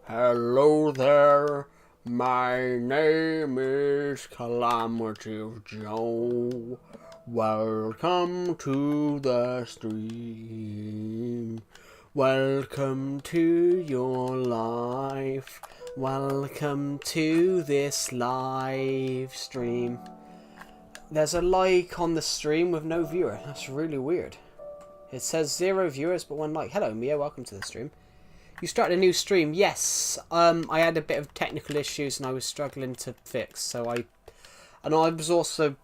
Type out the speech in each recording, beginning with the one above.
Hello there, my name is Calamity Joe. Welcome to the stream. Welcome to your life. Welcome to this live stream. There's a like on the stream with no viewer. That's really weird. It says 0 viewers but 1 like. Hello Mia, welcome to the stream. You started a new stream. Yes, I had a bit of technical issues and I was struggling to fix. So I was also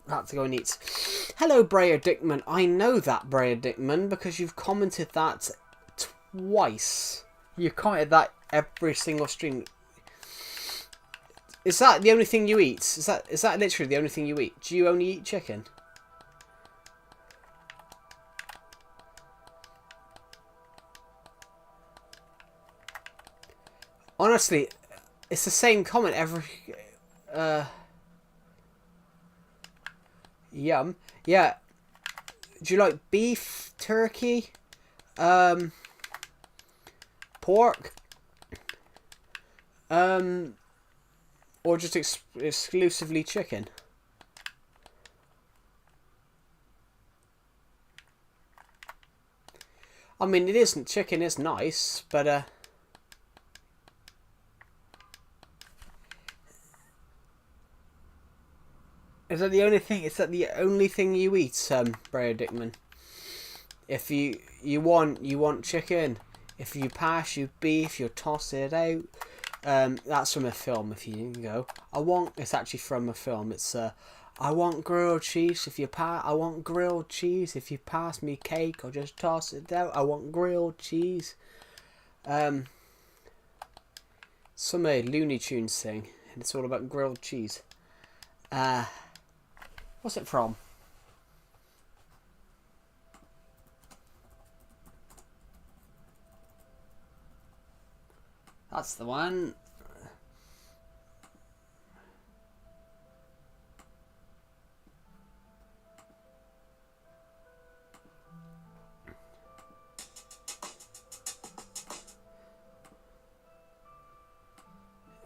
had to go and eat. Hello, Breyer Dickman. I know that, Breyer Dickman, because you've commented that twice. You commented that every single stream. Is that the only thing you eat? Is that literally the only thing you eat? Do you only eat chicken? Honestly, it's the same comment every... Yum. Yeah. Do you like beef, turkey, pork, or just exclusively chicken? I mean, it isn't. Chicken is nice, but is that the only thing? Is that the only thing you eat, Breyer Dickman? If you want chicken. If you pass, you beef. You toss it out. That's from a film. If you didn't go, It's actually from a film. It's I want grilled cheese. If you pass, I want grilled cheese. If you pass me cake, I'll just toss it out. I want grilled cheese. Some Looney Tunes thing, and it's all about grilled cheese. What's it from? That's the one.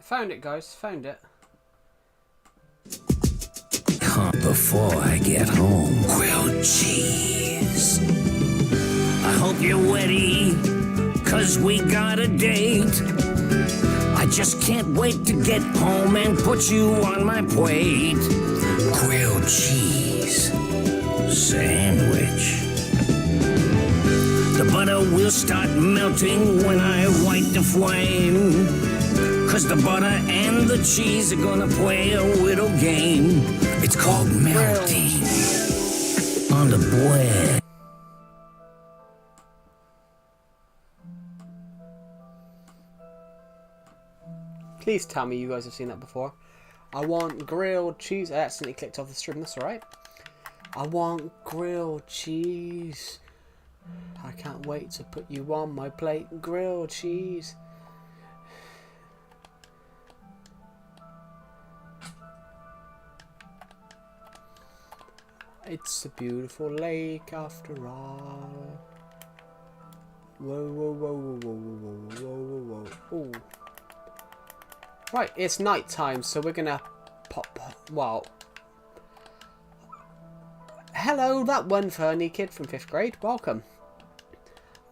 Found it, guys. Found it. Before I get home, grilled cheese. I hope you're ready, 'cause we got a date. I just can't wait to get home and put you on my plate. Grilled cheese sandwich. The butter will start melting when I light the flame. 'Cause the butter and the cheese are gonna play a little game. It's called melting on the bread. Please tell me you guys have seen that before. I want grilled cheese. I accidentally clicked off the stream. That's alright. I want grilled cheese. I can't wait to put you on my plate. Grilled cheese. It's a beautiful lake after all. Whoa, whoa, whoa, whoa, whoa, whoa, whoa, whoa, whoa. Ooh. Right, it's night time, so we're gonna pop. Well, hello, that one funny kid from 5th grade. Welcome.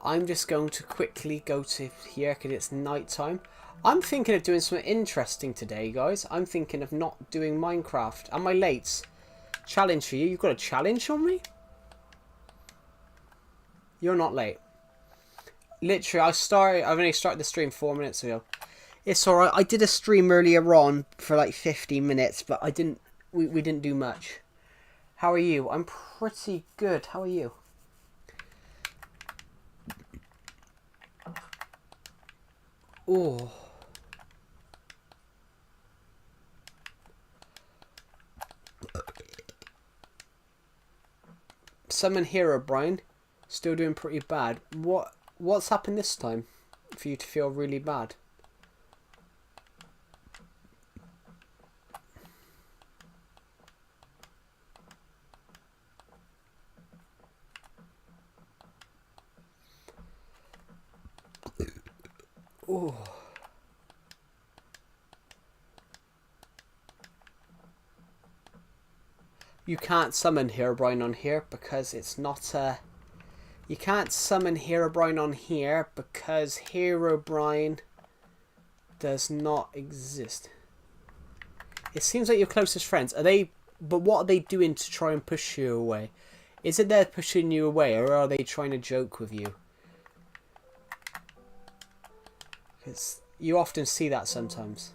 I'm just going to quickly go to here because it's night time. I'm thinking of doing something interesting today, guys. I'm thinking of not doing Minecraft. Am I late? Challenge for you. You've got a challenge on me? You're not late. Literally, I've only started the stream 4 minutes ago. It's alright. I did a stream earlier on for like 15 minutes, but we didn't do much. How are you? I'm pretty good. How are you? Oh. Summon Hero, Brian. Still doing pretty bad. What's happened this time for you to feel really bad? Ooh. You can't summon Herobrine on here because it's not a... You can't summon Herobrine on here because Herobrine does not exist. It seems like your closest friends. Are they... But what are they doing to try and push you away? Is it they're pushing you away, or are they trying to joke with you? Because you often see that sometimes.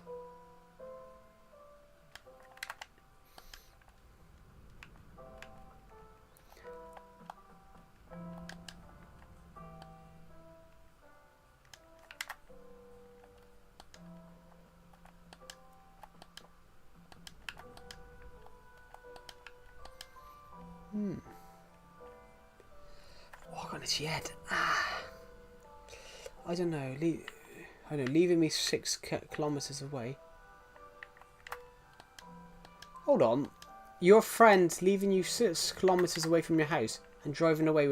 Oh, I got its head. I don't know. Leaving me 6 kilometers away. Hold on. Your friend leaving you 6 kilometers away from your house and driving away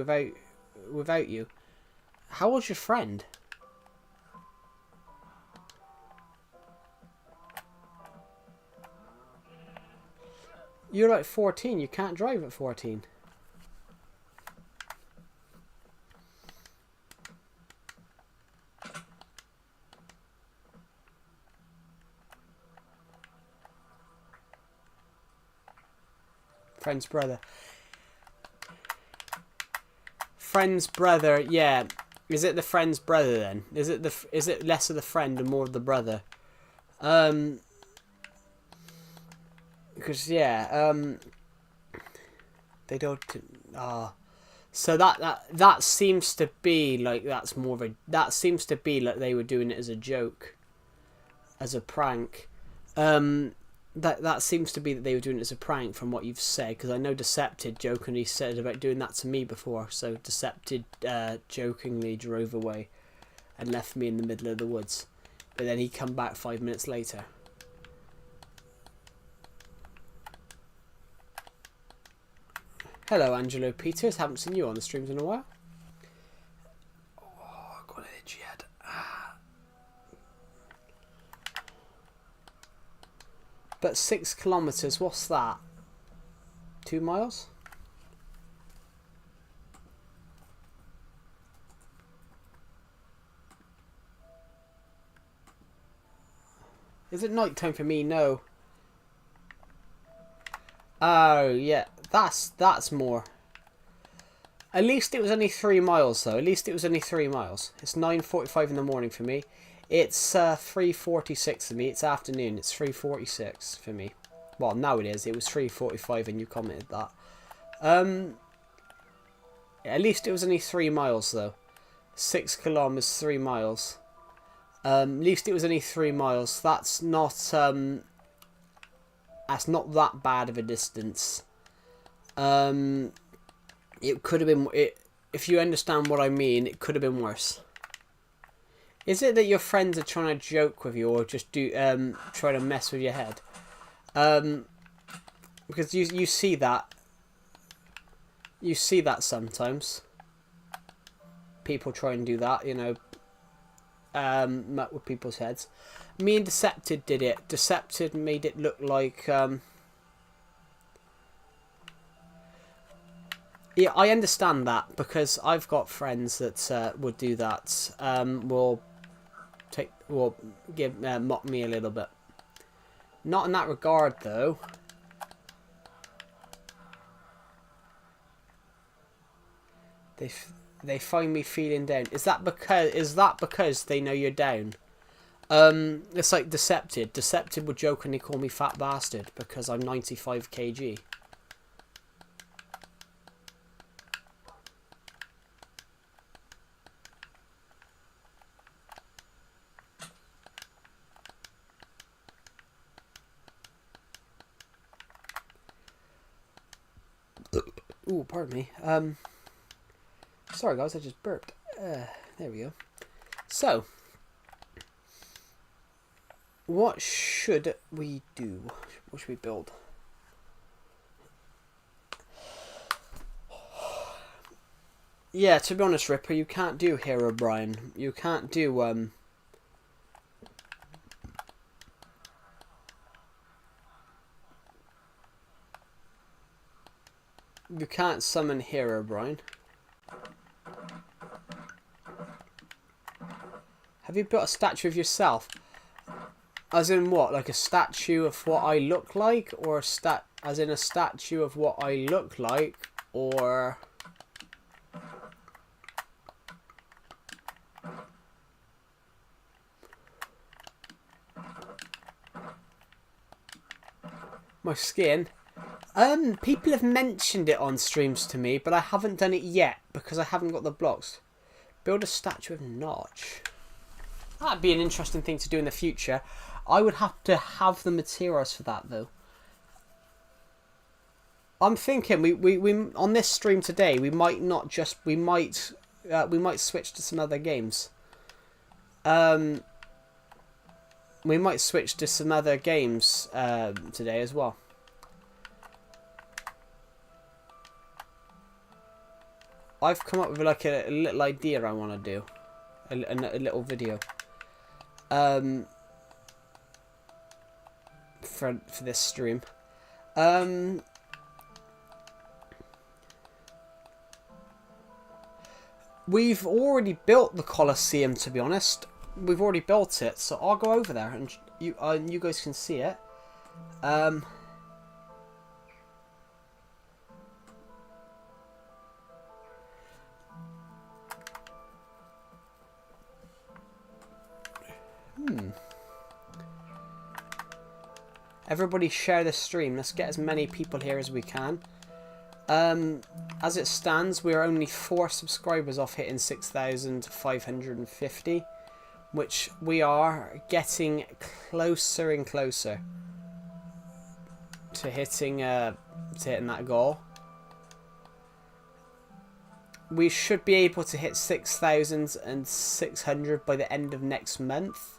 without you. How old's your friend? You're like 14. You can't drive at 14. Friend's brother. Friend's brother, yeah. Is it the friend's brother then? Is it less of the friend and more of the brother? Because yeah, they don't. So that seems to be like that's more of a. That seems to be like they were doing it as a joke, as a prank. That seems to be that they were doing it as a prank from what you've said, because I know Decepted jokingly said about doing that to me before. So Decepted jokingly drove away and left me in the middle of the woods, but then he come back 5 minutes later. Hello, Angelo Peters. Haven't seen you on the streams in a while. Oh, I got an itchy head. But 6 kilometers, what's that? 2 miles? Is it night time for me? No. Oh, yeah. That's more. At least it was only 3 miles, though. At least it was only 3 miles. It's 9:45 in the morning for me. It's 3:46 for me. It's afternoon. It's 3:46 for me. Well, now it is. It was 3:45 and you commented that. At least it was only 3 miles, though. 6 kilometers, 3 miles. At least it was only 3 miles. That's not that bad of a distance. It could have been. If you understand what I mean, it could have been worse. Is it that your friends are trying to joke with you, or just try to mess with your head? Because you see that. You see that sometimes. People try and do that, you know. Muck with people's heads. Me and Decepted did it. Decepted made it look like. Yeah, I understand that because I've got friends that would do that. Will mock me a little bit. Not in that regard, though. They find me feeling down. Is that because they know you're down? It's like Decepted. Decepted would jokingly call me fat bastard because I'm 95 kg. Ooh, pardon me. Sorry guys, I just burped. There we go. So, what should we do? What should we build? Yeah, to be honest, Ripper, you can't do Herobrine. You can't do You can't summon Herobrine. Have you built a statue of yourself? As in what? Like a statue of what I look like? Or as in a statue of what I look like? Or... my skin? People have mentioned it on streams to me, but I haven't done it yet because I haven't got the blocks. Build a statue of Notch. That'd be an interesting thing to do in the future. I would have to have the materials for that though. I'm thinking we on this stream today we might not just we might switch to some other games. We might switch to some other games today as well. I've come up with like a little idea I want to do, a little video, for this stream. We've already built the Coliseum, to be honest. We've already built it, so I'll go over there and you guys can see it. Everybody share the stream. Let's get as many people here as we can. As it stands, we're only 4 subscribers off hitting 6,550, which we are getting closer and closer to hitting that goal. We should be able to hit 6,600 by the end of next month,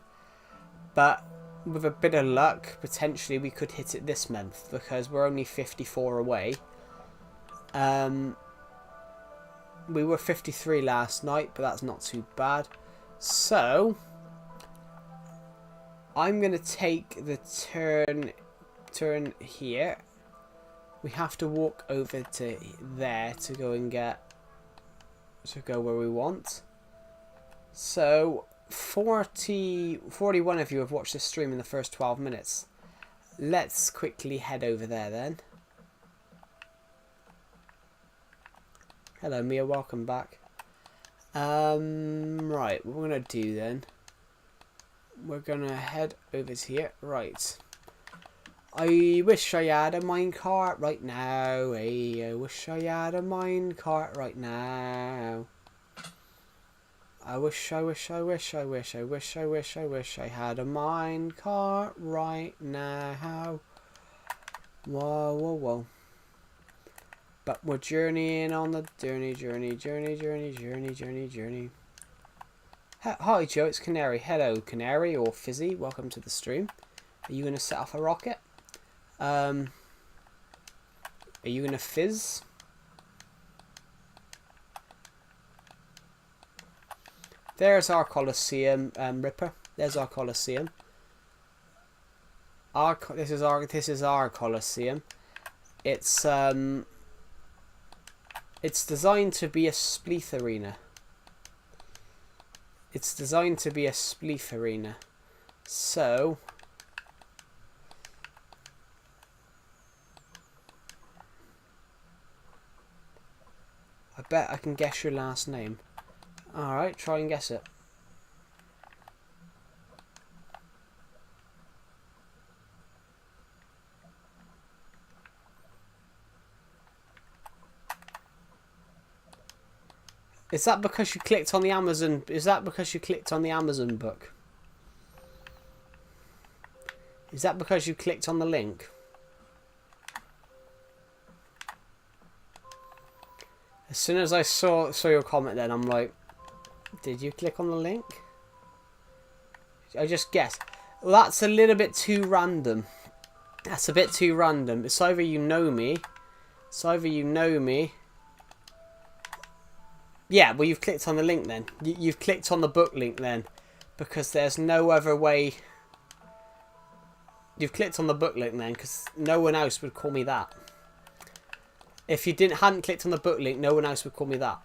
but with a bit of luck, potentially we could hit it this month because we're only 54 away. We were 53 last night, but that's not too bad. So I'm gonna take the turn here. We have to walk over to there to go where we want. So 41 of you have watched this stream in the first 12 minutes. Let's quickly head over there then. Hello Mia, welcome back. Right, what we're gonna do then, we're gonna head over to here. Right, I wish I had a minecart right now. Hey, I wish I had a minecart right now. I wish I had a minecart right now. Whoa, whoa, whoa. But we're journeying on the journey. Hi Joe, it's Canary. Hello Canary or Fizzy, welcome to the stream. Are you going to set off a rocket? Are you going to fizz? There's our Coliseum, Ripper. There's our Coliseum. This is our Coliseum. It's designed to be a spleef arena. So I bet I can guess your last name. Alright, try and guess it. Is that because you clicked on the Amazon? Is that because you clicked on the Amazon book? Is that because you clicked on the link? As soon as I saw your comment, then I'm like, did you click on the link? I just guessed. Well, that's a little bit too random. That's a bit too random. It's either you know me. Yeah, well, you've clicked on the link then. You've clicked on the book link then. Because there's no other way. You've clicked on the book link then, because no one else would call me that. If you hadn't clicked on the book link, no one else would call me that.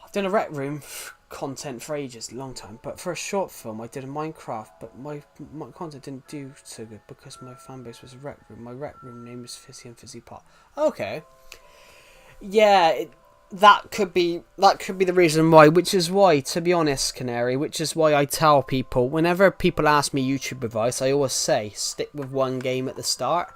I've done a Rec Room content for ages, a long time. But for a short film, I did a Minecraft, but my content didn't do so good because my fan base was a Rec Room. My Rec Room name is Fizzy and Fizzy Pot. Okay. Yeah, that could be the reason why. Which is why, to be honest, Canary, which is why I tell people, whenever people ask me YouTube advice, I always say, stick with one game at the start.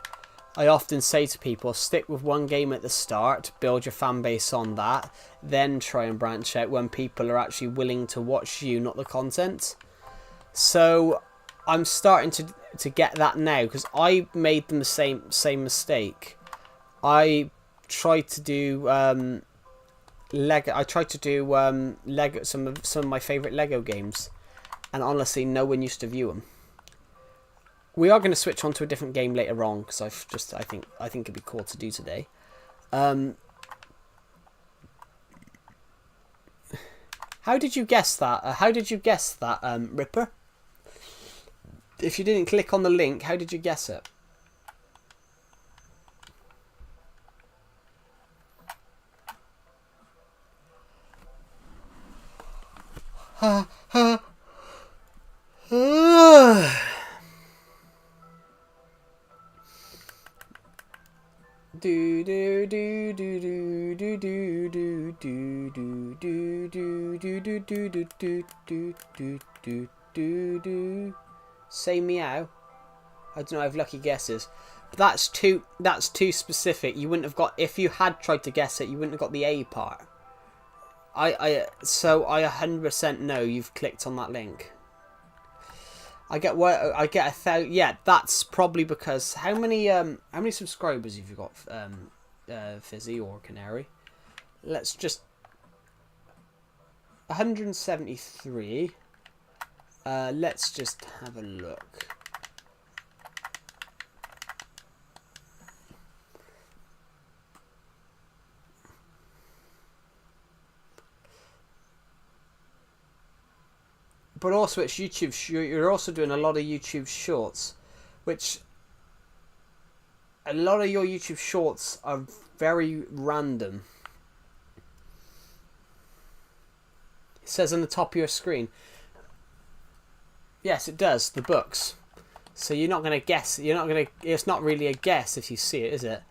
I often say to people, stick with one game at the start, build your fan base on that, then try and branch out when people are actually willing to watch you, not the content. So I'm starting to get that now, because I made the same mistake. I tried to do Lego. I tried to do Lego, some of my favourite Lego games, and honestly, no one used to view them. We are going to switch on to a different game later on because I think it'd be cool to do today. How did you guess that? Ripper? If you didn't click on the link, how did you guess it? Do do do do do do do do do do do do do do do do do do do. Say meow. I don't know. I have lucky guesses, but that's too specific. You wouldn't have got, if you had tried to guess it. You wouldn't have got the A part. So I 100% know you've clicked on that link. I get 1,000. Yeah, that's probably because how many subscribers have you got, Fizzy or Canary? Let's just 173. Let's just have a look. But also it's YouTube. You're also doing a lot of YouTube shorts, which a lot of your YouTube shorts are very random. It says on the top of your screen. Yes, it does. The books. So you're not going to guess. It's not really a guess if you see it, is it?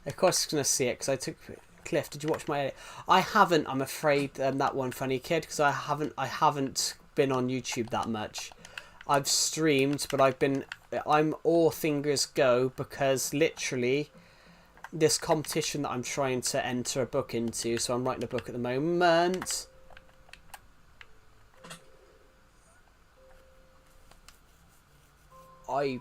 Of course, it's going to see it because I took. Cliff, did you watch my edit? I haven't. I'm afraid that one funny kid because I haven't been on YouTube that much. I've streamed, but I'm all fingers go because literally this competition that I'm trying to enter a book into, so I'm writing a book at the moment. How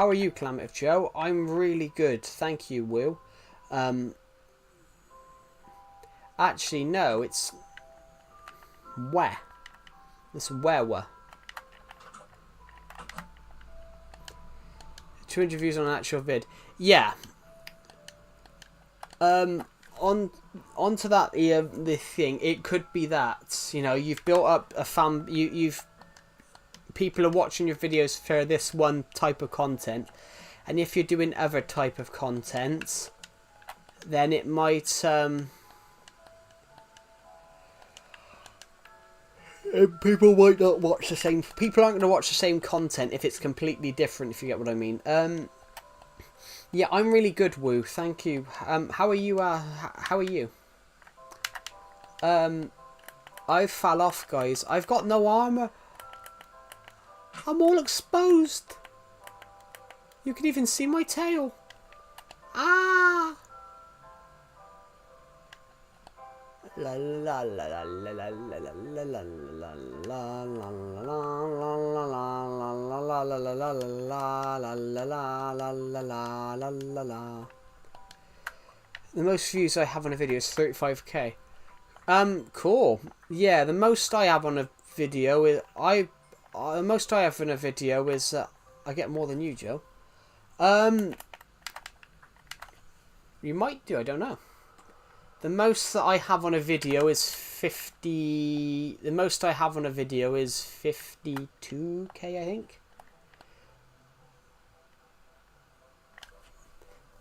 are you, Clammative Joe? I'm really good, thank you, Will. Actually, no, it's where. It's where. 200 views on an actual vid. Yeah. On to that the thing. It could be that, you know, you've built up a fan. You've people are watching your videos for this one type of content, and if you're doing other type of content, then it might people might not watch the same. People aren't going to watch the same content if it's completely different. If you get what I mean. Yeah, I'm really good, Woo. Thank you. How are you? How are you? I fell off, guys. I've got no armor. I'm all exposed. You can even see my tail. Ah. La la la la la la la la la la la la la. The most views I have on a video is 35k. Cool. Yeah, the most I have on a video is the most I have in a video is I get more than you, Joe. You might do. I don't know. The most that I have on a video is 50. The most I have on a video is 52k, I think.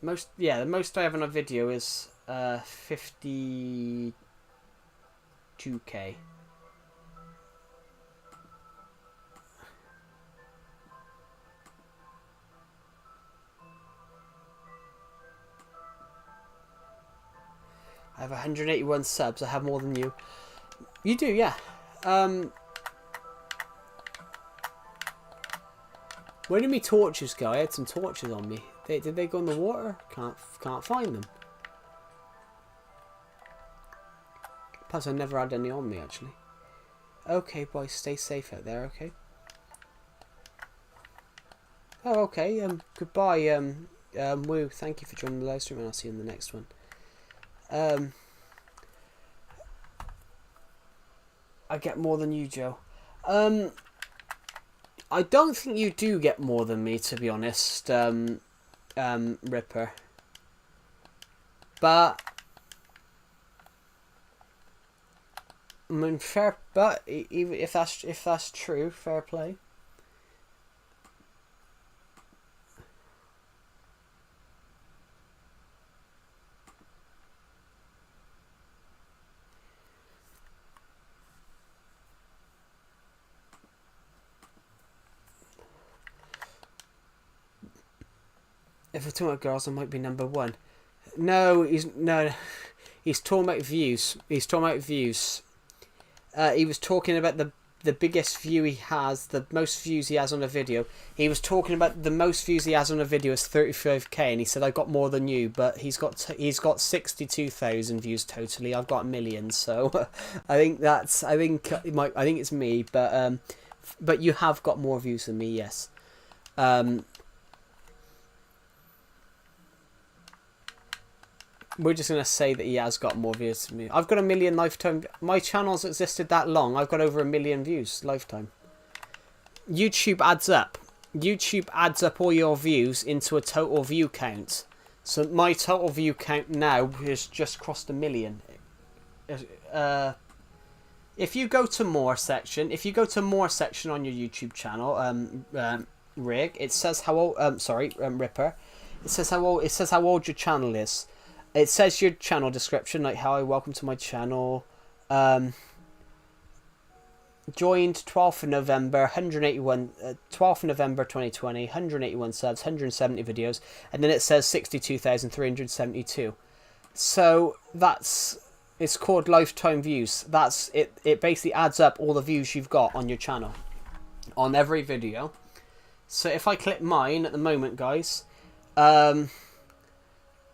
The most I have on a video is 52k. I have 181 subs. I have more than you. You do, yeah. Where did my torches go? I had some torches on me. Did they go in the water? Can't find them. Plus, I never had any on me actually. Okay, boys, stay safe out there. Okay. Oh, okay. Goodbye. Woo. Thank you for joining the live stream, and I'll see you in the next one. I get more than you, Joe. I don't think you do get more than me, to be honest, Ripper. But I mean, fair. But even if that's true, fair play. If we're talking about girls, I might be number one. No, he's talking about views. He's talking about views. He was talking about the biggest view he has, the most views he has on a video. He was talking about the most views he has on a video is 35k, and he said I got more than you, but he's got 62,000 views totally. I've got 1 million, so I think it's me, but you have got more views than me, yes. We're just going to say that he has got more views than me. I've got 1 million lifetime. My channel's existed that long. I've got over 1 million views lifetime. YouTube adds up. YouTube adds up all your views into a total view count. So my total view count now has just crossed 1 million. If you go to more section, on your YouTube channel, Rig, it says how old. Ripper. It says how old your channel is. It says your channel description, like hi, welcome to my channel. Joined 12th of November, 12th of November 2020, 181 subs, 170 videos, and then it says 62,372. So it's called lifetime views. That's it. It basically adds up all the views you've got on your channel, on every video. So if I click mine at the moment, guys,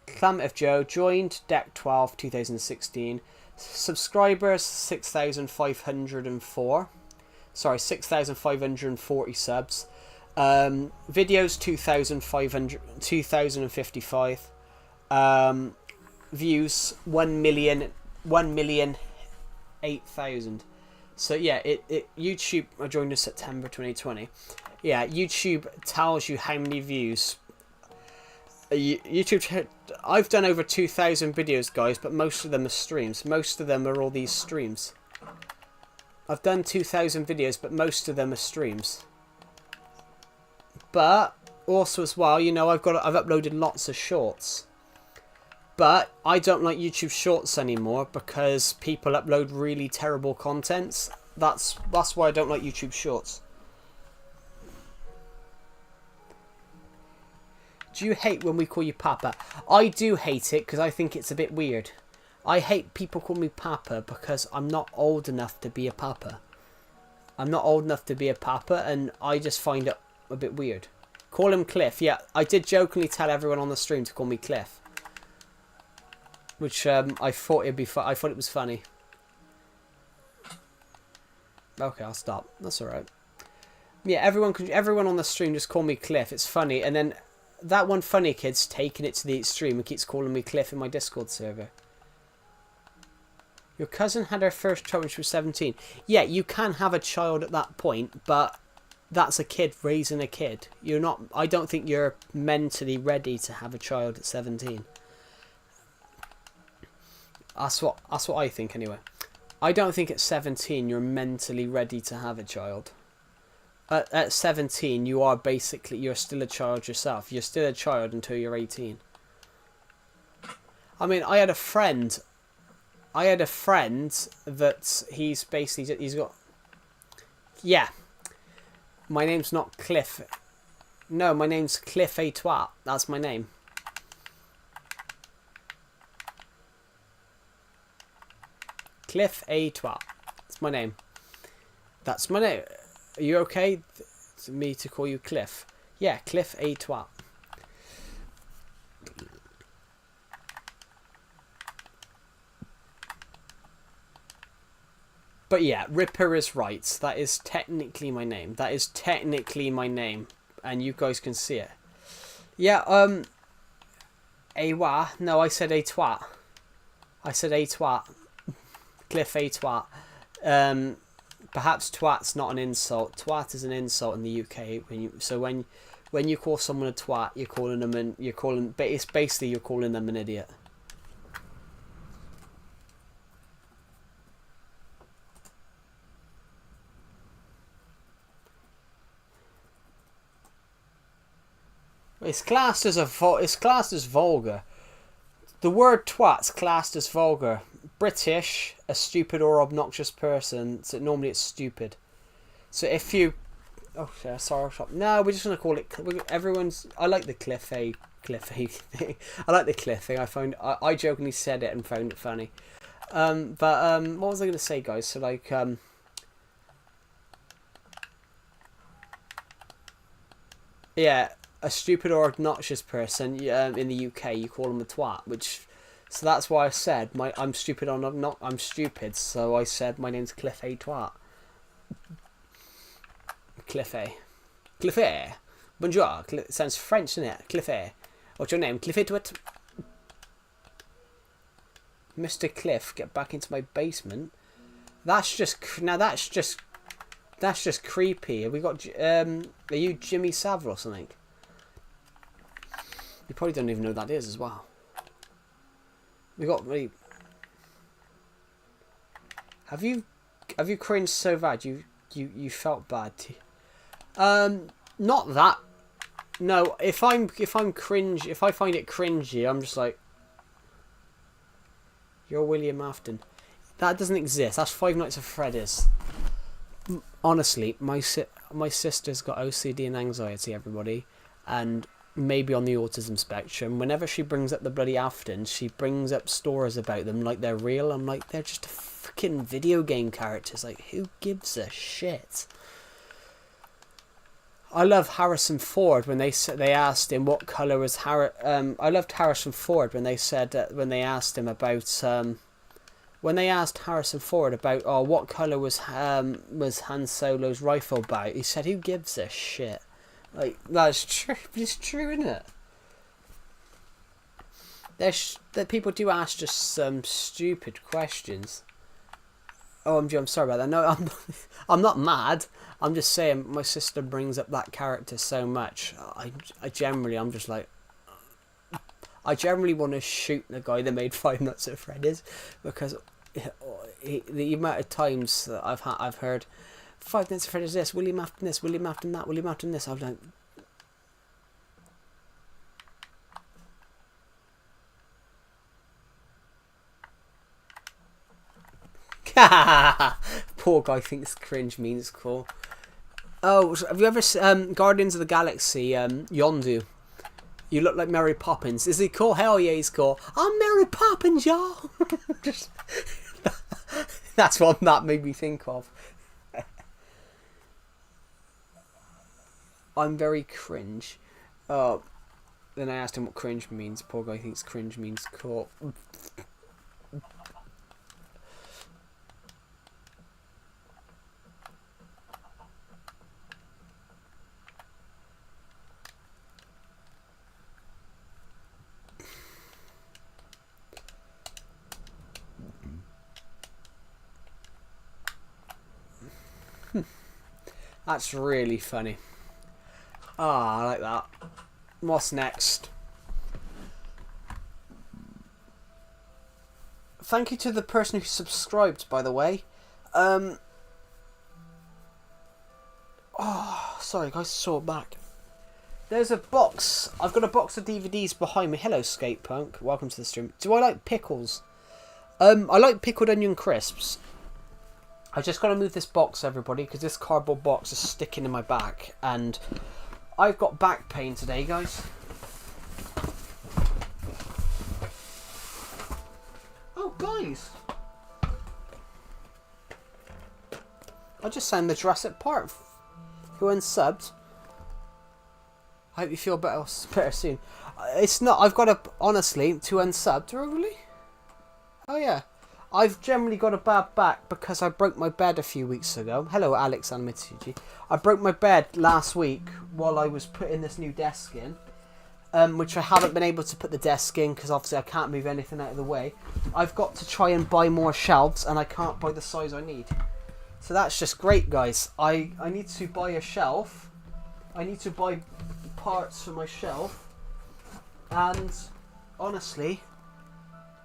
Clamative Joe joined Deck 12 2016. Subscribers 6,504. Sorry, 6,540 subs. Videos 2,055. Views 1,008,000. So yeah, YouTube. I joined in September 2020. Yeah, YouTube tells you how many views. YouTube. I've done over 2,000 videos, guys, but most of them are streams. Most of them are all these streams. I've done 2,000 videos, but most of them are streams. But also as well, you know, I've uploaded lots of shorts. But I don't like YouTube Shorts anymore because people upload really terrible contents. That's why I don't like YouTube Shorts. Do you hate when we call you Papa? I do hate it because I think it's a bit weird. I hate people call me Papa because I'm not old enough to be a Papa. I'm not old enough to be a Papa, and I just find it a bit weird. Call him Cliff. Yeah, I did jokingly tell everyone on the stream to call me Cliff. Which I thought it'd be I thought it was funny. Okay, I'll stop. That's alright. Yeah, everyone on the stream just call me Cliff. It's funny, and then that one funny kid's taking it to the extreme and keeps calling me Cliff in my Discord server. Your cousin had her first child when she was 17. Yeah, you can have a child at that point, but that's a kid raising a kid. You're not. I don't think you're mentally ready to have a child at 17. That's what I think anyway. I don't think at 17 you're mentally ready to have a child. At 17 you're still a child yourself. You're still a child until you're 18. I mean, I had a friend. That he's basically he's got. Yeah, my name's not Cliff. No, my name's Cliff A Twat. That's my name. Cliff A Twat. That's my name. That's my name. Are you okay? For me to call you Cliff? Yeah, Cliff A Twat. But yeah, Ripper is right. That is technically my name. That is technically my name. And you guys can see it. Yeah, A wa? No, I said A twat. I said A twat. Cliff A twat. Perhaps twat's not an insult. Twat is an insult in the UK. When you call someone a twat, you're calling them it's basically you're calling them an idiot. It's classed as vulgar. The word twat's classed as vulgar. British, a stupid or obnoxious person. So normally it's stupid. So if you, oh yeah, sorry, no, we're just gonna call it. I like the Cliff A thing. I like the Cliff thing. I jokingly said it and found it funny. What was I gonna say, guys? So like yeah. A stupid or obnoxious person in the UK, you call them a twat, so that's why I said I'm stupid or not. I'm stupid, so I said my name's Cliff A Twat. Cliff A. Bonjour. Sounds French, doesn't it? Cliff A. What's your name? Cliff A Twat. Mr. Cliff, get back into my basement. That's just creepy. Have we got? Are you Jimmy Savile or something? You probably don't even know who that is as well. We got really. Have you cringed so bad you felt bad? Not that. No, if I find it cringy, I'm just like, you're William Afton. That doesn't exist. That's Five Nights at Freddy's. Honestly, my sister's got OCD and anxiety, everybody, and maybe on the autism spectrum. Whenever she brings up the bloody Aftons, she brings up stories about them like they're real. I'm like, they're just fucking video game characters. Like, who gives a shit? I love Harrison Ford when they asked him what color was I loved Harrison Ford when they said when they asked him about when they asked Harrison Ford about what color was Han Solo's rifle about. He said, who gives a shit? Like, that's true. It's true, isn't it? That people do ask just some stupid questions. Oh, I'm sorry about that. No, I'm not mad. I'm just saying my sister brings up that character so much. I generally want to shoot the guy that made Five Nights at Freddy's, because the amount of times that I've heard Five Nights at Freddy's this, William Afton this, William Afton that, William Afton this. I'm like, poor guy thinks cringe means cool. Oh, have you ever Guardians of the Galaxy? Yondu, you look like Mary Poppins. Is he cool? Hell yeah, he's cool. I'm Mary Poppins, y'all. That's what that made me think of. I'm very cringe. Then I asked him what cringe means. Poor guy thinks cringe means cool. That's really funny. I like that. What's next? Thank you to the person who subscribed, by the way. Oh, sorry guys, saw it back. There's a box. I've got a box of DVDs behind me. Hello, Skate Punk. Welcome to the stream. Do I like pickles? I like pickled onion crisps. I just got to move this box, everybody, because this cardboard box is sticking in my back, and I've got back pain today, guys. Oh, guys. I just signed the Jurassic Park. Who unsubbed? I hope you feel better soon. It's not. I've got honestly, to unsub. Do I really? Oh yeah. I've generally got a bad back because I broke my bed a few weeks ago. Hello, Alex and Mitsuji. I broke my bed last week while I was putting this new desk in, which I haven't been able to put the desk in because obviously I can't move anything out of the way. I've got to try and buy more shelves, and I can't buy the size I need. So that's just great, guys. I need to buy a shelf. I need to buy parts for my shelf, and honestly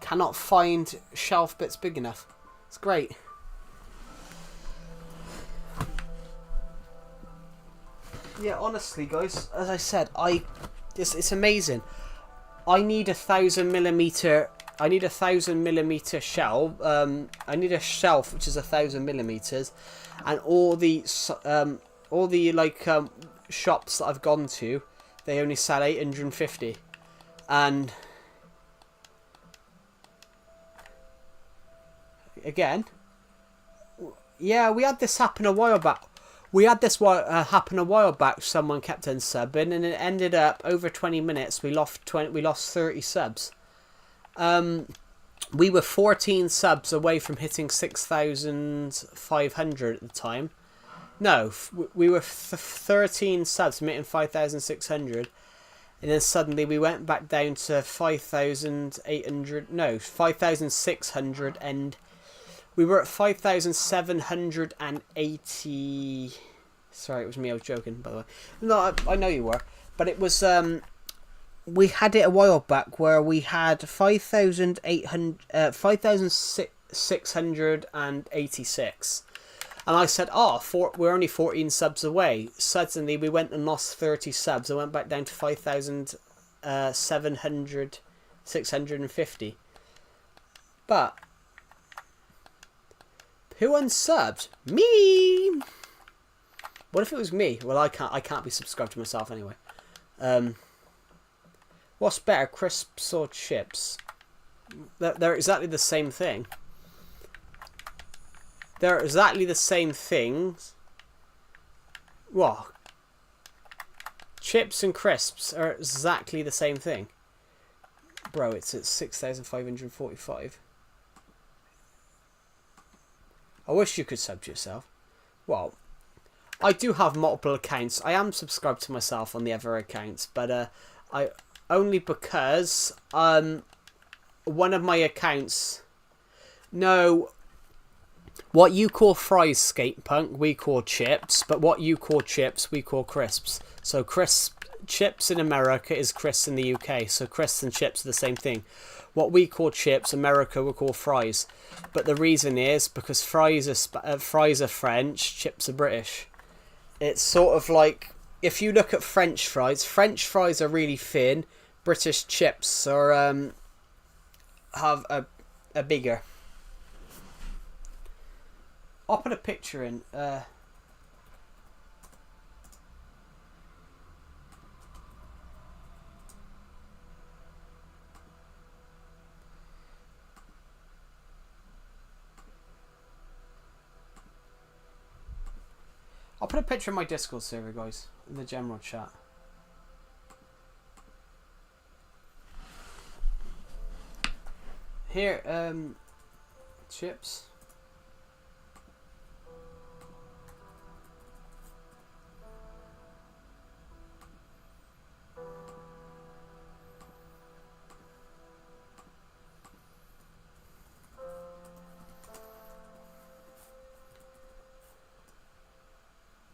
cannot find shelf bits big enough. It's great. Yeah, honestly, guys, as I said, it's amazing. I need 1,000mm. I need 1,000mm shelf. I need a shelf which is 1,000mm, and all the shops that I've gone to, they only sell 850, and again, yeah, we had this happen a while back. Happen a while back. Someone kept unsubbing, and it ended up over 20 minutes. We lost 30 subs. We were 14 subs away from hitting 6,500 at the time. No, we were 13 subs from hitting 5,600, and then suddenly we went back down to 5,800. No, 5,600, and we were at 5,780. Sorry, it was me. I was joking, by the way. No, I know you were, but it was we had it a while back where we had 5,686. And I said, we're only 14 subs away. Suddenly, we went and lost 30 subs. I went back down to 650. But who unsubbed? Me! What if it was me? Well, I can't be subscribed to myself anyway. What's better, crisps or chips? They're exactly the same thing. They're exactly the same things. What? Chips and crisps are exactly the same thing. Bro, it's at 6,545. I wish you could sub to yourself. Well, I do have multiple accounts. I am subscribed to myself on the other accounts, but I only because one of my accounts. No. What you call fries, Skate Punk, we call chips. But what you call chips, we call crisps. So chips in America is crisps in the UK. So crisps and chips are the same thing. What we call chips, America will call fries. But the reason is because fries are French, chips are British. It's sort of like, if you look at French fries are really thin. British chips are have a bigger. I'll put a picture in. I'll put a picture in my Discord server, guys, in the general chat. Here, chips.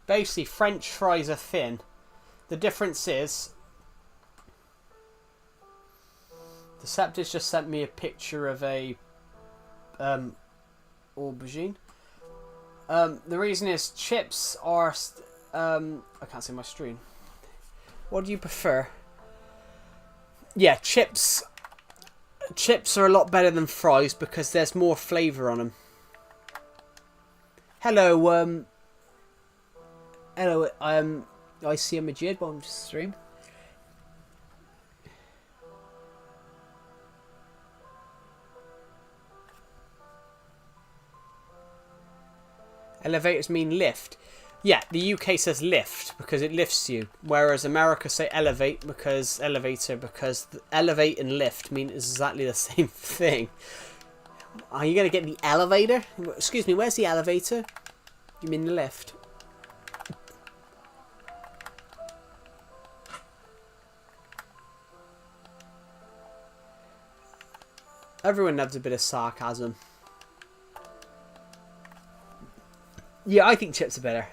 Basically, French fries are thin. The difference is, Deceptis just sent me a picture of a aubergine. The reason is chips are I can't see my screen. What do you prefer? Yeah, chips. Chips are a lot better than fries because there's more flavour on them. Hello, hello, I see a Majid on stream. Elevators mean lift. Yeah, the UK says lift because it lifts you, whereas America say elevate because elevator because elevate and lift mean exactly the same thing. Are you gonna get the elevator? Excuse me, where's the elevator? You mean the lift? Everyone loves a bit of sarcasm. Yeah, I think chips are better.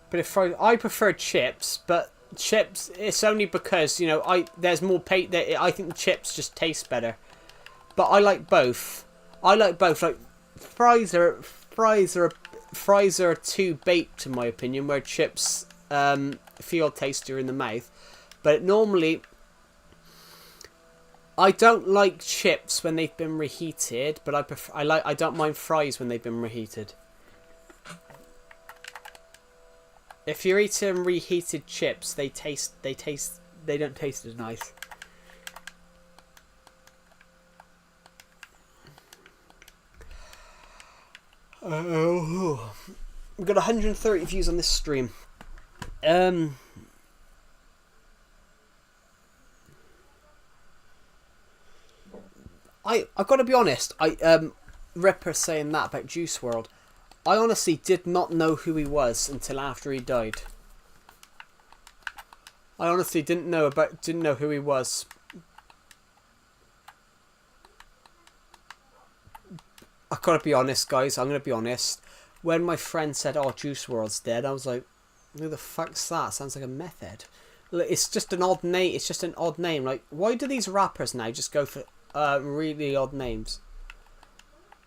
But if I prefer chips, but chips it's only because there's more I think chips just taste better. But I like both. I like both. Like fries are too baked in my opinion, where chips feel tastier in the mouth. But normally I don't like chips when they've been reheated, but I don't mind fries when they've been reheated. If you're eating reheated chips, they don't taste as nice. Oh, we've got 130 views on this stream. I've got to be honest. Ripper saying that about Juice WRLD. I honestly did not know who he was until after he died. I honestly didn't know who he was. I gotta be honest, guys. I'm gonna be honest. When my friend said, "Oh, Juice WRLD's dead," I was like, "Who the fuck's that? Sounds like a meth head." It's just an odd name. It's just an odd name. Like, why do these rappers now just go for really odd names?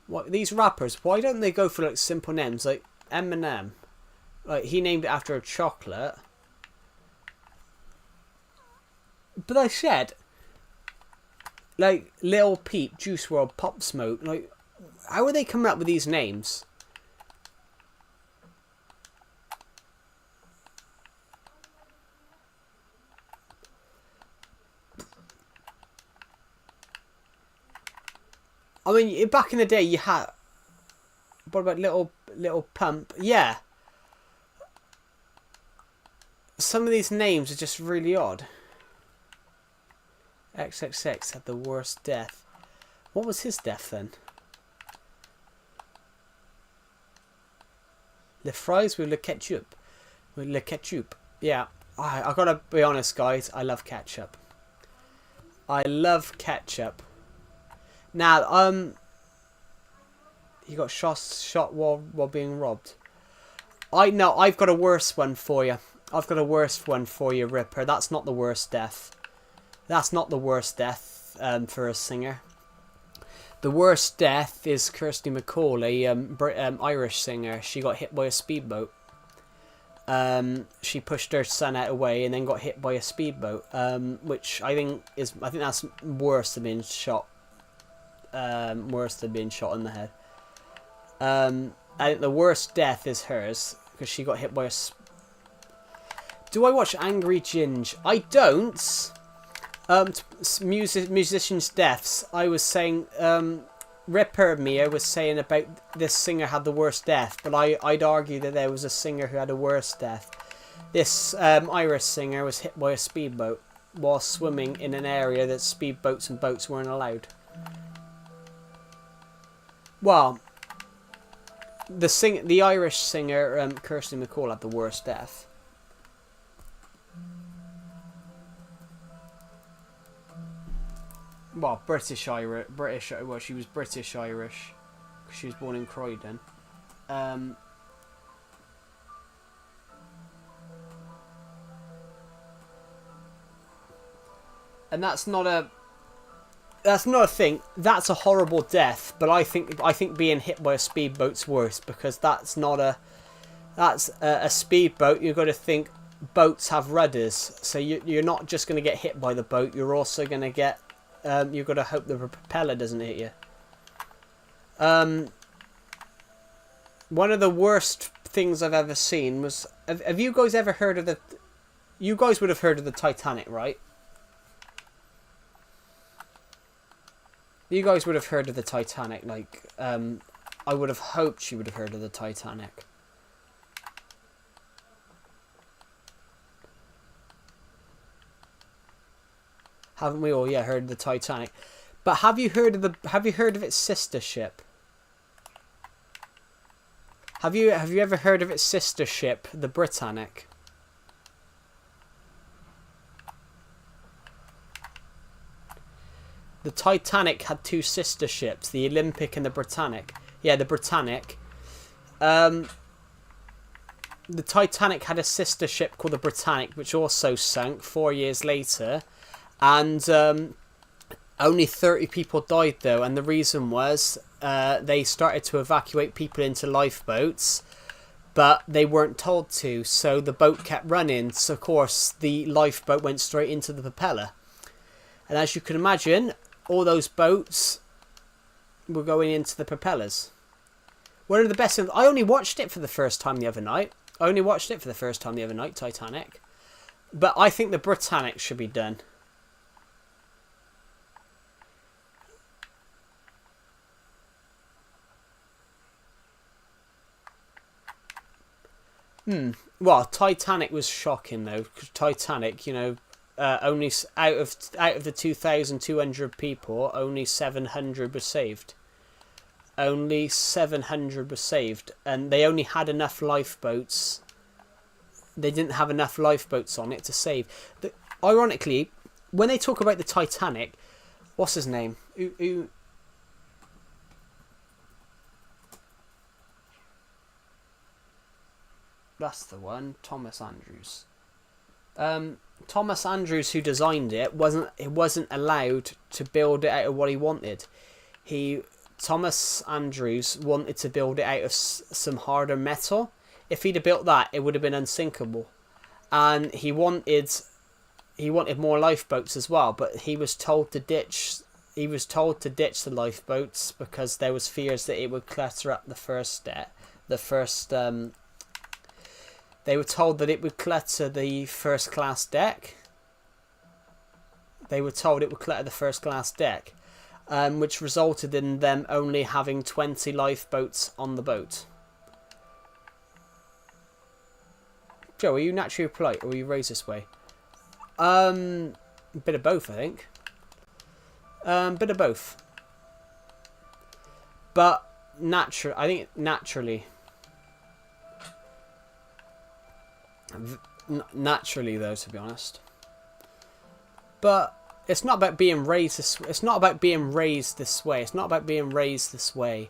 What these rappers? Why don't they go for like simple names like Eminem? Like he named it after a chocolate. But I said, like Lil Peep, Juice WRLD, Pop Smoke. Like, how are they coming up with these names? I mean, back in the day, you had. What about Little Pump? Yeah. Some of these names are just really odd. XXX had the worst death. What was his death then? Le fries with le ketchup. With le ketchup. Yeah. I gotta be honest, guys. I love ketchup. I love ketchup. Now, he got shot while being robbed. I've got a worse one for you. I've got a worse one for you, Ripper. That's not the worst death. That's not the worst death for a singer. The worst death is Kirsty MacColl, a Irish singer. She got hit by a speedboat. She pushed her son out of the way and then got hit by a speedboat, which I think that's worse than being shot. Worse than being shot in the head. I think the worst death is hers because she got hit by a. Do I watch Angry Ginge? I don't. Musicians' deaths. I was saying. Ripper Mia was saying about this singer had the worst death, but I'd argue that there was a singer who had a worse death. This Irish singer was hit by a speedboat while swimming in an area that speedboats and boats weren't allowed. Well, the Irish singer Kirsty MacColl had the worst death. Well, British Irish. Well, she was British Irish. She was born in Croydon. And that's not a. that's not a thing. That's a horrible death, but I think being hit by a speedboat's worse, because that's a speedboat. You've got to think boats have rudders, so you're not just going to get hit by the boat. You're also going to get you've got to hope the propeller doesn't hit you. One of the worst things I've ever seen was, have you guys ever heard of the? You guys would have heard of the Titanic, right? You guys would have heard of the Titanic, like, I would have hoped you would have heard of the Titanic. Haven't we all, yeah, heard of the Titanic? But have you heard of its sister ship? Have you ever heard of its sister ship, the Britannic? The Titanic had two sister ships, the Olympic and the Britannic. Yeah, the Britannic. The Titanic had a sister ship called the Britannic, which also sank 4 years later. And only 30 people died, though. And the reason was they started to evacuate people into lifeboats, but they weren't told to. So the boat kept running. So, of course, the lifeboat went straight into the propeller. And as you can imagine, all those boats were going into the propellers. One of the best things, I only watched it for the first time the other night. Titanic. But I think the Britannic should be done. Well, Titanic was shocking, though. 'Cause Titanic, only out of the 2,200 people, only 700 were saved. Only 700 were saved, and they only had enough lifeboats. They didn't have enough lifeboats on it to save. Ironically, when they talk about the Titanic, what's his name? That's the one, Thomas Andrews. Thomas Andrews, who designed it, wasn't allowed to build it out of what he wanted. Thomas Andrews wanted to build it out of some harder metal. If he'd have built that, it would have been unsinkable. And he wanted more lifeboats as well, but he was told to ditch the lifeboats because there was fears that it would clutter up the first deck. They were told that it would clutter the first class deck. Which resulted in them only having 20 lifeboats on the boat. Joe, are you naturally polite or are you raised this way? A bit of both, I think. Bit of both. But naturally. Naturally, though, to be honest. But it's not about being raised this way.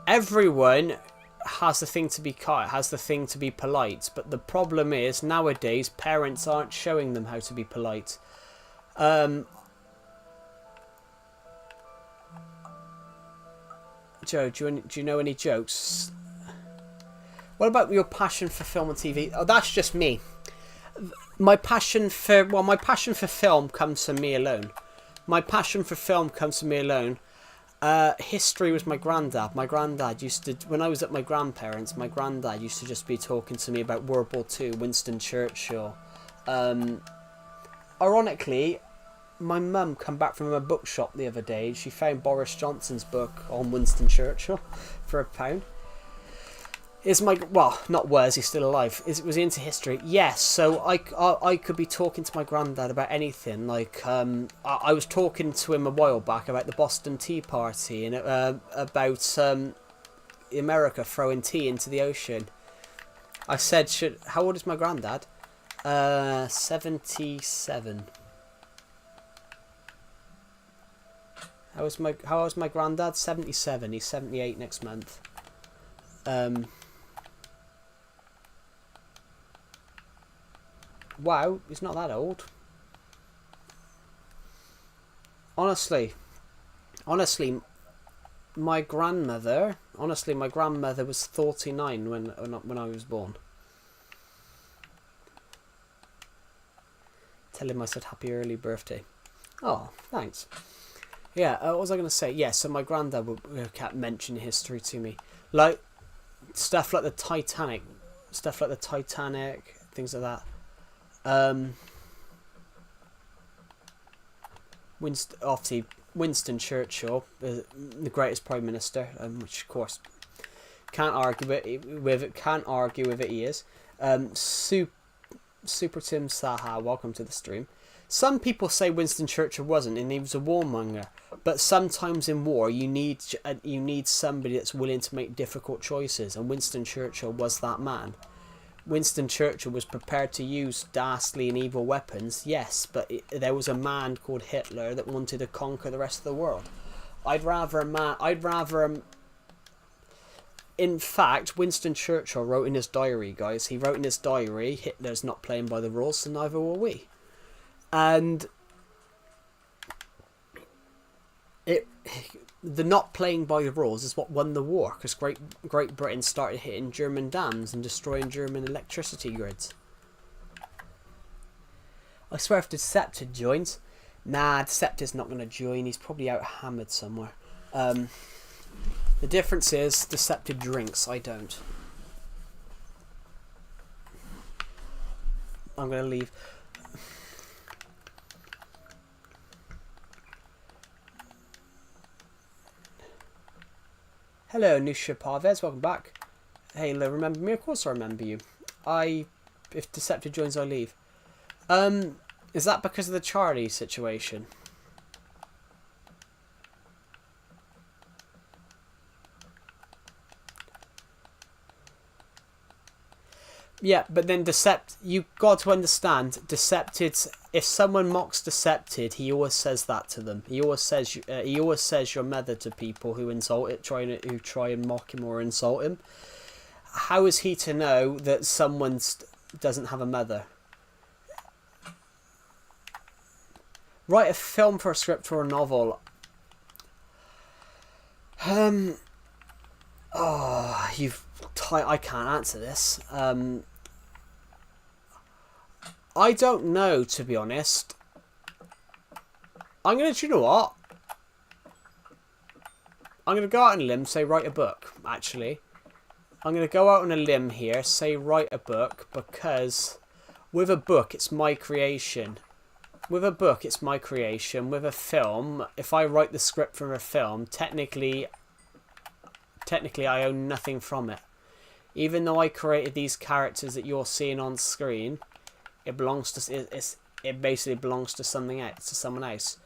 Everyone has the thing to be kind, has the thing to be polite. But the problem is, nowadays, parents aren't showing them how to be polite. Joe, do you know any jokes? What about your passion for film and TV? Oh, that's just me. My passion for film comes from me alone. History was my granddad. My granddad used to, when I was at my grandparents', my granddad used to just be talking to me about World War II, Winston Churchill. Ironically, my mum come back from a bookshop the other day. She found Boris Johnson's book on Winston Churchill for £1. He's still alive? Was he into history? Yes. So I could be talking to my granddad about anything. Like I was talking to him a while back about the Boston Tea Party and about America throwing tea into the ocean. I said, how old is my granddad? 77. How old's my granddad? 77. He's 78 next month. Wow, he's not that old. honestly, my grandmother was 49 when I was born. Tell him I said happy early birthday. Oh, thanks. Yeah, what was I going to say? Yeah, so my granddad kept mentioning history to me. Like, stuff like the Titanic. Things like that. Obviously, Winston Churchill, the greatest Prime Minister, which of course can't argue with it. He is. Super Tim Saha, welcome to the stream. Some people say Winston Churchill wasn't, and he was a warmonger. But sometimes in war, you need somebody that's willing to make difficult choices, and Winston Churchill was that man. Winston Churchill was prepared to use dastardly and evil weapons, yes, but there was a man called Hitler that wanted to conquer the rest of the world. In fact, Winston Churchill wrote in his diary, guys. He wrote in his diary, Hitler's not playing by the rules, so neither will we. And the not playing by the rules is what won the war, because Great Britain started hitting German dams and destroying German electricity grids. I swear if Decepted joins, nah, Decepted's not going to join. He's probably out hammered somewhere. The difference is Decepted drinks. I don't. I'm going to leave. Hello, Nusha Parvez, welcome back. Halo, remember me? Of course I remember you. If Deceptive joins, I leave. Is that because of the Charlie situation? Yeah, but then you got to understand, Decepted. If someone mocks Decepted, he always says that to them. He always says your mother to people who try and mock him or insult him. How is he to know that someone doesn't have a mother? Write a film for a script or a novel. I can't answer this. I don't know, to be honest. Do you know what? I'm going to go out on a limb, say write a book, actually. I'm going to go out on a limb here, say write a book, because with a book, it's my creation. With a book, it's my creation. With a film, if I write the script for a film, technically I own nothing from it. Even though I created these characters that you're seeing on screen, it basically belongs to someone else.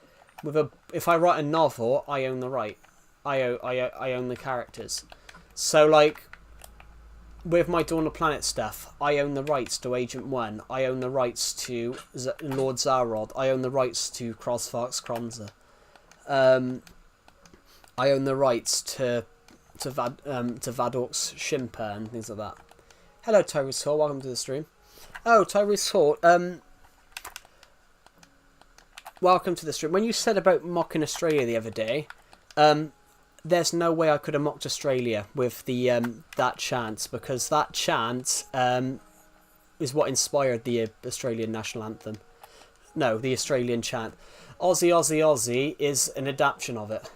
If I write a novel, I own the right. I own the characters. So like with my Dawn of Planet stuff, I own the rights to Agent 1. I own the rights to Lord Zarod. I own the rights to Crossfox Kronza. I own the rights to Vadork's Shimper and things like that. Hello, Tyrese Hall. Welcome to the stream. Oh, Tyrese Hall. Welcome to the stream. When you said about mocking Australia the other day, there's no way I could have mocked Australia with the that chant, because that chant is what inspired the Australian national anthem. No, the Australian chant. Aussie, Aussie, Aussie is an adaptation of it.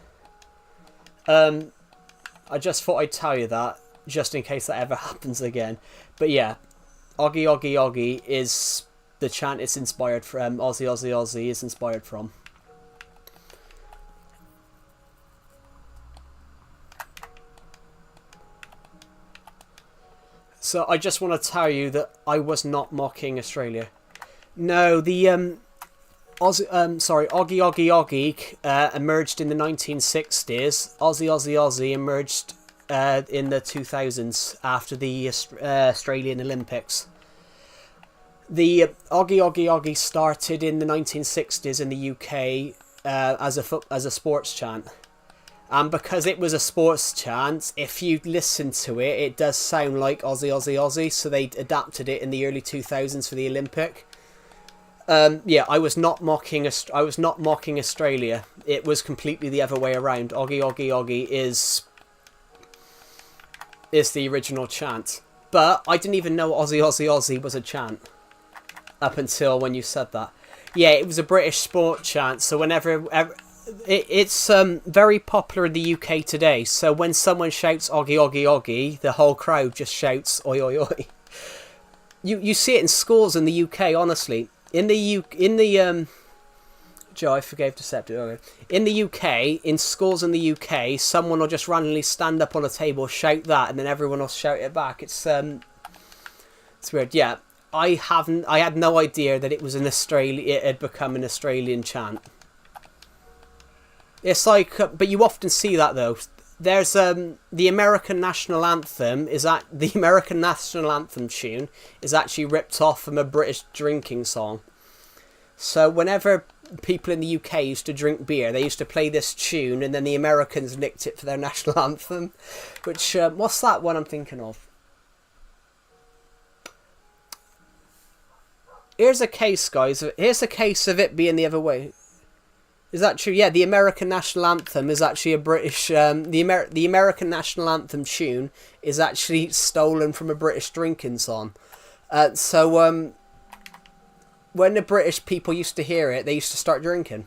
I just thought I'd tell you that, just in case that ever happens again. But yeah, Oggy, Oggy, Oggy is the chant it's inspired from. Aussie, Aussie, Aussie is inspired from. So I just want to tell you that I was not mocking Australia. No, the Oggy, Oggy, Oggy emerged in the 1960s. Aussie, Aussie, Aussie emerged in the 2000s after the Australian Olympics. The Oggy, Oggy, Oggy started in the 1960s in the UK as a sports chant. And because it was a sports chant, if you listen to it, it does sound like Aussie, Aussie, Aussie. So they adapted it in the early 2000s for the Olympic. Yeah, I was not mocking. I was not mocking Australia. It was completely the other way around. Oggy, oggy, oggy is the original chant. But I didn't even know Aussie, Aussie, Aussie was a chant up until when you said that. Yeah, it was a British sport chant. So whenever it's very popular in the UK today. So when someone shouts Oggy, oggy, oggy, the whole crowd just shouts oi, oi, oi. You see it in schools in the UK. Honestly, Joe, I forgave Deceptive earlier. In the UK, in schools in the UK, someone will just randomly stand up on a table, shout that, and then everyone will shout it back. It's weird. Yeah, I had no idea that it was it had become an Australian chant. It's like, but you often see that though. There's the American national anthem the American national anthem tune is actually ripped off from a British drinking song. So whenever people in the UK used to drink beer, they used to play this tune, and then the Americans nicked it for their national anthem. Which, what's that one I'm thinking of? Here's a case, guys. Here's a case of it being the other way. Is that true? Yeah, the American national anthem is actually a British... the American national anthem tune is actually stolen from a British drinking song. When the British people used to hear it, they used to start drinking.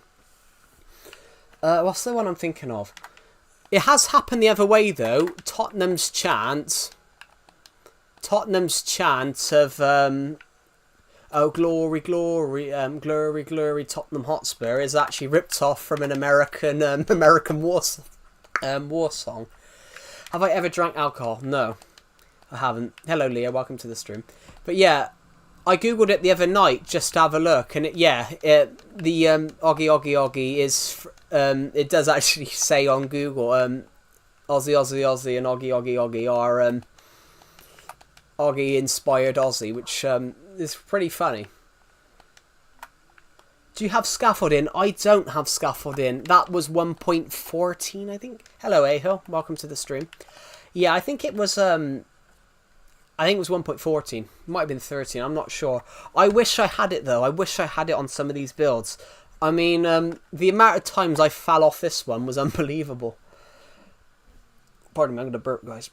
What's the one I'm thinking of? It has happened the other way, though. Tottenham's chant of... oh, glory, glory, glory, glory, Tottenham Hotspur is actually ripped off from an American war song. Have I ever drank alcohol? No, I haven't. Hello, Leah. Welcome to the stream. But yeah... I googled it the other night just to have a look, and the Oggy Oggy Oggy is it does actually say on Google Aussie Aussie Aussie and Oggy Oggy Oggy are Oggy inspired Aussie, which is pretty funny. Do you have scaffolding? I don't have scaffolding. That was 1.14, I think. Hello, Aho. Welcome to the stream. Yeah, I think it was 1.14. Might have been 13. I'm not sure. I wish I had it, though. I wish I had it on some of these builds. I mean, the amount of times I fell off this one was unbelievable. Pardon me, I'm going to burp, guys.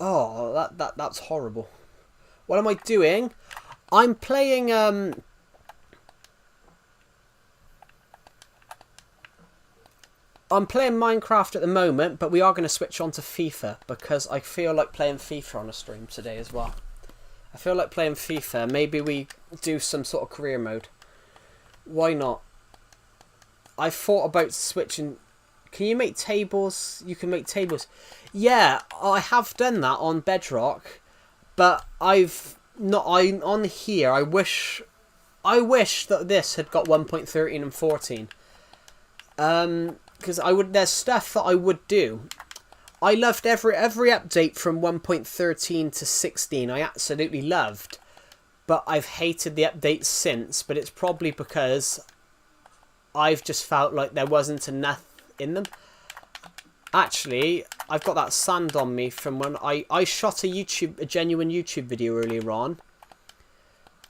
Oh, that's horrible. What am I doing? I'm playing... I'm playing Minecraft at the moment, but we are going to switch on to FIFA because I feel like playing FIFA on a stream today as well. I feel like playing FIFA. Maybe we do some sort of career mode. Why not? I thought about switching... Can you make tables? You can make tables. Yeah, I have done that on Bedrock, but I've not... on here, I wish that this had got 1.13 and 14. Because there's stuff that I would do. I loved every update from 1.13 to 16. I absolutely loved, but I've hated the updates since. But it's probably because I've just felt like there wasn't enough in them. Actually, I've got that sand on me from when I shot a genuine YouTube video earlier on.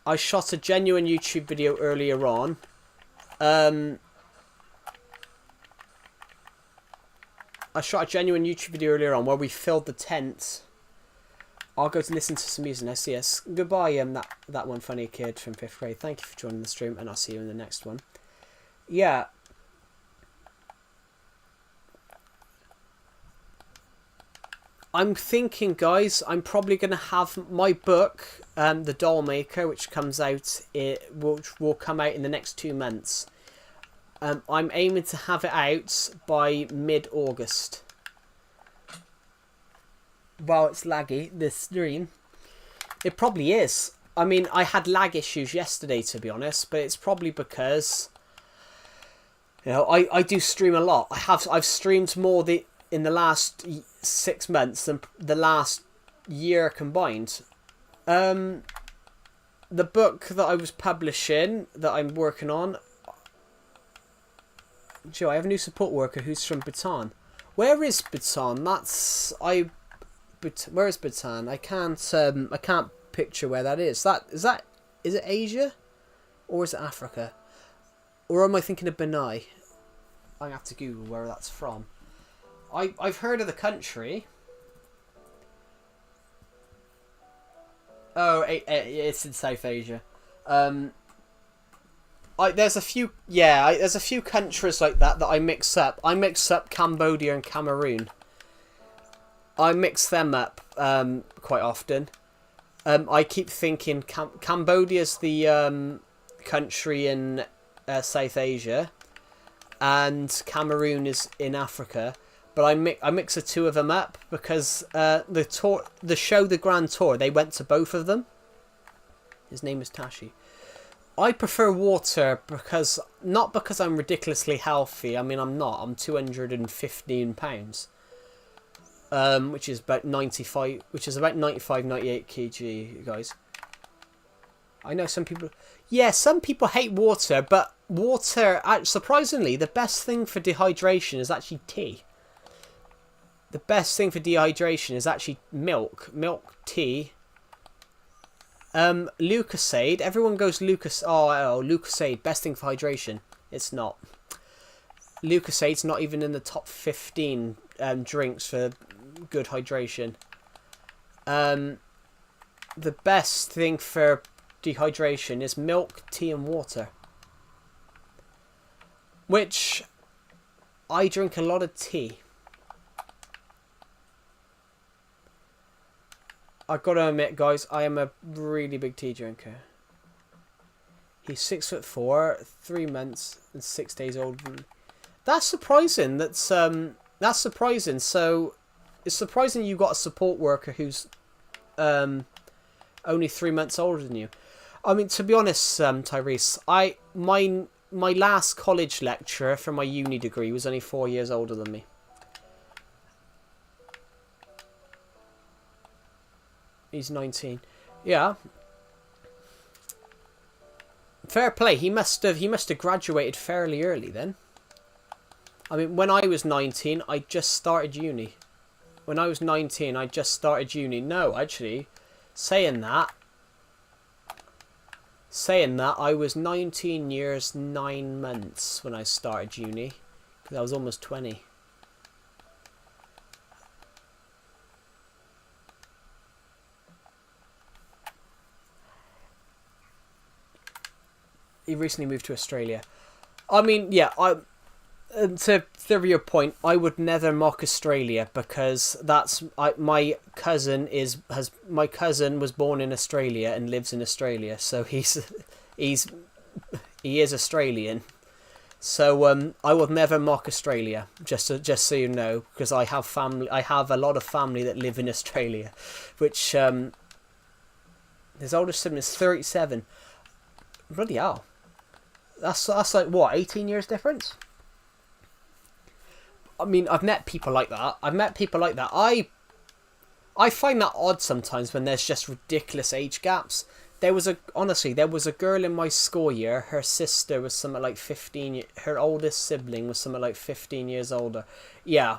I shot a genuine YouTube video earlier on. I shot a genuine YouTube video earlier on where we filled the tent. I'll go to listen to some music now. See us. Goodbye, that one funny kid from 5th grade. Thank you for joining the stream, and I'll see you in the next one. Yeah. I'm thinking, guys, I'm probably going to have my book, The Doll Maker, which comes out, which will come out in the next 2 months. I'm aiming to have it out by mid-August. Wow, it's laggy, this stream. It probably is. I mean, I had lag issues yesterday, to be honest, but it's probably because, you know, I do stream a lot. I've streamed more in the last 6 months than the last year combined. The book that I was publishing, that I'm working on, Joe, I have a new support worker who's from Bhutan. Where is Bhutan? Where is Bhutan? I can't picture where that is. Is that Is it Asia? Or is it Africa? Or am I thinking of Brunei? I have to Google where that's from. I've heard of the country. Oh, it's in South Asia. There's a few countries like that I mix up. I mix up Cambodia and Cameroon. I mix them up quite often. I keep thinking Cambodia's the country in South Asia, and Cameroon is in Africa. But I mix the two of them up because the show The Grand Tour, they went to both of them. His name is Tashi. I prefer water not because I'm ridiculously healthy. I mean, I'm not. I'm 215 pounds, which is about 95 98 kg, you guys. I know some people. Yeah, some people hate water, but water, surprisingly, the best thing for dehydration is actually tea. The best thing for dehydration is actually milk, tea. Lucasade. Everyone goes Lucasade, best thing for hydration. It's not. Lucasade's not even in the top 15 drinks for good hydration. The best thing for dehydration is milk, tea, and water. Which I drink a lot of tea. I gotta admit, guys, I am a really big tea drinker. He's 6'4", 3 months and 6 days old. That's surprising. That's surprising. So it's surprising you got a support worker who's only 3 months older than you. I mean, to be honest, Tyrese, my last college lecturer for my uni degree was only 4 years older than me. He's 19. Yeah. Fair play. He must have graduated fairly early then. I mean, when I was 19, I just started uni. When I was 19, I just started uni. No, actually, saying that, I was 19 years, 9 months when I started uni. Because I was almost 20. He recently moved to Australia. I mean, yeah, to your point, I would never mock Australia because my cousin was born in Australia and lives in Australia, so he is Australian. So I would never mock Australia, just so you know, because I have a lot of family that live in Australia, which his oldest sibling is 37. Bloody hell. That's like, what, 18 years difference? I mean, I've met people like that. I find that odd sometimes when there's just ridiculous age gaps. There was a girl in my school year, her sister was something like 15, her oldest sibling was something like 15 years older. Yeah.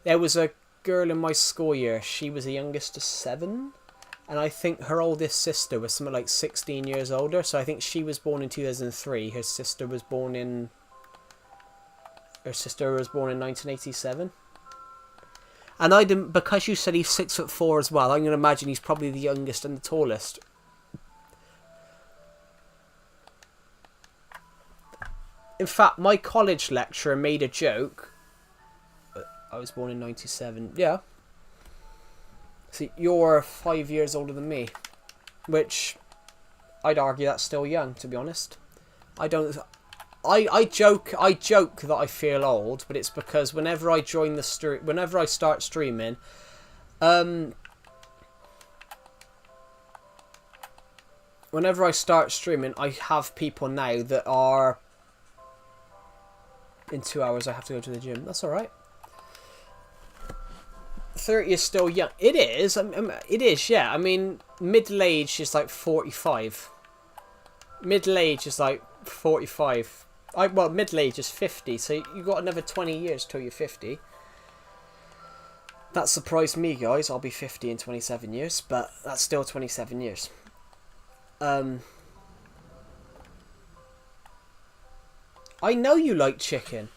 There was a girl in my school year, she was the youngest of 7. And I think her oldest sister was something like 16 years older. So I think she was born in 2003. Her sister was born in 1987. And I didn't, because you said he's 6'4" as well, I'm going to imagine he's probably the youngest and the tallest. In fact, my college lecturer made a joke. I was born in 97. Yeah. See, you're 5 years older than me, which I'd argue that's still young, to be honest. I joke that I feel old, but it's because whenever I start streaming, I have people now that are in 2 hours. I have to go to the gym. That's all right. 30 is still young. It is. It is, yeah. I mean, middle age is like 45. Middle age is like 45. Middle age is 50, so you got another 20 years till you're 50. That surprised me, guys. I'll be 50 in 27 years, but that's still 27 years. I know you like chicken.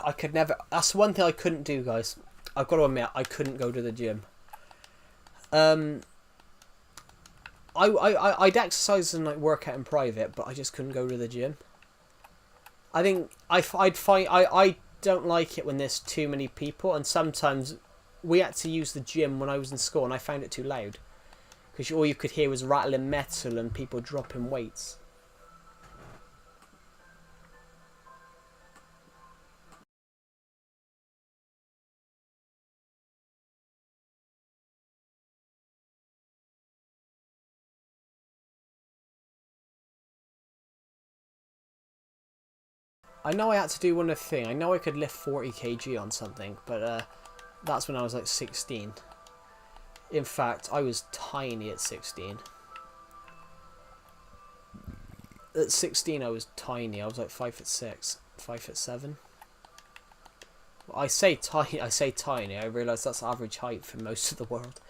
I could never. That's one thing I couldn't do, guys. I've got to admit, I couldn't go to the gym. I'd exercise and like work out in private, but I just couldn't go to the gym. I think I'd find I don't like it when there's too many people, and sometimes we had to use the gym when I was in school, and I found it too loud because all you could hear was rattling metal and people dropping weights. I know I had to do one other thing. I know I could lift 40 kg on something, but that's when I was like 16. In fact, I was tiny at 16. At 16, I was tiny. I was like 5'6", 5'7". I say tiny. I say tiny. I realise that's average height for most of the world.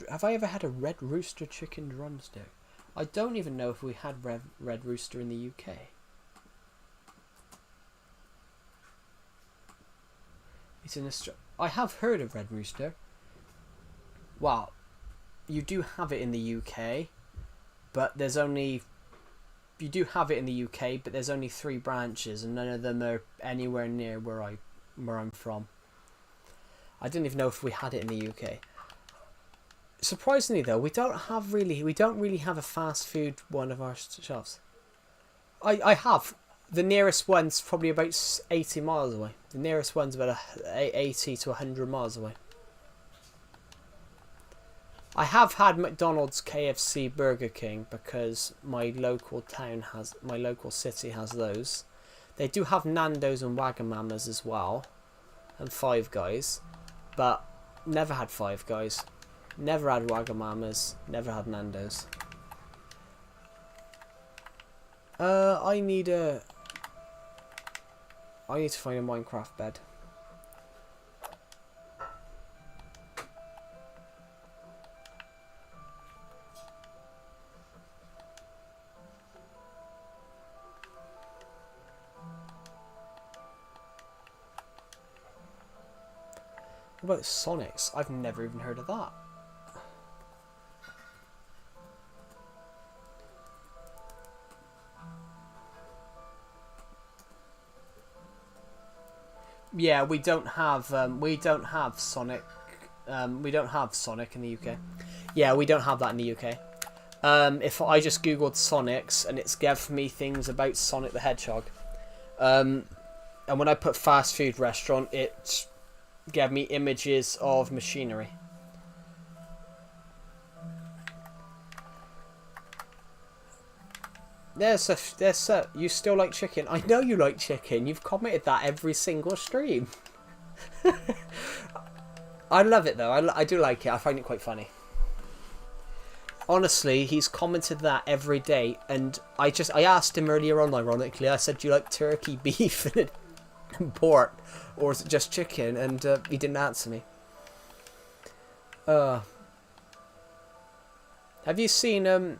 Have I ever had a red rooster chicken drumstick? I don't even know if we had red rooster in the UK. It's in Australia. I have heard of red rooster. Well, you do have it in the UK, but there's only. You do have it in the UK, but there's only 3 branches, and none of them are anywhere near where I'm from. I didn't even know if we had it in the UK. Surprisingly, though, we don't really have a fast food one of our shops. I have. The nearest one's probably about 80 miles away. The nearest one's about 80 to 100 miles away. I have had McDonald's, KFC, Burger King because my local city has those. They do have Nando's and Wagamama's as well, and Five Guys, but never had Five Guys. Never had Wagamama's, never had Nando's. I need to find a Minecraft bed. What about Sonics? I've never even heard of that. Yeah, we don't have Sonic. We don't have Sonic in the UK. Yeah, we don't have that in the UK. If I just googled Sonics and it's gave me things about Sonic the Hedgehog, and when I put fast food restaurant, it gave me images of machinery. You still like chicken? I know you like chicken. You've commented that every single stream. I love it though. I do like it. I find it quite funny. Honestly, he's commented that every day, and I asked him earlier on, ironically, I said, do you like turkey, beef, and pork, or is it just chicken? And he didn't answer me. Have you seen I'm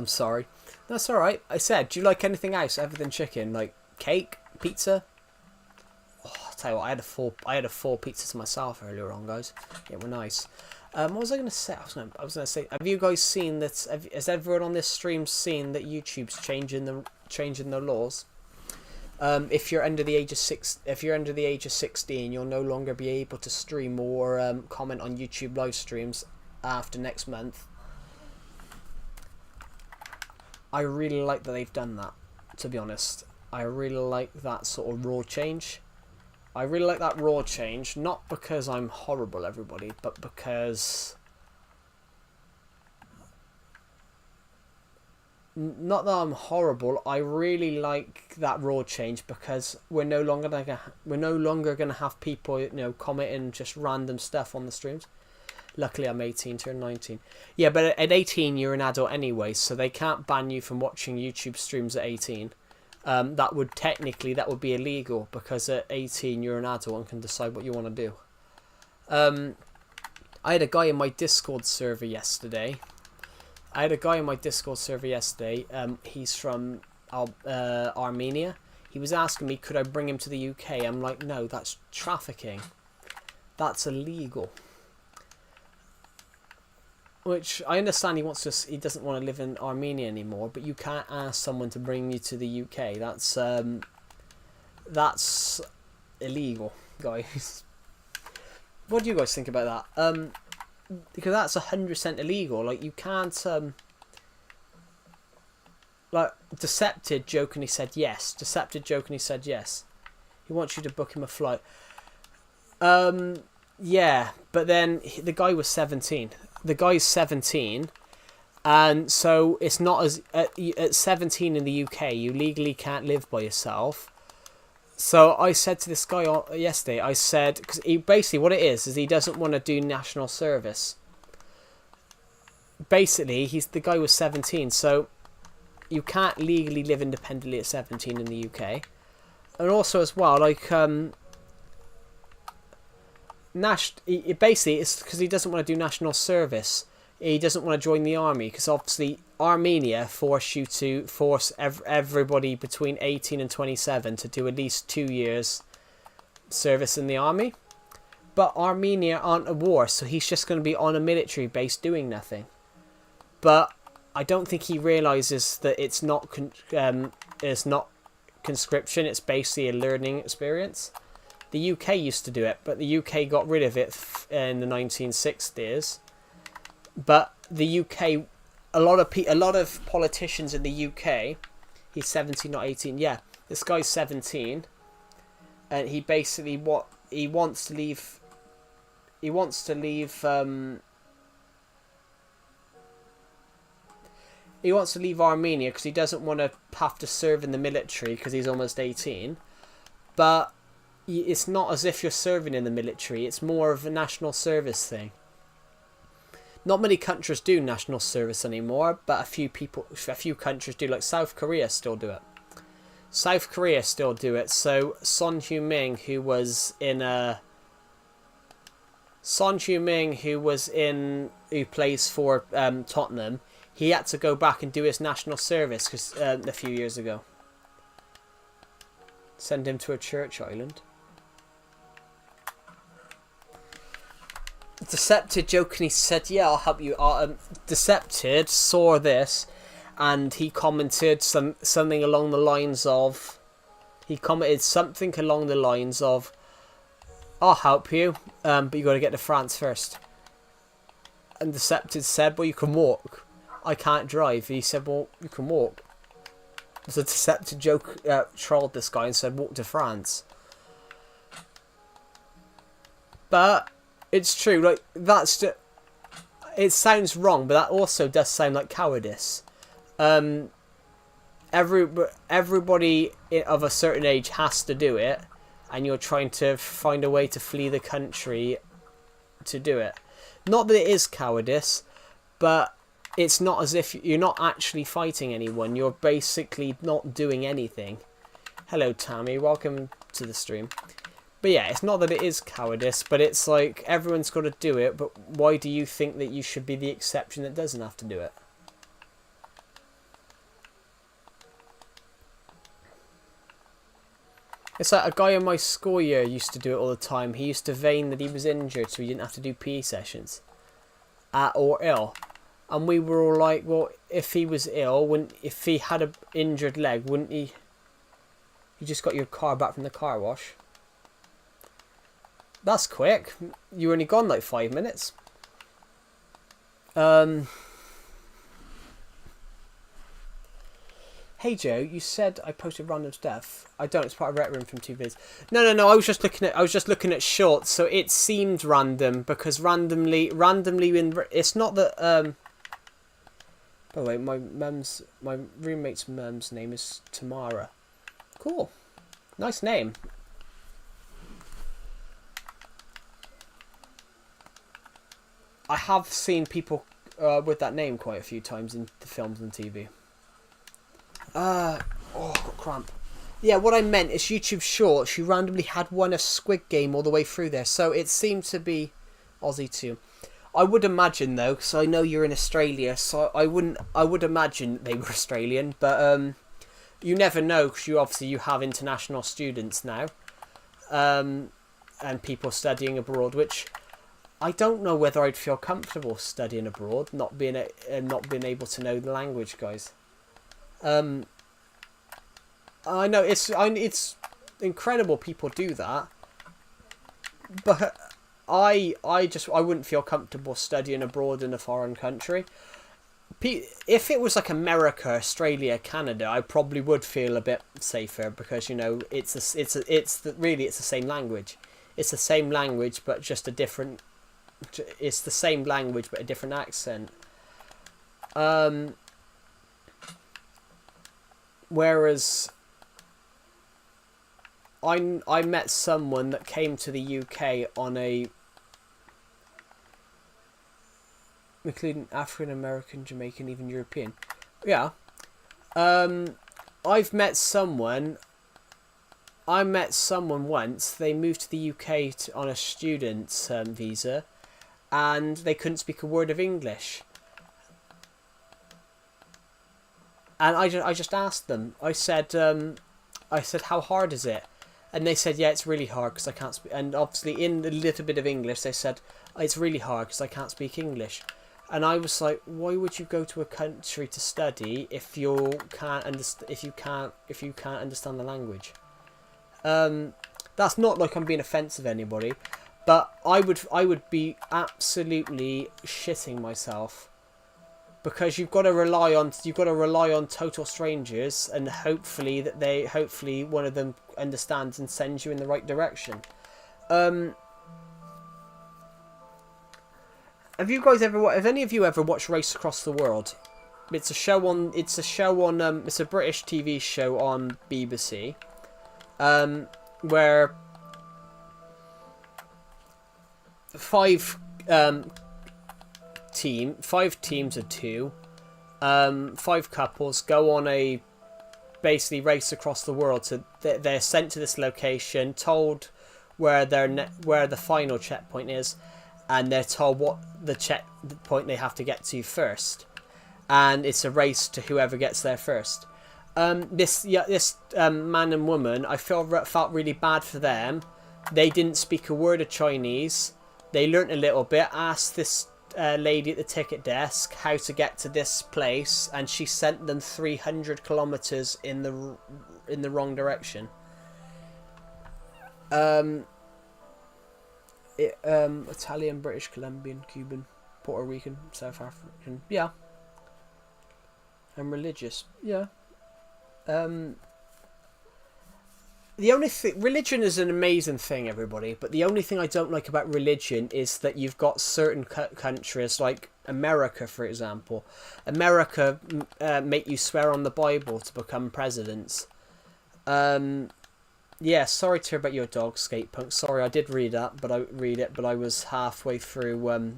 sorry. That's alright. I said, do you like anything else other than chicken? Like cake? Pizza? Oh, I'll tell you what, I had a full pizza to myself earlier on, guys. It were nice. What was I going to say? I was going to say, have you guys seen that? Has everyone on this stream seen that YouTube's changing the laws? If you're under the age of 16, you'll no longer be able to stream or comment on YouTube live streams after next month. I really like that they've done that, to be honest. I really like that sort of raw change. I really like that raw change, not because I'm horrible, everybody, but because not that I'm horrible. I really like that rule change because we're no longer gonna have people, you know, commenting just random stuff on the streams. Luckily, I'm 18, turned 19. Yeah, but at 18, you're an adult anyway, so they can't ban you from watching YouTube streams at 18. That would be illegal because at 18, you're an adult and can decide what you want to do. I had a guy in my Discord server yesterday. He's from Armenia. He was asking me, could I bring him to the UK? I'm like, no, that's trafficking. That's illegal. Which I understand he doesn't want to live in Armenia anymore, but you can't ask someone to bring you to the UK. That's illegal, guys. What do you guys think about that? Because that's 100% illegal. Like, you can't like, Decepted jokingly said yes. He wants you to book him a flight. Yeah, but then the guy was 17. The guy's 17, and so it's not as at 17 in the UK, you legally can't live by yourself. So I said to this guy yesterday, I said, because basically what it is he doesn't want to do national service. Basically, the guy was 17, so you can't legally live independently at 17 in the UK. And also as well, like, basically it's because he doesn't want to do national service. He doesn't want to join the army because obviously Armenia force everybody between 18 and 27 to do at least 2 years service in the army. But Armenia aren't at war, so he's just going to be on a military base doing nothing. But I don't think he realizes that it's not conscription. It's basically a learning experience. The UK used to do it, but the UK got rid of it in the 1960s. But the UK, a lot of politicians in the UK, he's 17, not 18. Yeah, this guy's 17, and he basically wants to leave. He wants to leave Armenia because he doesn't want to have to serve in the military because he's almost 18. But it's not as if you're serving in the military. It's more of a national service thing. Not many countries do national service anymore, but a few countries do. Like South Korea still do it. So Son Heung-min, who plays for Tottenham, he had to go back and do his national service because a few years ago. Send him to a church island. Decepted jokingly said, yeah, I'll help you. Decepted saw this and he commented something along the lines of, I'll help you, but you got to get to France first. And Decepted said, well, you can walk. I can't drive. He said, well, you can walk. So Decepted trolled this guy and said, walk to France. But it's true, like, it sounds wrong, but that also does sound like cowardice. Everybody of a certain age has to do it, and you're trying to find a way to flee the country to do it. Not that it is cowardice, but it's not as if you're not actually fighting anyone. You're basically not doing anything. Hello, Tammy. Welcome to the stream. But yeah, it's not that it is cowardice, but it's like everyone's got to do it, but why do you think that you should be the exception that doesn't have to do it? It's like a guy in my school year used to do it all the time. He used to feign that he was injured so he didn't have to do PE sessions. Or ill. And we were all like, well, if he was ill, if he had an injured leg, wouldn't he? You just got your car back from the car wash. That's quick. You were only gone like 5 minutes. Hey Joe, you said I posted random stuff. I don't. It's part of Rec Room from 2 vids. No. I was just looking at shorts, so it seemed random because randomly. It's not that. By the way, my roommate's mum's name is Tamara. Cool. Nice name. I have seen people with that name quite a few times in the films and TV. Oh, I've got cramp. Yeah, what I meant is YouTube Shorts. She randomly had one a Squid Game all the way through there, so it seemed to be Aussie too. I would imagine though, because I know you're in Australia, so I would imagine they were Australian, but you never know, because you have international students now, and people studying abroad, which I don't know whether I'd feel comfortable studying abroad, not being able to know the language, guys. I know it's incredible people do that, but I wouldn't feel comfortable studying abroad in a foreign country. If it was like America, Australia, Canada, I probably would feel a bit safer, because it's the same language. It's the same language, but just a different. It's the same language, but a different accent. Whereas I met someone that came to the UK on a, including African American, Jamaican, even European. Yeah. I met someone once. They moved to the UK on a student's visa, and they couldn't speak a word of English. And I just asked them. I said, how hard is it? And they said, yeah, it's really hard because I can't speak. And obviously, in a little bit of English, they said, it's really hard because I can't speak English. And I was like, why would you go to a country to study if you can't understand the language? That's not like I'm being offensive to anybody, but I would be absolutely shitting myself, because you've got to rely on total strangers, and hopefully one of them understands and sends you in the right direction. Have any of you ever watched Race Across the World? It's a British TV show on BBC, where five teams of two, five couples go on a basically race across the world. So they're sent to this location, told where the final checkpoint is, and they're told what the checkpoint they have to get to first, and it's a race to whoever gets there first. This man and woman, I felt really bad for them. They didn't speak a word of Chinese. They learnt a little bit, asked this lady at the ticket desk how to get to this place, and she sent them 300 kilometers in the wrong direction. Italian, British, Colombian, Cuban, Puerto Rican, South African, yeah. And religious, yeah. The only thing, religion is an amazing thing, everybody, but the only thing I don't like about religion is that you've got certain countries, like America, for example. America make you swear on the Bible to become presidents. Yeah, sorry to hear about your dog, Skate Punk. Sorry, I did read it, but I was halfway through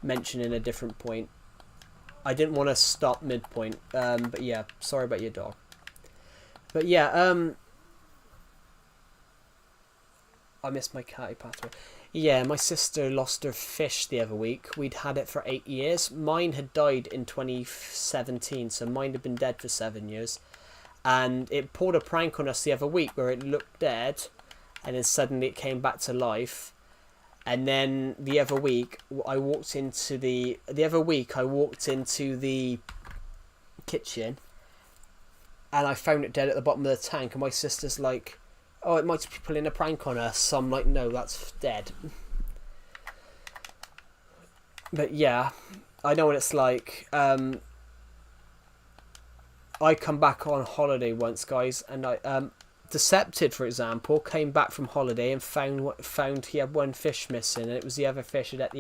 mentioning a different point. I didn't want to stop midpoint, but yeah, sorry about your dog. But yeah, I missed my catty pathway. Yeah, my sister lost her fish the other week. We'd had it for 8 years. Mine had died in 2017, so mine had been dead for 7 years. And it pulled a prank on us the other week where it looked dead, and then suddenly it came back to life. And then the other week, I walked into the kitchen, and I found it dead at the bottom of the tank. And my sister's like, "Oh, it might be pulling a prank on us." So I'm like, "No, that's dead." But yeah, I know what it's like. I come back on holiday once, guys, and Decepted, for example, came back from holiday and found he had one fish missing, and it was the other fish that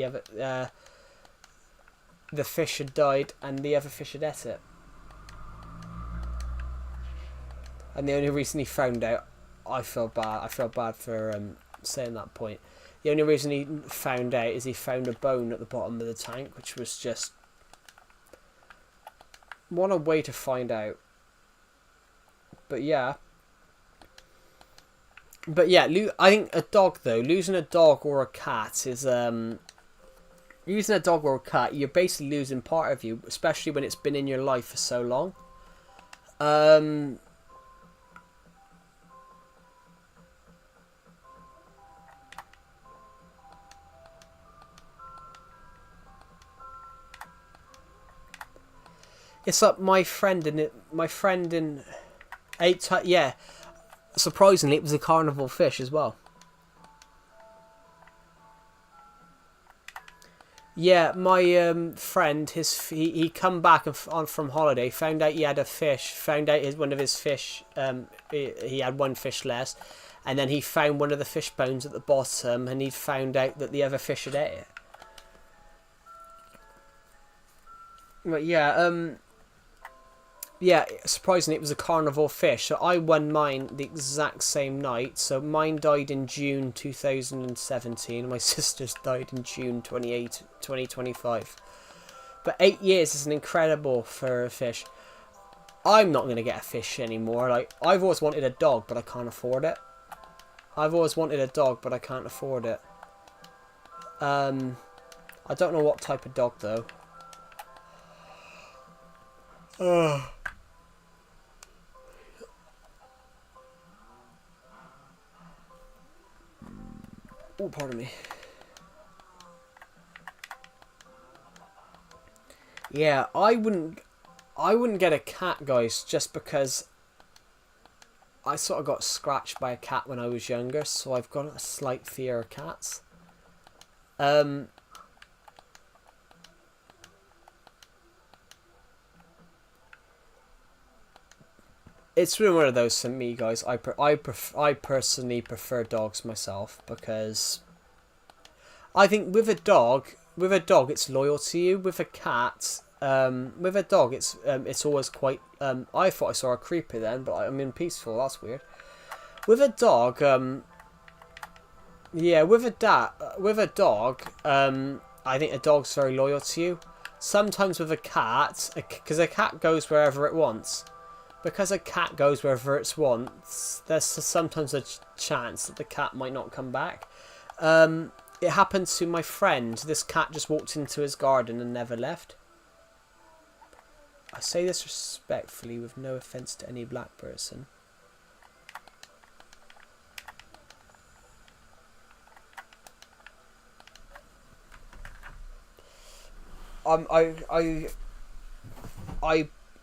the fish had died and the other fish had ate it. And the only reason he found out, I feel bad for saying that point. The only reason he found out is he found a bone at the bottom of the tank, which was just... What a way to find out. But yeah. But yeah, I think a dog, though, losing a dog or a cat is... Losing a dog or a cat, you're basically losing part of you, especially when it's been in your life for so long. It's like my friend in yeah. Surprisingly, it was a carnival fish as well. Yeah, my friend, he come back from holiday, found out he had a fish, found out one of his fish, he had one fish less, and then he found one of the fish bones at the bottom, and he found out that the other fish had ate it. But yeah, yeah, surprisingly, it was a carnivore fish. So I won mine the exact same night. So mine died in June 2017. My sister's died in June 2025. But 8 years is an incredible for a fish. I'm not going to get a fish anymore. Like, I've always wanted a dog, but I can't afford it. I've always wanted a dog, but I can't afford it. I don't know what type of dog, though. Oh, pardon me. Yeah, I wouldn't get a cat, guys, just because I sort of got scratched by a cat when I was younger, so I've got a slight fear of cats. It's really one of those for me, guys. I personally prefer dogs myself, because I think with a dog it's loyal to you. With a cat, with a dog it's always quite. I thought I saw a creeper then, but I'm in peaceful. That's weird. With a dog, yeah, with a dog, I think a dog's very loyal to you. Sometimes with a cat, because a cat goes wherever it wants. Because a cat goes wherever it wants, there's sometimes a chance that the cat might not come back. It happened to my friend. This cat just walked into his garden and never left. I say this respectfully with no offence to any black person. I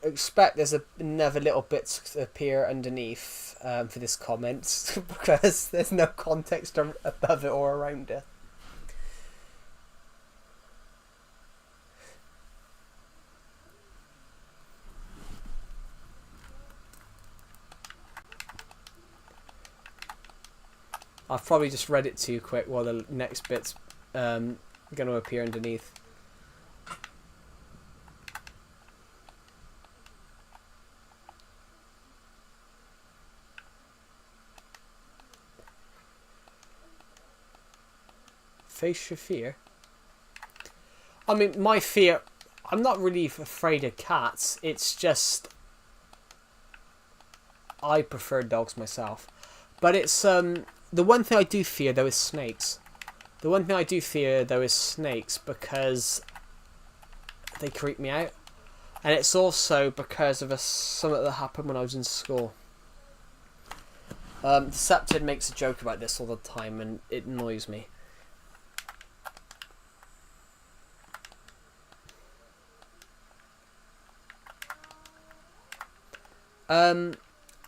expect there's another little bit to appear underneath for this comment because there's no context above it or around it. I've probably just read it too quick while the next bit's going to appear underneath. Face your fear. I mean, my fear... I'm not really afraid of cats. It's just... I prefer dogs myself. But it's... the one thing I do fear, though, is snakes. The one thing I do fear, though, is snakes because they creep me out. And it's also because of something that happened when I was in school. Decepted makes a joke about this all the time and it annoys me.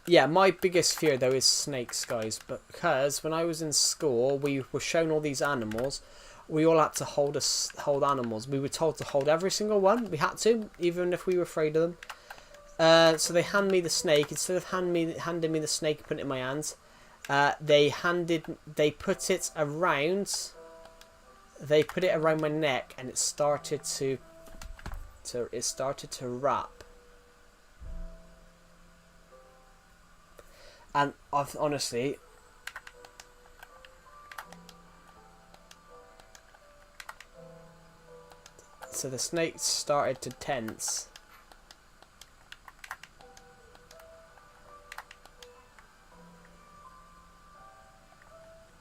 Yeah, my biggest fear though is snakes, guys, because when I was in school, we were shown all these animals. We all had to hold animals. We were told to hold every single one. We had to, even if we were afraid of them. So they hand me the snake. Instead of handing me the snake and putting it in my hands, they put it around my neck, and it started to to rap. And I've honestly, so the snake started to tense.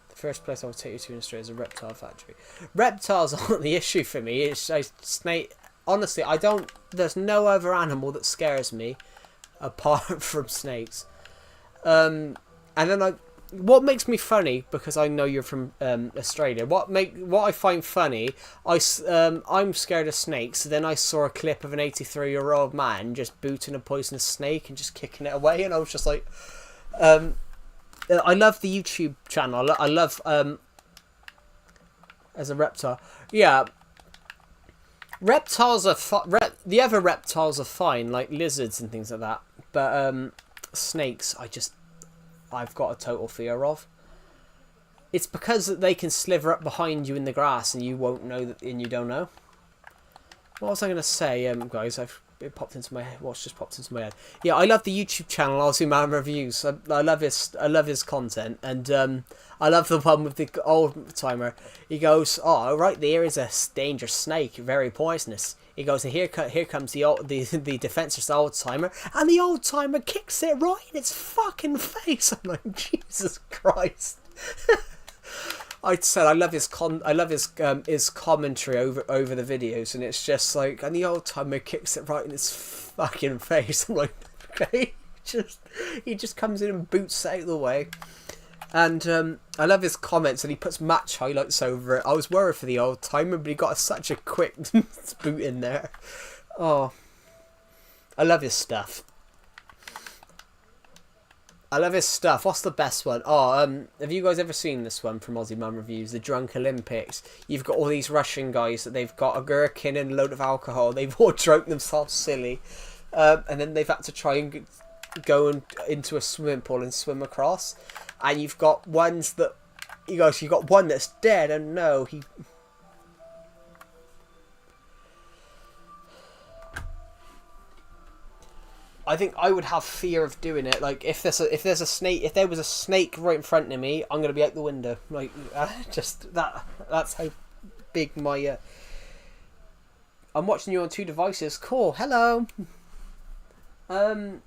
The first place I will take you to in Australia is a reptile factory. Reptiles aren't the issue for me. It's just snake. Honestly, I don't. There's no other animal that scares me apart from snakes. And then what makes me funny, because I know you're from Australia. What I find funny, I'm scared of snakes. Then I saw a clip of an 83-year-old man just booting a poisonous snake and just kicking it away, and I was just like, I love the YouTube channel. I love as a reptile. Yeah, reptiles are the other reptiles are fine, like lizards and things like that. But snakes, I've got a total fear of. It's because they can slither up behind you in the grass and you won't know that, and you don't know. What was I going to say, guys? It popped into my head. What's just popped into my head? Yeah, I love the YouTube channel Aussie Man Reviews. I love his content, and I love the one with the old timer. He goes, "Oh, right there is a dangerous snake, very poisonous." He goes, "Here comes the defenseless old timer," and the old timer kicks it right in its fucking face. I'm like, Jesus Christ. I said I love his commentary over the videos, and it's just like, and the old timer kicks it right in its fucking face. I'm like, okay, he just comes in and boots it out of the way. And I love his comments, and he puts match highlights over it. I was worried for the old timer, but he got such a quick boot in there. Oh, I love his stuff. What's the best one? Oh, have you guys ever seen this one from Aussie Man Reviews? The Drunk Olympics. You've got all these Russian guys that they've got a gherkin and a load of alcohol. They've all drunk themselves silly. And then they've had to try and go into a swimming pool and swim across. And you've got ones that... you've got one that's dead, and no, he... I think I would have fear of doing it. Like, if there was a snake right in front of me, I'm gonna be out the window. Like, that's how big my. I'm watching you on 2 devices. Cool. Hello. I'll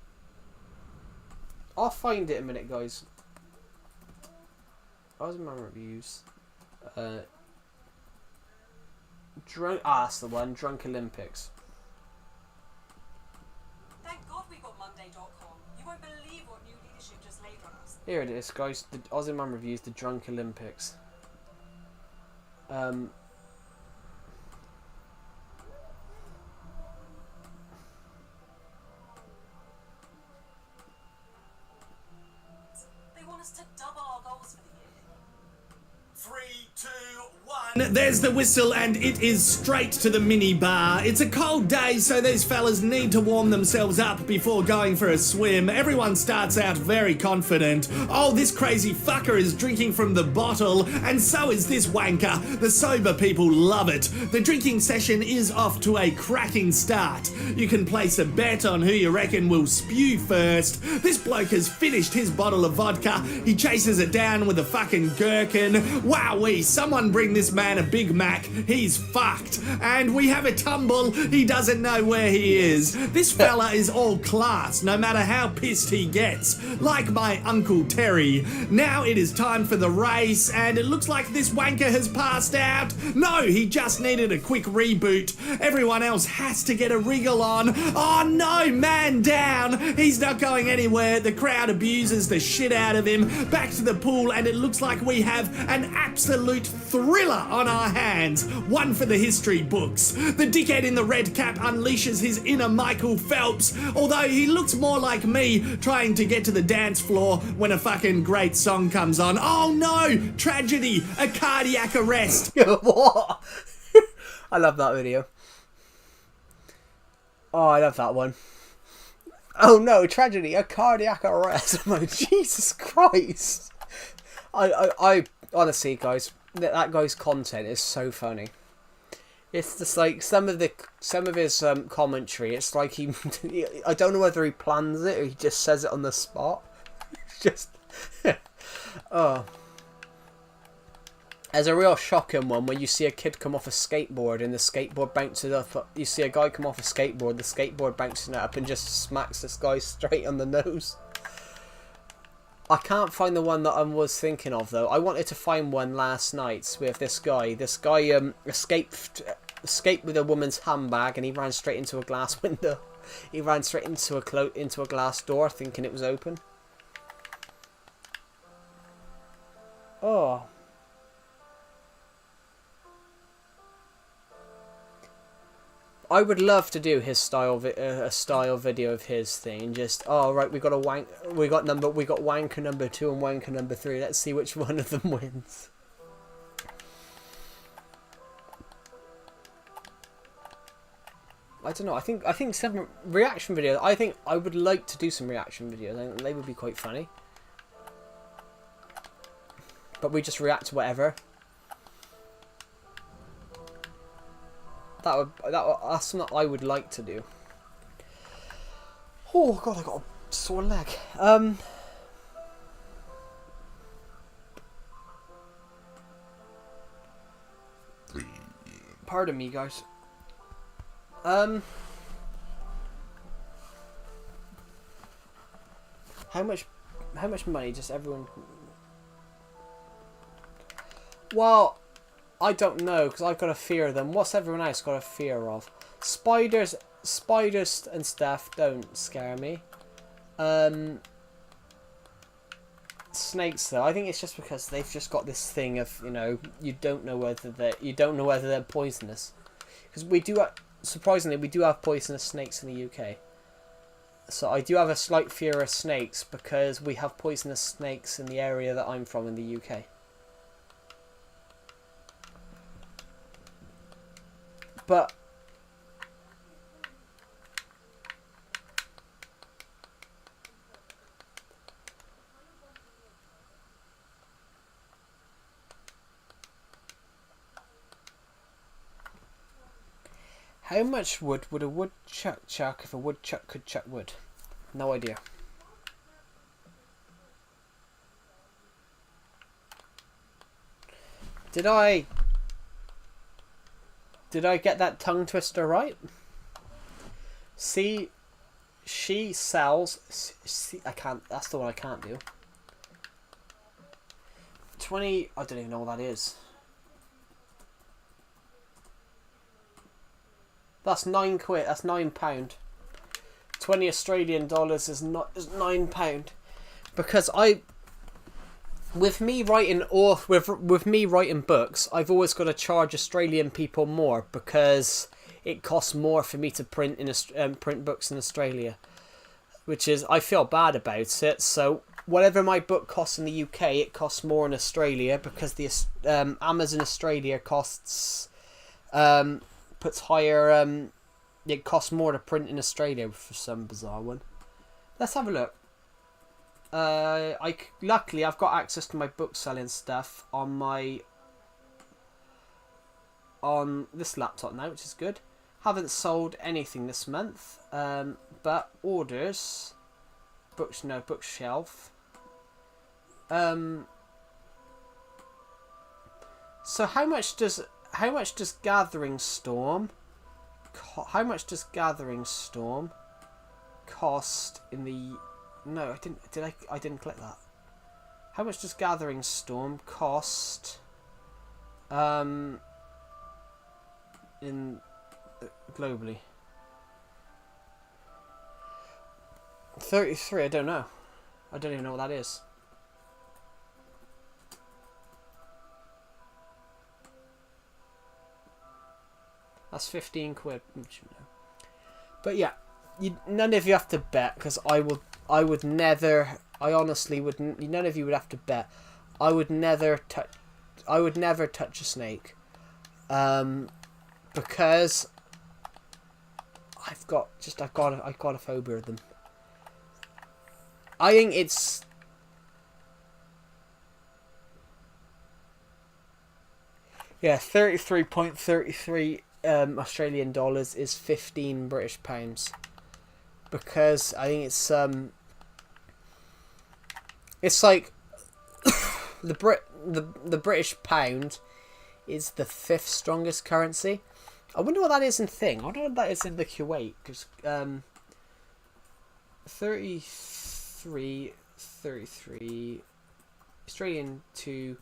find it in a minute, guys. Aussie Man Reviews. That's the one. Drunk Olympics. Here it is, guys. The Aussie Man Reviews, the Drunk Olympics. They want us to double our goals for the year. 3, 2, 1. There's the whistle, and it is straight to the mini bar. It's a cold day, so these fellas need to warm themselves up before going for a swim. Everyone starts out very confident. Oh, this crazy fucker is drinking from the bottle, and so is this wanker. The sober people love it. The drinking session is off to a cracking start. You can place a bet on who you reckon will spew first. This bloke has finished his bottle of vodka. He chases it down with a fucking gherkin. Wowee, someone bring this man a Big Mac. He's fucked. And we have a tumble. He doesn't know where he is. This fella is all class, no matter how pissed he gets. Like my Uncle Terry. Now it is time for the race, and it looks like this wanker has passed out. No, he just needed a quick reboot. Everyone else has to get a wriggle on. Oh no, man down. He's not going anywhere. The crowd abuses the shit out of him. Back to the pool, and it looks like we have an absolute thriller on our hands. One for the history books. The dickhead in the red cap unleashes his inner Michael Phelps, although he looks more like me trying to get to the dance floor when a fucking great song comes on. Oh no! Tragedy! A cardiac arrest! What? I love that video. Oh, I love that one. Oh no, tragedy, a cardiac arrest. I'm like, Jesus Christ. I honestly, guys, that guy's content is so funny. It's just like some of his commentary. It's like he, I don't know whether he plans it or he just says it on the spot. It's just, oh. There's a real shocking one where you see a kid come off a skateboard and the skateboard bounces up. You see a guy come off a skateboard, the skateboard bouncing it up and just smacks this guy straight on the nose. I can't find the one that I was thinking of though. I wanted to find one last night with this guy. This guy escaped with a woman's handbag and he ran straight into a glass window. He ran straight into a glass door thinking it was open. Oh. I would love to do his style, a style video of his thing. Just, oh right, we got wanker number 2 and wanker number 3. Let's see which one of them wins. I don't know. I think some reaction videos. I think I would like to do some reaction videos. I think they would be quite funny. But we just react to whatever. That's something I would like to do. Oh god, I got a sore leg. Pardon me, guys. How much money does everyone? Well, I don't know, because I've got a fear of them. What's everyone else got a fear of? Spiders and stuff don't scare me. Snakes though, I think it's just because they've just got this thing of, you know, you don't know whether they're poisonous. Because surprisingly we do have poisonous snakes in the UK. So I do have a slight fear of snakes because we have poisonous snakes in the area that I'm from in the UK. But how much wood would a woodchuck chuck if a woodchuck could chuck wood? No idea. Did I get that tongue twister right? See, she sells. See, I can't. That's the one I can't do. 20. I don't even know what that is. That's £9. That's £9. 20 Australian dollars is £9. Because with me writing books, I've always got to charge Australian people more because it costs more for me to print print books in Australia, which is, I feel bad about it. So whatever my book costs in the UK, it costs more in Australia because the Amazon Australia costs puts higher. It costs more to print in Australia for some bizarre one. Let's have a look. Luckily I've got access to my book selling stuff on this laptop now, which is good. Haven't sold anything this month, but orders, bookshelf. So how much does Gathering Storm cost in the? No, I didn't. I didn't click that. How much does Gathering Storm cost? In globally. 33. I don't know. I don't even know what that is. That's 15 quid. But yeah, none of you have to bet because I would never. I honestly wouldn't. None of you would have to bet. I would never touch a snake, because I've got a phobia of them. I think it's. Yeah, 33.33 Australian dollars is 15 British pounds, because I think it's like the British pound is the 5th strongest currency. I wonder what that is in thing. I wonder what that is in the Kuwait, because 33 Australian to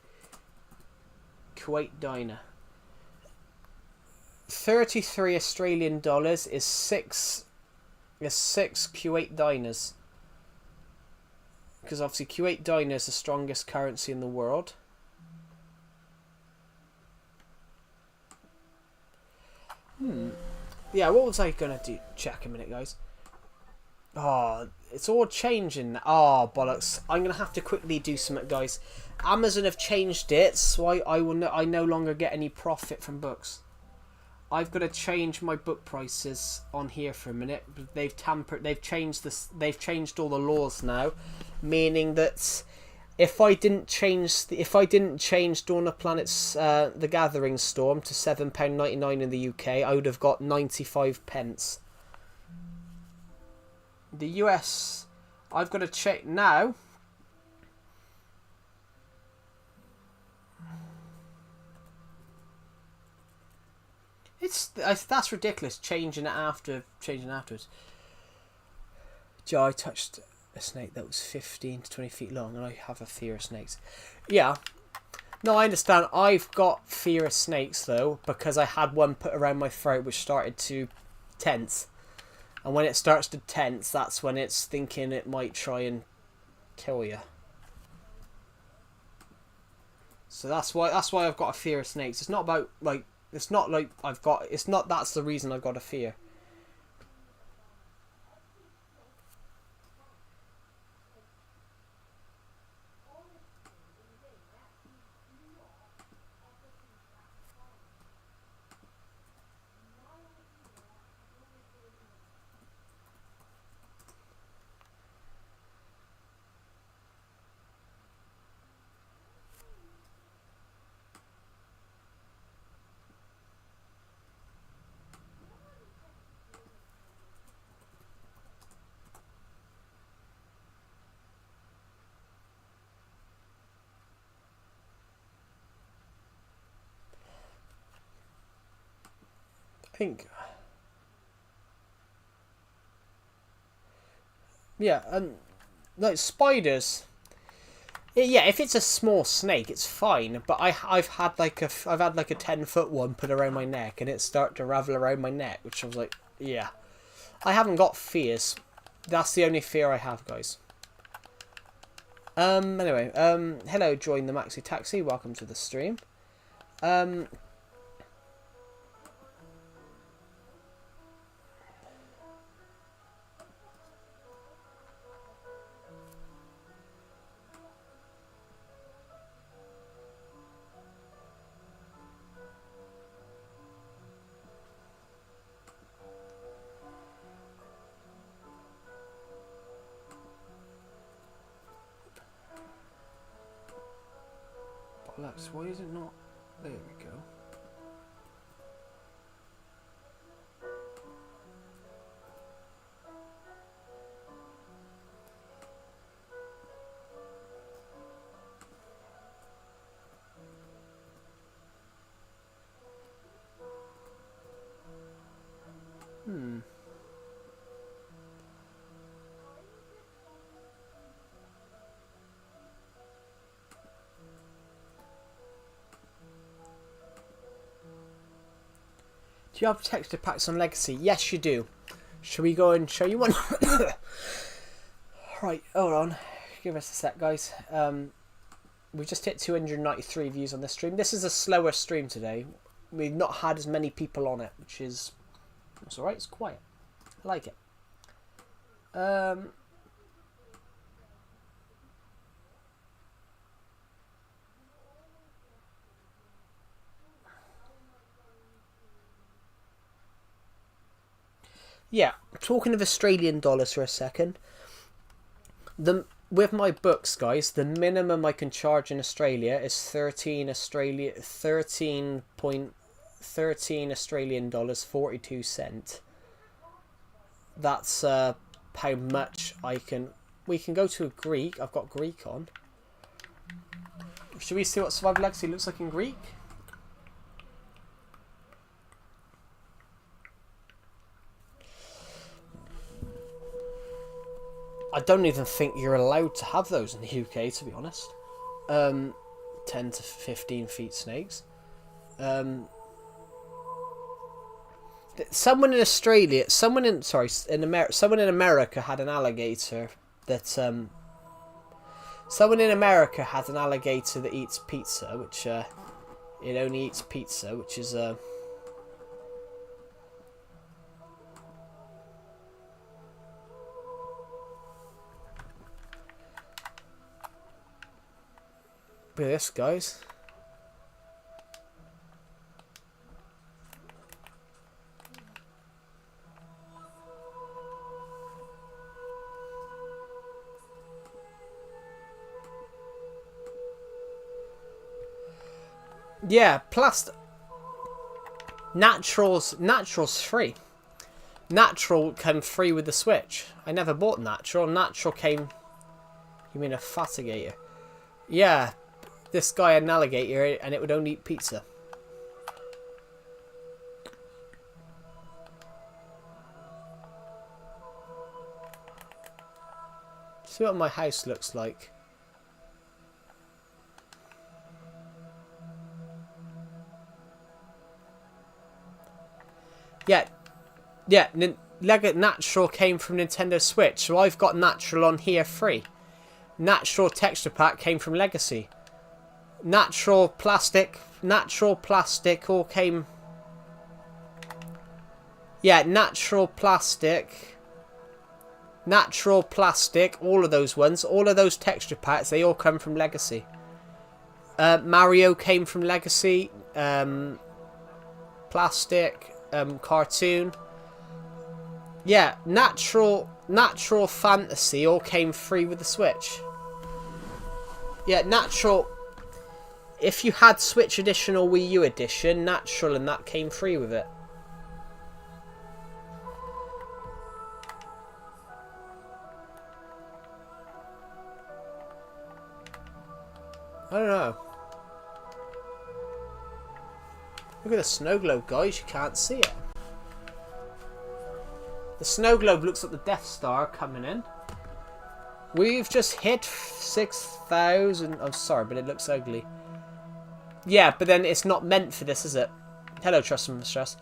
Kuwait dinar. 33 Australian dollars is 6 Kuwait dinars. Because obviously Kuwait dinar is the strongest currency in the world. Yeah, what was I gonna do? Check a minute, guys. Oh, it's all changing. Oh, bollocks. I'm gonna have to quickly do something, guys. Amazon have changed it, so I no longer get any profit from books. I've got to change my book prices on here for a minute. They've changed all the laws now, meaning that if I didn't change Dawn of Planets The Gathering Storm to £7.99 in the UK, I would have got 95 pence. The US, I've got to check now. That's ridiculous. Changing afterwards. Joe, I touched a snake that was 15 to 20 feet long, and I have a fear of snakes. Yeah. No, I understand. I've got fear of snakes though, because I had one put around my throat which started to tense. And when it starts to tense, that's when it's thinking it might try and kill you. So that's why I've got a fear of snakes. It's not about like. It's not like that's the reason I've got a fear. Think. Yeah, and like spiders. Yeah, if it's a small snake, it's fine. But I've had like a 10-foot one put around my neck, and it started to ravel around my neck, which I was like, yeah. I haven't got fears. That's the only fear I have, guys. Anyway, hello, join the Maxi Taxi. Welcome to the stream. Why is it not? There we go. Do you have texture packs on Legacy? Yes, you do. Shall we go and show you one? Right, hold on. Give us a sec, guys. We just hit 293 views on this stream. This is a slower stream today. We've not had as many people on it, which is... It's alright, it's quiet. I like it. Yeah, talking of Australian dollars for a second. With my books, guys, the minimum I can charge in Australia is 13 13 Australian dollars 42 cent. That's how much I can. We can go to a Greek. I've got Greek on. Should we see what Survival Legacy looks like in Greek? I don't even think you're allowed to have those in the UK, to be honest. 10 to 15 feet snakes. Someone in Australia, someone in America had an alligator that someone in America has an alligator that eats pizza, which it only eats pizza, which is Look at this, guys. Yeah, Natural's free. Natural came free with the Switch. I never bought Natural. Natural came... You mean a fatigator? Yeah, this guy had an alligator and it would only eat pizza. See what my house looks like. Yeah, Lego Natural came from Nintendo Switch, so I've got Natural on here free. Natural Texture Pack came from Legacy. Natural Plastic all came... Yeah, Natural Plastic, all of those ones, all of those texture packs, they all come from Legacy. Mario came from Legacy. Plastic, Cartoon. Yeah, Natural Fantasy all came free with the Switch. Yeah, Natural... If you had Switch Edition or Wii U Edition, Natural and that came free with it. I don't know. Look at the snow globe, guys. You can't see it. The snow globe looks like the Death Star coming in. We've just hit 6,000. I'm sorry, but it looks ugly. Yeah, but then it's not meant for this, is it? Hello, Trust and Stress.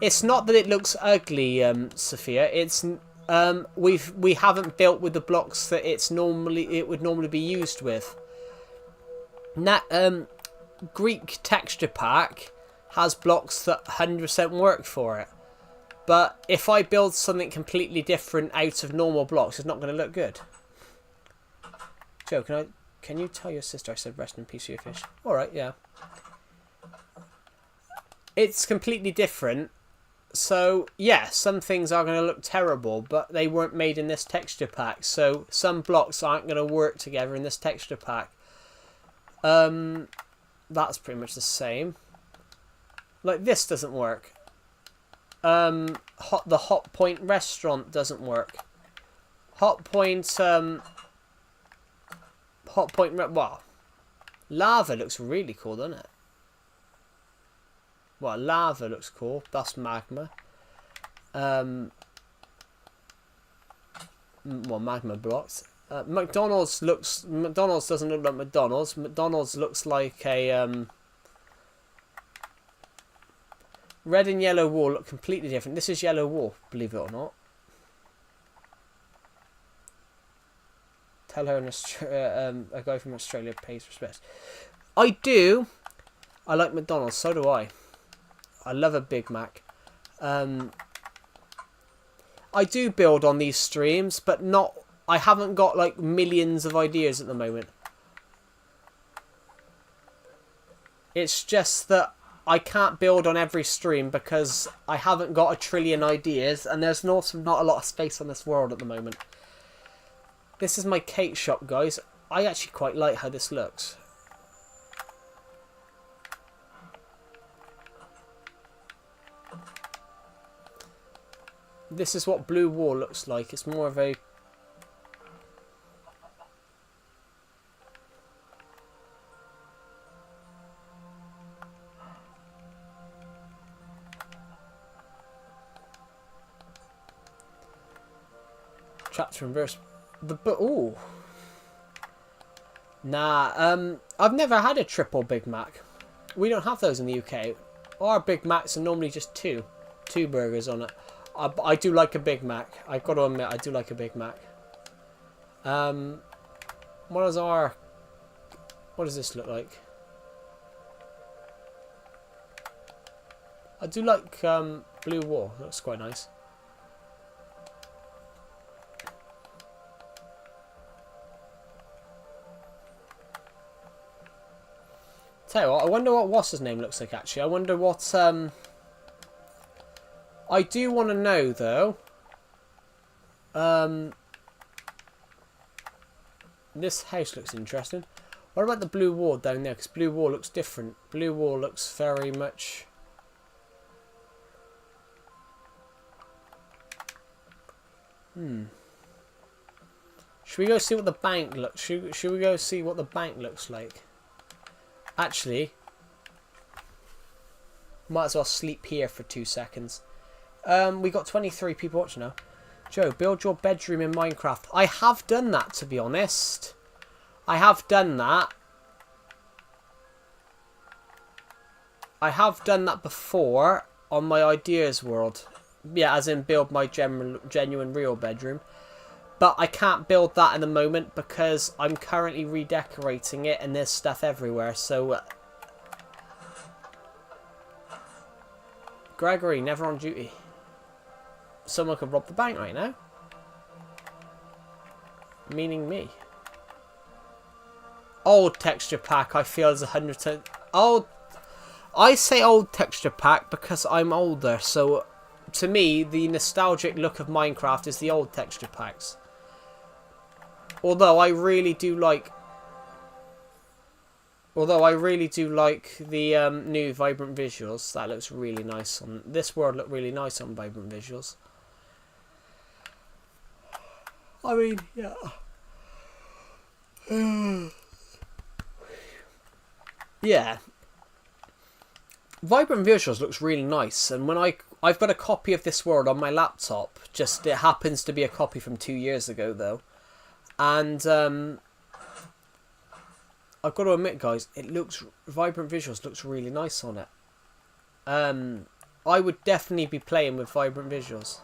It's not that it looks ugly, Sophia. It's we haven't built with the blocks that it would normally be used with. Greek Texture Pack has blocks that 100% work for it. But if I build something completely different out of normal blocks, it's not going to look good. Joe, can you tell your sister I said rest in peace for your fish? Alright, yeah. It's completely different. So, yeah, some things are going to look terrible, but they weren't made in this texture pack. So, some blocks aren't going to work together in this texture pack. That's pretty much the same. Like, this doesn't work. The Hot Point restaurant doesn't work. Well, lava looks really cool, doesn't it? Well, lava looks cool. That's magma. Well, magma blocks. McDonald's doesn't look like McDonald's. McDonald's looks like a red and yellow wall look completely different. This is yellow wall, believe it or not. Tell her a guy from Australia pays respect. I do. I like McDonald's. So do I. I love a Big Mac. I do build on these streams, but not. I haven't got like millions of ideas at the moment. It's just that I can't build on every stream because I haven't got a trillion ideas, and there's also not a lot of space on this world at the moment. This is my cake shop, guys. I actually quite like how this looks. This is what blue wall looks like. It's more of a... Chapter and verse. Ooh. Nah, I've never had a triple Big Mac. We don't have those in the UK. Our Big Macs are normally just two burgers on it. I do like a Big Mac. I've got to admit, I do like a Big Mac. What does this look like? I do like blue wall. Looks quite nice. Tell you what, I wonder what what's his name looks like actually. I wonder what I do want to know though. This house looks interesting. What about the blue wall down there? Because blue wall looks different. Blue wall looks very much... Should we go see what the bank looks? Should we go see what the bank looks like? Actually, might as well sleep here for 2 seconds. We got 23 people watching now. Joe, build your bedroom in Minecraft. I have done that, to be honest. I have done that. I have done that before on my ideas world. Yeah, as in build my genuine real bedroom. But I can't build that in the moment because I'm currently redecorating it and there's stuff everywhere. So, Gregory, never on duty. Someone could rob the bank right now. Meaning me. Old texture pack, I feel is 100%. Old. I say old texture pack because I'm older. So, to me, the nostalgic look of Minecraft is the old texture packs. Although I really do like the new vibrant visuals. That looks really nice on this world. Looked really nice on vibrant visuals. I mean, yeah. Yeah. Vibrant visuals looks really nice, and when I've got a copy of this world on my laptop. Just it happens to be a copy from 2 years ago though. And I've got to admit, guys, Vibrant Visuals looks really nice on it. I would definitely be playing with Vibrant Visuals.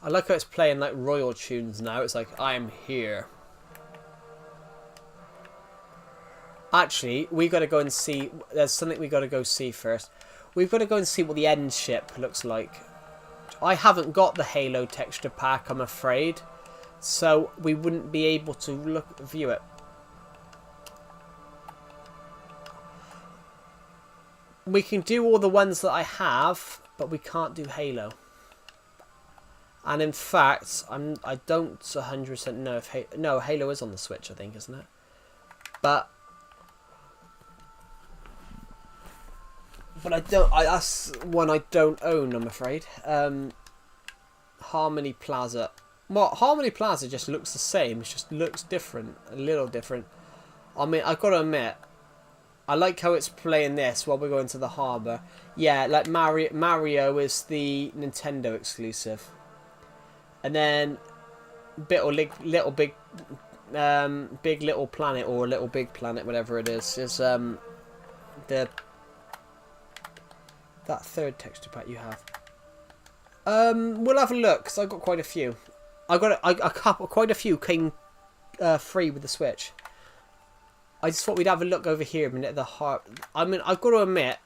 I like how it's playing like royal tunes now. It's like, I'm here. Actually, we got to go and see. There's something we got to go see first. We've got to go and see what the end ship looks like. I haven't got the Halo texture pack, I'm afraid, so we wouldn't be able to view it. We can do all the ones that I have, but we can't do Halo. And in fact, I don't 100% know if Halo is on the Switch, I think, isn't it? But that's one I don't own, I'm afraid. Harmony Plaza. Well, Harmony Plaza just looks the same. It just looks different. A little different. I mean, I've got to admit, I like how it's playing this while we're going to the harbour. Yeah, like Mario is the Nintendo exclusive. And then Big Little Planet, or Little Big Planet, whatever it is that third texture pack you have. We'll have a look because I got quite a few. Quite a few came free with the Switch. I just thought we'd have a look over here a minute at the heart. I mean, I've got to admit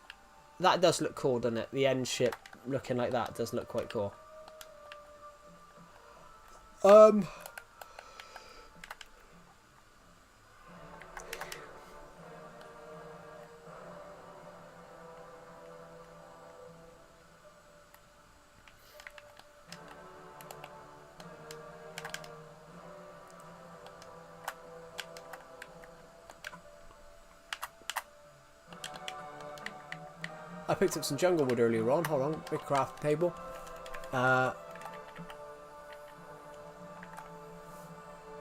that does look cool, doesn't it? The end ship looking like that does look quite cool. picked up some jungle wood earlier on. Hold on, big crafting table.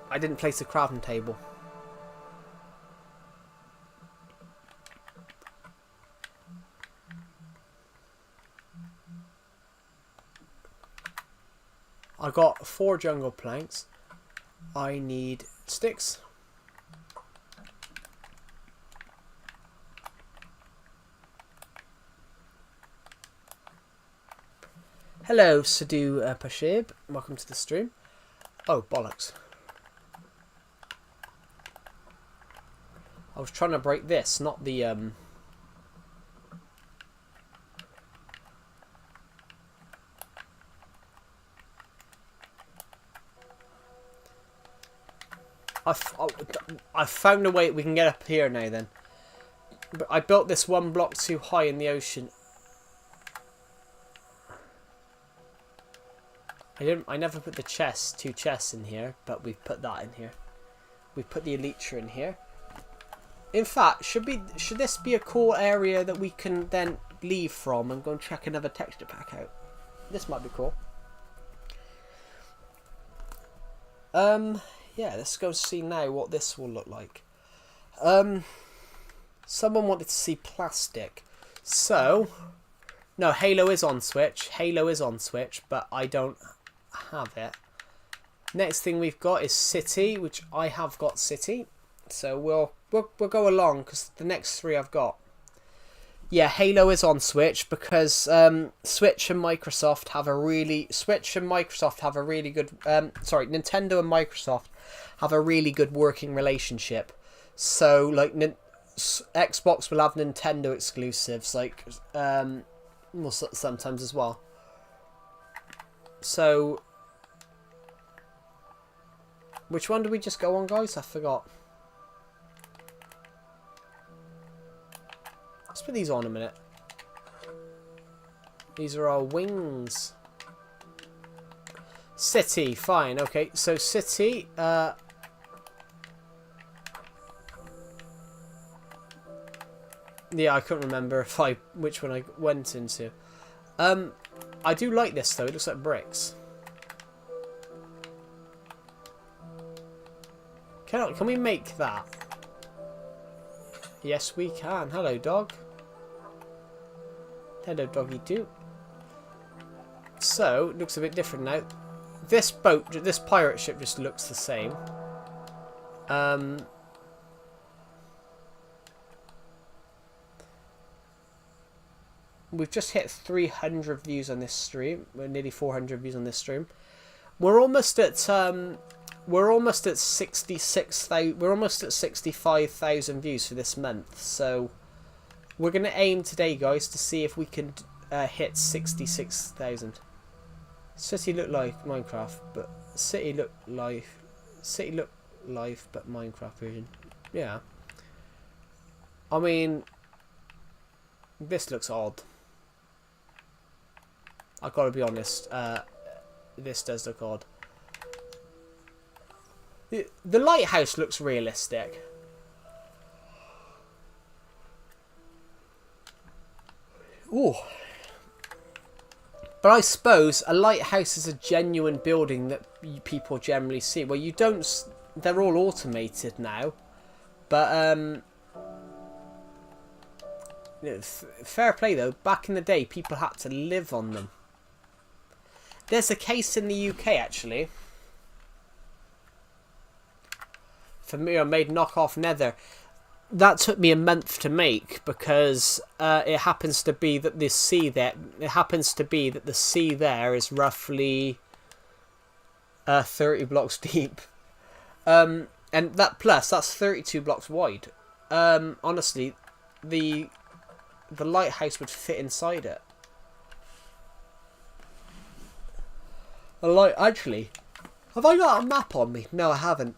I didn't place the crafting table. I got 4 jungle planks. I need sticks. Hello, Sadhu Pashib. Welcome to the stream. Oh, bollocks. I was trying to break this, not the... I found a way we can get up here now then. But I built this 1 block too high in the ocean. I never put the chest, 2 chests in here, but we've put that in here. We've put the elytra in here. In fact, should this be a cool area that we can then leave from and go and check another texture pack out? This might be cool. Yeah, let's go see now what this will look like. Someone wanted to see plastic. So, no, Halo is on Switch. Halo is on Switch, but I don't have it. Next thing we've got is City, which I have got City. So we'll go along because the next 3 I've got. Yeah, Halo is on Switch because Switch and Microsoft have a really good Nintendo and Microsoft have a really good working relationship. So like Xbox will have Nintendo exclusives like well, sometimes as well. So which one do we just go on, guys? I forgot. Let's put these on a minute. These are our wings. City, fine. Okay, so City. Yeah, I couldn't remember which one I went into. I do like this though. It looks like bricks. Can we make that? Yes, we can. Hello, dog. Hello, doggy too. So, it looks a bit different now. This pirate ship just looks the same. We've just hit 300 views on this stream. We're nearly 400 views on this stream. We're almost at 66,000. We're almost at 65,000 views for this month. So we're gonna aim today, guys, to see if we can hit 66,000. City look like Minecraft, but City look life, but Minecraft version. Yeah. I mean, this looks odd. I gotta be honest. This does look odd. The lighthouse looks realistic. Ooh. But I suppose a lighthouse is a genuine building that people generally see. Well, you don't... They're all automated now. But, fair play, though. Back in the day, people had to live on them. There's a case in the UK, actually. For me, I made knockoff nether. That took me a month to make because it happens to be that the sea there. It happens to be that the sea there is roughly 30 blocks deep, and that's 32 blocks wide. Honestly, the lighthouse would fit inside it. Actually, have I got a map on me? No, I haven't.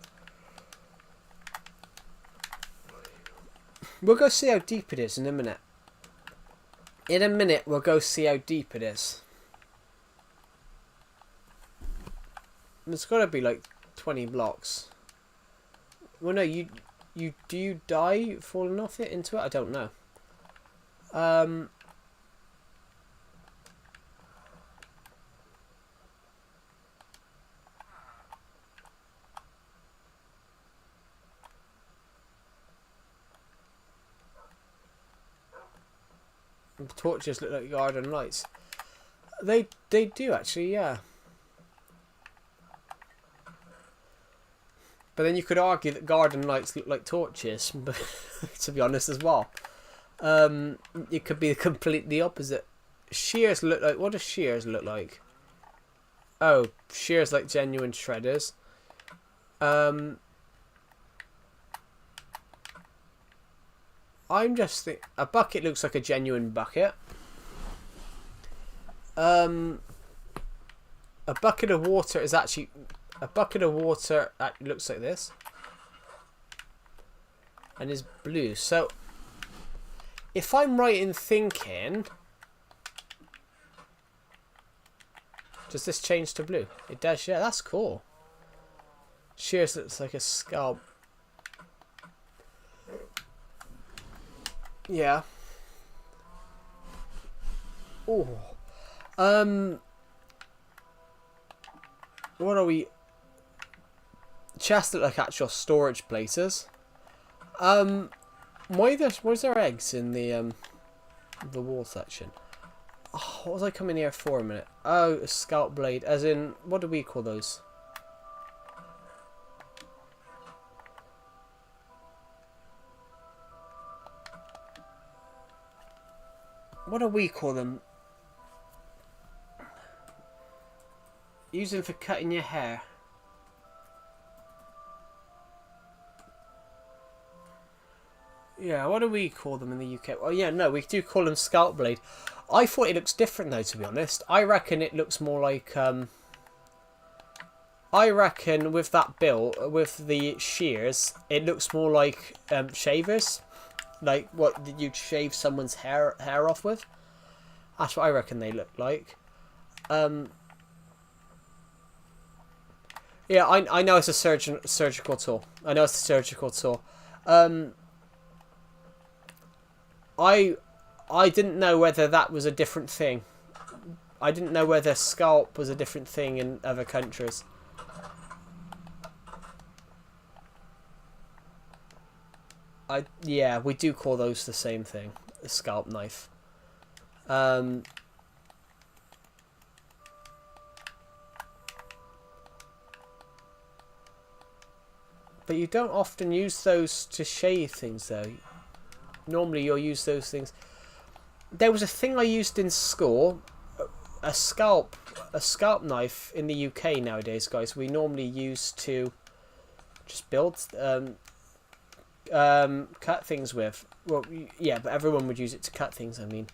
We'll go see how deep it is in a minute. In a minute, we'll go see how deep it is. It's got to be like 20 blocks. Well, no, do you die falling off it into it? I don't know. Torches look like garden lights. They do actually, yeah. But then you could argue that garden lights look like torches, but to be honest as well. It could be completely opposite. Shears look like... What does shears look like? Oh, shears like genuine shredders. I'm just think a bucket looks like a genuine bucket. A bucket of water is actually... A bucket of water that looks like this. And is blue. So, if I'm right in thinking... Does this change to blue? It does, yeah, that's cool. Shears looks like a scalp. Yeah. Oh. What are we... Chests look like actual storage places. Why is there eggs in the wall section? Oh, what was I coming here for a minute? Oh, a scalp blade. As in, what do we call those? What do we call them? Use them for cutting your hair. Yeah, what do we call them in the UK? Well, yeah, no, we do call them scalp blade. I thought it looks different though, to be honest. I reckon it looks more like, I reckon with that build, with the shears, it looks more like shavers. Like what you'd shave someone's hair off with. That's what I reckon they look like. Yeah, I know it's a surgical tool. I know it's a surgical tool. I didn't know whether that was a different thing. I didn't know whether scalp was a different thing in other countries. Yeah, we do call those the same thing. A scalp knife. But you don't often use those to shave things though. Normally you'll use those things. There was a thing I used in school, a scalp knife in the UK nowadays, guys. We normally use to just build, cut things with. Well, yeah, but everyone would use it to cut things. I mean,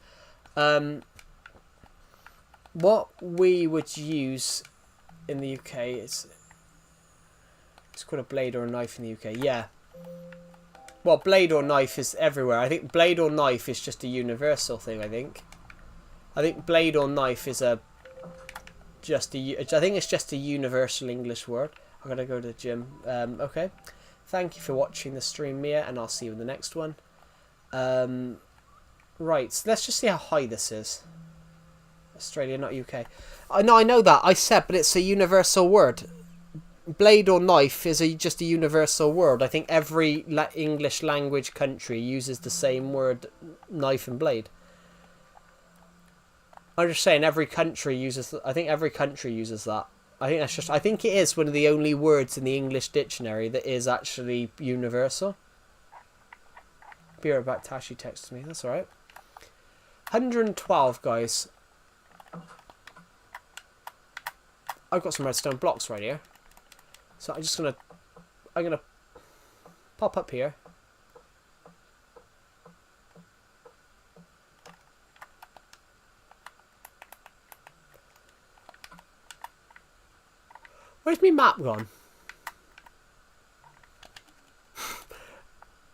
what we would use in the UK is it's called a blade or a knife in the UK. Yeah. Well, blade or knife is everywhere. I think blade or knife is just a universal thing, I think blade or knife is I think it's just a universal English word. I'm going to go to the gym. Okay. Thank you for watching the stream, Mia, and I'll see you in the next one. Right, so let's just see how high this is. Australia, not UK. No, I know that. I said, but it's a universal word. Blade or knife is just a universal word. I think every English language country uses the same word, knife and blade. I'm just saying every country uses. I think every country uses that. I think that's just. I think it is one of the only words in the English dictionary that is actually universal. Be right back. Tashi texted me. That's all right. 112, guys. I've got some redstone blocks right here. So I'm gonna pop up here. Where's my map gone?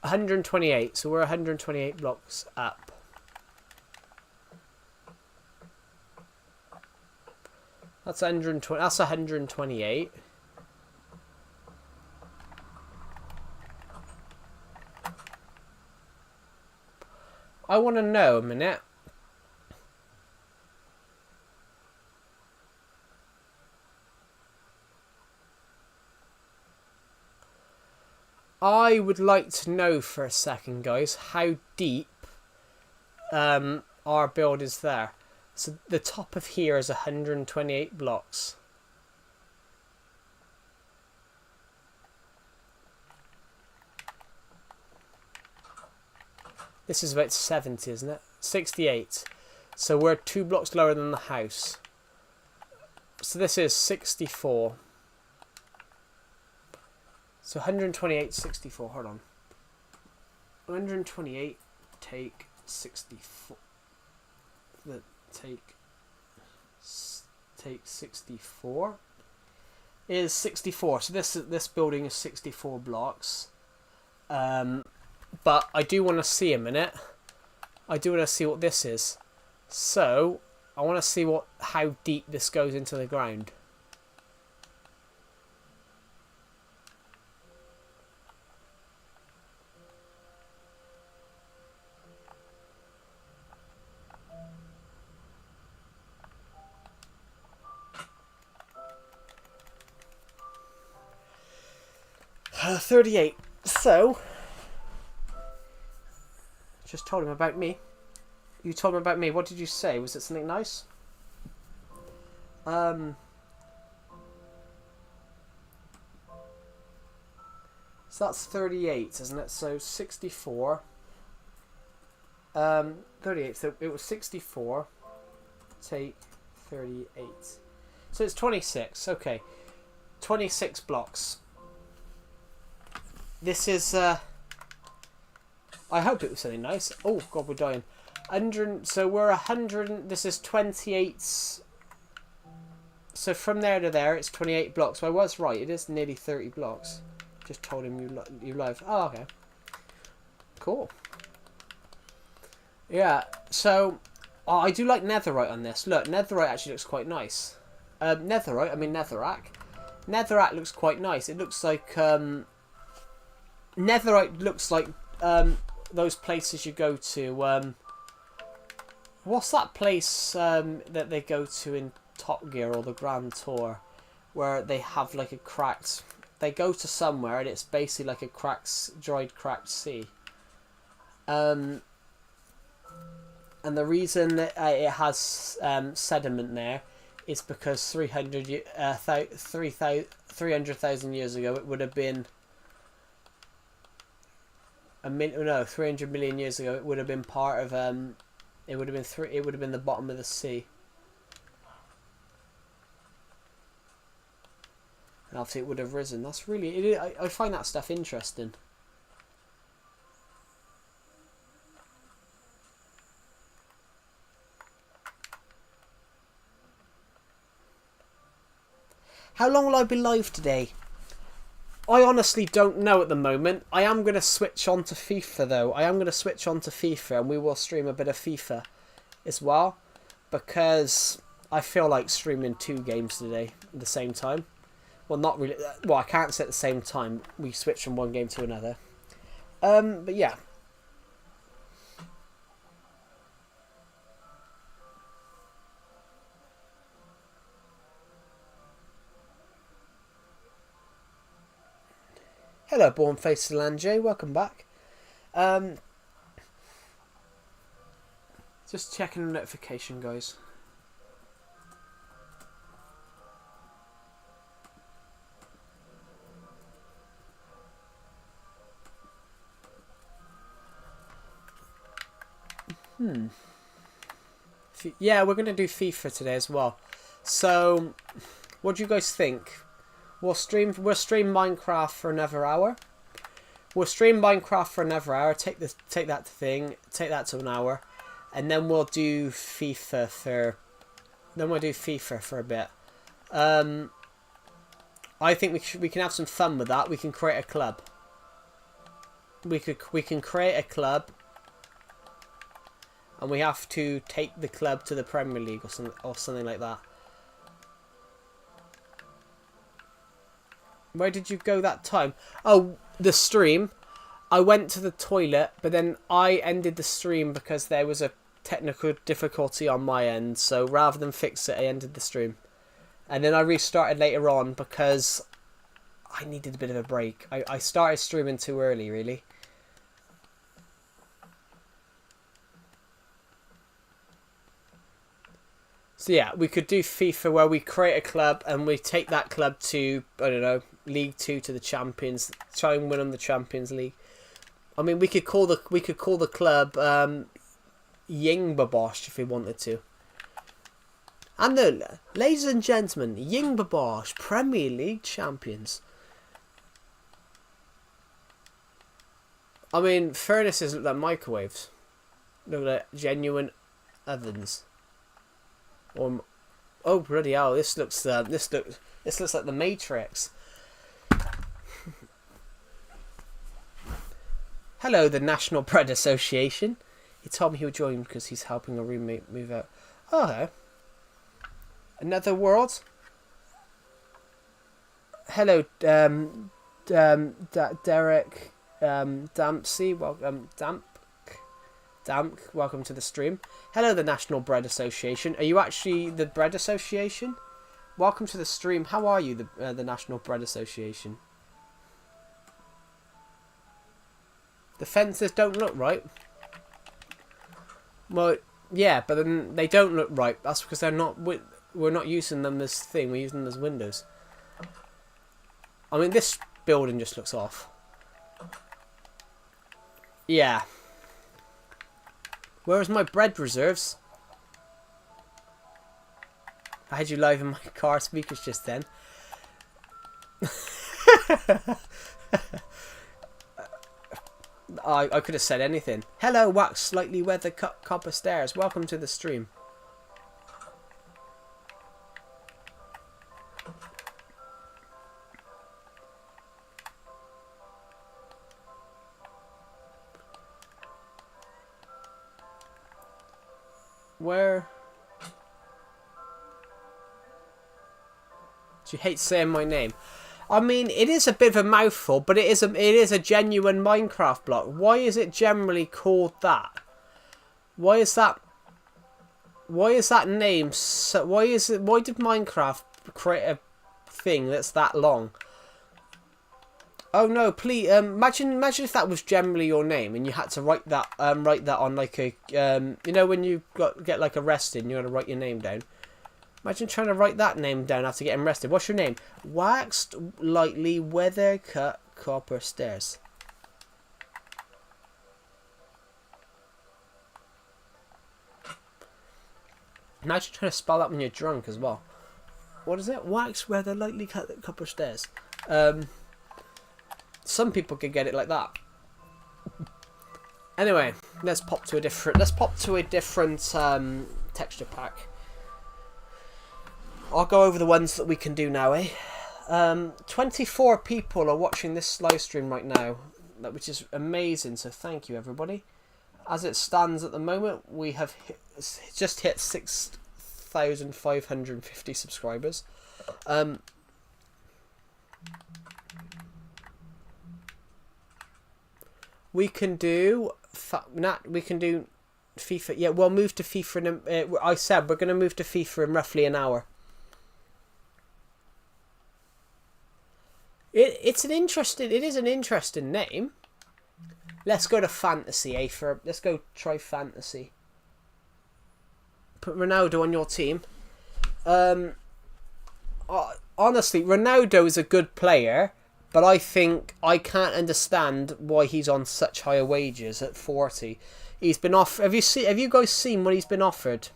128. So we're 128 blocks up. That's 120. That's 128. I want to know a minute. I would like to know for a second, guys, how deep our build is there. So the top of here is 128 blocks. This is about 70, isn't it? 68. So we're 2 blocks lower than the house. So this is 64. So 128, 64. Hold on. 128 take 64. Take 64 is 64. So this building is 64 blocks. But I do want to see a minute. I do want to see what this is. So I want to see how deep this goes into the ground. Uh, 38. So just told him about me. You told him about me. What did you say? Was it something nice? So that's 38, isn't it? So 64. 38. So it was 64. Take 38. So it's 26. Okay. 26 blocks. This is I hope it was something nice. Oh god, we're dying. 100. So we're 100. This is 28. So from there to there, it's 28 blocks. So I was right. It is nearly 30 blocks. Just told him you live. Oh, okay. Cool. Yeah. So I do like netherite on this. Look, netherite actually looks quite nice. Netherite. I mean netherrack. Netherrack looks quite nice. It looks like netherite looks like those places you go to. What's that place that they go to in Top Gear or the Grand Tour, where they have like a cracked? They go to somewhere and it's basically like a dried cracked sea. And the reason that it has sediment there is because 300,000 years ago it would have been 300 million years ago it would have been part of it would have been the bottom of the sea. And obviously it would have risen. That's really I find that stuff interesting. How long will I be live today? I honestly don't know at the moment. I am going to switch on to FIFA though. I am going to switch on to FIFA and we will stream a bit of FIFA as well. Because I feel like streaming 2 games today at the same time. Well, not really. Well, I can't say at the same time. We switch from one game to another. But yeah. Hello, Born Face Solange. Welcome back. Just checking the notification, guys. Yeah, we're going to do FIFA today as well. So, what do you guys think? We'll stream Minecraft for another hour. We'll stream Minecraft for another hour. Take that to an hour, and then we'll do FIFA for a bit. I think we can have some fun with that. We can create a club. We can create a club, and we have to take the club to the Premier League or something like that. Where did you go that time? Oh, the stream. I went to the toilet, but then I ended the stream because there was a technical difficulty on my end. So rather than fix it, I ended the stream. And then I restarted later on because I needed a bit of a break. I started streaming too early, really. So yeah, we could do FIFA where we create a club and we take that club to, I don't know, League 2 to the Champions, try and win on the Champions League. I mean, we could call the club Yingbabosh if we wanted to. And the ladies and gentlemen, Yingbabosh Premier League champions. I mean, furnaces look like microwaves. Look like genuine ovens. Or, oh bloody hell! This looks like the Matrix. Hello, the National Bread Association. He told me he would join because he's helping a roommate move out. Oh, okay. Another world. Hello, Derek Dempsey. Welcome, Damp. Welcome to the stream. Hello, the National Bread Association. Are you actually the Bread Association? Welcome to the stream. How are you, the National Bread Association? The fences don't look right. Well, yeah, but then they don't look right. That's because they're not. We're not using them as thing. We're using them as windows. I mean, this building just looks off. Yeah. Where's my bread reserves? I had you live in my car speakers just then. I could have said anything. Hello, Wax Slightly Weathered Copper Stairs. Welcome to the stream. Where? Do you hate saying my name? I mean, it is a bit of a mouthful, but it is a genuine Minecraft block. Why is it generally called that? Why is that name so? Why did Minecraft create a thing that's that long? Oh no! Please, imagine if that was generally your name and you had to write that on like a you know when you get like arrested and you got to write your name down. Imagine trying to write that name down after getting arrested. What's your name? Waxed Lightly Weather Cut Copper Stairs. Imagine trying to spell that when you're drunk as well. What is it? Waxed Weather Lightly Cut Copper Stairs. Some people could get it like that. Anyway, let's pop to a different texture pack. I'll go over the ones that we can do now, 24 people are watching this live stream right now, which is amazing, so thank you everybody. As it stands at the moment, we have just hit 6,550 subscribers. We can do FIFA. Yeah, we'll move to FIFA in I said we're going to move to FIFA in roughly an hour. It is an interesting name. Let's go to fantasy, let's go try fantasy. Put Ronaldo on your team. Honestly, Ronaldo is a good player, but I think I can't understand why he's on such higher wages at 40. He's been off. Have you guys seen what he's been offered?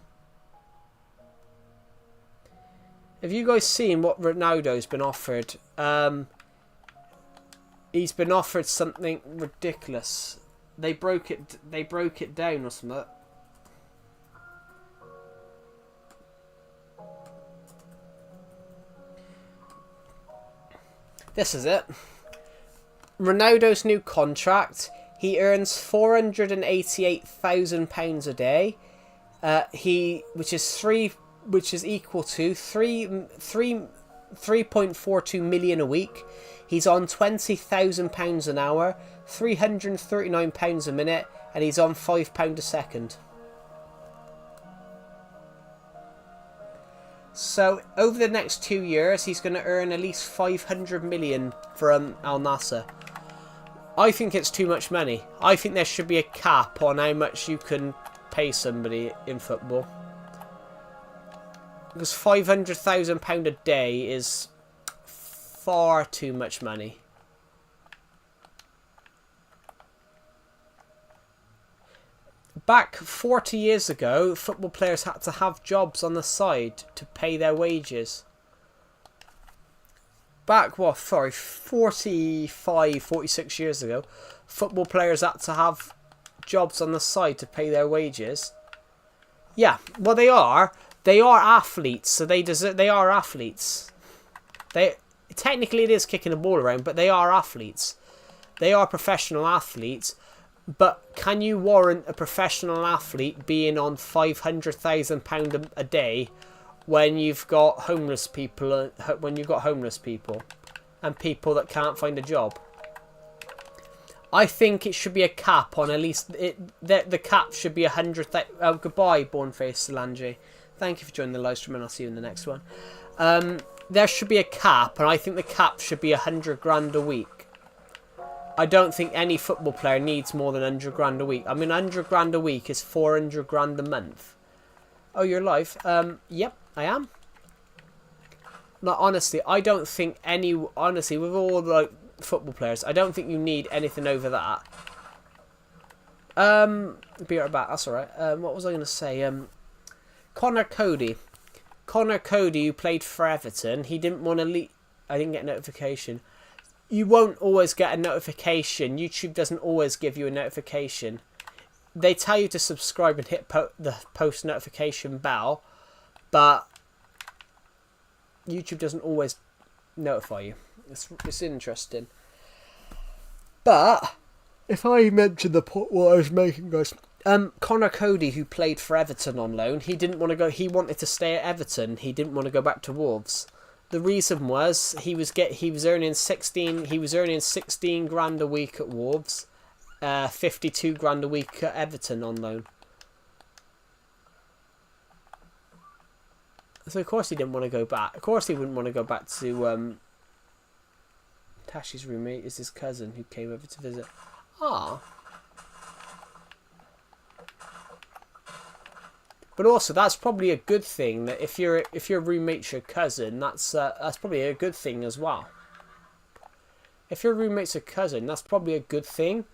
Have you guys seen what Ronaldo's been offered? He's been offered something ridiculous. They broke it down or something. This is it. Ronaldo's new contract. He earns £488,000 a day. Which is equal to 3.42 million a week. He's on £20,000 an hour, £339 a minute, and he's on £5 a second. So over the next 2 years, he's going to earn at least 500 million from Al Nassr. I think it's too much money. I think there should be a cap on how much you can pay somebody in football. Because £500,000 a day is far too much money. Back 40 years ago, football players had to have jobs on the side to pay their wages. Back, 45, 46 years ago, football players had to have jobs on the side to pay their wages. Yeah, well they are. They are athletes, so they are athletes. Technically it is kicking a ball around, but they are athletes. They are professional athletes. But can you warrant a professional athlete being on £500,000 a day when you've got homeless people? And people that can't find a job? I think it should be a cap on at least the cap should be 100,000. Oh, goodbye, Bornface Solange. Thank you for joining the live stream, and I'll see you in the next one. There should be a cap, and I think the cap should be 100 grand a week. I don't think any football player needs more than 100 grand a week. I mean, 100 grand a week is 400 grand a month. Oh, you're live? Yep, I am. No, honestly, I don't think honestly, with all the football players, I don't think you need anything over that. Be right back, that's alright. What was I going to say? Connor Cody, who played for Everton, he didn't want to leave. I didn't get a notification. You won't always get a notification. YouTube doesn't always give you a notification. They tell you to subscribe and hit the post notification bell, but YouTube doesn't always notify you. It's interesting. But if I mention what I was making, guys, Connor Cody, who played for Everton on loan, he didn't want to go. He wanted to stay at Everton. He didn't want to go back to Wolves. The reason was he was earning 16 grand a week at Wolves, 52 grand a week at Everton on loan. So of course he didn't want to go back. Of course he wouldn't want to go back to Tashi's roommate is his cousin who came over to visit. Ah. But also, that's probably a good thing that if your roommate's your cousin, that's probably a good thing as well. If your roommate's a cousin, that's probably a good thing,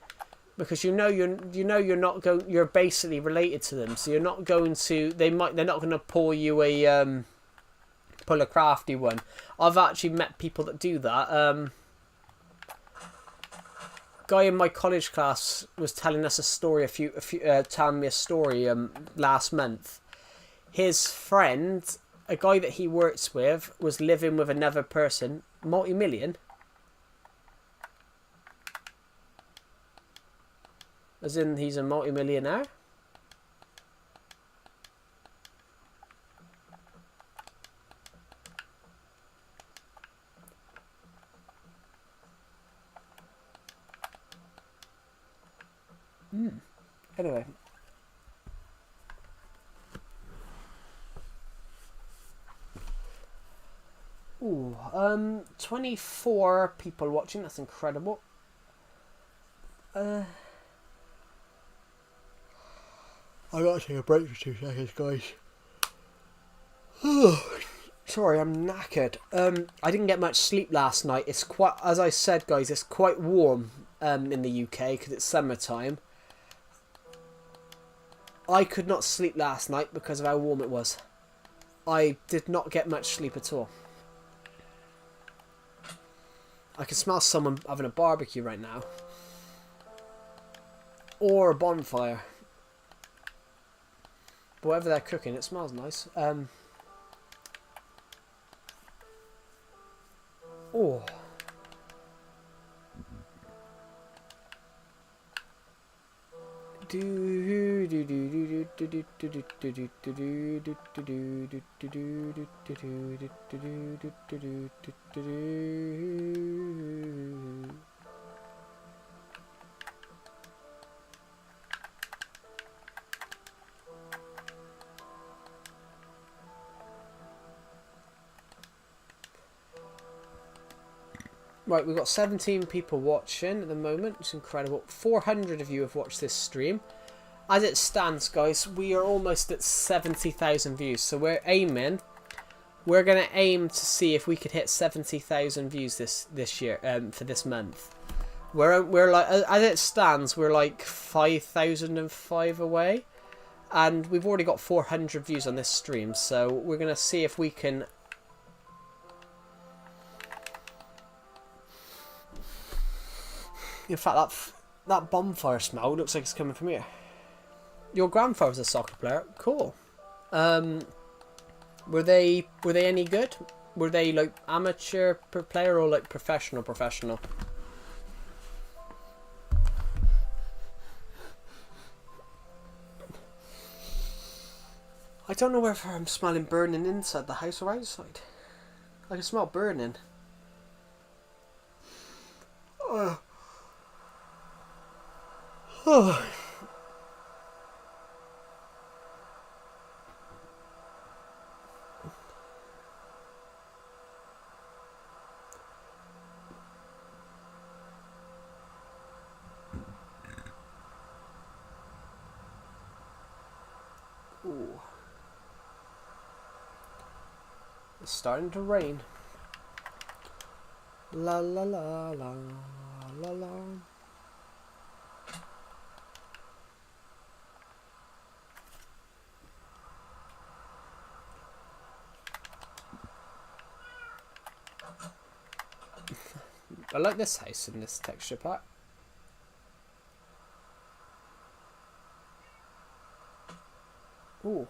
because you're basically related to them, so you're not going to they're not going to pull a crafty one. I've actually met people that do that. Guy in my college class was telling us a story telling me a story last month. His friend, a guy that he works with, was living with another person, multi-million, as in he's a multi-millionaire. Anyway. Ooh, 24 people watching. That's incredible. I gotta take a break for 2 seconds, guys. Sorry, I'm knackered. I didn't get much sleep last night. It's quite, as I said, guys, it's quite warm in the UK because it's summertime. I could not sleep last night because of how warm it was. I did not get much sleep at all. I can smell someone having a barbecue right now. Or a bonfire. But whatever they're cooking, it smells nice. Oh. Right, we've got 17 people watching at the moment. It's incredible. 400 of you have watched this stream. As it stands, guys, we are almost at 70,000 views. So we're aiming we're gonna aim to see if we could hit 70,000 views this year for this month. We're like, as it stands, we're like 5,005 away, and we've already got 400 views on this stream. So we're gonna see if we can. In fact, that bonfire smell looks like it's coming from here. Your grandfather's a soccer player. Cool. Were they any good? Were they like amateur player or like professional? I don't know whether I'm smelling burning inside the house or outside. I can smell burning. Oh. Oh. Ooh. It's starting to rain. La la la la la la. I like this house in this texture pack. Ooh.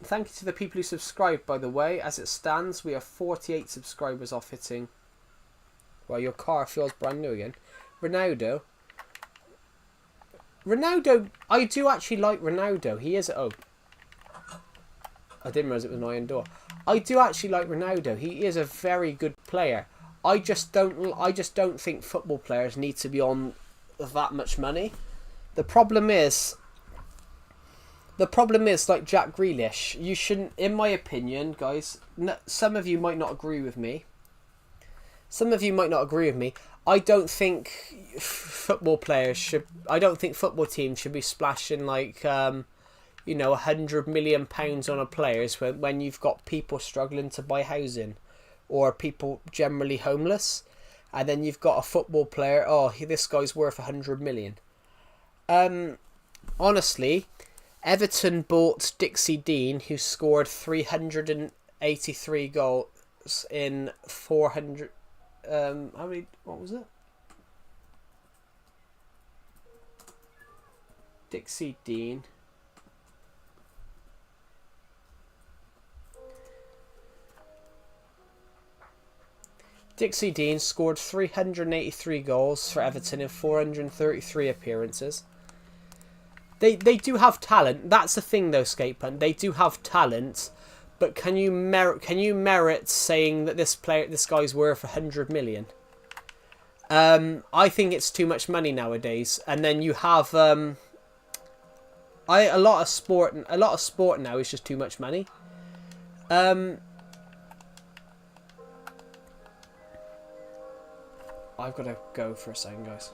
Thank you to the people who subscribed, by the way. As it stands, we are 48 subscribers off hitting. Well, your car feels brand new again. Ronaldo, I do actually like Ronaldo. He is... Oh. I didn't realise it was an iron door. I do actually like Ronaldo. He is a very good player. I just don't think football players need to be on that much money. The problem is, like Jack Grealish, you shouldn't, in my opinion, guys, some of you might not agree with me. I don't think football teams should be splashing like, £100 million on a players when you've got people struggling to buy housing, or people generally homeless, and then you've got a football player. Oh, this guy's worth 100 million. Honestly, Everton bought Dixie Dean, who scored 383 goals in 400. What was it? Dixie Dean. Dixie Dean scored 383 goals for Everton in 433 appearances. They do have talent. That's the thing, though, Skatepunt. They do have talent, but can you merit saying that this guy's worth 100 million? I think it's too much money nowadays. And then you have a lot of sport now is just too much money. I've got to go for a second, guys.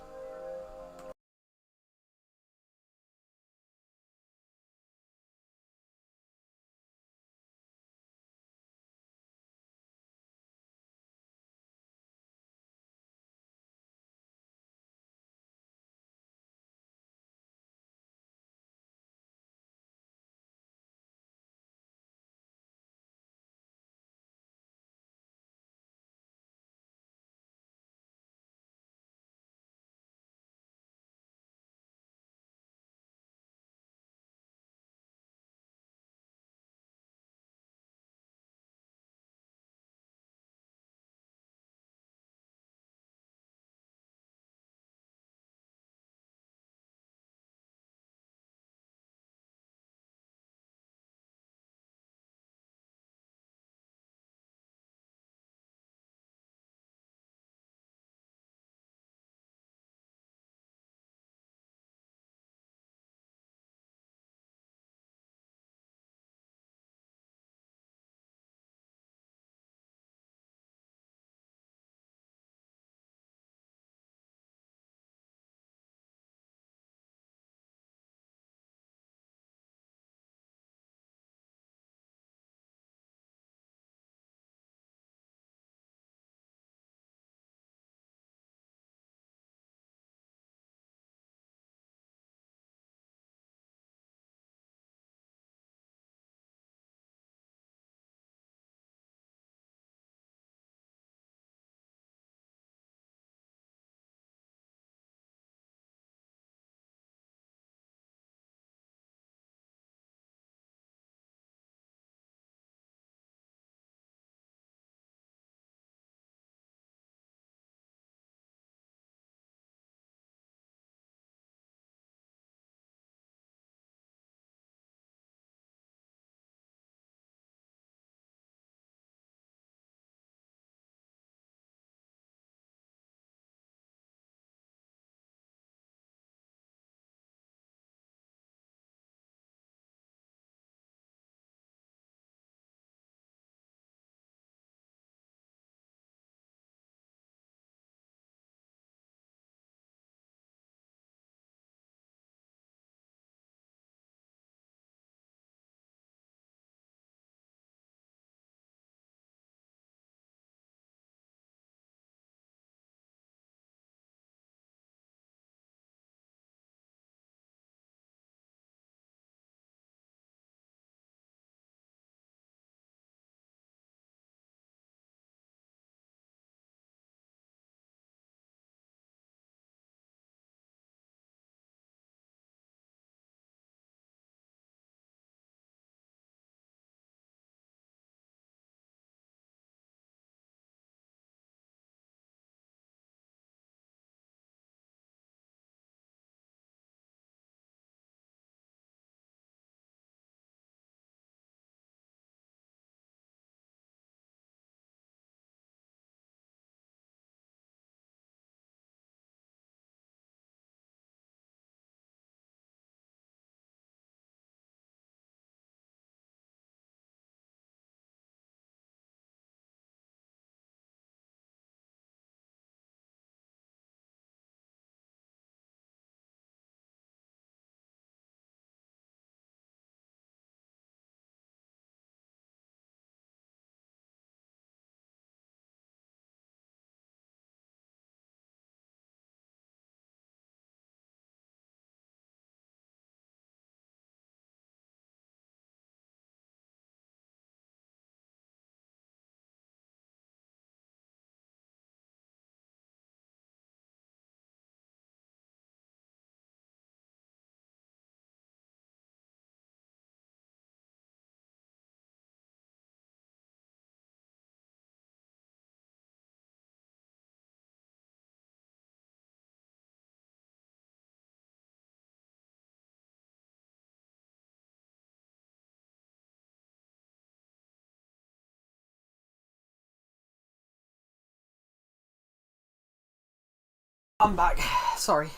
I'm back. Sorry,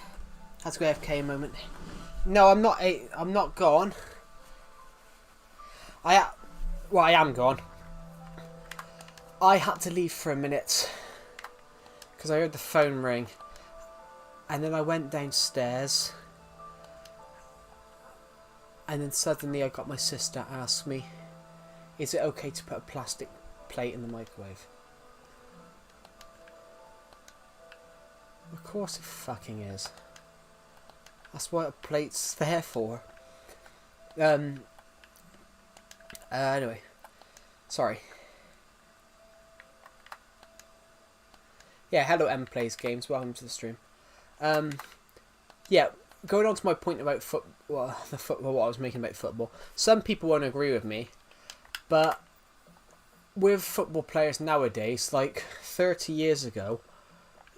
had to go AFK a moment. No, I'm not. I'm not gone. I am gone. I had to leave for a minute because I heard the phone ring, and then I went downstairs, and then suddenly I got my sister ask me, "Is it okay to put a plastic plate in the microwave?" Of course it fucking is. That's what a plate's there for. Anyway. Sorry. Yeah, hello M Plays Games, welcome to the stream. Yeah, going on to my point about what I was making about football. Some people won't agree with me, but with football players nowadays, like 30 years ago,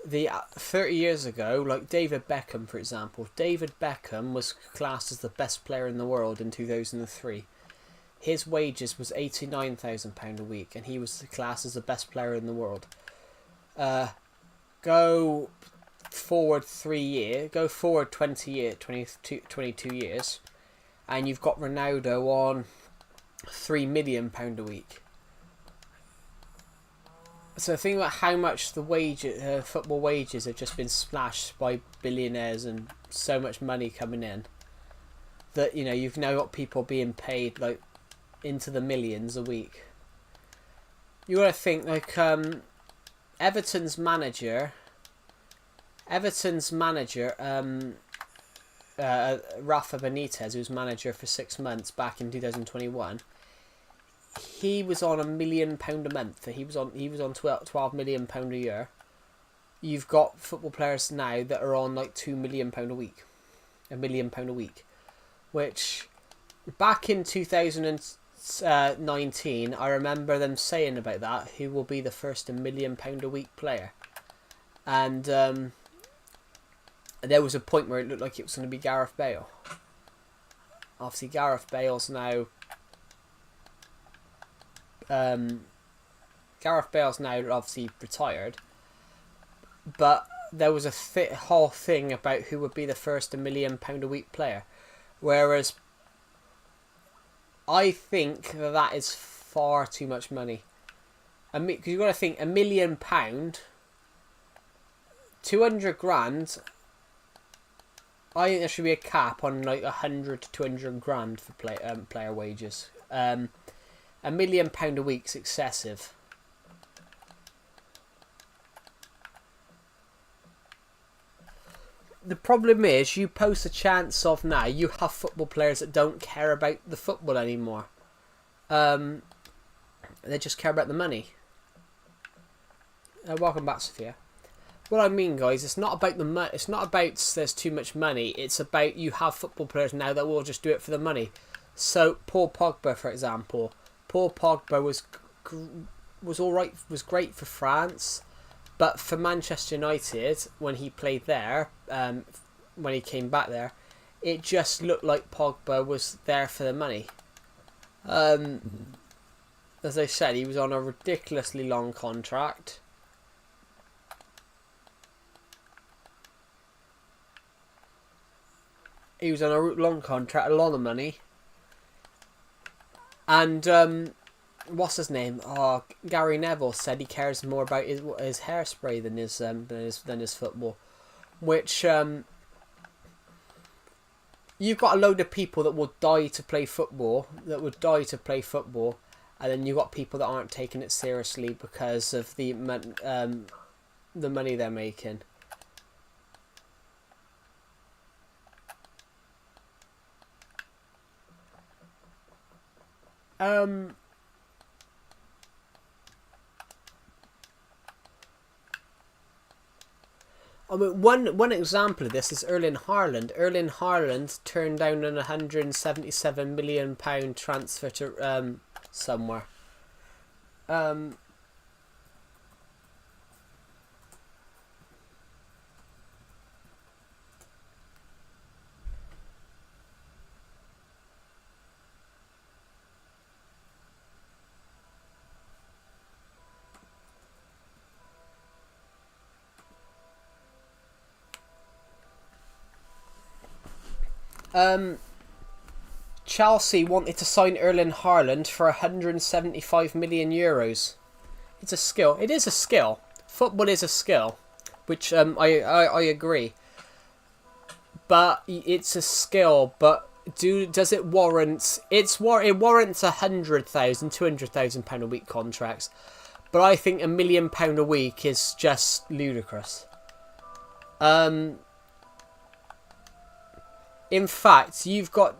like David Beckham, for example. David Beckham was classed as the best player in the world in 2003. His wages was £89,000 a week, and he was classed as the best player in the world. Go forward 22 years, and you've got Ronaldo on £3 million a week. So think about how much the football wages have just been splashed by billionaires and so much money coming in. That, you know, you've now got people being paid like into the millions a week. You got to think like Everton's manager, Rafa Benitez, who was manager for 6 months back in 2021. He was on £1 million a month. He was on £12 million a year. You've got football players now that are on like £2 million a week, £1 million a week, which back in 2019, I remember them saying about that, who will be the first £1 million a week player, and there was a point where it looked like it was going to be Gareth Bale. Obviously, Gareth Bale's now obviously retired, but there was a whole thing about who would be the first £1 million a week player, whereas I think that is far too much money. Because you've got to think, £1 million, 200 grand. I think there should be a cap on like 100 to 200 grand for player wages. £1 million a week's excessive. The problem is, you post a chance of now, you have football players that don't care about the football anymore. They just care about the money. Welcome back, Sophia. What I mean, guys, it's not about the money. It's not about there's too much money. It's about you have football players now that will just do it for the money. So Paul Pogba, for example. Paul Pogba was all right, was great for France, but for Manchester United, when he played there, when he came back there, it just looked like Pogba was there for the money. As I said, he was on a ridiculously long contract. He was on a long contract, a lot of money. And what's his name? Oh, Gary Neville said he cares more about his hairspray than his football. Which you've got a load of people that will die to play football, and then you've got people that aren't taking it seriously because of the money they're making. I mean, one example of this is Erling Haaland. Erling Haaland turned down an £177 million transfer to somewhere. Chelsea wanted to sign Erling Haaland for 175 million euros. It's a skill. It is a skill. Football is a skill, which I agree. But it's a skill. But does it warrant? It warrants 100,000, 200,000 pound a week contracts. But I think £1 million a week is just ludicrous. In fact, you've got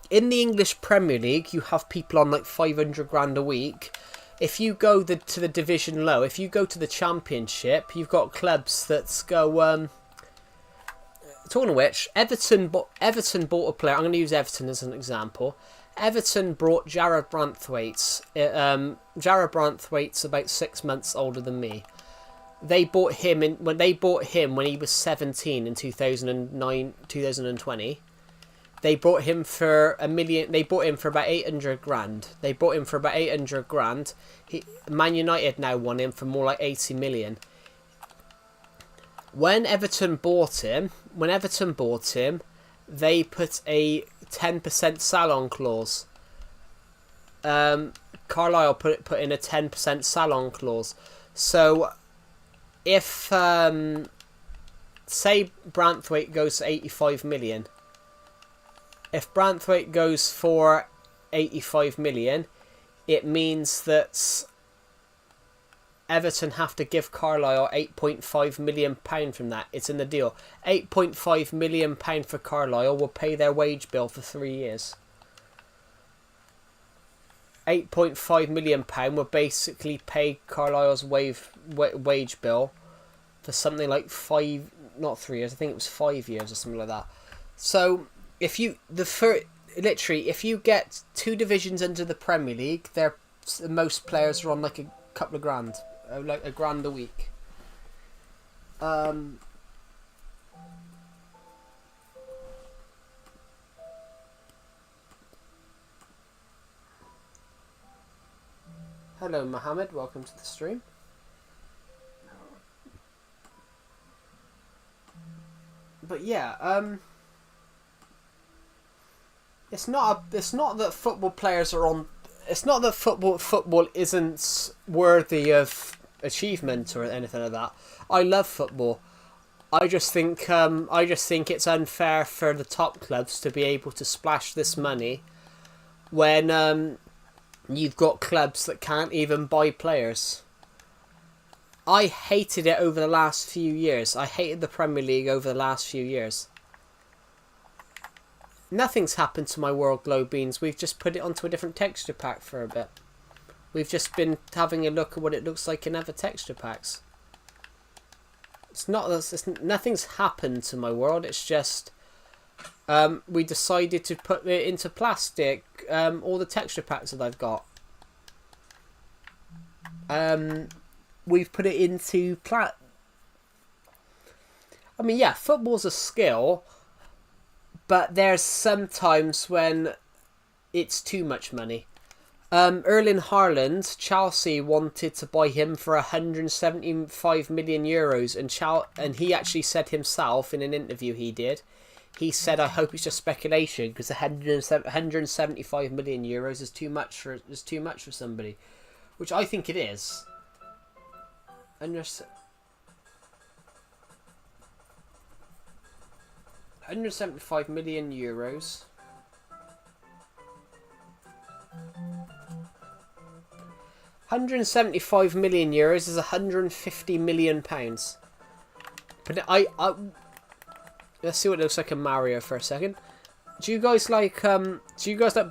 in the English Premier League, you have people on like 500 grand a week. If you go to the division low, if you go to the Championship, you've got clubs that go. Talking of which, Everton bought a player. I'm going to use Everton as an example. Everton brought Jared Branthwaite. Jared Branthwaite's about 6 months older than me. They bought him when he was 17 in 2020. They bought him for $1 million. They bought him for about 800 grand. Man United now want him for more like 80 million. When Everton bought him, they put a 10% salon clause. Carlisle put in a 10% salon clause. So if say Branthwaite goes to 85 million. If Branthwaite goes for 85 million, it means that Everton have to give Carlisle £8.5 million from that. It's in the deal. £8.5 million for Carlisle will pay their wage bill for 3 years. £8.5 million will basically pay Carlisle's wage bill for something like 5, not 3 years. I think it was 5 years or something like that. So if you if you get 2 divisions into the Premier League, most players are on like a couple of grand, like £1,000 a week. Hello, Mohammed. Welcome to the stream. But yeah, it's not that football players are on. It's not that football isn't worthy of achievement or anything like that. I love football. I just think it's unfair for the top clubs to be able to splash this money when you've got clubs that can't even buy players. I hated it over the last few years. I hated the Premier League over the last few years. Nothing's happened to my World Glow Beans. We've just put it onto a different texture pack for a bit. We've just been having a look at what it looks like in other texture packs. Nothing's happened to my world. It's just we decided to put it into plastic. All the texture packs that I've got. We've put it into I mean, yeah, football's a skill, but there's sometimes when it's too much money. Erling Haaland, Chelsea wanted to buy him for 175 million euros, and he actually said himself in an interview he said, "I hope it's just speculation because 175 million euros is too much for somebody," which I think it is. 175 million euros. 175 million euros is 150 million pounds. But let's see what it looks like in Mario for a second. Do you guys like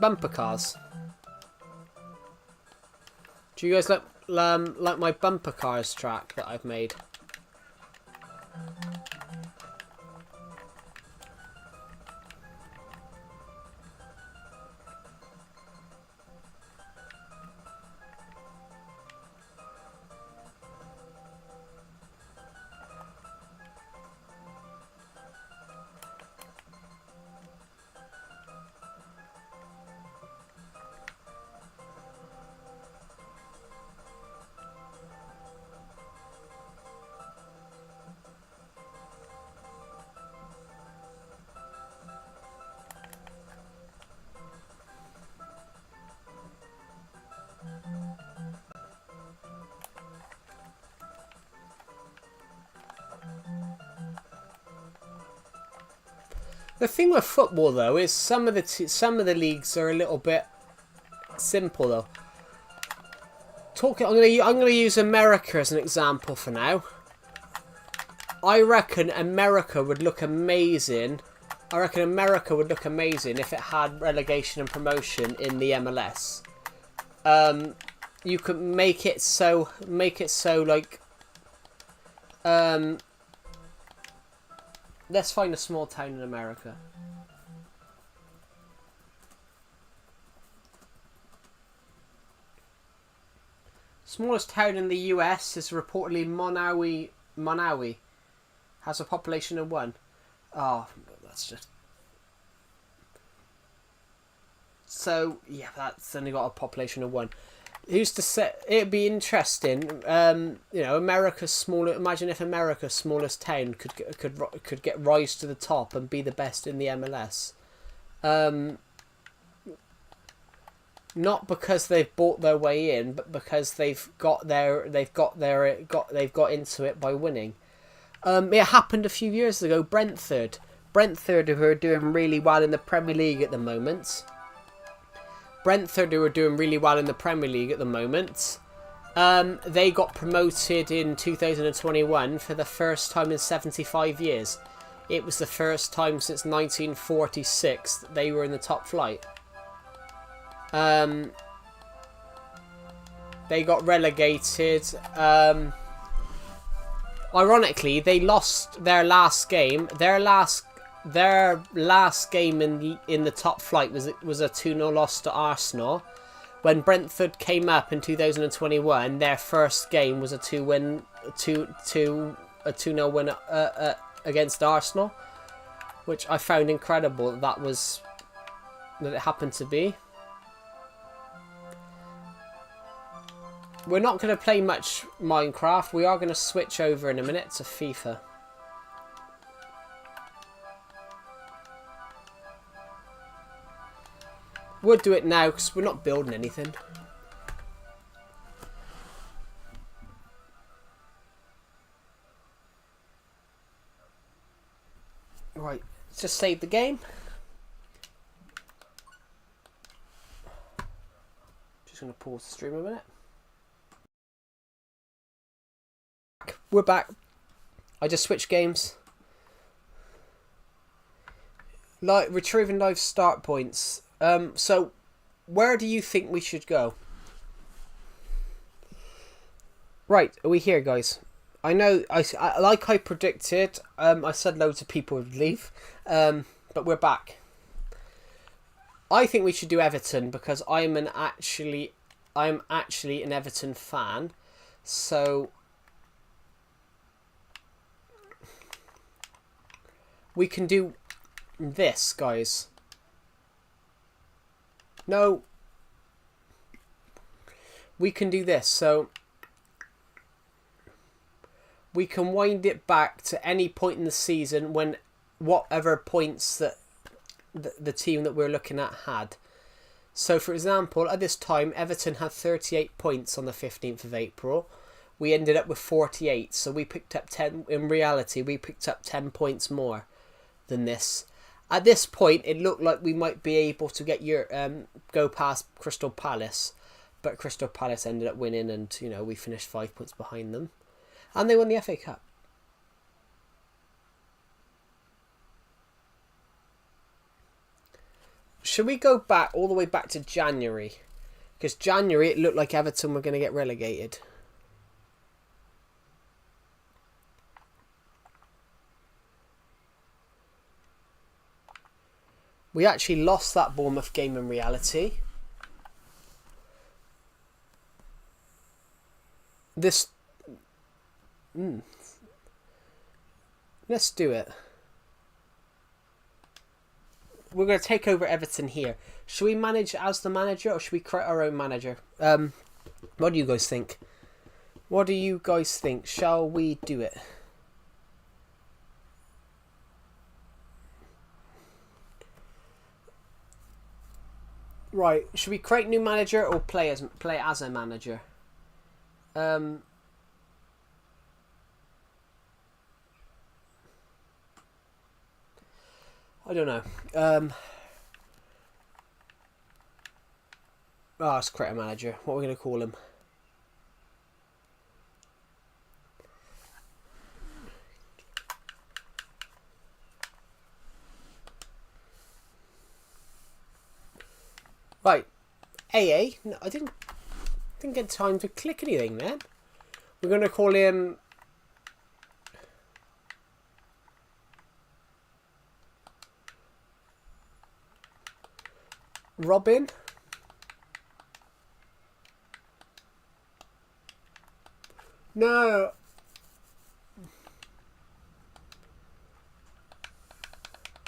bumper cars? Do you guys like my bumper cars track that I've made? The thing with football though is some of the leagues are a little bit simple though. I'm gonna use America as an example for now. I reckon America would look amazing. If it had relegation and promotion in the MLS. You could make it so like. Let's find a small town in America. Smallest town in the US is reportedly Manawi. Has a population of 1. Oh, that's just... So, yeah, that's only got a population of 1. Who's to say... It'd be interesting. You know, America's smaller... Imagine if America's smallest town could get rise to the top and be the best in the MLS. Not because they've bought their way in, but because they've got into it by winning. It happened a few years ago. Brentford, who are doing really well in the Premier League at the moment. They got promoted in 2021 for the first time in 75 years. It was the first time since 1946 that they were in the top flight. They got relegated. Ironically, they lost their last game. Their last game in the top flight was a 2-0 loss to Arsenal. When Brentford came up in 2021, their first game was a 2-0 win against Arsenal, which I found incredible. That it happened to be. We're not going to play much Minecraft. We are going to switch over in a minute to FIFA. We'll do it now because we're not building anything. Right, let's just save the game. Just going to pause the stream a minute. We're back. I just switched games. Like retrieving live start points. So where do you think we should go? Right, are we here, guys? I know I like I predicted. I said loads of people would leave. But we're back. I think we should do Everton because I'm actually an Everton fan. So we can do this, guys. No. We can do this. So we can wind it back to any point in the season when whatever points that the team that we're looking at had. So, for example, at this time, Everton had 38 points on the 15th of April. We ended up with 48. So we picked up 10. In reality, we picked up 10 points more than this. At this point, it looked like we might be able to get go past Crystal Palace, but Crystal Palace ended up winning, and we finished 5 points behind them, and they won the FA Cup. Should we go back all the way back to January? Because January, it looked like Everton were going to get relegated. We actually lost that Bournemouth game in reality. Let's do it. We're going to take over Everton here. Should we manage as the manager or should we create our own manager? What do you guys think? Shall we do it? Right, should we create new manager or play as a manager? I I don't know. Oh, it's creator manager. What are we going to call him? Right. AA. No, I didn't get time to click anything then. We're going to call him... Robin. No.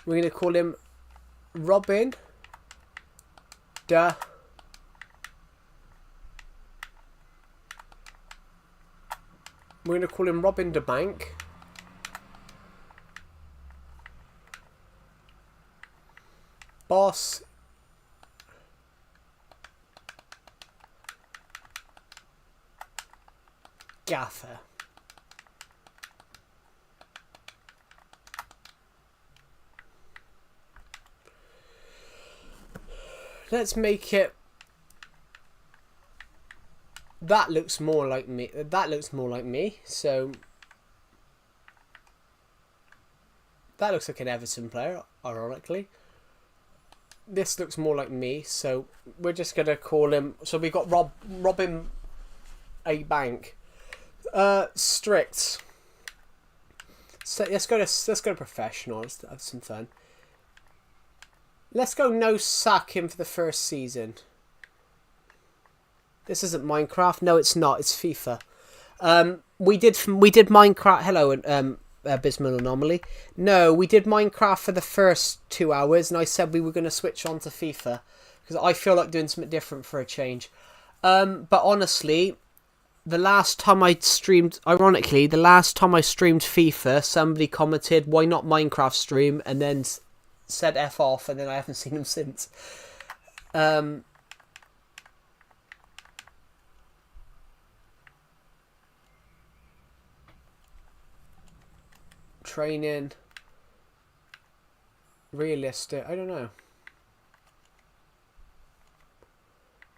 We're going to call him Robin. Duh. We're going to call him Robin the Bank. Boss. Gaffer. Let's make it... That looks more like me. That looks more like me. So... That looks like an Everton player, ironically. This looks more like me. So we're just going to call him... So we got Robin A. Bank. Strict. So let's go to professional. Let's have some fun. Let's go no sacking for the first season. This isn't Minecraft. No, it's not. It's FIFA. We did Minecraft. Hello, Abysmal Anomaly. No, we did Minecraft for the first 2 hours, and I said we were going to switch on to FIFA because I feel like doing something different for a change. But honestly, the last time I streamed, ironically, the last time I streamed FIFA, somebody commented, "Why not Minecraft stream?" and then said F off, and then I haven't seen them since. Training. Realistic. I don't know.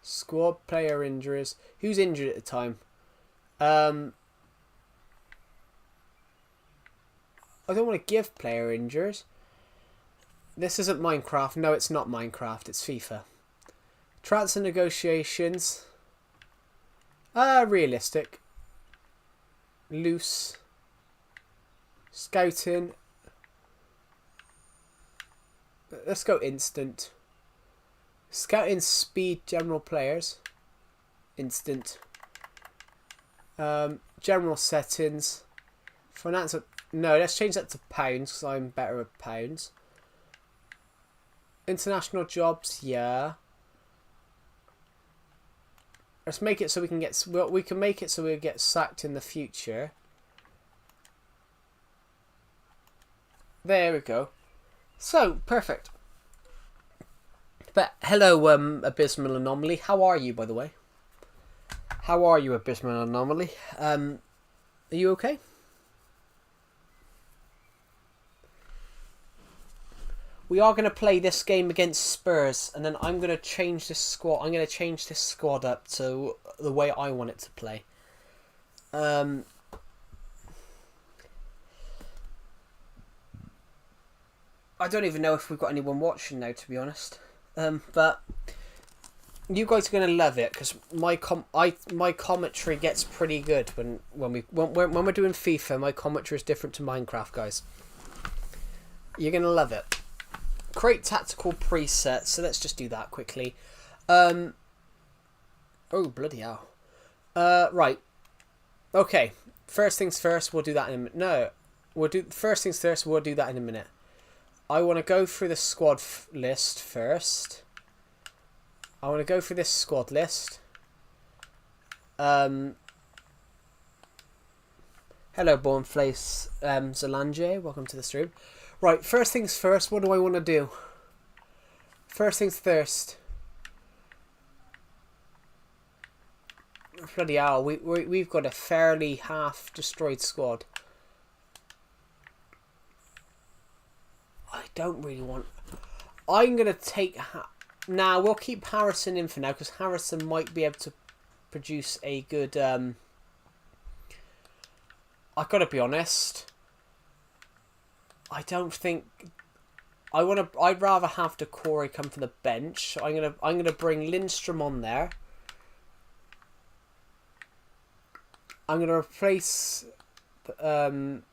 Squad player injuries. Who's injured at the time? I don't want to give player injuries. This isn't Minecraft. No, it's not Minecraft. It's FIFA. Transfer negotiations. Realistic. Loose. Scouting. Let's go instant. Scouting speed general players. Instant. General settings. Financial. No, let's change that to pounds because I'm better at pounds. International jobs, yeah. Let's make it so we can get. Well, we can make it so we get sacked in the future. There we go. So perfect. But hello, Abysmal Anomaly. How are you, by the way? How are you, Abysmal Anomaly? Are you okay? We are going to play this game against Spurs, and then I'm going to change this squad. I'm going to change this squad up to the way I want it to play. I don't even know if we've got anyone watching now, to be honest. But you guys are going to love it because my commentary gets pretty good when we're doing FIFA. My commentary is different to Minecraft, guys. You're going to love it. Create tactical presets. So let's just do that quickly. Oh, bloody hell. Right. Okay. First things first. We'll do that in a minute. No. First things first. We'll do that in a minute. I want to go through the squad list first. I want to go through this squad list. Hello, Bornflace Zalange. Welcome to the stream. Right, first things first. What do I want to do? First things first. Bloody hell, we've got a fairly half destroyed squad. I don't really want... I'm going to take... Now, we'll keep Harrison in for now, because Harrison might be able to produce a good... I've got to be honest. I don't think... I'd rather have Decore come from the bench. So I'm gonna bring Lindstrom on there. I'm gonna replace... and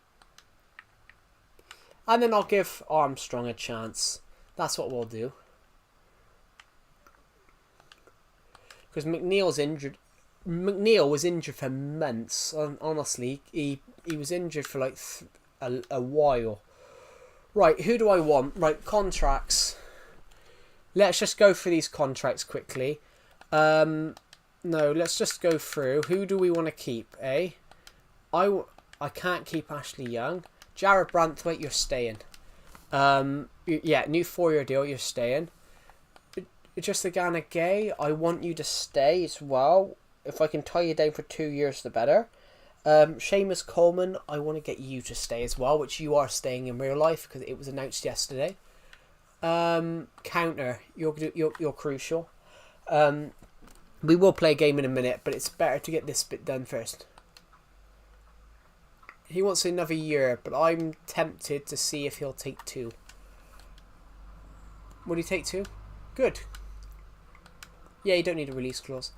then I'll give Armstrong a chance. That's what we'll do. Because McNeil's injured. McNeil was injured for months. Honestly, he was injured for like a while. Right, who do I want? Right, contracts. Let's just go through these contracts quickly. No, let's just go through. Who do we want to keep, eh? I can't keep Ashley Young. Jared Branthwaite, you're staying. Yeah, new 4-year deal, you're staying. Just Agana Gay, I want you to stay as well. If I can tie you down for 2 years, the better. Seamus Coleman, I want to get you to stay as well, which you are staying in real life because it was announced yesterday. Counter, you're crucial. We will play a game in a minute, but it's better to get this bit done first. He wants another year, but I'm tempted to see if he'll take 2. Would he take 2? Good. Yeah, you don't need a release clause.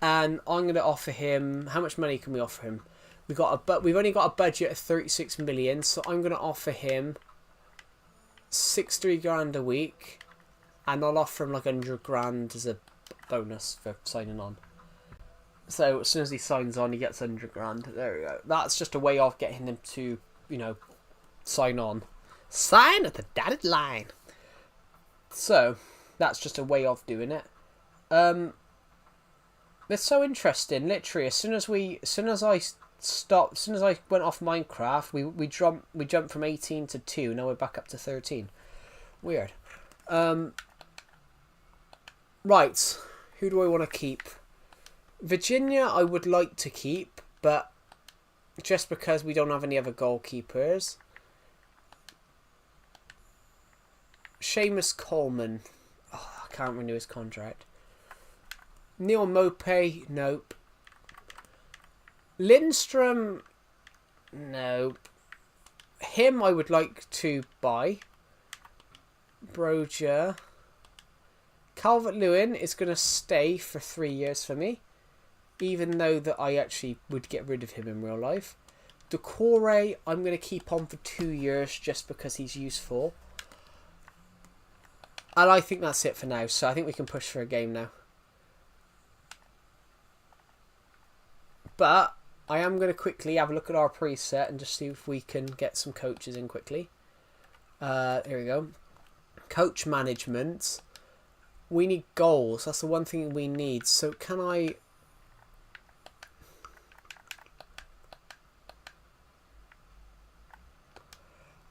And I'm going to offer him... How much money can we offer him? We've only got a budget of 36 million, so I'm going to offer him 60 grand a week, and I'll offer him like 100 grand as a bonus for signing on. So as soon as he signs on, he gets 100 grand. There we go. That's just a way of getting him to, sign on. Sign at the dotted line. So that's just a way of doing it. It's so interesting. Literally, as soon as I went off Minecraft, we jumped from 18 to 2. Now we're back up to 13. Weird. Right. Who do I want to keep? Virginia, I would like to keep, but just because we don't have any other goalkeepers. Seamus Coleman. Oh, I can't renew his contract. Neil Mopey, nope. Lindstrom, nope. Him I would like to buy. Broja. Calvert-Lewin is going to stay for 3 years for me, even though that I actually would get rid of him in real life. Decore, I'm going to keep on for 2 years just because he's useful. And I think that's it for now, so I think we can push for a game now. But I am going to quickly have a look at our preset and just see if we can get some coaches in quickly. Here we go. Coach management. We need goals. That's the one thing we need. So can I...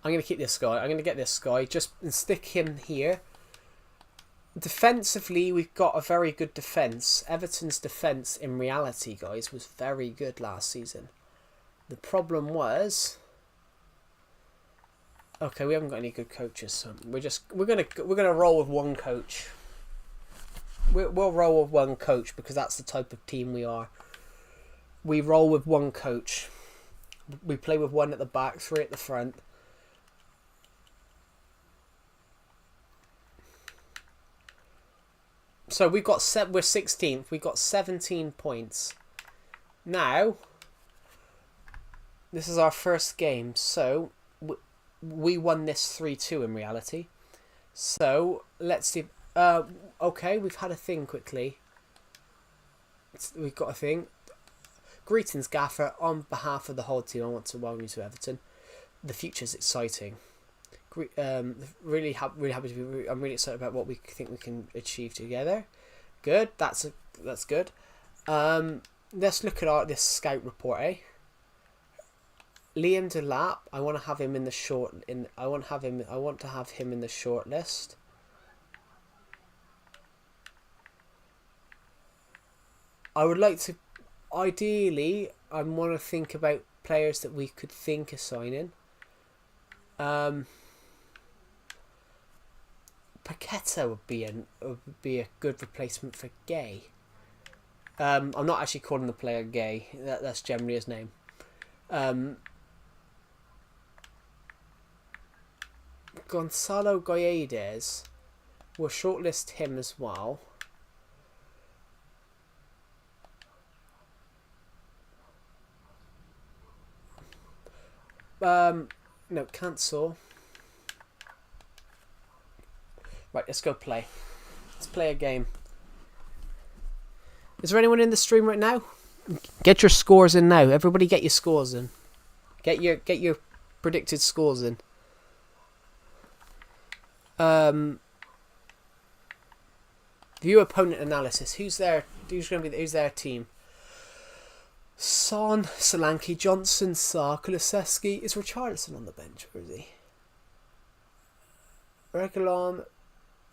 I'm going to keep this guy. I'm going to get this guy. Just and stick him here. Defensively, we've got a very good defence. Everton's defence, in reality, guys, was very good last season. The problem was... Okay, we haven't got any good coaches, so we're gonna roll with one coach. We'll roll with one coach because that's the type of team we are. We roll with one coach. We play with 1 at the back, 3 at the front. So we're 16th. We've got 17 points. Now, this is our first game, so we won this 3-2 in reality. So let's see. Okay, we've had a thing quickly. We've got a thing. Greetings, Gaffer. On behalf of the whole team, I want to welcome you to Everton. The future's exciting. Really happy to be. I'm really excited about what we think we can achieve together. Good. That's good. Let's look at this scout report, eh? Liam Delap. I want to have him in the short. I want to have him in the short list. I would like to. Ideally, I want to think about players that we could think of signing. Paqueta would be a good replacement for Gay. I'm not actually calling the player Gay. That's generally his name. Gonzalo Guedes. We'll shortlist him as well. No, cancel. Right, let's go play. Let's play a game. Is there anyone in the stream right now? Get your scores in now. Everybody get your scores in. Get your predicted scores in. View opponent analysis. Who's their team? Son, Solanke, Johnson, Sarr, Kulusevski. Is Richarlison on the bench, or is he? Reguilon.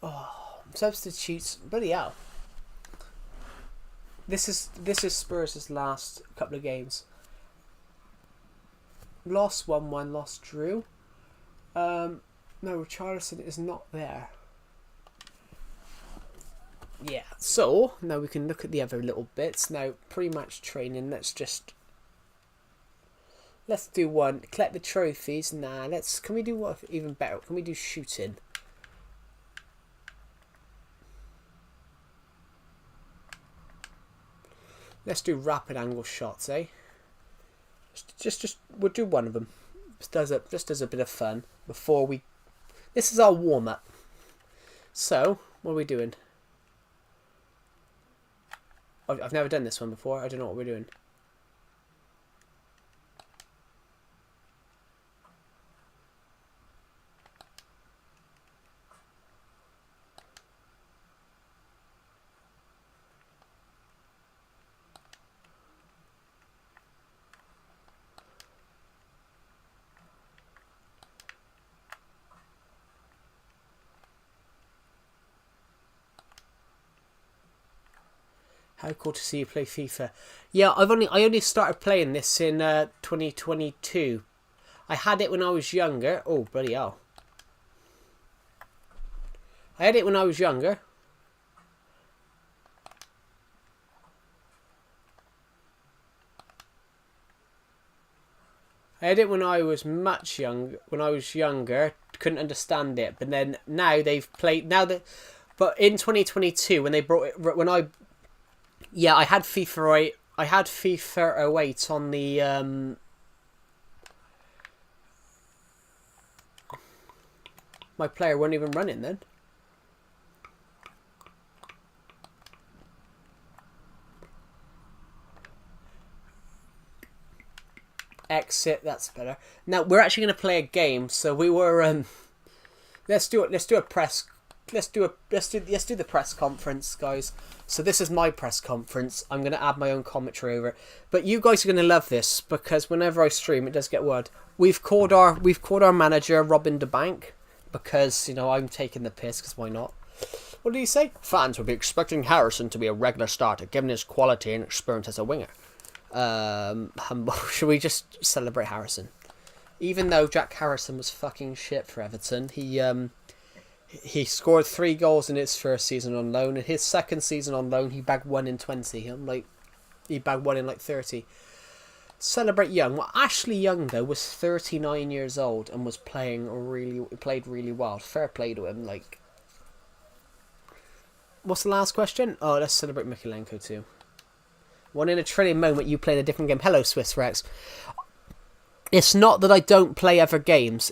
Oh, substitutes. Bloody hell. This is Spurs' last couple of games. Lost 1-1, lost drew. No, Richarlison is not there. Yeah, so now we can look at the other little bits. Now, pre-match training, let's do one. Collect the trophies. Nah, can we do what even better? Can we do shooting? Let's do rapid angle shots, eh? Just we'll do one of them. Just as a bit of fun before we. This is our warm up. So, what are we doing? I've never done this one before. I don't know what we're doing. How cool to see you play FIFA. Yeah, I only started playing this in 2022. I had it when I was younger. Oh, bloody hell. I had it when I was younger. I had it when I was much younger. When I was younger, couldn't understand it. But then now they've played. But in 2022, when they brought it, yeah, I had FIFA 8. I had FIFA 08 on the my player wasn't even running then. Exit. That's better. Now we're actually going to play a game. So we were let's do the press conference, guys. So this is my press conference. I'm going to add my own commentary over it. But you guys are going to love this because whenever I stream, it does get word. We've called our manager Robin DeBank because, you know, I'm taking the piss because why not? What did he say? Fans will be expecting Harrison to be a regular starter given his quality and experience as a winger. Should we just celebrate Harrison? Even though Jack Harrison was fucking shit for Everton, he scored 3 goals in his first season on loan. In his second season on loan, he bagged 1 in 20. He bagged 1 in 30. Celebrate Young. Well, Ashley Young though was 39 years old and was played really well. Fair play to him. What's the last question? Oh, let's celebrate Mikulenko too. 1 in a trillion moment you played a different game. Hello, Swiss Rex. It's not that I don't play other games.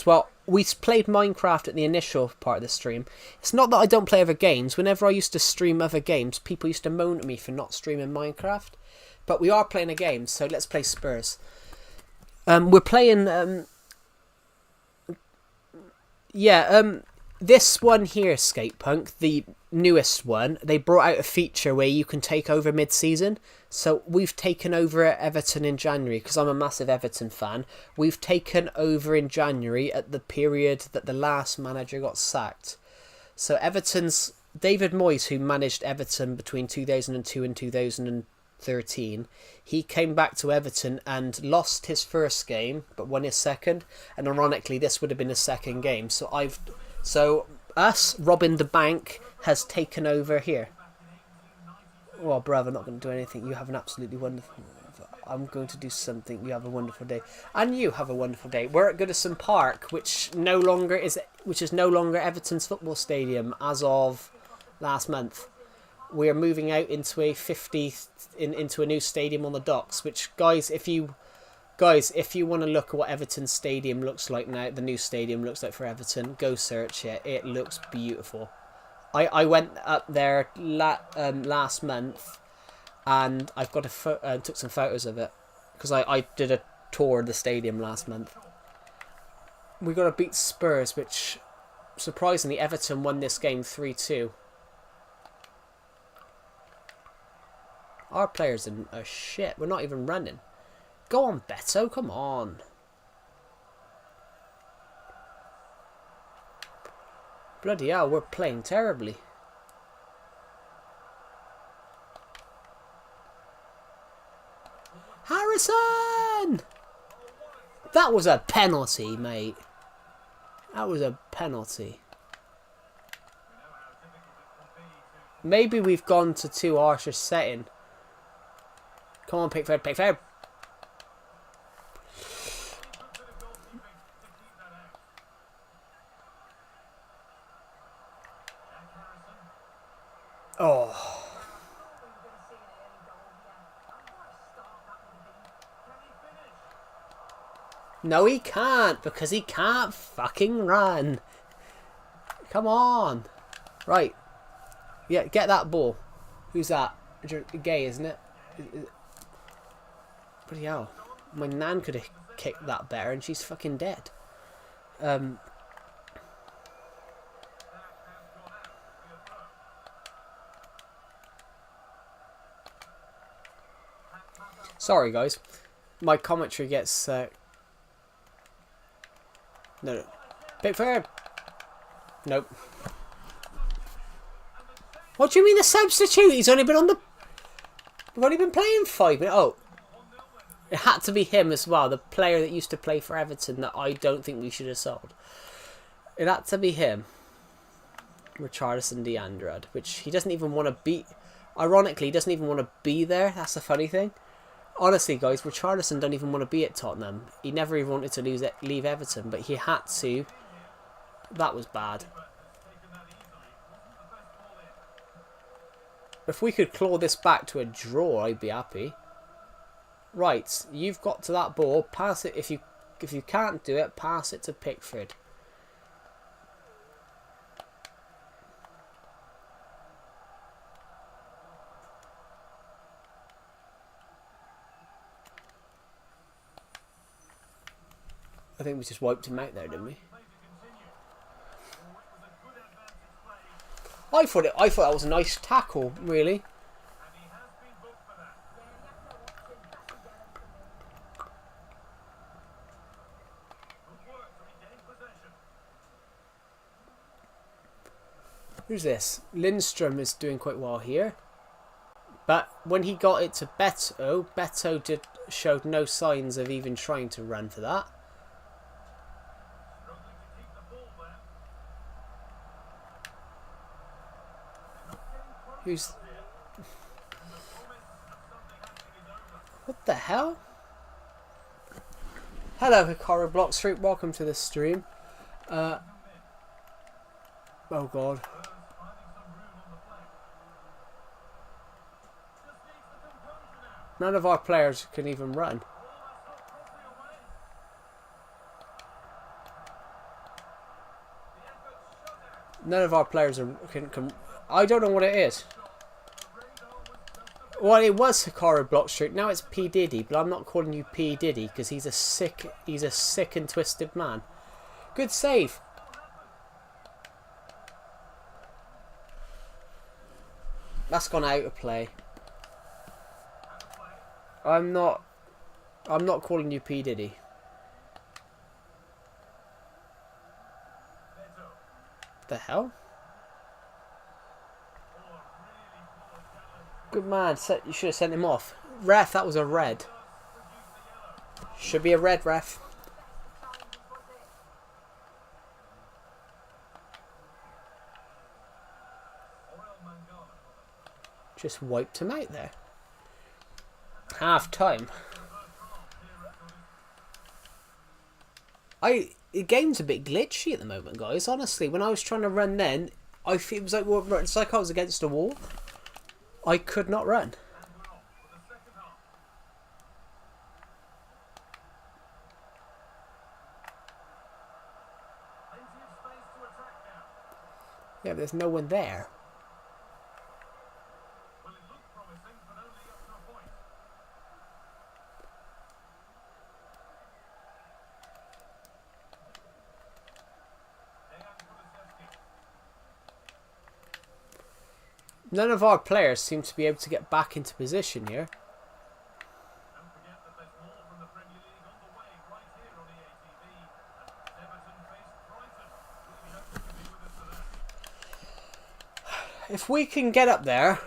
Well, we played Minecraft at the initial part of the stream. It's not that I don't play other games. Whenever I used to stream other games, people used to moan at me for not streaming Minecraft. But we are playing a game, so let's play Spurs. We're playing... this one here, Skatepunk, the newest one, they brought out a feature where you can take over mid-season. So we've taken over at Everton in January, because I'm a massive Everton fan. We've taken over in January at the period that the last manager got sacked. So Everton's David Moyes, who managed Everton between 2002 and 2013, he came back to Everton and lost his first game, but won his second. And ironically, this would have been his second game. So So us robbing the bank has taken over here. Well, brother, I'm not going to do anything. You have an absolutely wonderful... I'm going to do something. You have a wonderful day. And you have a wonderful day. We're at Goodison Park, which is no longer Everton's football stadium as of last month. We are moving out into into a new stadium on the docks, which guys, if you want to look at what Everton's stadium looks like now, the new stadium looks like for Everton, go search it. It looks beautiful. I went up there last month, and I've got took some photos of it because I did a tour of the stadium last month. We got to beat Spurs, which surprisingly Everton won this game 3-2. Our players are shit. We're not even running. Go on, Beto. Come on. Bloody hell, we're playing terribly. Harrison! That was a penalty, mate. That was a penalty. Maybe we've gone to too harsh a setting. Come on, Pickford, Pickford. Oh. No, he can't, because he can't fucking run. Come on. Right. Yeah, get that ball. Who's that? Gay, isn't it? Bloody hell. My nan could have kicked that better and she's fucking dead. Sorry, guys. My commentary gets... No. Pickford! Nope. What do you mean the substitute? He's only been on the... We've only been playing 5 minutes. Oh. It had to be him as well. The player that used to play for Everton that I don't think we should have sold. It had to be him. Richarlison de Andrade. Which he doesn't even want to be... Ironically, he doesn't even want to be there. That's the funny thing. Honestly, guys, Richarlison don't even want to be at Tottenham. He never even wanted to leave Everton, but he had to. That was bad. If we could claw this back to a draw, I'd be happy. Right, you've got to that ball. Pass it. If you can't do it, pass it to Pickford. I think we just wiped him out there, didn't we? I thought that was a nice tackle, really. Who's this? Lindstrom is doing quite well here. But when he got it to Beto showed no signs of even trying to run for that. Who's... What the hell? Hello, Hikaru Blockstreet. Welcome to the stream. Oh god. None of our players can even run. None of our players can. I don't know what it is. Well, it was Hikaru Blockstreet. Now it's P Diddy, but I'm not calling you P Diddy because he's a sick and twisted man. Good save. That's gone out of play. I'm not calling you P Diddy. The hell? Good man. You should have sent him off. Ref, that was a red. Should be a red, ref. Just wiped him out there. Half time. The game's a bit glitchy at the moment, guys. Honestly, when I was trying to run then, I feel it was like, well, it's like I was against a wall. I could not run. Yeah, there's no one there. None of our players seem to be able to get back into position here. If we can get up there,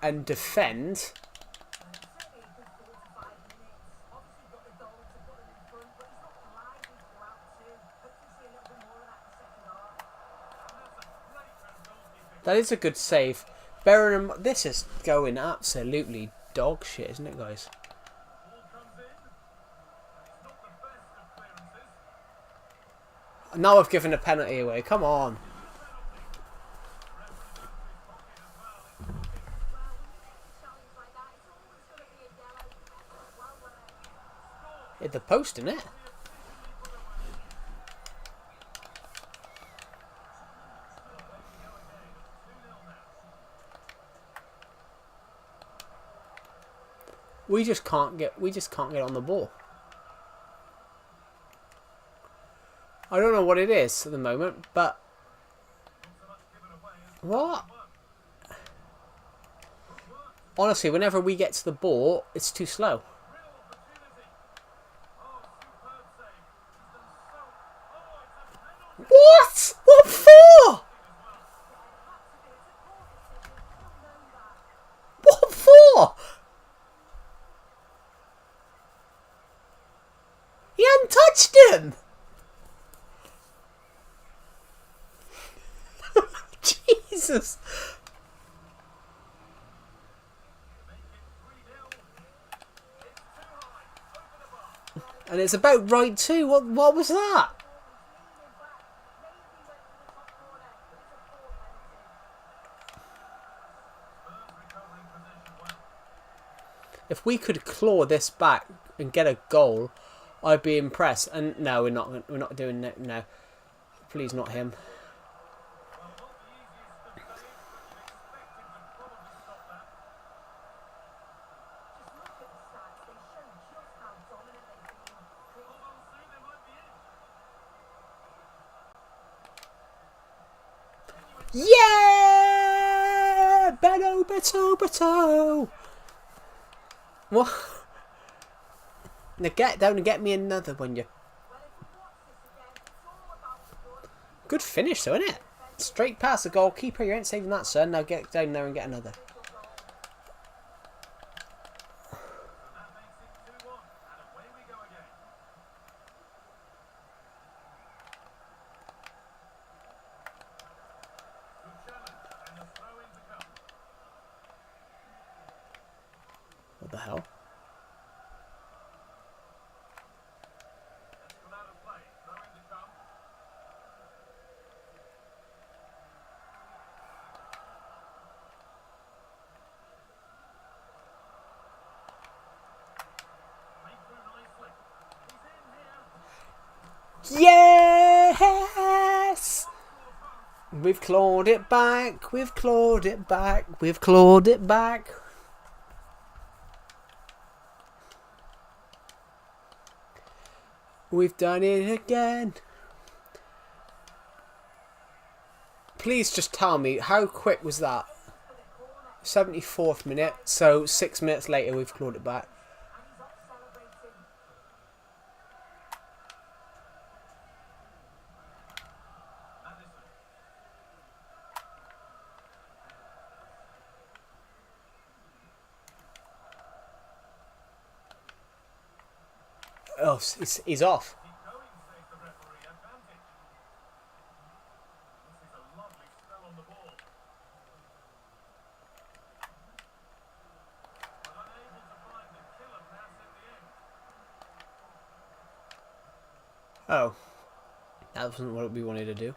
and defend, that is a good save. Bearing in mind, this is going absolutely dog shit, isn't it, guys? Now I've given a penalty away. Come on. Hit the post, innit? We just can't get on the ball. I don't know what it is at the moment, but what? Honestly, whenever we get to the ball, it's too slow. What? What for? What for? He hadn't touched him. Jesus. And it's about right too. What was that? If we could claw this back and get a goal, I'd be impressed. And no, we're not doing it. No, please, not him. Yeah! Beto! What? Now get down and get me another one, you. Good finish, though, isn't it? Straight past the goalkeeper. You ain't saving that, son. Now get down there and get another. What the hell? Yes! We've clawed it back. We've clawed it back. We've clawed it back. We've done it again. Please just tell me, how quick was that? 74th minute, so 6 minutes later we've clawed it back. Oh, he's off. Oh, that wasn't what we wanted to do.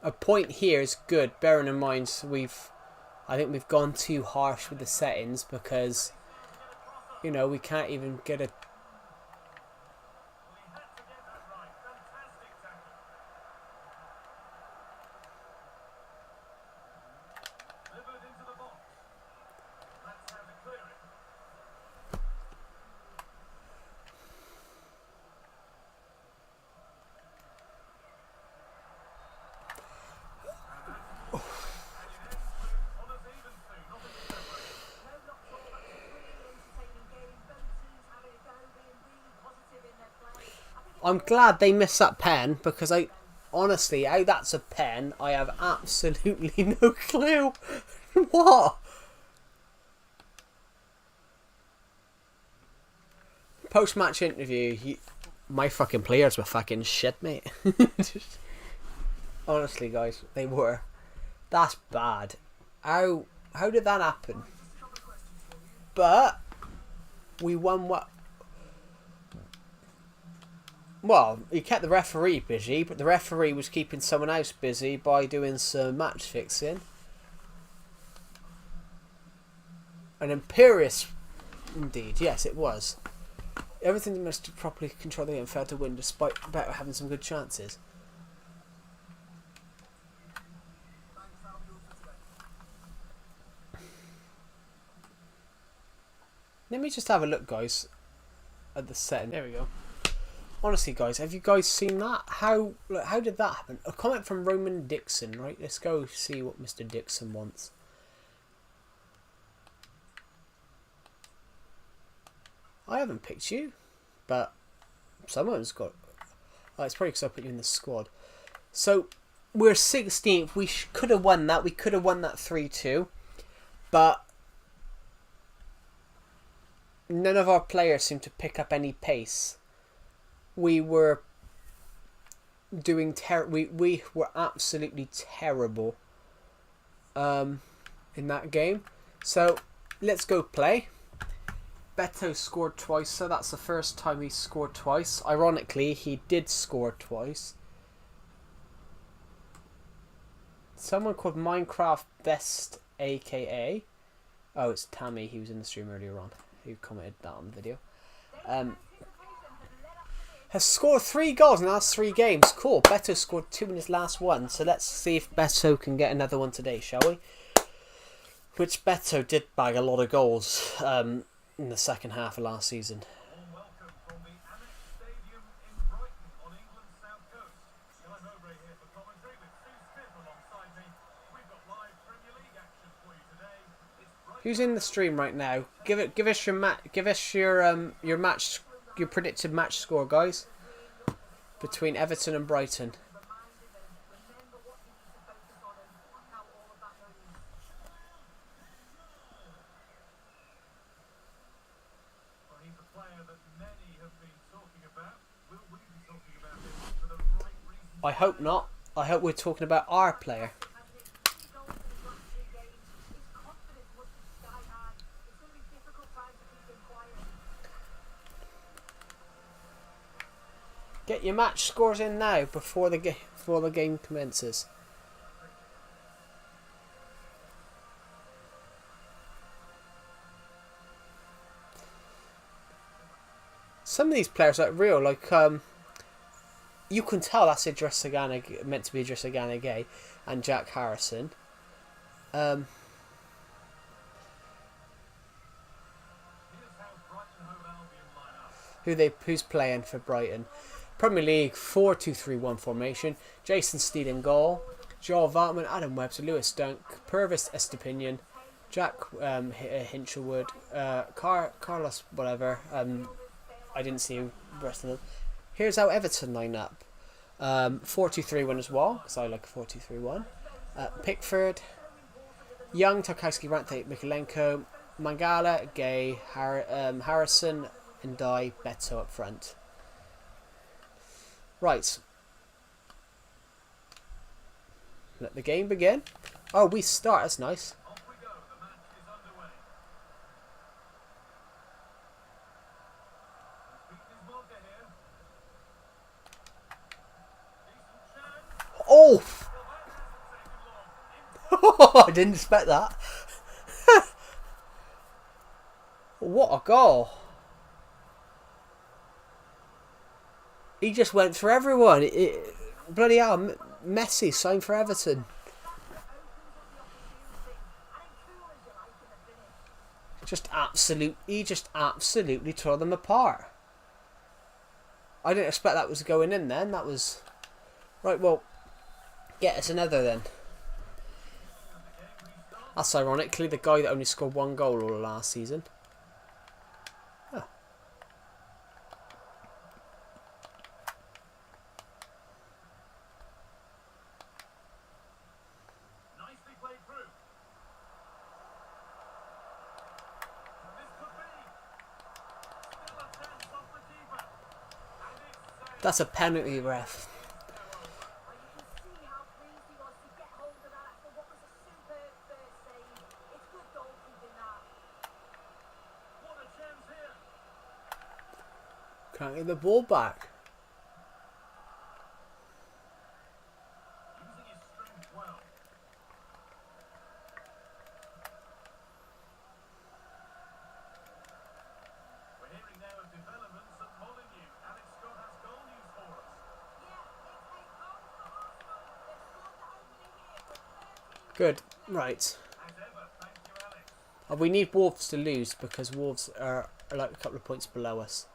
A point here is good, bearing in mind I think we've gone too harsh with the settings because, you know, we can't even get a... I'm glad they missed that pen because honestly, how that's a pen, I have absolutely no clue. What? Post-match interview, my fucking players were fucking shit, mate. Honestly, guys, they were. That's bad. How did that happen? But we won what? Well, he kept the referee busy, but the referee was keeping someone else busy by doing some match fixing. An imperious, indeed, yes, it was. Everything must properly control the game and failed to win despite better having some good chances. Let me just have a look, guys, at the setting. There we go. Honestly, guys, have you guys seen that? How did that happen? A comment from Roman Dixon, right? Let's go see what Mr. Dixon wants. I haven't picked you, but someone's got... Oh, it's probably because I put you in the squad. So, we're 16th. We could have won that. We could have won that 3-2. But none of our players seem to pick up any pace. We were doing we were absolutely terrible in that game. So let's go play. Beto scored twice, so that's the first time he scored twice. Ironically, he did score twice. Someone called Minecraft Best AKA. Oh, it's Tammy. He was in the stream earlier on. Who commented that on the video. Has scored 3 goals in the last 3 games. Cool. Beto scored 2 in his last one. So let's see if Beto can get another one today, shall we? Which Beto did bag a lot of goals in the second half of last season. Who's in the stream right now? Give us your predicted match score, guys, between Everton and Brighton. I hope not. I hope we're talking about our player. Get your match scores in now before the game commences. Some of these players are real, like you can tell that's meant to be Idrissa Gana Gueye and Jack Harrison. Who's playing for Brighton? Premier League 4-2-3-1 formation. Jason Steele in goal. Joel Vartman, Adam Webster, Lewis Dunk, Purvis Estepinian, Jack Hinchelwood, Carlos, whatever. I didn't see the rest of them. Here's how Everton line up. 4-2-3-1 as well, because I like a 4-2-3-1. Pickford, Young, Tarkowski, Rante, Mikalenko, Mangala, Gay, Harrison, Ndai, Beto up front. Right. Let the game begin. Oh, we start. That's nice. Oh! I didn't expect that. What a goal. He just went for everyone. Bloody hell, Messi signed for Everton. He just absolutely tore them apart. I didn't expect that was going in then. That was... Right, well, get us another then. That's ironically the guy that only scored 1 goal all last season. Huh. That's a penalty, ref. Can't get the ball back. Good. Right. We need Wolves to lose because Wolves are like a couple of points below us.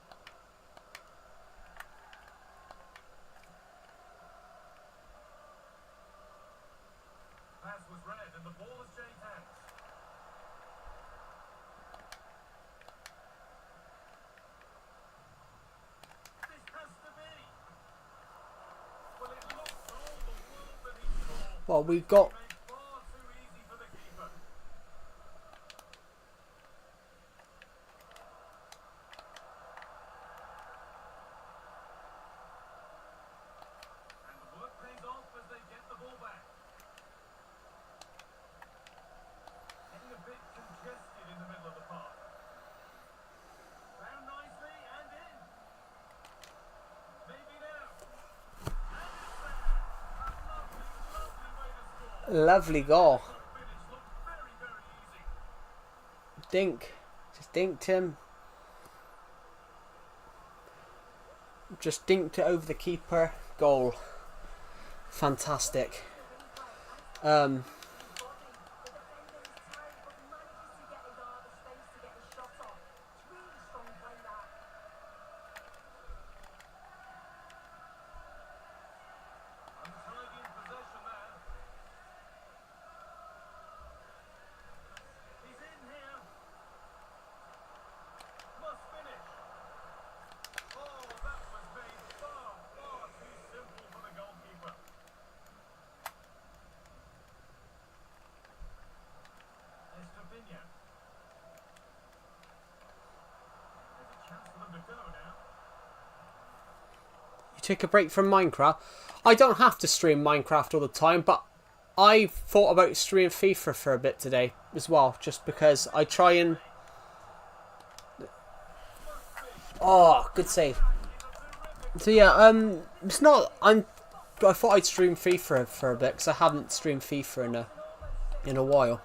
Well, we've got... Lovely goal. Dink. Just dinked him. Just dinked it over the keeper. Goal. Fantastic. Take a break from Minecraft. I don't have to stream Minecraft all the time, but I thought about streaming FIFA for a bit today as well, just because I try and... Oh, good save. So yeah, it's not... I thought I'd stream FIFA for a bit because I haven't streamed FIFA in a while.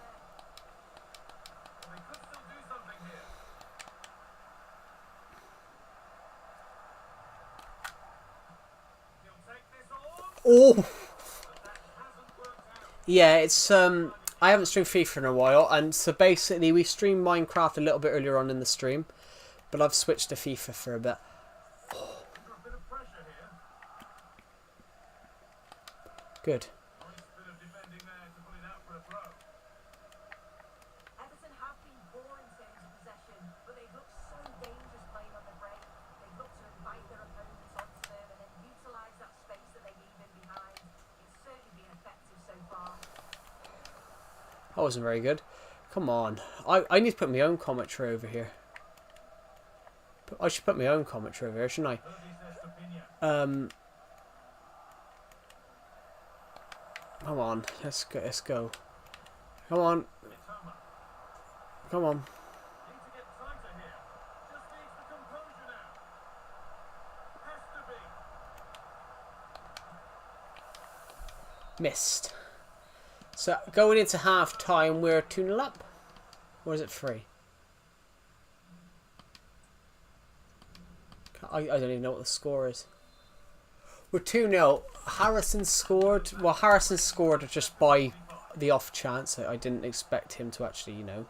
Oh, yeah, it's I haven't streamed FIFA in a while, and so basically we streamed Minecraft a little bit earlier on in the stream, but I've switched to FIFA for a bit. Oh. Good. That wasn't very good. Come on. I need to put my own commentary over here. I should put my own commentary over here, shouldn't I? Come on. Let's go. Let's go. Come on. Come on. Missed. So going into half time, we're 2-0 up. Or is it 3? I don't even know what the score is. We're 2-0. Harrison scored. Well, Harrison scored just by the off chance. I didn't expect him to actually, you know.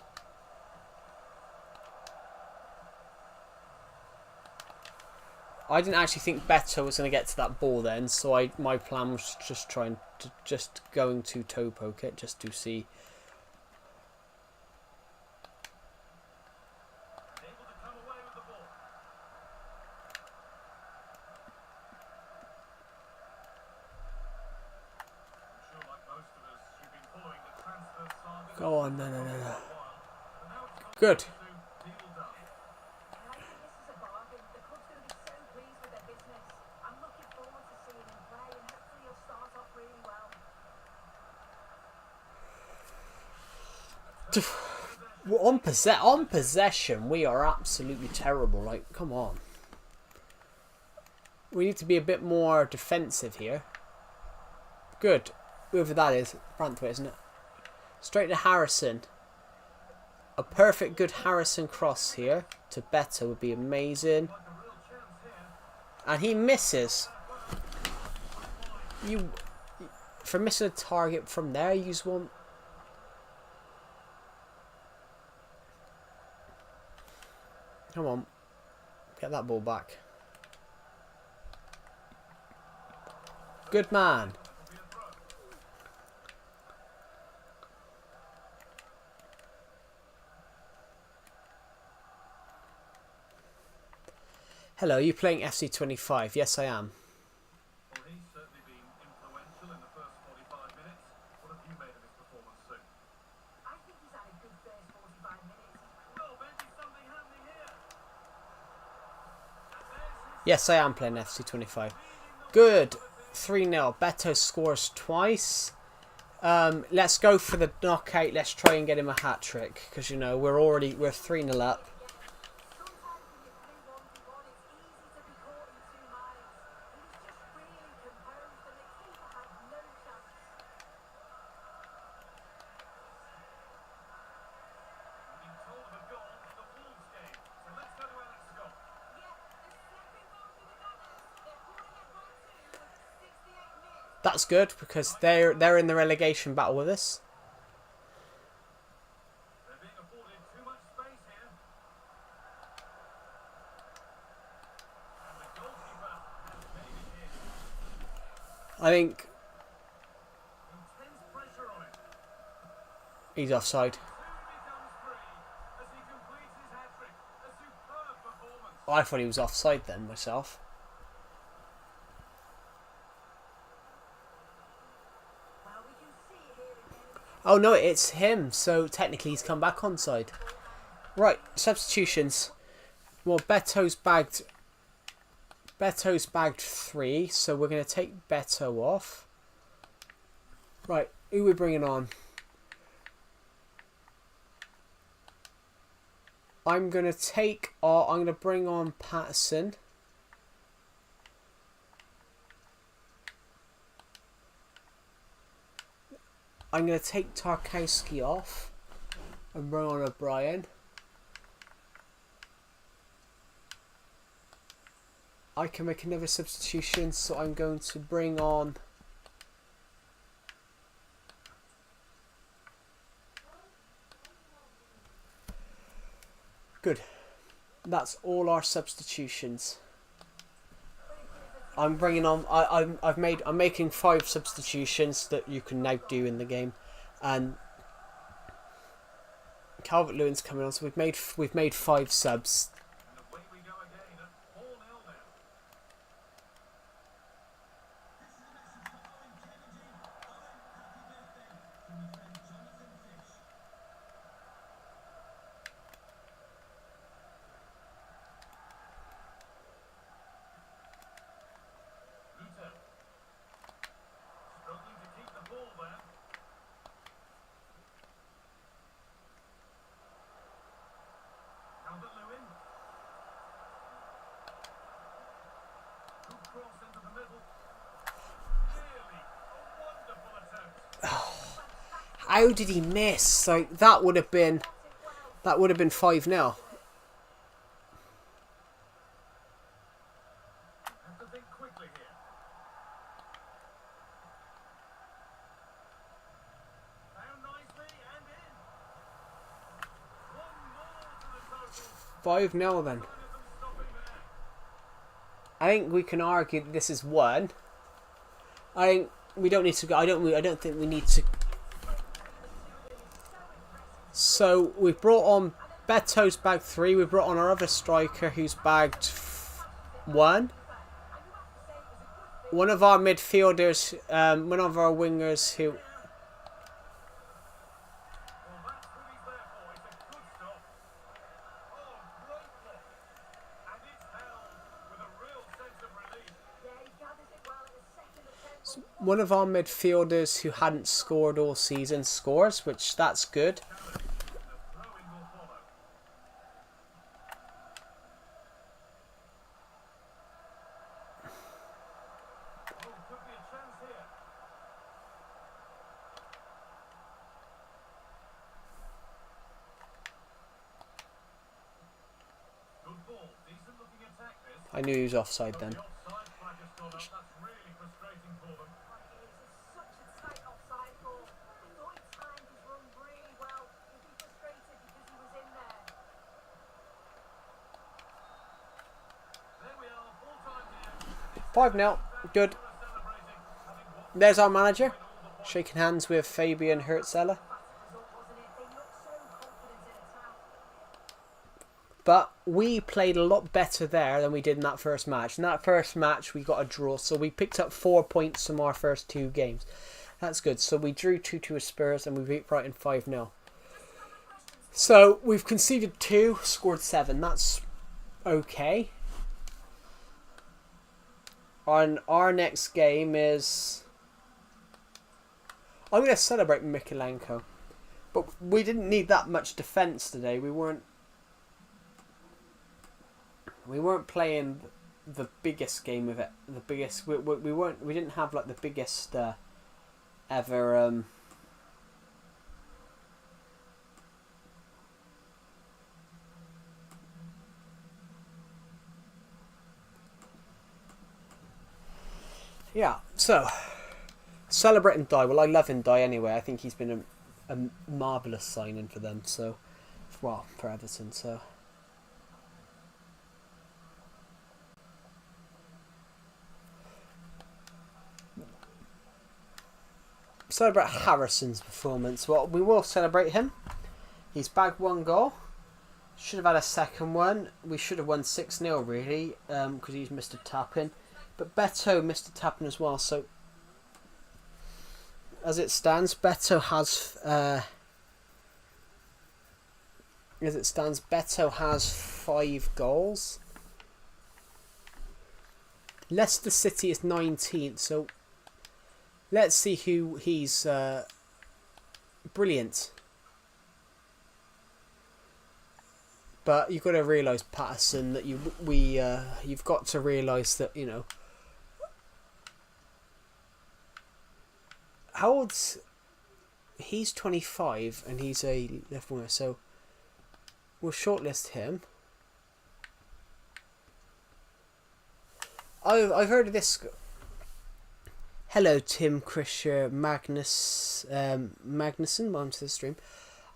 I didn't actually think Beto was going to get to that ball then, so my plan was just going to toe poke it just to see. Go on, no. Good. On possession, we are absolutely terrible. Like, come on. We need to be a bit more defensive here. Good. Whoever that is. Branthwaite, isn't it? Straight to Harrison. A perfect good Harrison cross here to Beto would be amazing. And he misses. For missing a target from there, you just want... Come on. Get that ball back. Good man. Hello, are you playing FC25? Yes, I am. Well, he's certainly been influential in the first 45 minutes. What have you made of his performance, Sue? I think he's had a good first 45 minutes. Well, maybe something happening here. Yes, I am playing FC25. Good. 3-0. Beto scores twice. Let's go for the knockout. Let's try and get him a hat-trick. Because, you know, we're 3-0 up. That's good because they're in the relegation battle with us. They're being afforded too much space here. And the goalkeeper has made it in. I think Intense pressure on it. he's offside. Soon becomes free as he completes his hat-trick. A superb performance. I thought he was offside then myself. Oh no, it's him. So technically he's come back onside. Right, substitutions. Well, Beto's bagged 3, so we're going to take Beto off. Right, who are we bringing on? I'm going to bring on Patterson. I'm going to take Tarkowski off and bring on O'Brien. I can make another substitution, so I'm going to bring on... Good. That's all our substitutions. I'm bringing on. I'm making 5 substitutions that you can now do in the game, and Calvert-Lewin's coming on. So we've made 5 subs. And away we go again at 4-0 now. How did he miss? Like that would have been 5-0. Have to think quickly here. Found nicely and in. One more to the total. 5-0 then. None of them stopping there. I think we can argue that this is one. I think we don't need to go. I don't think we need to. So we've brought on Beto's bagged 3. We brought on our other striker who's bagged 1. One of our midfielders, one of our wingers who. Well, that's what he's there for. It's a good stop. Oh, great block. And it's held with a real sense of relief. Yeah, he gathers it well at the second attempt. One of our midfielders who hadn't scored all season scores, which that's good. The throw-in will follow. Oh, could be a chance here. Good ball. Decent looking attack this. I knew he was offside then. The offside flag has gone up. That's really frustrating for them. Such a tight offside ball. I thought he timed his run really well. He'd be frustrated because he was in there. There we are. Full time here. 5-0. Good. Celebrating. Having won There's our manager. Shaking hands with Fabian Hertzela. Result, wasn't it? They looked so confident in attack. But we played a lot better there than we did in that first match. In that first match, we got a draw. So we picked up 4 points from our first 2 games. That's good. So we drew 2-2 with Spurs and we beat Brighton 5-0. So we've conceded 2, scored 7. That's okay. On our next game is... I'm going to celebrate Mikolenko. But we didn't need that much defence today. We weren't playing the biggest game of it. The biggest we weren't. We didn't have like the biggest ever. Yeah. So celebrate and die. Well, I love and die anyway. I think he's been a marvelous signing for them. So, well, for Everton. So. Celebrate Harrison's performance. Well, we will celebrate him. He's bagged 1 goal. Should have had a second one. We should have won 6-0 really, because he's missed a tap-in. But Beto missed a tap-in as well. So, as it stands, Beto has 5 goals. Leicester City is 19th. So. Let's see who he's brilliant. But you've got to realise, Patterson, that you've got to realise that, you know, how old's he's 25 and he's a left winger, so we'll shortlist him. I've heard of this. Hello, Tim Krisher Magnuson. Welcome to the stream.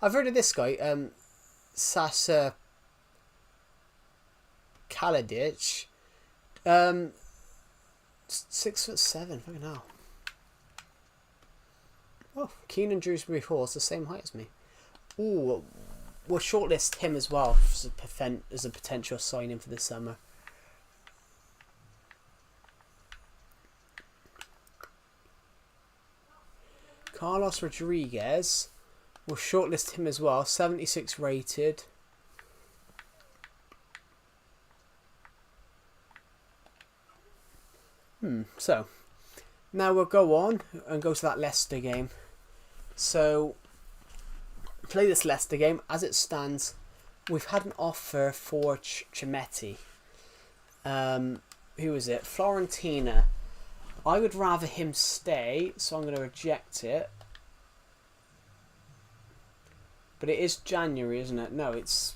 I've heard of this guy, Sasa Kaladic. 6'7", fucking hell. Oh, Keenan Drewsbury Hall's the same height as me. Ooh, we'll shortlist him as well as a potential signing for the summer. Carlos Rodriguez, we'll shortlist him as well, 76 rated. So, now we'll go on and go to that Leicester game. So, play this Leicester game. As it stands, we've had an offer for Chimetti. Who is it? Florentina. I would rather him stay, so I'm going to reject it. But it is January, isn't it? No, it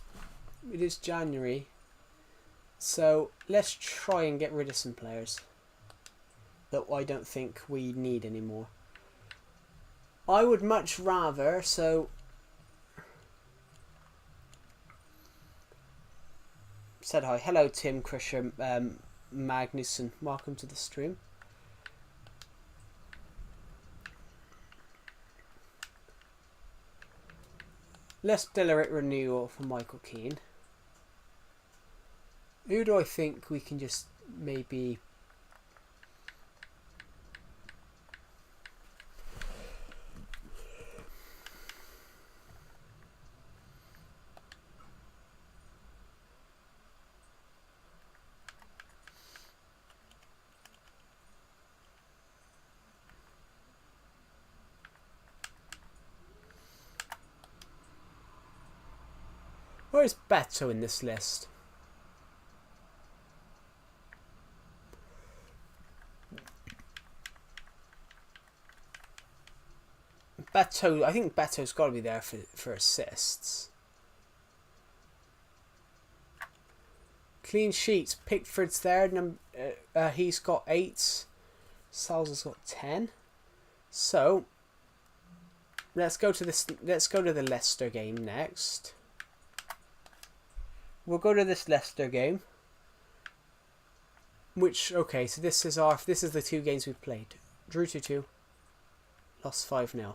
is January. So let's try and get rid of some players that I don't think we need anymore. I would much rather, so said hi. Hello Tim Krisher Magnuson. Welcome to the stream. Let's delete renewal for Michael Keane. Who do I think we can just maybe... Where is Beto in this list? Beto, I think Beto's got to be there for assists. Clean sheets. Pickford's there. He's got 8. Salza's got 10. So let's go to this. Let's go to the Leicester game next. We'll go to this Leicester game. Which, okay, so this is the 2 games we've played. Drew 2-2. Lost 5-0.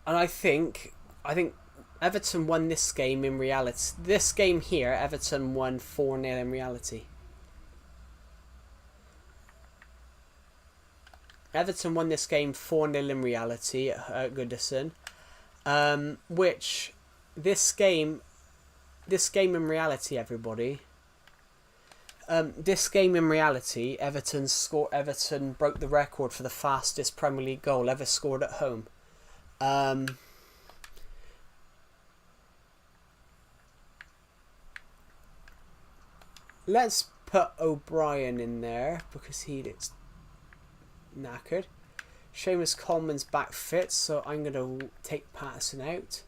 And I think Everton won this game in reality. This game here, Everton won 4-0 in reality. Everton won this game 4-0 in reality at Goodison. Which this game in reality, everybody. This game in reality, Everton broke the record for the fastest Premier League goal ever scored at home. Let's put O'Brien in there because he looks knackered. Seamus Coleman's back fit, so I'm going to take Patterson out.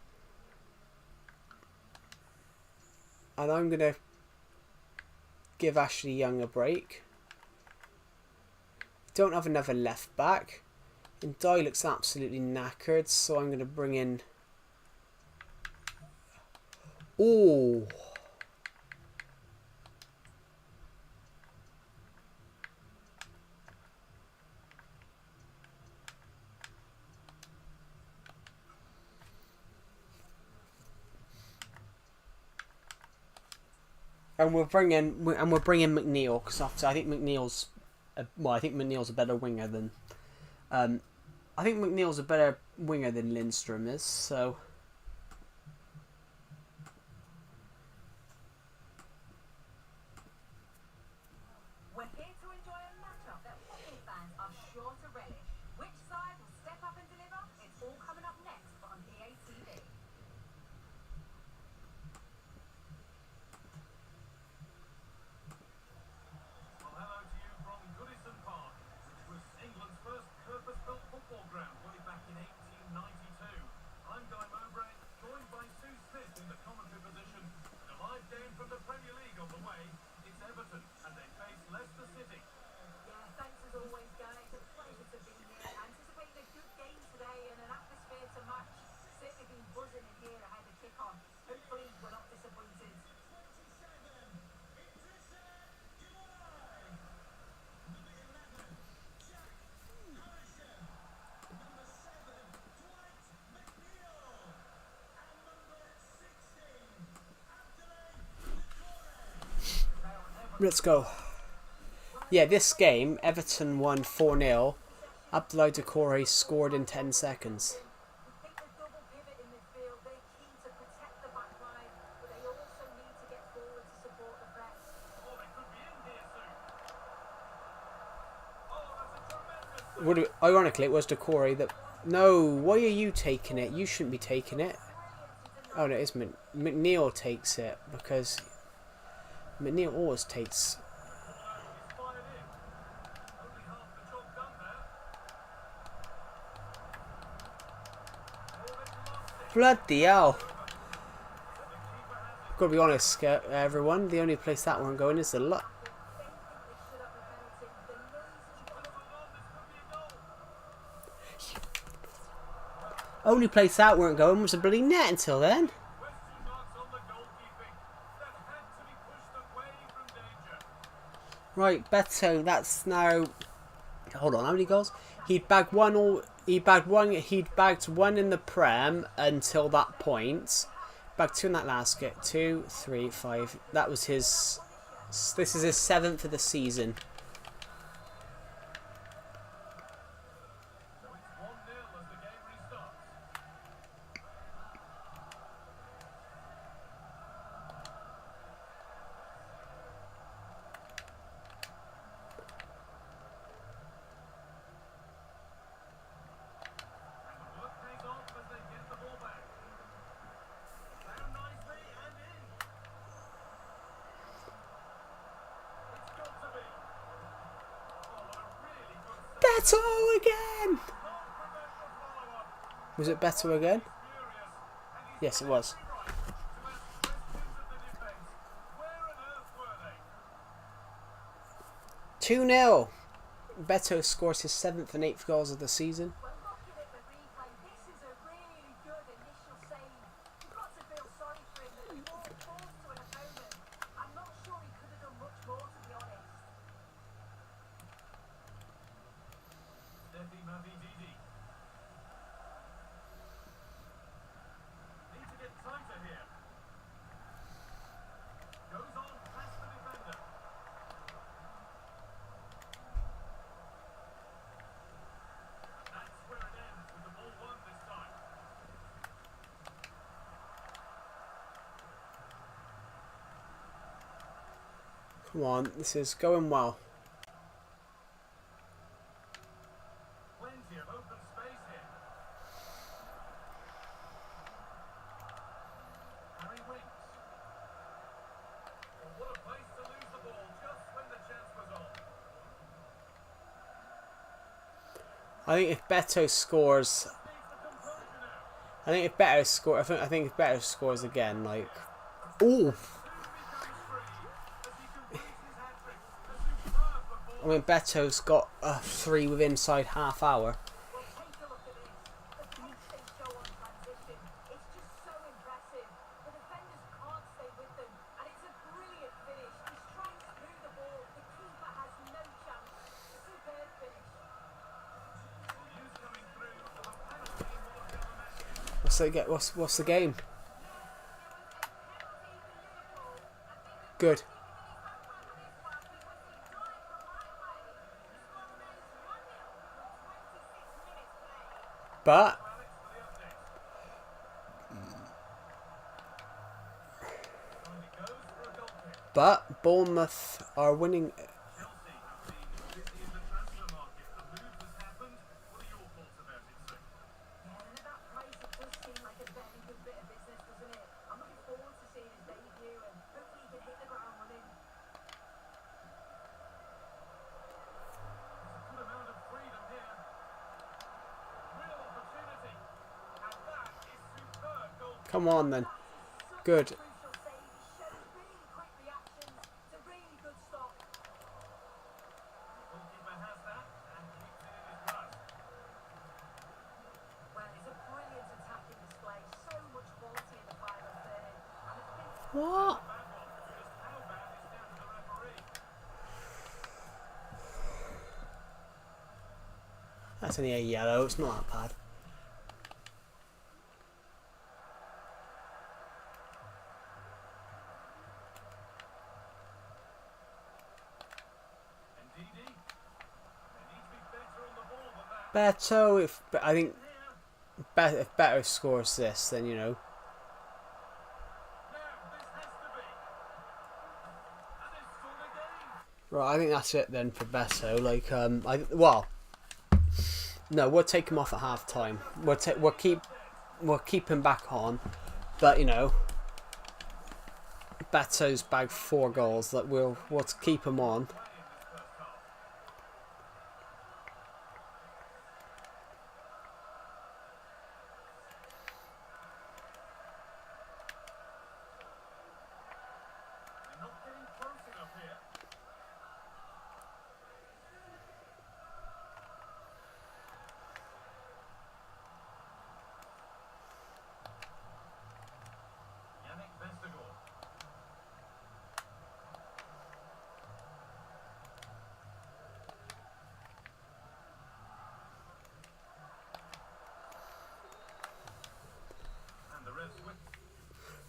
And I'm going to give Ashley Young a break. Don't have another left back. And Dye looks absolutely knackered, so I'm going to bring in... Oh! And we're bringing McNeil because I think McNeil's a better winger than Lindstrom is. So We're here to enjoy a matchup that football fans are sure to relish. Which side will step up and deliver? It's all coming up next on EA TV. Well, hello to you from Goodison Park, which was England's first purpose-built football ground way back in 1892. I'm Guy Mowbray, joined by Sue Smith in the commentary position. And a live game from the Premier League on the way. It's Everton, and they face Leicester City. Yeah, thanks as always, guys. It's a pleasure to be here. Anticipating a good game today and an atmosphere to match. Certainly been buzzing in here ahead of kick-on. Hopefully we're not disappointed. let's go. Yeah, this game, Everton won 4-0. Abdoulaye Doucouré scored in 10 seconds. We think the double pivot in midfield, they're keen to protect the back line, but they also need to get forward to support the press. Oh, they could be in here soon. Oh, that's a tremendous... Ironically, it was Doucouré that... No, why are you taking it? You shouldn't be taking it. Oh, no, it's McNeil takes it because McNeil always takes... Bloody hell. Gotta be honest, everyone, the only place that weren't going is the lot. Only place that weren't going was the bloody net until then. Question marks on the goalkeeping. That had to be pushed away from danger. Right, Beto, that's now. Hold on, how many goals? He'd bagged one all. He'd bagged one in the Prem until that point. Bagged two in that last get. 2, 3, 5. That was his. This is his 7th of the season. So it's 1-0 as the game restarts. And the work pays off as they get the ball back. Down nicely and in. It's got to be. Oh, a really good save. Beto again! Can't prevent the follow-up. Was it Beto again? Furious. And he's Yes, it was. right to ask questions of the defence. Where on earth were they? 2-0. Beto scores his 7th and 8th goals of the season. Well, looking at the replay, this is a really good initial save. You've got to feel sorry for him that the ball falls to an opponent. I'm not sure he could have done much more, to be honest. Steffi Mavididi. Need to get tighter here. Goes on past the defender. That's where it ends with the ball won this time. Come on, this is going well. Plenty of open space here. Harry Winks. Well, what a place to lose the ball just when the chance was on. I think if Beto scores, Needs the composure now. I think if Beto scores again, like, ooh, Soon becomes free as he completes his hat-trick. A superb performance. I mean Beto's got a 3 within inside half hour. Well, take a look at this. The pace they show on transition. It's just so impressive. The defenders can't stay with them. And it's a brilliant finish. He strikes through the ball. The keeper has no chance. Superb finish. News coming through of a penalty in one of the other matches. What's the game? Good. But Alex for the update. And it goes for a goal kick. Bournemouth are winning. Chelsea have been busy in the transfer market. A move has happened. What are your thoughts about it, Sue? Yeah, and at that price, it does seem like a very good bit of business, doesn't it? I'm looking forward to seeing his debut and hopefully he can hit the ground running. There's a good amount of freedom here. Real opportunity. And that is superb goal. Come on then. Such Good. a crucial save. He shows really quick reactions. It's a really good stop. Goalkeeper has that and keeps it in his grasp. Well, it's a brilliant attacking display. So much quality in the final third. And I think What? Bad one. Just how bad is down to the referee. That's only a yellow. It's not that bad. And DD, they need to be better on the ball than that. Beto, I think Here, if Beto scores this, then you know. now this has to be. And it's scored again. Right, I think that's it then for Beto. Like, no, we'll take him off at half time. We'll keep him back on, but you know, Beto's bagged 4 goals. That we'll keep him on.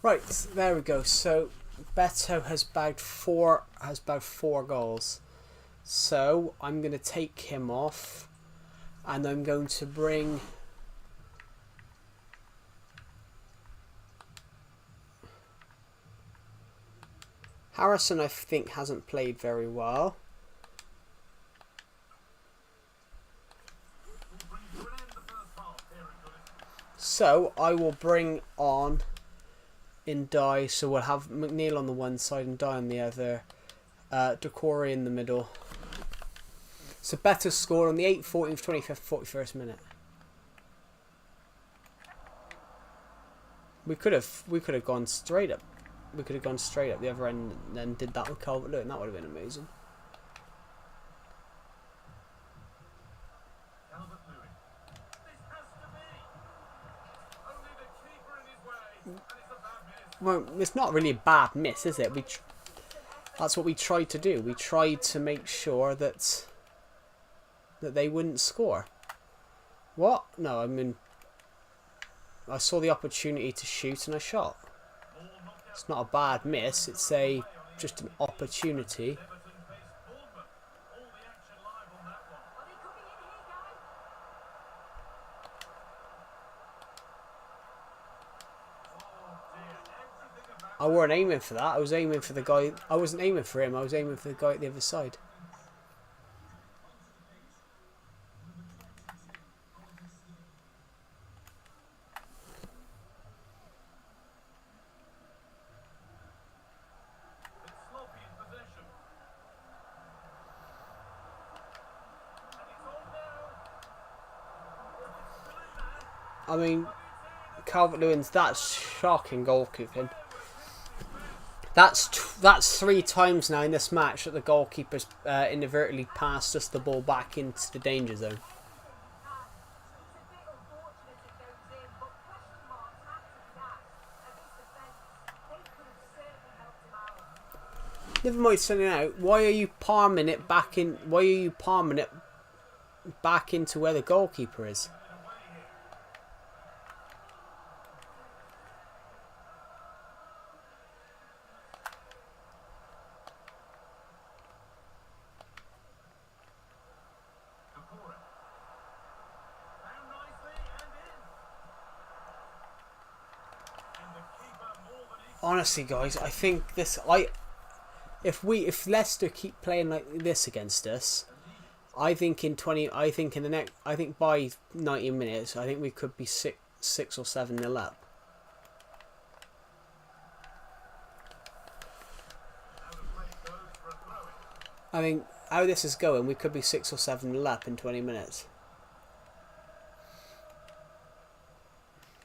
Right, there we go. So Beto has bagged four goals. So I'm going to take him off, and I'm going to bring Harrison. I think hasn't played very well. So I will bring on in die. So we'll have McNeil on the one side and Die on the other. Decore in the middle. So Beto scored on the 8th, 14th, 25th, 41st minute. We could have gone straight up. We could have gone straight up the other end and then did that with Calvert-Lewin. That would have been amazing. Calvert-Lewin. This has to be. Only the keeper in his way, and it's a bad miss. Well, it's not really a bad miss, is it? That's what we tried to do. We tried to make sure that they wouldn't score. What? No, I mean, I saw the opportunity to shoot and I shot. It's not a bad miss. It's just an opportunity. Everton face Bournemouth. All the action live on that one. Are they coming in here, guys? Oh dear, everything about I weren't aiming for that. I was aiming for the guy. I wasn't aiming for him. I was aiming for the guy at the other side. it's sloppy in possession. And it's on now. I mean, Calvert-Lewin's that shocking goalkeeping. That's 3 times now in this match that the goalkeeper's inadvertently passed us the ball back into the danger zone. It's a bit unfortunate it goes in, but question marks have to be asked of this defence. They could have certainly helped him out. Never mind sending out. Why are you palming it back in? Why are you palming it back into where the goalkeeper is? Decore. Found nicely and in. And the keeper more than equal. Honestly, guys, I think this. If Leicester keep playing like this against us, I think in by 90 minutes, I think we could be 6 or 7-0 up. Now the play goes for a throw-in. I think how this is going, we could be 6 or 7-0 up in 20 minutes.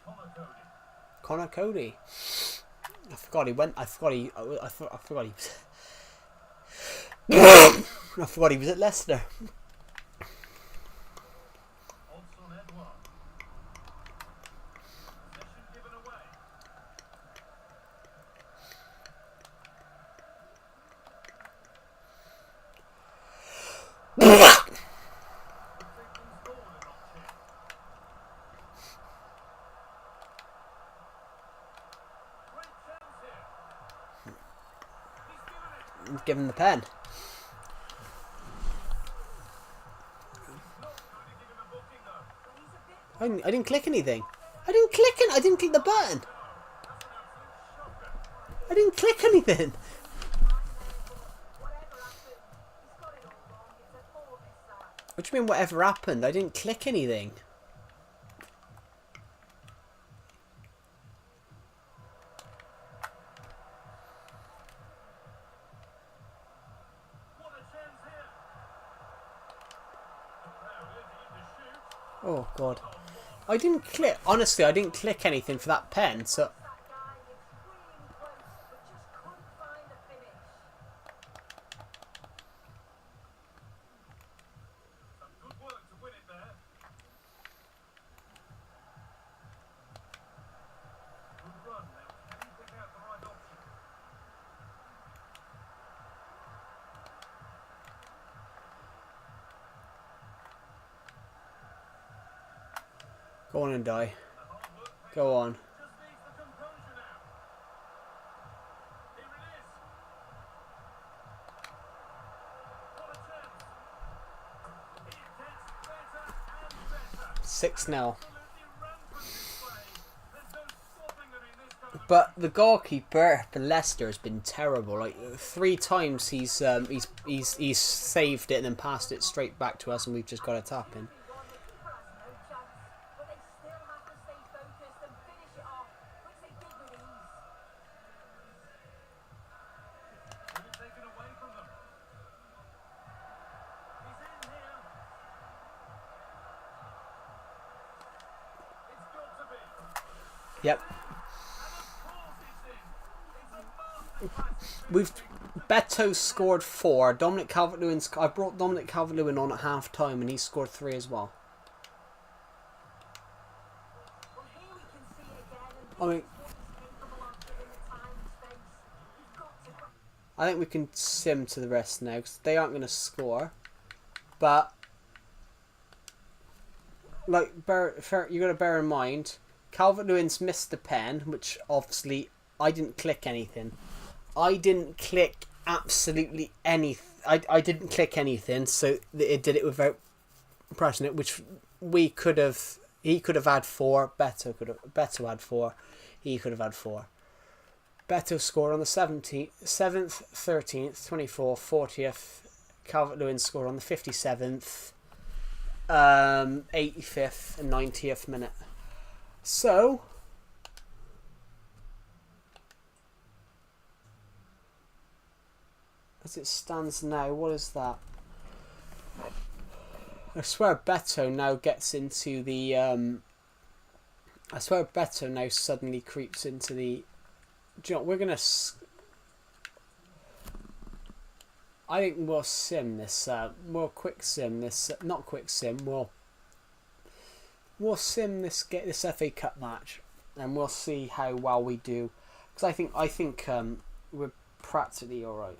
Connor Cody. Connor Cody. I forgot he went. I forgot he. I forgot he. I forgot he was at Leicester. Olson Edouard. Possession given away. Could take things forward a notch here. Great chance here. He's given it. Give him the pen. Not going to give him a booking though. I didn't click anything. I didn't click the button. I didn't click anything. Whatever happened, he's got it all wrong. It's a poor miss that. What do you mean whatever happened? I didn't click anything. What a chance here. The crowd urging him to shoot. Oh god. I didn't click. Honestly, I didn't click anything for that pen. So That guy extremely close, but just couldn't find the finish. Some good work to win it there. Good run now. Can he pick out the right option? go on and Die. The hard work pays Go on. off. Just needs the composure now. 6-0. Absolutely rampant display. There's no stopping them in this kind of But the goalkeeper for Leicester has been terrible. Like 3 times he's saved it and then passed it straight back to us, and we've just got a tap in. one, the keeper has no chance, but they still have to stay focused and finish it off, which they did with ease. ball taken away from them. He's in here. It's got to be. Yep. And of course it's in. It's a masterclass. We've Beto scored 4. Dominic Calvert-Lewin. I brought Dominic Calvert-Lewin on at half time, and he scored 3 as well. Well, here we can see it again, and I mean, this is what he's capable of given the time and space. You've got to I think we can sim to the rest now because they aren't going to score. But like, you got to bear in mind, Calvert-Lewin's missed the pen, which obviously I didn't click anything. I didn't click absolutely anything. I didn't click anything, so it did it without pressing it, which we could have. He could have had 4. Beto had 4. He could have had 4. Beto scored on the 7th, 13th, 24th, 40th. Calvert-Lewin scored on the 57th, 85th, and 90th minute. So, as it stands now, what is that? I swear Beto now gets into the... I swear Beto now suddenly creeps into the... Do you know what, we're going to... I think we'll sim this... we'll quick sim this... not quick sim, we'll sim this, get this FA Cup match, and we'll see how well we do. Because I think we're practically alright.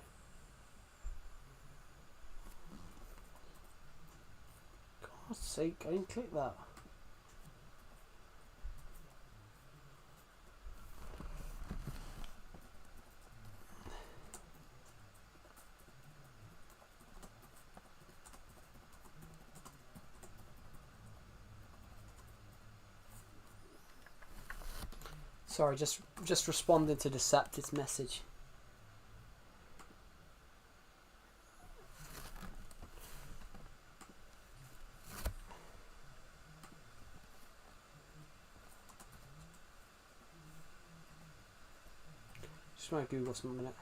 God's sake, I didn't click that. Sorry, just responded to Decepted's message. Just want to Google something a minute.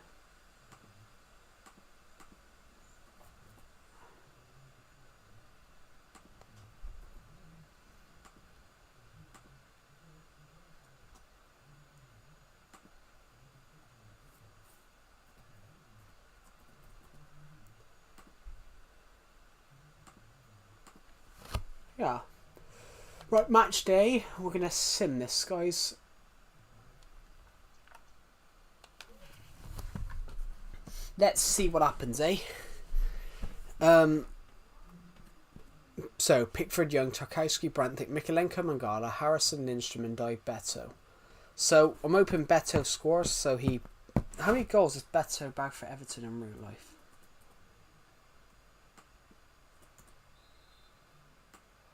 Yeah. Right, match day. We're going to sim this, guys. Let's see what happens, eh? So, Pickford, Young, Tarkowski, Branthwaite, Mikolenko, Mangala, Harrison, Lindstrom, and Beto. So, I'm hoping Beto scores. So he... How many goals has Beto bagged for Everton in real life?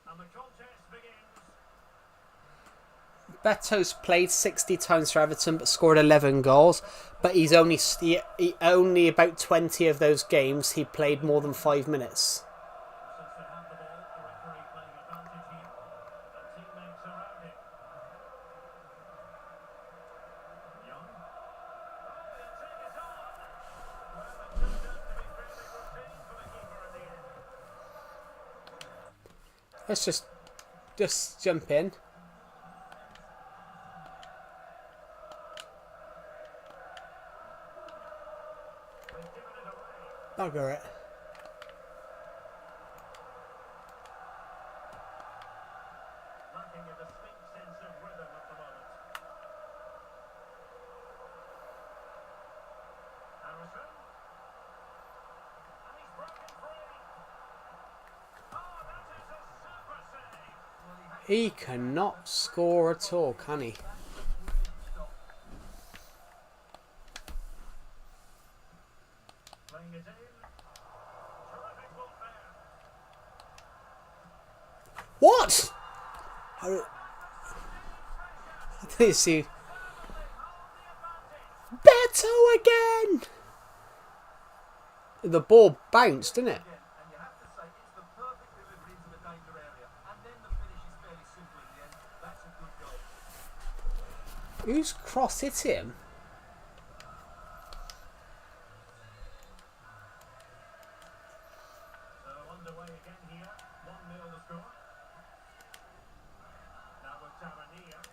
And the contest begins. Beto's played 60 times for Everton but scored 11 goals. But he only about 20 of those games he played more than 5 minutes. Since they have the ball, the referee playing advantage here. And teammates around him. Young. Oh, the attack is on. Well, it turned out to be fairly routine for the keeper in the end. Let's just jump in. Bugger it. Lacking a distinct sense of rhythm at the moment. Harrison. And he's broken free. Oh, that is a super save. He cannot score at all, can he? Playing it in. Terrific block there. What? You see, Beto again. The ball bounced, didn't it? And you have to say it's the perfect delivery into the danger area, and then the finish is fairly simple in the end. That's a good goal. Whose cross hit him? So underway again here. 1-0 the score. Now with Tavernier.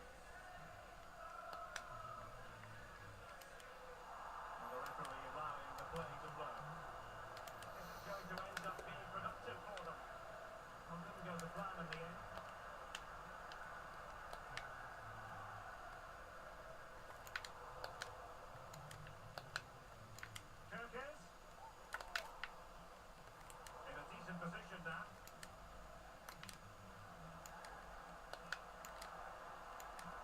And the referee allowing the play to flow. This is going to end up being productive for them. One didn't go to plan in the end. Kirkes. In a decent position now.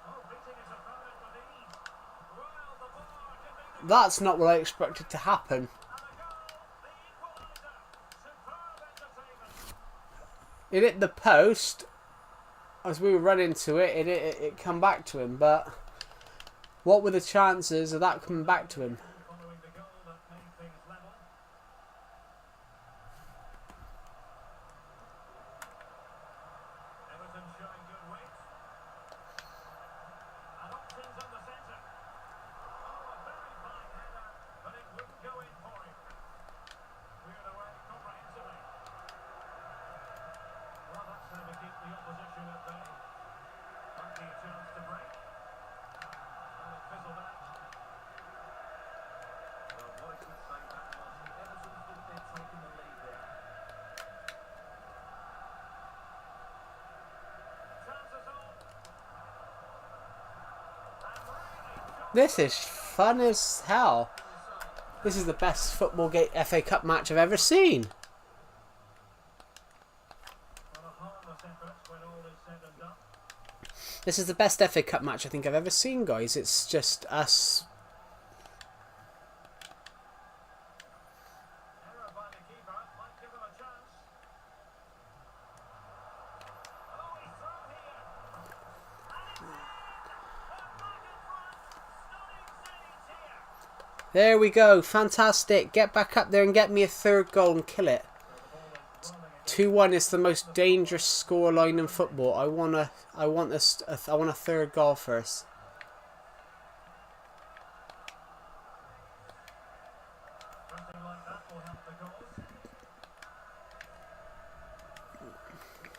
Oh, beating his opponent with ease. Well, the bar can be the That's not what I expected to happen. and a goal. The equaliser. Superb entertainment. It hit the post. As we were running to it, it come back to him. But what were the chances of that coming back to him? Following the goal that made things level. Everton showing good weight. And options on the centre. Oh, a very fine header, but it wouldn't go in for him. Cleared away comprehensively. Well, that's how to keep the opposition at bay. Lucky a chance to break. And it fizzled out. Well, what I should say that was Everton thought they'd taken the lead there. Chances on. And really This is fun as hell. This is the best football FA Cup match I've ever seen. well, a harmless effort when all is said and done. This is the best FA Cup match I think I've ever seen, guys. It's just us. Error by the keeper might give them a chance. Oh, he's through here. And it's in. They're back in front. Stunning scenes here. There we go. Fantastic. Get back up there and get me a third goal and kill it. 2-1 is the most dangerous scoreline in football. I want a third goal first. Something like that will help the cause.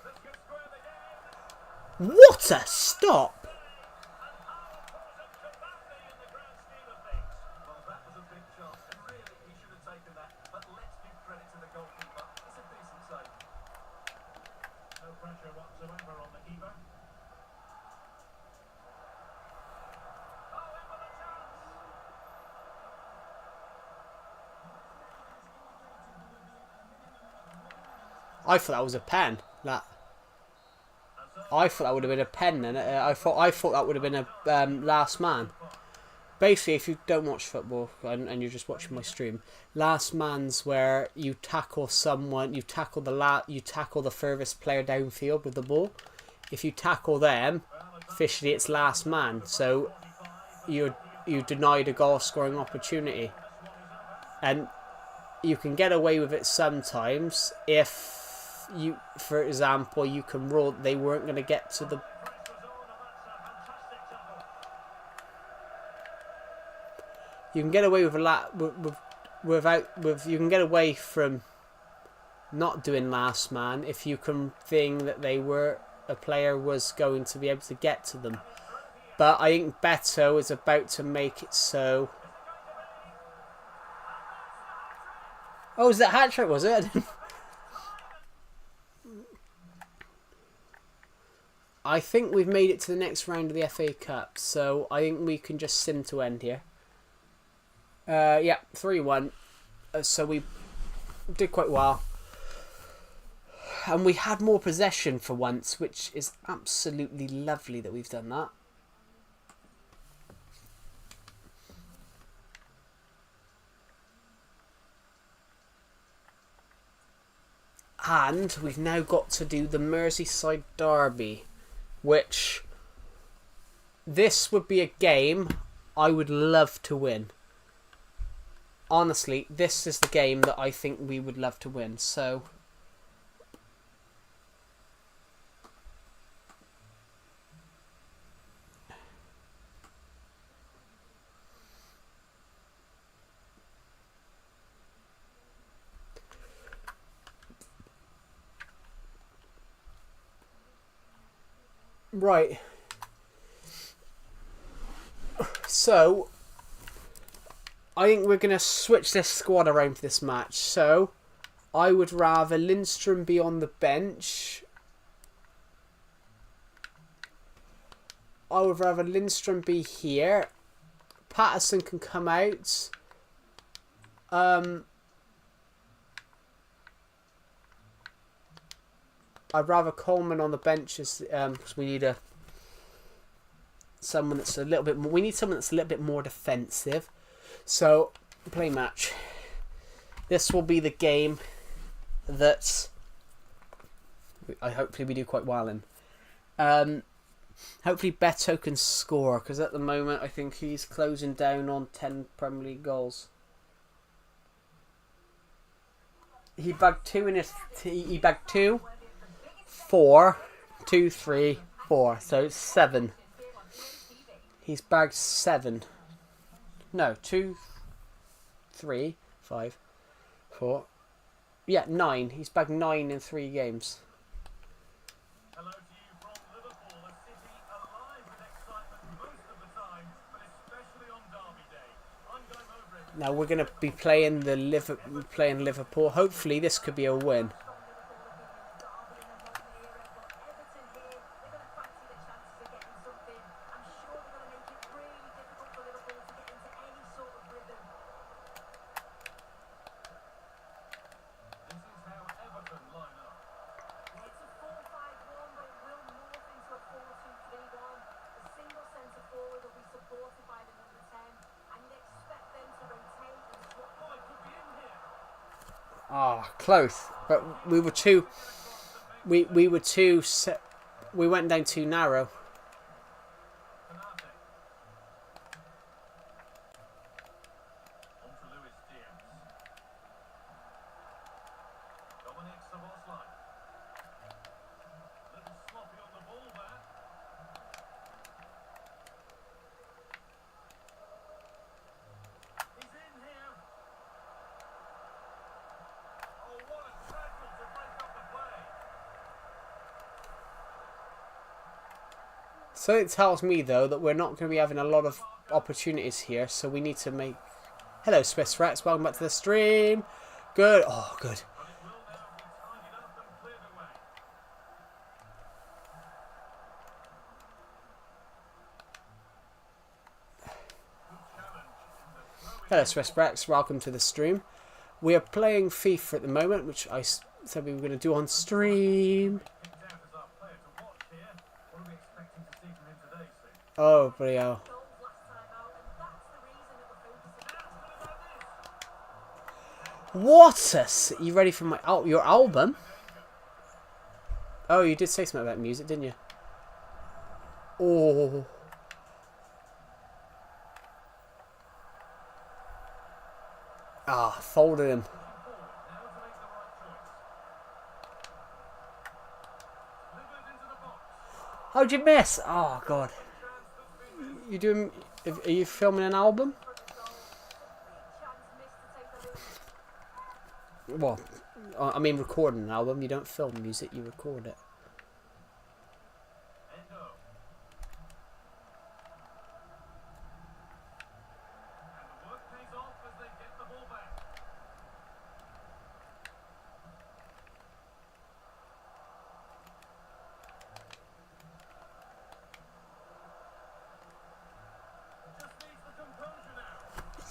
This could square the game. What a stop! And how important could that be in the grand scheme of things? Well, that was a big chance, and really he should have taken that. But let's give credit to the goalkeeper. It's a decent save. No pressure whatsoever on the keeper. Oh, in with a chance. I thought that was a pen. I thought that would have been a pen. Then I thought that would have been a last man. Basically, if you don't watch football and you're just watching my stream, last man's where you tackle someone, you tackle the furthest player downfield with the ball. If you tackle them, officially it's last man. So you denied a goal scoring opportunity, and you can get away with it sometimes if you, for example, you can rule they weren't going to get to the. You can get away with a lot you can get away from not doing last man if you can think that a player was going to be able to get to them. But I think Beto is about to make it so. Oh, was that hat trick? Was it? I think we've made it to the next round of the FA Cup, so I think we can just sim to end here. Yeah, 3-1. So we did quite well. And we had more possession for once, which is absolutely lovely that we've done that. And we've now got to do the Merseyside Derby, which this would be a game I would love to win. Honestly, this is the game that I think we would love to win. So right. So I think we're going to switch this squad around for this match. So I would rather Lindstrom be on the bench. I would rather Lindstrom be here. Patterson can come out. I'd rather Coleman on the bench because we need someone that's a little bit more. We need someone that's a little bit more defensive. So play match. This will be the game that hopefully we do quite well in. Hopefully Beto can score, because at the moment I think he's closing down on 10 Premier League goals. He bagged 2 in his. He bagged 2, 4, 2, 3, 4. So it's 7. He's bagged 7. No, 2, 3, 5, 4. Yeah, 9. He's bagged 9 in 3 games. Hello to you from Liverpool, a city alive with excitement most of the time, but especially on Derby Day. I'm going over it. Now we're going to be playing Liverpool. Hopefully this could be a win. Ah, close. But we were too. We were too. We went down too narrow. So it tells me, though, that we're not going to be having a lot of opportunities here, so we need to make... Hello, Swiss Rex. Welcome back to the stream. Good. Oh, good. Hello, Swiss Rex. Welcome to the stream. We are playing FIFA at the moment, which I said we were going to do on stream. Oh, bloody hell. What a... You ready for my your album? Oh, you did say something about music, didn't you? Oh. Ah, folded him. How'd you miss? Oh, God. You doing? Are you filming an album? Well, I mean recording an album. You don't film music, you record it.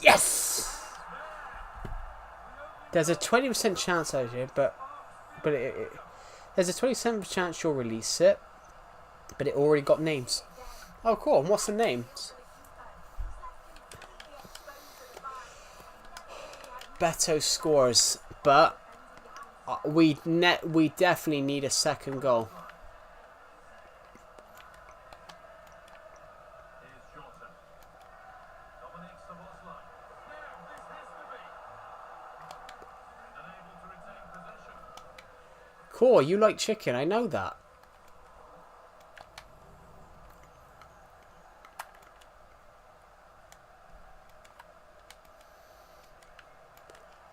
Yes! There's a 20% chance out here, but there's a 20% chance you'll release it, but it already got names. Oh, cool. And what's the names? Beto scores, but we definitely need a second goal. Cool, you like chicken, I know that.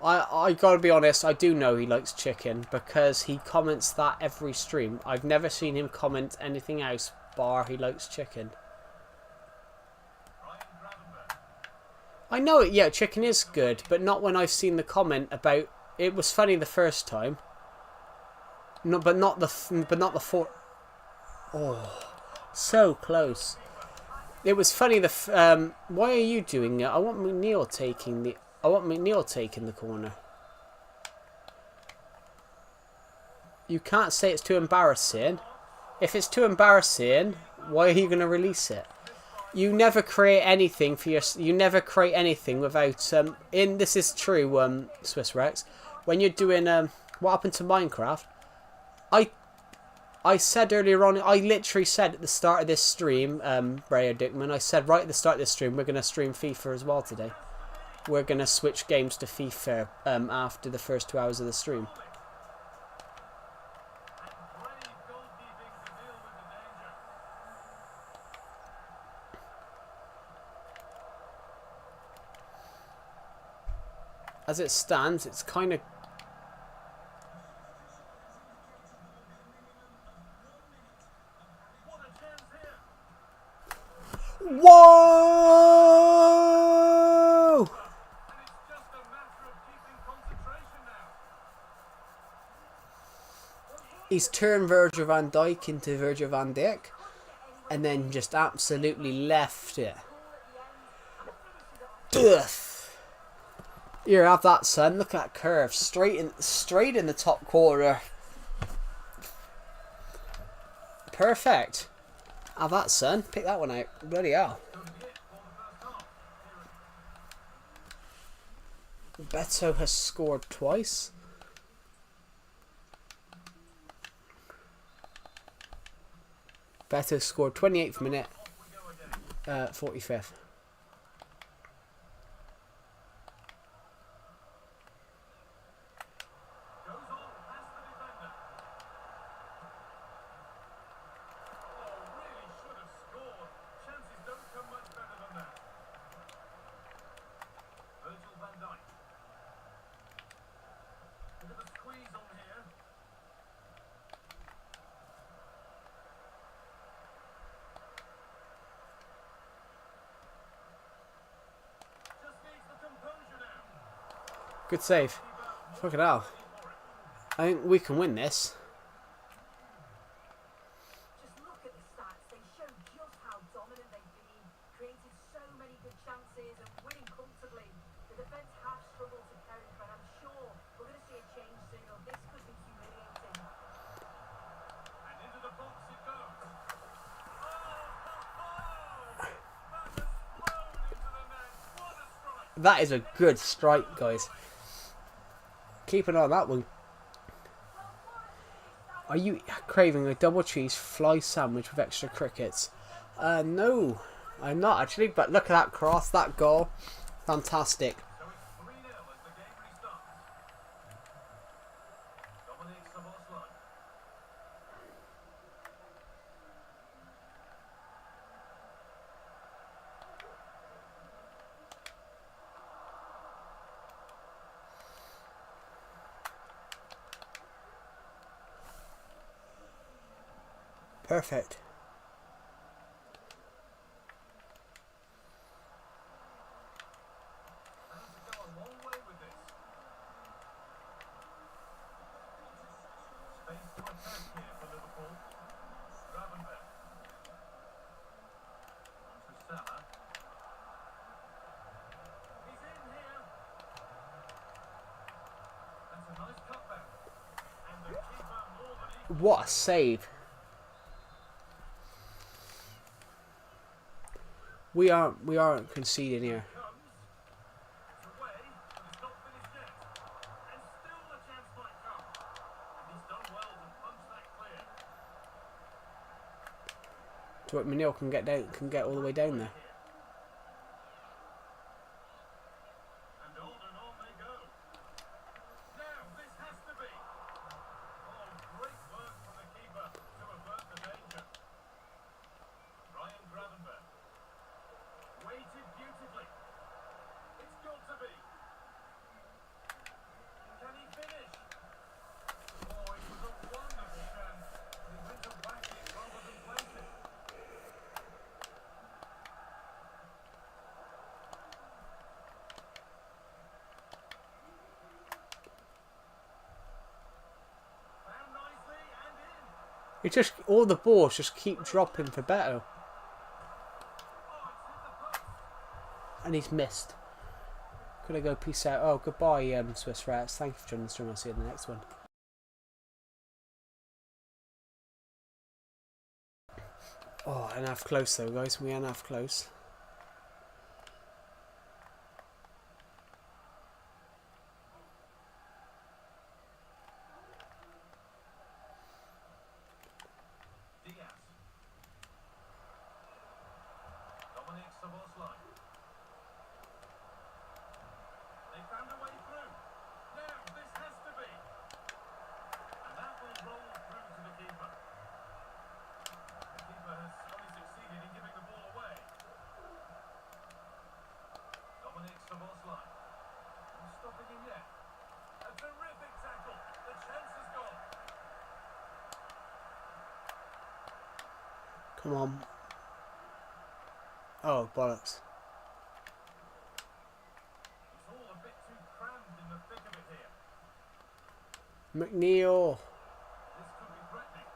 I gotta be honest, I do know he likes chicken because he comments that every stream. I've never seen him comment anything else bar he likes chicken. I know it, yeah, chicken is good, but not when I've seen the comment about it was funny the first time. No, but not the four. Oh, so close. It was funny why are you doing it? I want McNeil taking the corner. You can't say it's too embarrassing. If it's too embarrassing, why are you going to release it? You never create anything for you never create anything without this is true, Swiss Rex. When you're doing what happened to Minecraft, I said earlier on, I literally said at the start of this stream, Brayer Dickman, I said right at the start of this stream, we're going to stream FIFA as well today. We're going to switch games to FIFA after the first 2 hours of the stream. As it stands, it's kind of... Whoa! He's turned Virgil van Dijk into Virgil van Dijk and then just absolutely left it. Ugh. Here, have that, son. Look at that curve. Straight in the top corner. Perfect. Have that, son. Pick that one out. Bloody hell. Beto has scored twice. Beto scored 28th minute, 45th. Good save. Fuck it out. I think we can win this. Just look at the stats. They show just how dominant they've been, created so many good chances and winning comfortably. The defence have struggled to cope, but I'm sure we're going to see a change soon, or this could be humiliating. And into the box it goes. Oh, that has flown into the net. What a strike! That is a good strike, guys. Keep an eye on that one. Are you craving a double cheese fly sandwich with extra crickets? No, I'm not actually. But look at that cross, that goal. Fantastic. So it's 3-0 as the game restarts. Dominic Szoboszlai. Perfect. Fans to go a long way with this. Space to attack here for Liverpool. Gravenberch. On to Salah. He's in here. That's a nice cutback. And the keeper more than equal. What a save. We aren't conceding here. Comes. It's away, but it's not finished yet. And still the chance might come. And he's done well to punch that clear. Dwight Manil can get all the way down there. And on they go. Now, this has to be. Oh, It just all the balls just keep dropping for Beto. And he's missed. Could I go peace out? Oh, goodbye, Swiss Rats. Thank you for joining the stream. I'll see you in the next one. Oh, enough close though, guys. We are enough close. Come on. Oh, bollocks. It's all a bit too crammed in the thick of it here. McNeil. This could be threatening.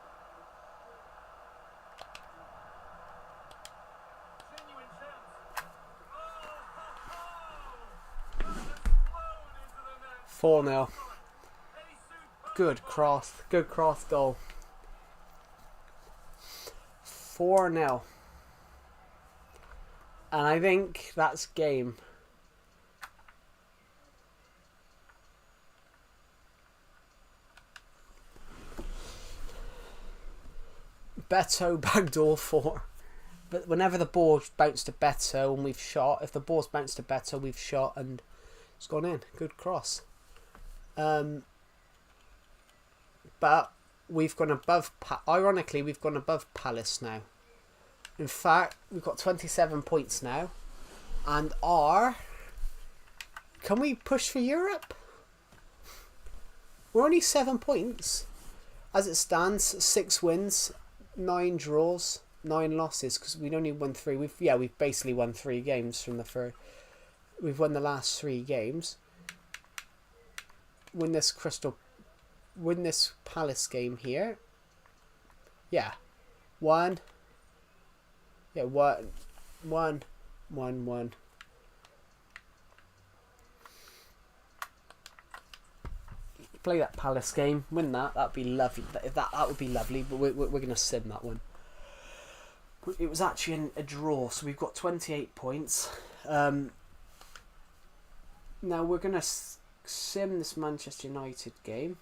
Genuine chance. Oh! That has flown into the net. 4-0. A superb Good cross. Good cross goal. 4-0. And I think that's game. Beto backdoor 4. But whenever the ball bounced to Beto and we've shot, if the ball's bounced to Beto, we've shot and it's gone in. Good cross. But we've gone above, ironically, we've gone above Palace now. In fact, we've got 27 points now. And can we push for Europe? We're only 7 points. As it stands, 6 wins, 9 draws, 9 losses. Because we'd only won 3. We've basically won 3 games from the first. We've won the last 3 games. Win this Palace game here. Yeah. 1. Yeah, 1. Play that Palace game, win that. That'd be lovely. That would be lovely. But we're gonna sim that one. It was actually a draw, so we've got 28 points. Now we're gonna sim this Manchester United game.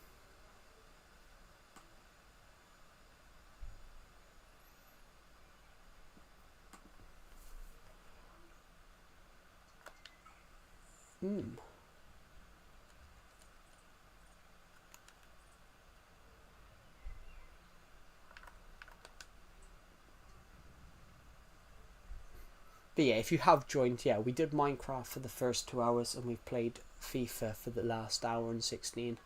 But yeah, if you have joined, yeah, we did Minecraft for the first 2 hours and we've played FIFA for the last hour and 16.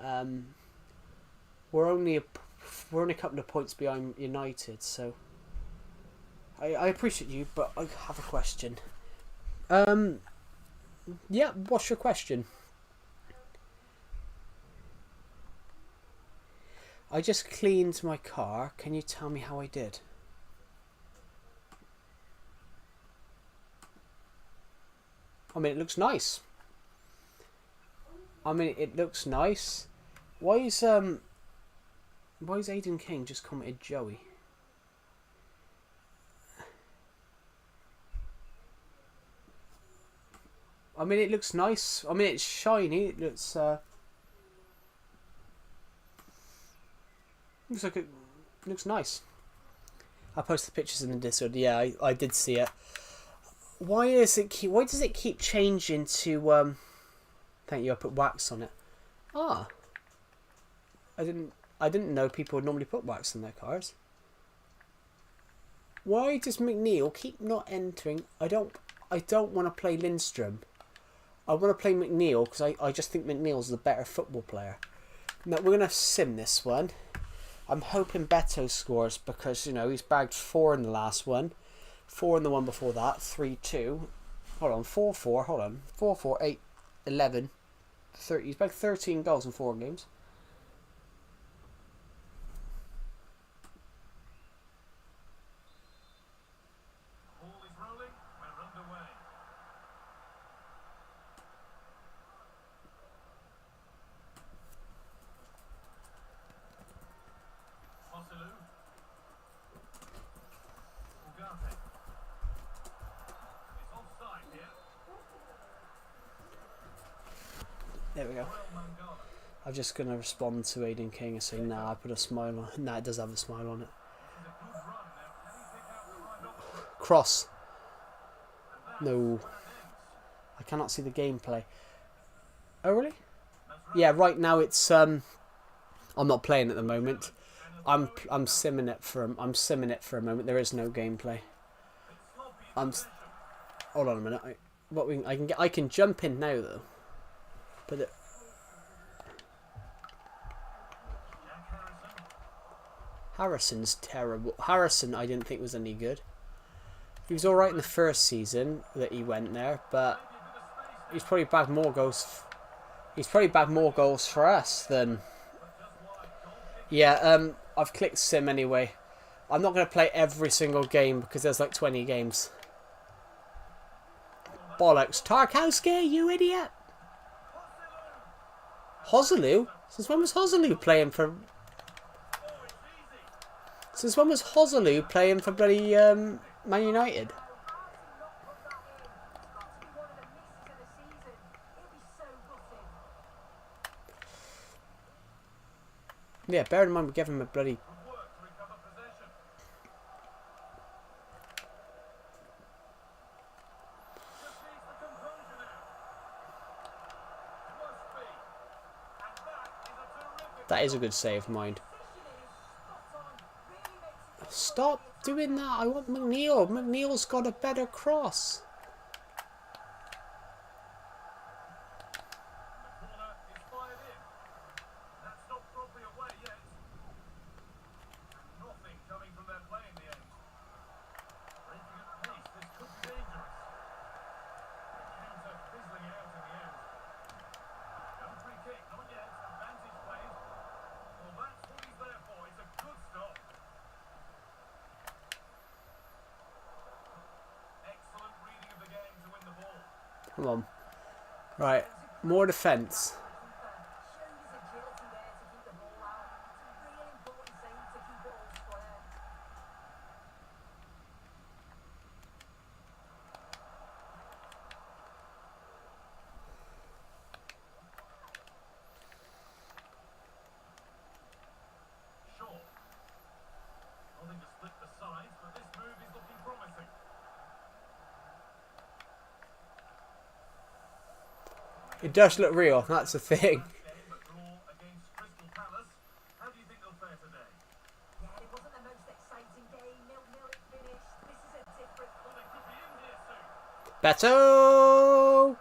We're only a couple of points behind United, so I appreciate you, but I have a question. Yeah, what's your question? I just cleaned my car. Can you tell me how I did? I mean, it looks nice. Why is Aiden King just commented Joey? I mean, it looks nice. I mean, it's shiny. It looks like it looks nice. I'll post the pictures in the Discord. Yeah, I did see it. Why does it keep changing to thank you, I put wax on it. I didn't know people would normally put wax on their cars. Why does McNeil keep not entering? I don't want to play Lindstrom. I want to play McNeil because I just think McNeil's the better football player. Now we're gonna sim this one. I'm hoping Beto scores because he's bagged 4 in the last one. 4 in the one before that, 3-2. Hold on, 4-4, hold on. 4-4, 8, 11, 30. He's bagged 13 goals in 4 games. go. I'm just going to respond to Aiden King and say, nah, I put a smile on it. Nah, it does have a smile on it. Cross. No. I cannot see the gameplay. Oh, really? Yeah, right now it's... I'm not playing at the moment. I'm simming it for a moment. There is no gameplay. Hold on a minute. I can jump in now though. But Harrison's terrible. Harrison, I didn't think was any good. He was all right in the first season that he went there, but he's probably bagged more goals. He's probably bagged more goals for us than. Yeah. I've clicked sim anyway. I'm not going to play every single game because there's like 20 games. Bollocks. Tarkowski, you idiot! Hosaloo? Since when was Hosaloo playing for... Since when was Hosaloo playing for bloody Man United? Yeah, bear in mind we gave him a bloody... That is a good save, mind. Stop doing that. I want McNeil. McNeil's got a better cross. Come on. Right. More defence. It does look real, that's the thing. Beto!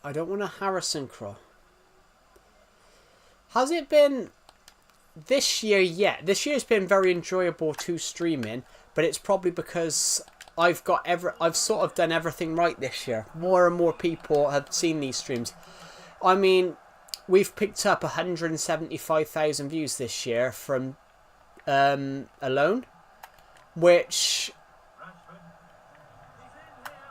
I don't want a Harrison cross. Has it been this year yet? This year's been very enjoyable to streaming, but it's probably because I've sort of done everything right this year. More and more people have seen these streams. I mean, we've picked up 175,000 views this year from alone, which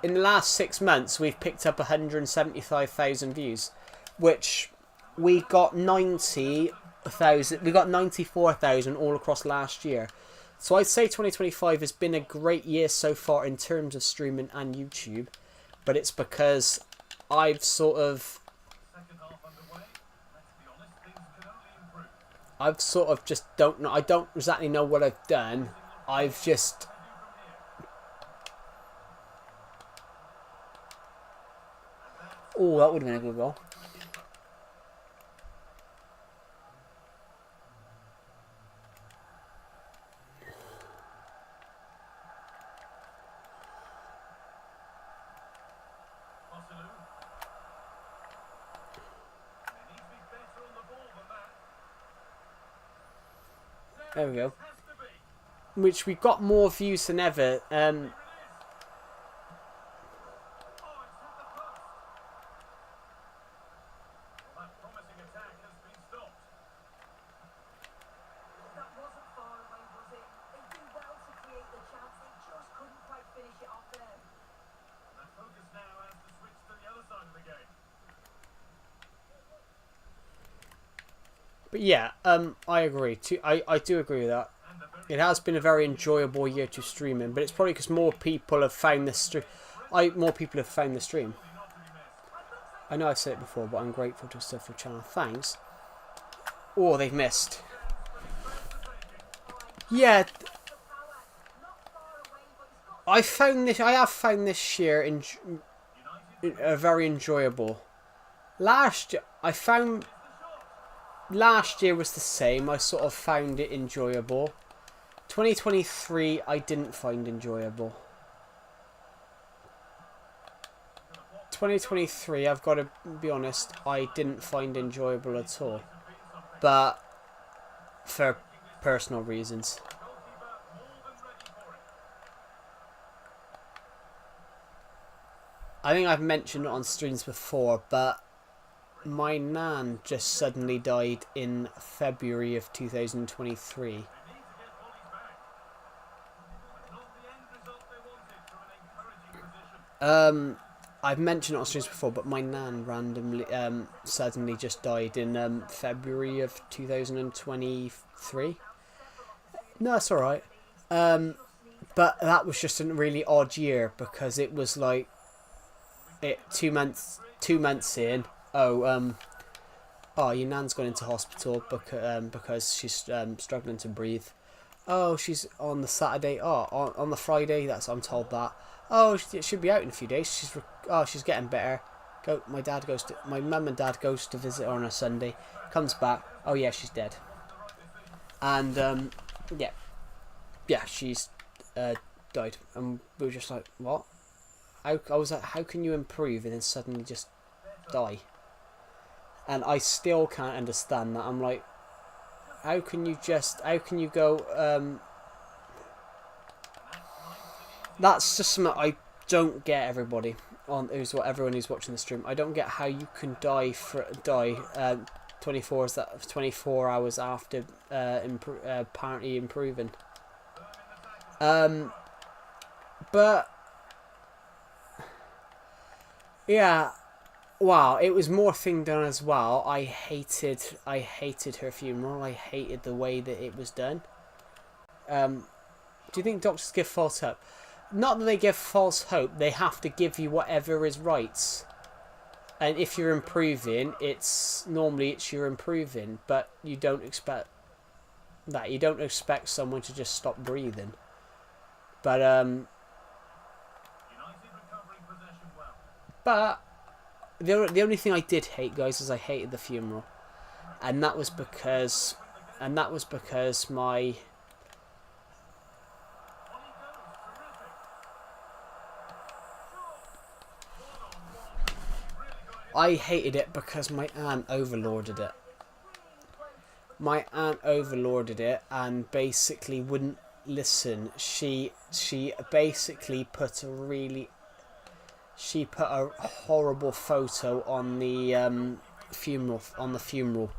in the last 6 months we've picked up 175,000 views, which we got 90,000. We got 94,000 all across last year. So I'd say 2025 has been a great year so far in terms of streaming and YouTube, but it's because I've sort of just don't know. I don't exactly know what I've done. I've just... Oh, that would have been a good goal. There we go. Which we got more views than ever. But yeah, I agree. I do agree with that. It has been a very enjoyable year to stream in, but it's probably because more people have found this stream. More people have found the stream. I know I've said it before, but I'm grateful to stuff for channel. Thanks. Oh, they've missed. Yeah, I found this. I have found this year very enjoyable. Last year was the same. I sort of found it enjoyable. 2023, I didn't find enjoyable. 2023, I've got to be honest, I didn't find enjoyable at all. But for personal reasons. I think I've mentioned it on streams before, but my nan just suddenly died in February of 2023. I've mentioned it on streams before, but my nan randomly, suddenly just died in February of 2023. No, it's alright. But that was just a really odd year because it was like 2 months in. Oh, your nan's gone into hospital because she's struggling to breathe. Oh, she's on the Saturday. Oh, on the Friday. I'm told that. Oh, it should be out in a few days. She's getting better. My mum and dad goes to visit her on a Sunday. Comes back. Oh yeah, she's dead. And yeah, she's died. And we were just like, what? I was like, how can you improve and then suddenly just die? And I still can't understand that. I'm like, how can you go? That's just something I don't get. Everybody everyone who's watching the stream, I don't get how you can die 24 hours after apparently improving. But yeah, wow, it was more thing done as well. I hated her funeral. I hated the way that it was done. Do you think doctors give false hope? Not that they give false hope. They have to give you whatever is right. And if you're improving, normally you're improving, but you don't expect that. You don't expect someone to just stop breathing. But the only thing I did hate, guys, is I hated the funeral, and that was because I hated it because my aunt overlorded it. My aunt overlorded it and basically wouldn't listen. She basically put a horrible photo on the funeral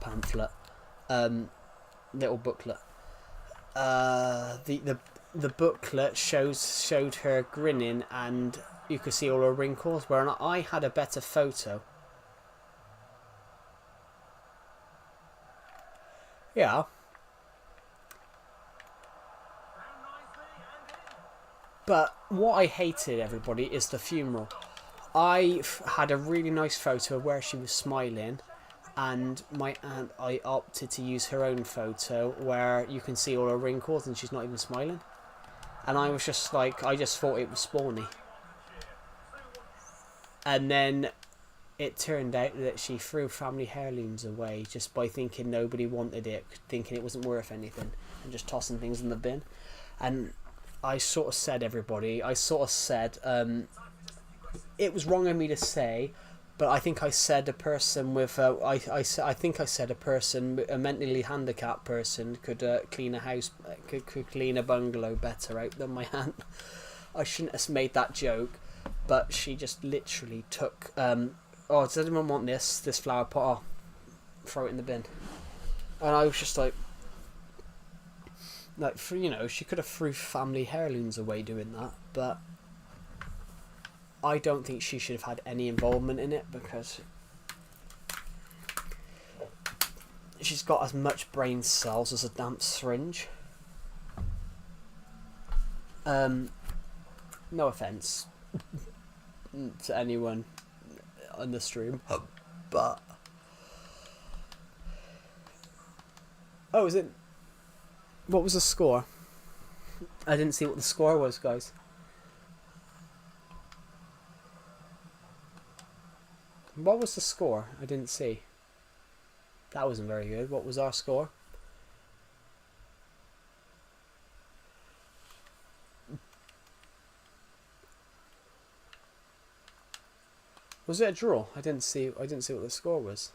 pamphlet, little booklet. The booklet showed her grinning and you could see all her wrinkles, whereas I had a better photo. Yeah. But what I hated, everybody, is the funeral. I had a really nice photo where she was smiling, and my aunt, I opted to use her own photo where you can see all her wrinkles and she's not even smiling. And I was just like, I just thought it was spawny. And then it turned out that she threw family heirlooms away just by thinking nobody wanted it, thinking it wasn't worth anything, and just tossing things in the bin. And I sort of said, it was wrong of me to say, but I think I said a person with I think I said a mentally handicapped person could clean a house, could clean a bungalow better out than my aunt. I shouldn't have made that joke, but she just literally took does anyone want this flower pot? Oh, throw it in the bin. And I was just like, she could have threw family heirlooms away doing that, but I don't think she should have had any involvement in it, because She's got as much brain cells as a damp syringe. No offense to anyone on the stream, but oh, is it? What was the score? I didn't see what the score was, guys. What was the score? I didn't see. That wasn't very good. What was our score? Was it a draw? I didn't see what the score was.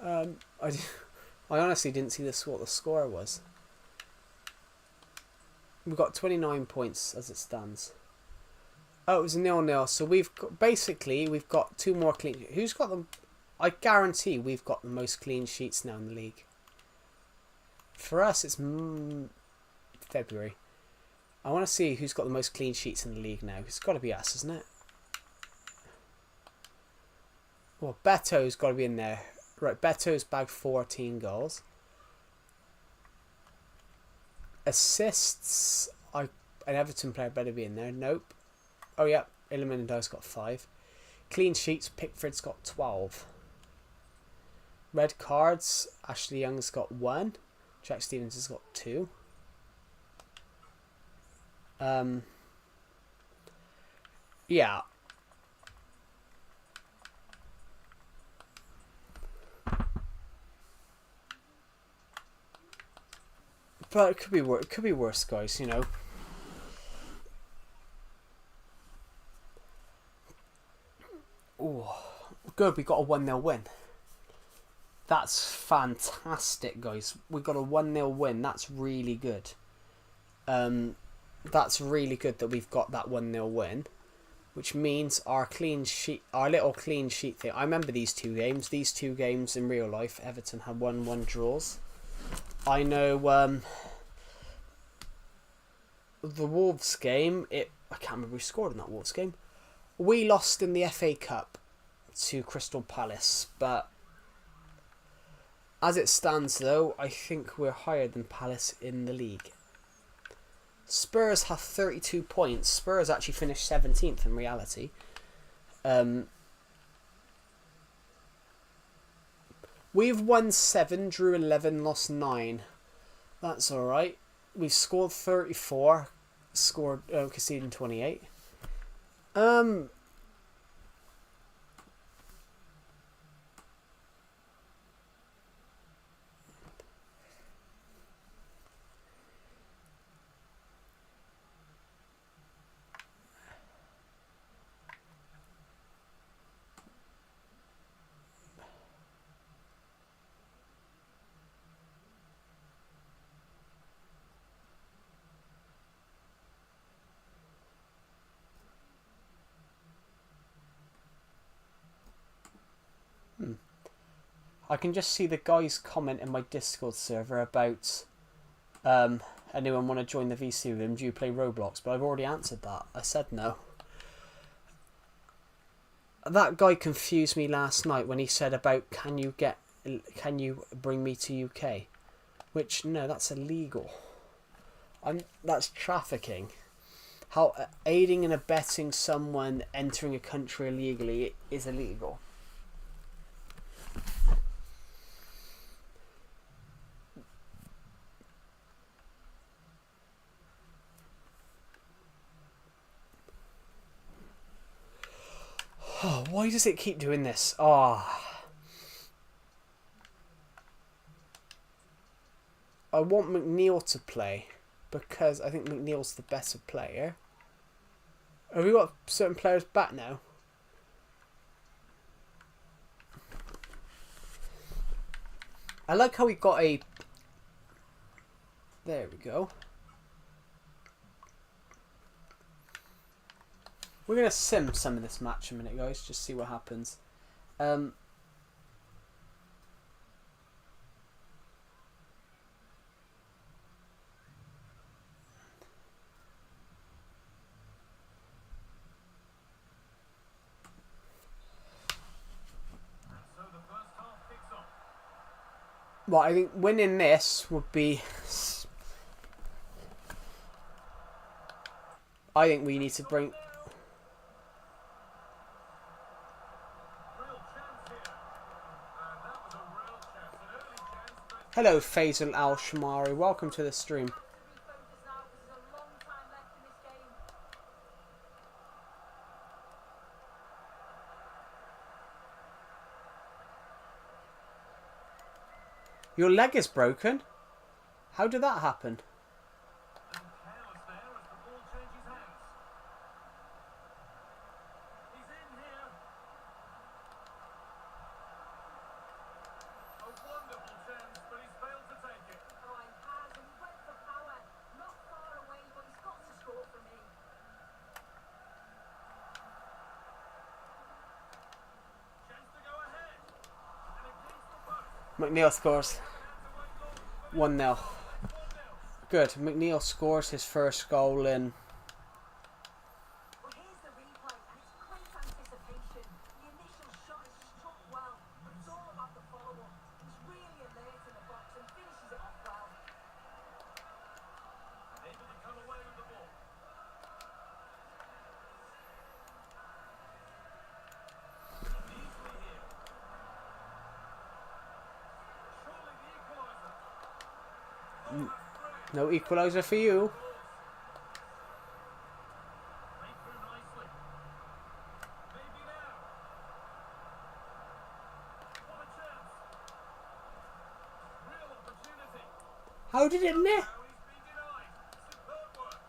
I honestly didn't see what the score was. We've got 29 points as it stands. Oh, it was a 0-0. So we've got 2 more clean. Who's got them? I guarantee we've got the most clean sheets now in the league. For us, it's February. I want to see who's got the most clean sheets in the league now. It's got to be us, isn't it? Well, Beto's got to be in there. Right, Beto's bagged 14 goals. Assists, an Everton player better be in there. Nope. Oh, yeah, Illuminato's got 5. Clean sheets, Pickford's got 12. Red cards, Ashley Young's got 1. Jack Stevens has got 2. Yeah. But it could be worse. It could be worse, guys. You know. Oh, good. We got a 1-0 win. That's fantastic, guys. We got a 1-0 win. That's really good. That's really good that we've got that 1-0 win, which means our little clean sheet thing. I remember these 2 games. These 2 games in real life, Everton had 1-1 draws. I know the Wolves game, I can't remember who scored in that Wolves game. We lost in the FA Cup to Crystal Palace, but as it stands though, I think we're higher than Palace in the league. Spurs have 32 points. Spurs actually finished 17th in reality. We've won 7, drew 11, lost 9. That's alright. We've scored 34, conceding 28. I can just see the guys comment in my Discord server about anyone want to join the VC room, do you play Roblox? But I've already answered that. I said no. That guy confused me last night when he said about can you bring me to UK? Which, no, that's illegal. That's trafficking. How aiding and abetting someone entering a country illegally is illegal. Oh, why does it keep doing this? Oh. I want McNeil to play because I think McNeil's the better player. Have we got certain players back now? I like how we got a... There we go. We're going to sim some of this match a minute, guys. Just see what happens. So the first half kicks off. Well, I think winning this would be... I think we need to bring... Real chance here. And that was a real chance. An early chance, but Hello, Faisal Al-Shamari. Welcome to the stream. Have to refocus now because there's a long time left in this game. Your leg is broken? How did that happen? careless there as the ball changes hands. He's in here. A wonderful chance, but he's failed to take it. Oh, he has, and he went for power. Not far away, but he's got to score for me. Chance to go ahead. And against the post. McNeil scores. Had to wait long for 1-0. 1-0. Good. McNeil scores his first goal in... Well, here's the replay, and it's great anticipation. The initial shot is struck well, but it's all about the follow-up. He's really alert in the box and finishes it off well. And able to come away with the ball. Easily here. Surely the equaliser. Oh, that's brilliant. No equaliser for you. Played through nicely. Maybe now. What a chance. Real opportunity. How did it miss? Now he's been denied. Superb work.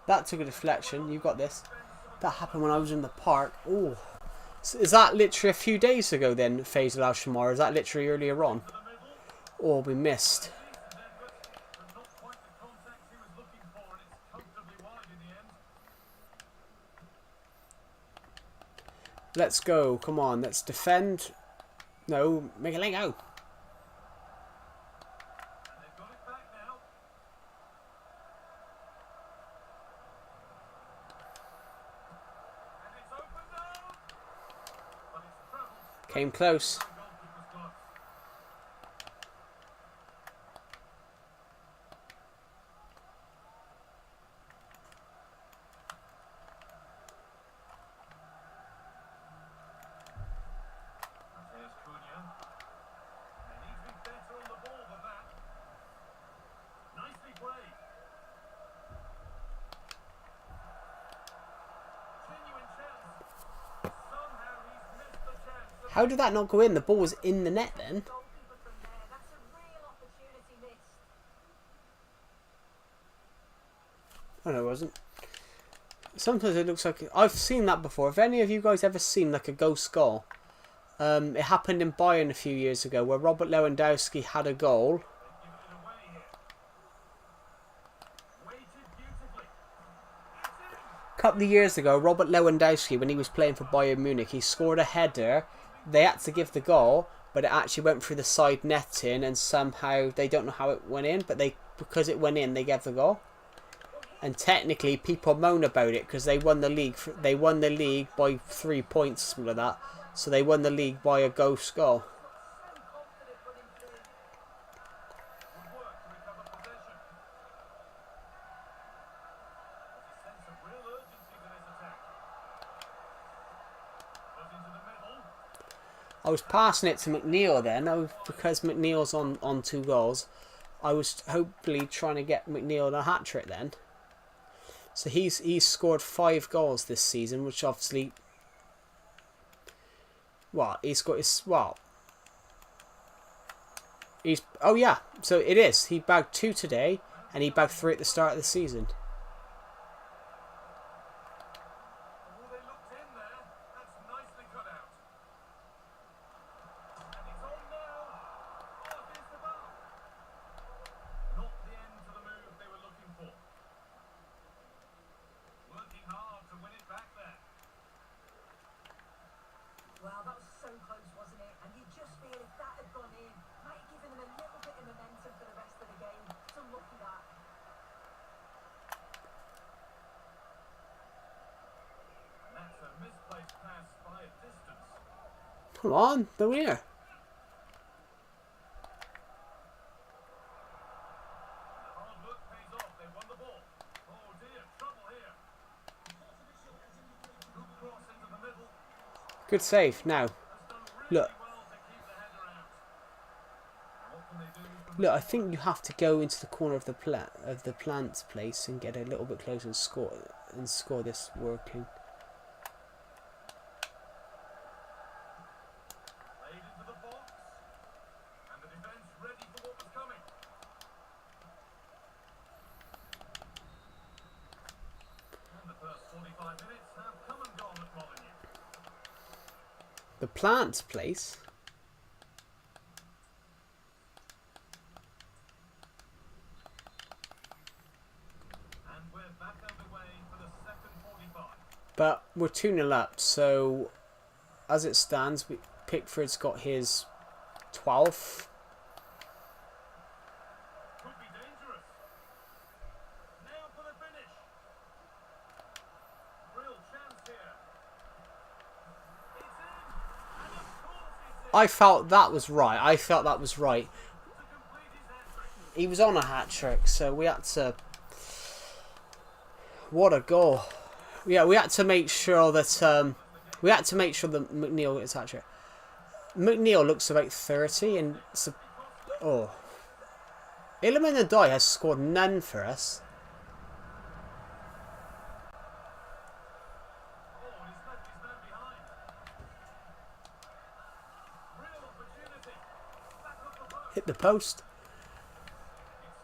That took a deflection. You got this. That happened when I was in the park. Oh. Is that literally a few days ago then, Faisal Al-Shamar? Is that literally earlier on? Oh, we missed. But not quite the contact he was looking for, and it's comfortably wide in the end. Let's go. Come on. Let's defend. No. Make a leg out. And they've got it back now. And it's opened up. But it's travelled. Came close. Goalkeeper's gloves. There's Cunha. They need to be better on the ball than that. Nicely played. Genuine chance. Somehow he's missed the chance. How did that not go in? The ball was in the net then. Goalkeeper from there. That's a real opportunity missed. Oh no, it wasn't. Sometimes it looks like... I've seen that before. Have any of you guys ever seen like a ghost goal? It happened in Bayern a few years ago where Robert Lewandowski had a goal. They've given it away here. Waited beautifully. It's in. A couple of years ago, Robert Lewandowski, when he was playing for Bayern Munich, he scored a header. They had to give the goal, but it actually went through the side netting, and somehow they don't know how it went in, but because it went in, they gave the goal. And technically, people moan about it because they won the league. They won the league by 3 points, something like that. So they won the league by a ghost goal. So confident running through. Good work to recover possession. There's a sense of real urgency to this attack. Put into the middle. I was passing it to McNeil then, because McNeil's on 2 goals. I was hopefully trying to get McNeil a hat-trick then. So he's scored 5 goals this season, which obviously... Well, he's got his... Well... He's... Oh yeah, so it is. He bagged 2 today, and he bagged 3 at the start of the season. Oh, they looked in there. That's nicely cut out. And it's on now. Oh, here's the bar. Not the end to the move they were looking for. Working hard to win it back there. Well, that was so close, wasn't it? And you just feel if that had gone in, might have given them a little bit of momentum for the rest of the game. It's unlucky that. And that's a misplaced pass by a distance. Come on, the winner. Good save. Now, look. Look, I think you have to go into the corner of the plant's place and get a little bit closer and score this working. Played into the box. And the defence ready for what was coming. And the first 45 minutes have come and gone at Molineux. The plant's place. And we're back underway for the second 45. But we're 2-0 up, so as it stands, Pickford's got his 12th. Could be dangerous. Now for the finish. Real chance here. It's in. And of course it's in. I felt that was right. I felt that was right. To complete his hat-trick. He was on a hat-trick, so we had to... What a goal. Yeah, we had to make sure that... McNeil gets a hat-trick. McNeil looks about 30 and... Oh. Iliman Ndiaye has scored none for us. Oh, and he's left his man behind. Real opportunity. Back up the post. Hit the post. It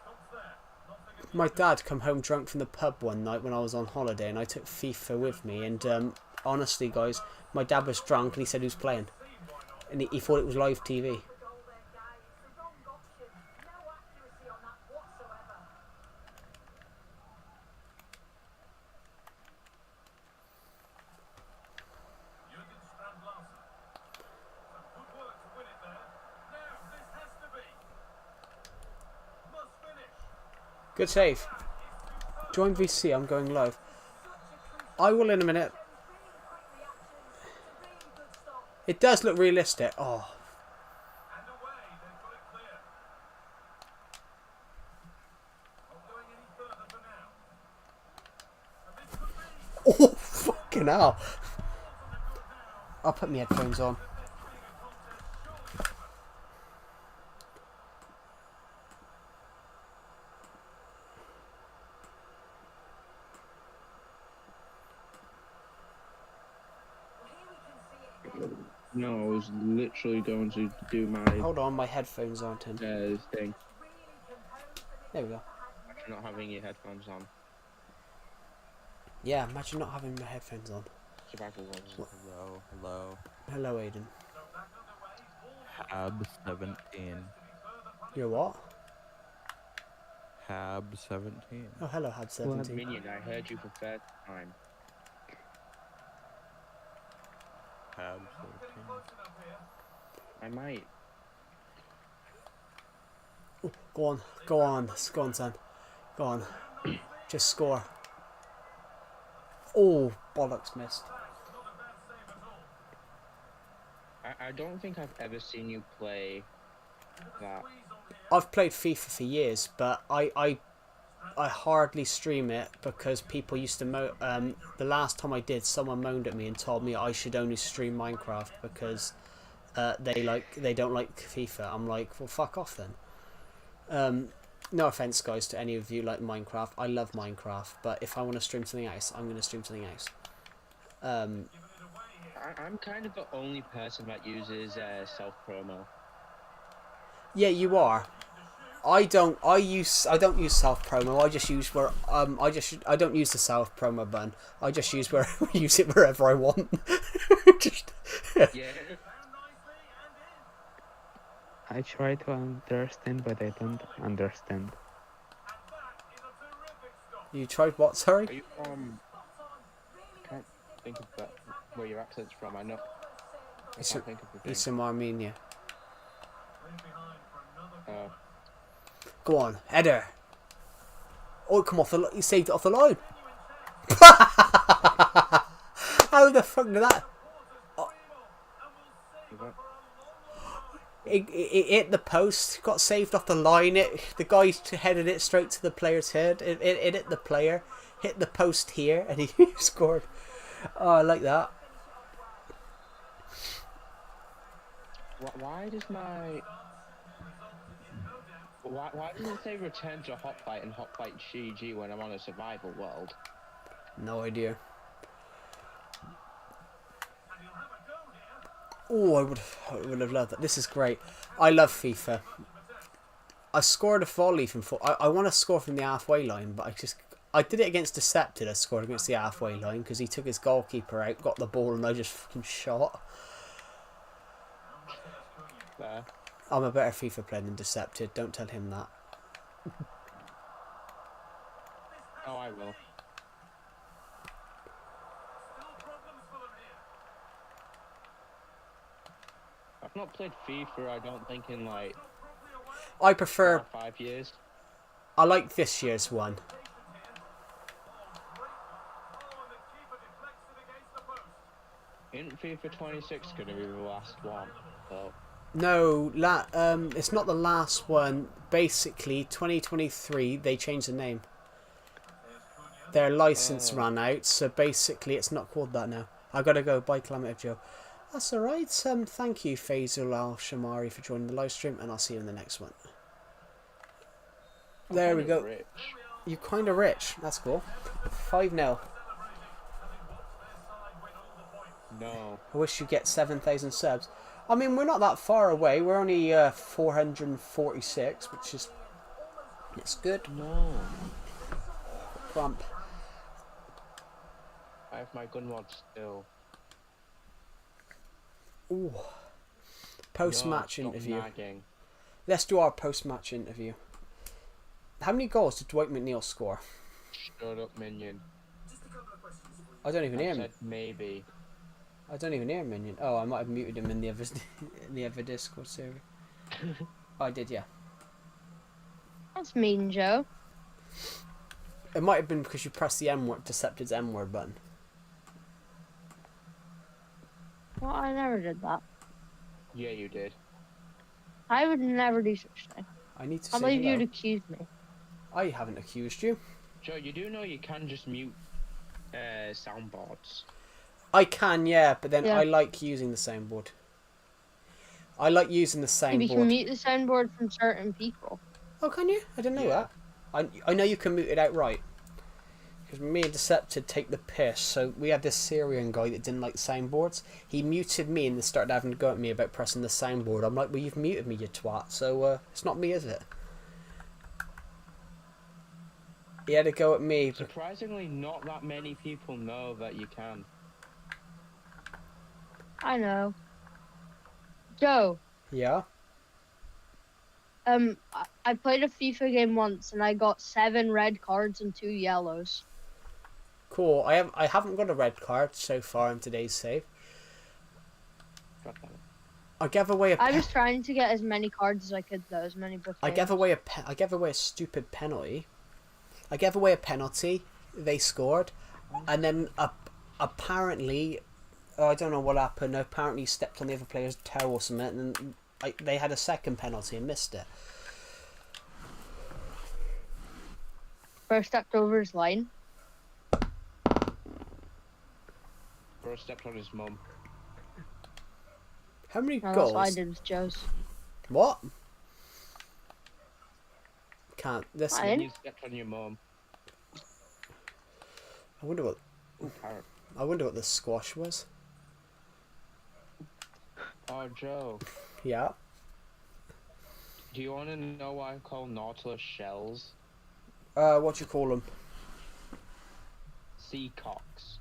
stops there. Nothing at My dad come home drunk from the pub one night when I was on holiday, and I took FIFA with me, and honestly guys, my dad was drunk and he said he was playing, and he thought it was live TV. The goal there, guy. It's the wrong option. No accuracy on that whatsoever. Jürgen Strand-Larsen. Some good work to win it there. Now, this has to be. Must finish. Good save. Join VC, I'm going live. I will in a minute. It does look realistic. Oh, And away, they've got it clear. Not going any further for now. And this could be. oh fucking hell. I'll put my headphones on. No, I was literally going to do my Hold on, my headphones aren't in. thing. There we go. You're not having your headphones on. Yeah, imagine not having my headphones on. Survival ones. Hello, hello. Hello, Aiden. Hab 17. You're what? Hab 17. Oh, hello, Had 17. Minion, I heard you for first time. Hab 17. I might. Oh, go on, go on, go on, son. Go on. Just score. Oh, bollocks, missed. I don't think I've ever seen you play that. I've played FIFA for years, but I hardly stream it because people used to the last time I did, someone moaned at me and told me I should only stream Minecraft because they don't like FIFA. I'm like, well, fuck off then. No offense, guys, to any of you like Minecraft. I love Minecraft, but if I want to stream something else, I'm going to stream something else. I'm kind of the only person that uses self-promo. Yeah, you are. I don't use self promo. I just use where I don't use the self promo button. I just use use it wherever I want. Just, Yeah. I try to understand, but I don't understand. You tried what? Sorry. Are you can't think of that, where your accent's from. I know. I It's can't think of the thing. He's from Armenia. Uh, Go on, header. Oh, come off the. You saved it off the line. How the fuck did that? It hit the post, got saved off the line. The guy headed it straight to the player's head. It hit the player, hit the post here, and he scored. Oh, I like that. Why does my... Why does it say return to Hot Fight and Hot Fight GG when I'm on a survival world? No idea. Oh, I would have loved that. This is great. I love FIFA. I scored a volley from I want to score from the halfway line, but I did it against Decepted. I scored against the halfway line because he took his goalkeeper out, got the ball, and I just fucking shot. There. I'm a better FIFA player than Decepted. Don't tell him that. Oh, I will. I've not played FIFA, I don't think, in like I prefer. 5 years. I like this year's one. Isn't FIFA 26 going to be the last one? So. No, it's not the last one. Basically, 2023, they changed the name. Their license ran out, so basically it's not called that now. I gotta go. Bye, Climate Joe. That's alright. Thank you, Faisal Al-Shamari, for joining the live stream, and I'll see you in the next one. There we go. Rich. You're kind of rich. That's cool. 5-0. No. I wish you get 7,000 subs. I mean, we're not that far away. We're only 446, which is... It's good. No. Crump. I have my gun mod still. Ooh. Post-match Stop interview. nagging. Let's do our post-match interview. How many goals did Dwight McNeil score? Shut up, minion. I don't even hear I him. said maybe. I don't even hear Minion. Oh, I might have muted him in the other in the other Discord server. Oh, I did, yeah. That's mean, Joe. It might have been because you pressed the Decepted's M word button. Well, I never did that. Yeah, you did. I would never do such a thing. I need to I say believe hello. you'd accuse me. I haven't accused you. Joe, you do know you can just mute soundboards. I can, yeah, but then Yeah. I like using the soundboard. I like using the Maybe you can soundboard. mute the soundboard from certain people. Oh, can you? I didn't know that. I know you can mute it outright. Because me and Decepted take the piss. So we had this Syrian guy that didn't like soundboards. He muted me and then started having to go at me about pressing the soundboard. I'm like, well, you've muted me, you twat. So it's not me, is it? He had to go at me. Surprisingly, not that many people know that you can. I know. Joe, Yeah. I played a FIFA game once and I got 7 red cards and 2 yellows. Cool. I haven't got a red card so far in today's save. God damn it. I gave away a. I was trying to get as many cards as I could, though, as many bouquets. I gave away a stupid penalty. I gave away a penalty. They scored, and then apparently, I don't know what happened. Apparently, he stepped on the other player's toe or something, and then they had a second penalty and missed it. First stepped over his line. Bro stepped on his mum. How many No, goals? that's what I did with Joe's. What? Can't listen. Fine. You stepped on your mum. I wonder what. Parrot. I wonder what the squash was. Oh, Joe. Yeah. Do you want to know why I call Nautilus shells? What do you call them? Seacocks.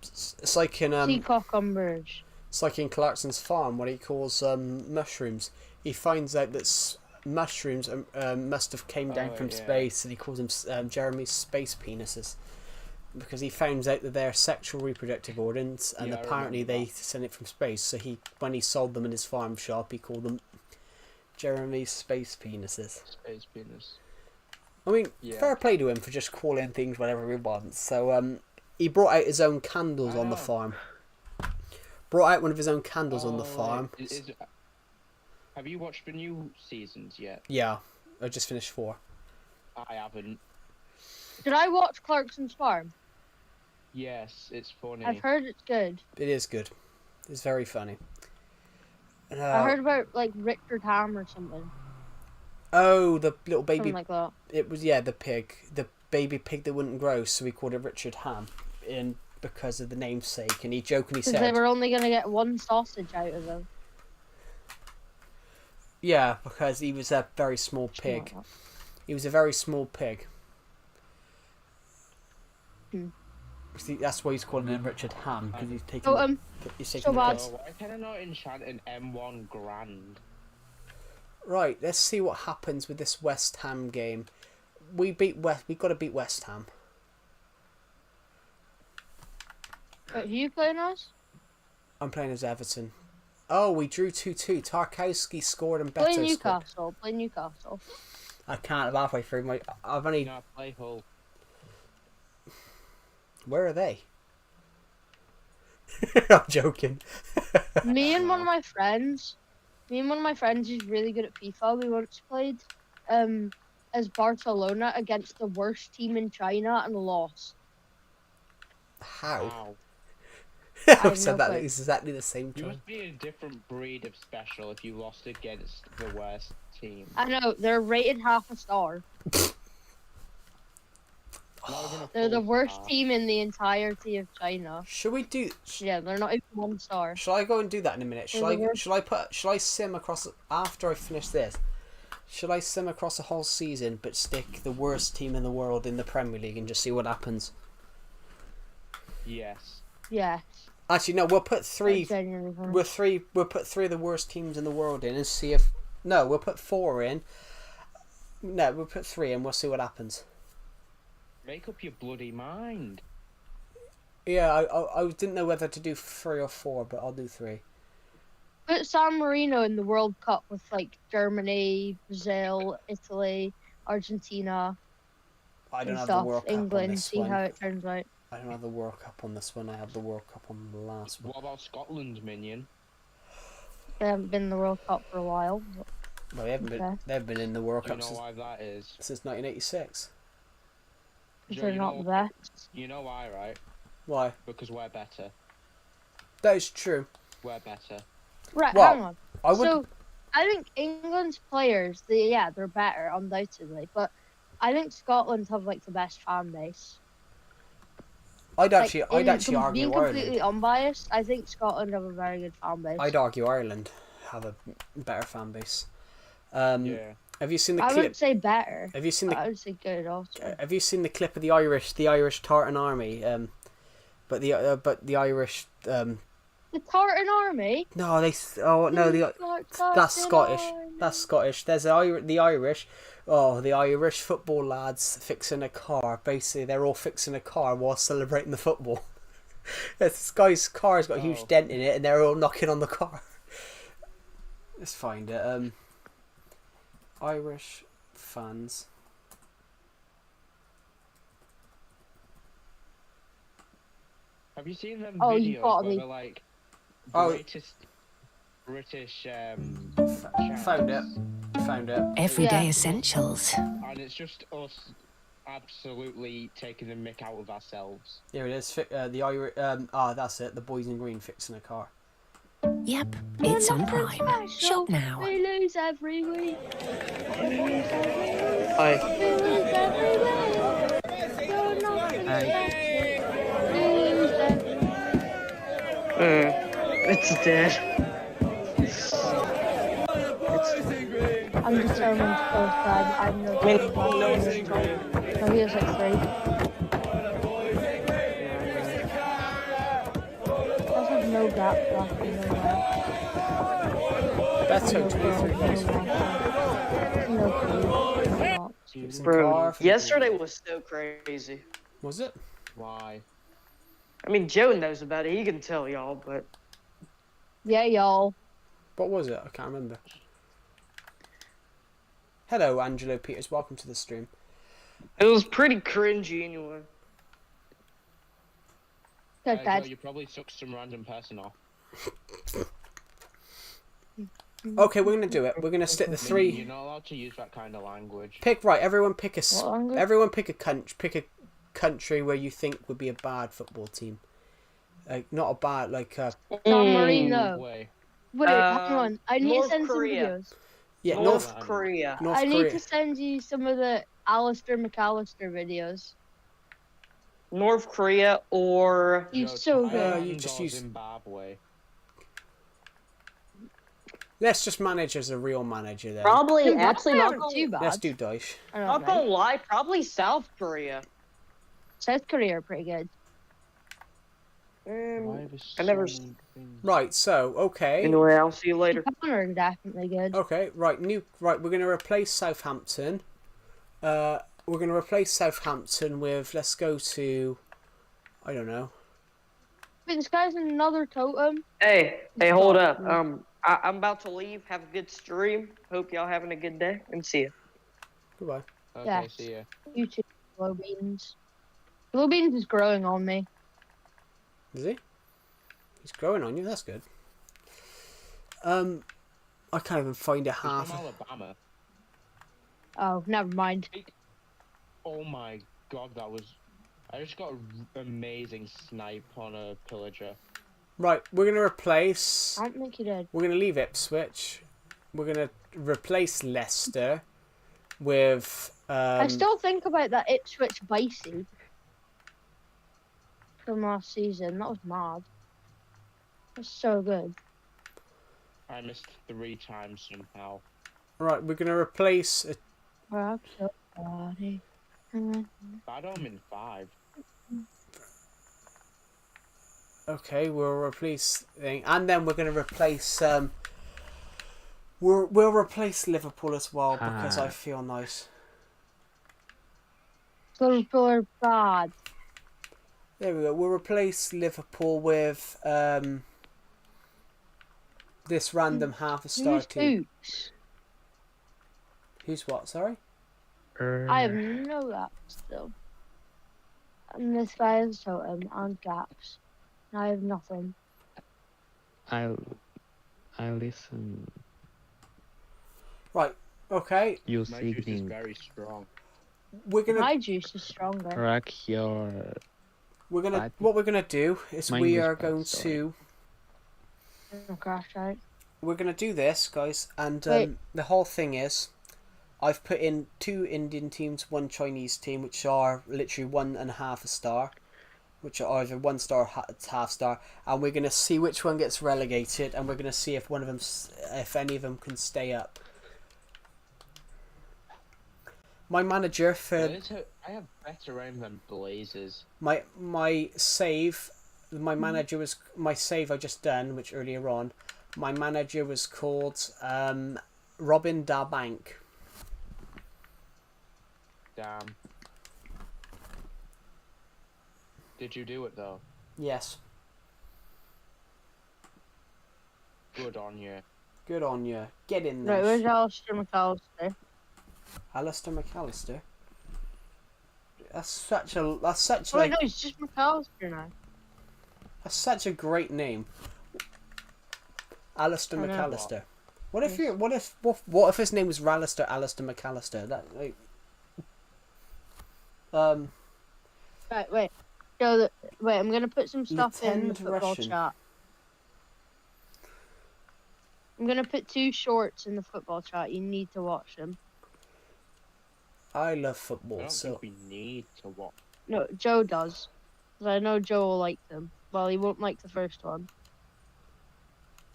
It's like in Seacock Umbridge. It's like in Clarkson's farm, what he calls mushrooms. He finds out that mushrooms must have came down from space, and he calls them Jeremy's space penises, because he finds out that they're sexual reproductive organs, and Yeah, I apparently remember they that. sent it from space. So when he sold them in his farm shop, he called them Jeremy's space penises. Space penis. I mean, Yeah. fair play to him for just calling things whatever he wants. So he brought out his own candles on the know. farm. Brought out one of his own candles on the farm. Have you watched the new seasons yet? Yeah, I just finished 4. I haven't. Did I watch Clarkson's Farm? Yes, it's funny. I've heard it's good. It is good. It's very funny. I heard about like Richard Ham or something. Oh, the little baby. Something like that. It was, yeah, the pig, the baby pig that wouldn't grow, so we called it Richard Ham, because of the namesake. And he jokingly Because said, they were only gonna get one sausage out of him. yeah, because he was a very small pig. He was a very small pig. See, that's why he's calling him Richard Ham, because he's taking. He's taking so the bad. piss. Why can I not enchant an M1 Grand? Right, let's see what happens with this West Ham game. We got to beat West Ham. Wait, who you playing as? I'm playing as Everton. Oh, we drew 2-2. Tarkowski scored and Beto Play scored. Newcastle. Play Newcastle. I can't. I'm halfway through my. I've only. No, play Hull. Where are they? I'm joking. Me and one of my friends who's really good at FIFA, we once played as Barcelona against the worst team in China and lost. How? Wow. I've said that clue. it's exactly the same You time. must be a different breed of special if you lost against the worst team. I know, they're rated half a star. Not even a They're the full worst star. team in the entirety of China. Should we do? Yeah, they're not even 1 star. Shall I go and do that in a minute? Shall I sim across after I finish this? Should I sim across a whole season but stick the worst team in the world in the Premier League and just see what happens? Yes. Yeah. Actually, no. We'll put three. We'll put 3 of the worst teams in the world in and see if. No, we'll put 4 in. No, we'll put 3 in. We'll see what happens. Make up your bloody mind. Yeah, I didn't know whether to do 3 or 4, but I'll do 3. Put San Marino in the World Cup with like Germany, Brazil, Italy, Argentina, I don't and have stuff. the World Cup on England, this see one. how it turns out. I don't have the World Cup on this one. I have the World Cup on the last one. What about Scotland, minion? They haven't been in the World Cup for a while. But Well, they haven't been. They've been in the World Do you Cup know since why that is? 1986. Joe, they're you not know- the best. You know why, right? Why? Because we're better. That is true. We're better. Right, Well, hang on. I would. So, I think England's players, they're better, undoubtedly. But I think Scotland have like the best fan base. I'd actually Being argue completely Ireland. unbiased, I think Scotland have a very good fan base. I'd argue Ireland have a better fan base. Yeah. Have you seen the I clip? wouldn't say better. Have you seen I the? would say good also. Have you seen the clip of the Irish Tartan Army? But the Irish. The Tartan Army? No, they. Oh no, that's Scottish. Army. That's Scottish. There's the Irish. Oh, the Irish football lads fixing a car. Basically, they're all fixing a car while celebrating the football. This guy's car's got a huge dent in it, and they're all knocking on the car. Let's find it. Irish fans. Have you seen them Oh, you videos gotta where be- they're like Oh. British Found it. chants, Found it. Everyday Yeah. essentials. and it's just us absolutely taking the mick out of ourselves. Here it is. The Irish. That's it. The boys in green fixing a car. Yep, it's on Nothing Prime. special. Shop now. We lose every week. Hi. We lose every week. You're nothing special. We lose every It's dead. I'm determined to go bad. I'm no good. No, he was like 3. I have no gap left in the way. That's No so 23 clue. years. No clue. Fixing Bro, car for the yesterday boys. was so crazy. Was it? Why? I mean, Joe knows about it. He can tell y'all, but Yeah, y'all. What was it? I can't remember. Hello, Angelo Peters. Welcome to the stream. it was pretty cringy anyway. Good, Joe, Dad. you probably sucked some random person off. Okay, we're gonna do it. We're gonna stick the You're 3. not allowed to use that kind of language. Pick right. Everyone pick a. What language? Everyone pick a country. Pick a country where you think would be a bad football team. Like not a bad San Marino. Way. Wait, hang on. I need to North send Korea. some videos. yeah North Korea. North I Korea. need to send you some of the Alistair McAllister videos. North Korea or He's so good. you just use- Zimbabwe. Let's just manage as a real manager then. probably actually not Not too bad. Let's do Daesh. not gonna lie, probably South Korea. South Korea are pretty good. I never. Right. So okay. Anyway, I'll see you later. Japan are definitely good. Okay. Right. Right. We're gonna replace Southampton. We're gonna replace Southampton with. Let's go to. I don't know. Wait, this guy's another totem. Hey, hold up. I'm about to leave. Have a good stream. Hope y'all having a good day, and see you. Goodbye. Okay, Yeah. see ya. You too, Blue Beans. Blue Beans is growing on me. Is he? He's growing on you. That's good. I can't even find a He's half. from Alabama. Oh, never mind. Oh my god, that was... I just got an amazing snipe on a pillager. Right. We're gonna replace. I don't think you did. We're gonna leave Ipswich. We're gonna replace Leicester with. I still think about that Ipswich Bicey from last season. That was mad. That's so good. I missed 3 times somehow. Right. We're gonna replace. Rock your body. Bad Omen 5. Okay, we'll replace and then we're gonna replace we'll replace Liverpool as well because I feel nice. Liverpool are bad. There we go. We'll replace Liverpool with this random half a star Who's team. Hoops? Who's what? Sorry. I have no gaps still. And this guy has totem and gaps. And I have nothing. I listen. Right. Okay. You My juice is singing. very strong. We're gonna. My juice is stronger. Rock your. We're gonna. body. What we're gonna do is Mine we was are bad, going sorry. to. Oh, crash out. We're gonna do this, guys, and Wait. the whole thing is, I've put in 2 Indian teams, 1 Chinese team, which are literally 1.5 a star, which are either 1 star or half star, and we're gonna see which one gets relegated, and we're gonna see if one of them, if any of them can stay up. My manager for I have better aim than Blazers. my save, my manager was my save I just done, which earlier on, my manager was called Robin Da Bank. Damn. Did you do it though? Yes. Good on you. Good on you. Get in Right, there. where's Alistair McAllister? Alistair McAllister. That's such a Oh, like no, it's just McAllister now. that's such a great name. Alistair I know. McAllister. What if his name was Rallister Alistair McAllister? That like Right, wait. So, I'm gonna put some stuff in the Lieutenant football Russian. chat. I'm gonna put 2 shorts in the football chat. You need to watch them. I love I football, don't so think we need to watch. No, Joe does. 'Cause I know Joe will like them. Well, he won't like the first one.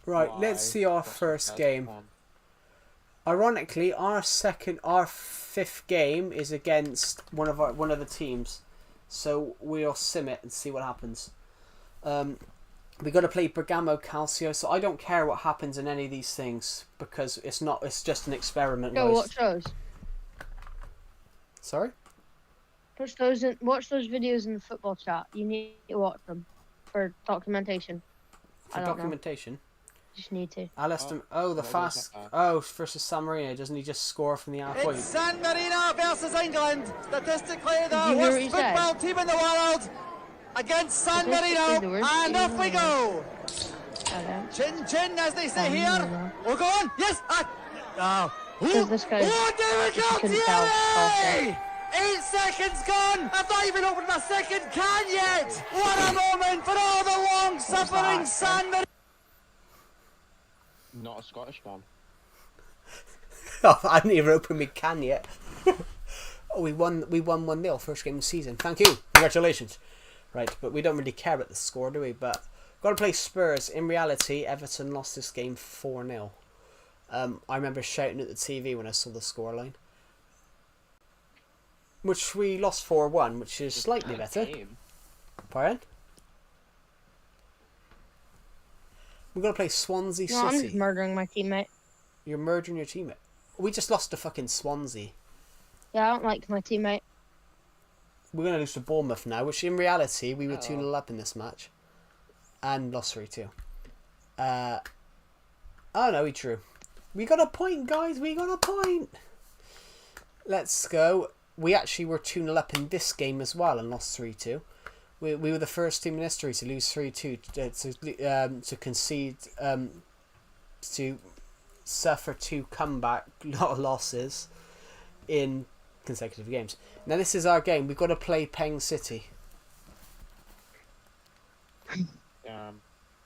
right, Why? let's see our What's the first best game. one? Ironically, our 5th game is against one of the teams, so we'll sim it and see what happens. We got to play Bergamo Calcio, so I don't care what happens in any of these things because it's just an experiment. Joe, guys. watch those. Sorry. Watch those videos in the football chat. You need to watch them for documentation. For I don't know. documentation. Just need to. Alistair. the what was fast. that? Versus San Marino. Doesn't he just score from the halfway? San Marino versus England. Statistically, Did you hear what he said? football team in the world against San Statistically, Marino. the worst And team off in we the go. Okay. Chin chin, as they say San here. Marino. We're going. Yes. Oh. Because this guy Oh, there we just go, couldn't tell. Thierry! 8 seconds gone! I've not even opened my second can yet! What a moment for all the long-suffering San Not a Scottish man. Oh, I haven't even opened my can yet. Oh, we won 1-0 first game of the season. Thank you. Congratulations. Right, but we don't really care about the score, do we? But got to play Spurs. In reality, Everton lost this game 4-0. I remember shouting at the TV when I saw the scoreline. Which we lost 4-1, which is slightly better. Pardon? We're going to play Swansea No, I'm City. just murdering my teammate. You're murdering your teammate. We just lost to fucking Swansea. Yeah, I don't like my teammate. We're going to lose to Bournemouth now, which in reality, we were 2-0 up in this match. And lost 3-2. Oh no, we drew. We got a point, guys. We got a point. Let's go. We actually were 2-0 up in this game as well and lost 3-2. We were the first team in history to lose 3-2, to concede, to suffer 2 comeback losses in consecutive games. Now this is our game. We've got to play Peng City.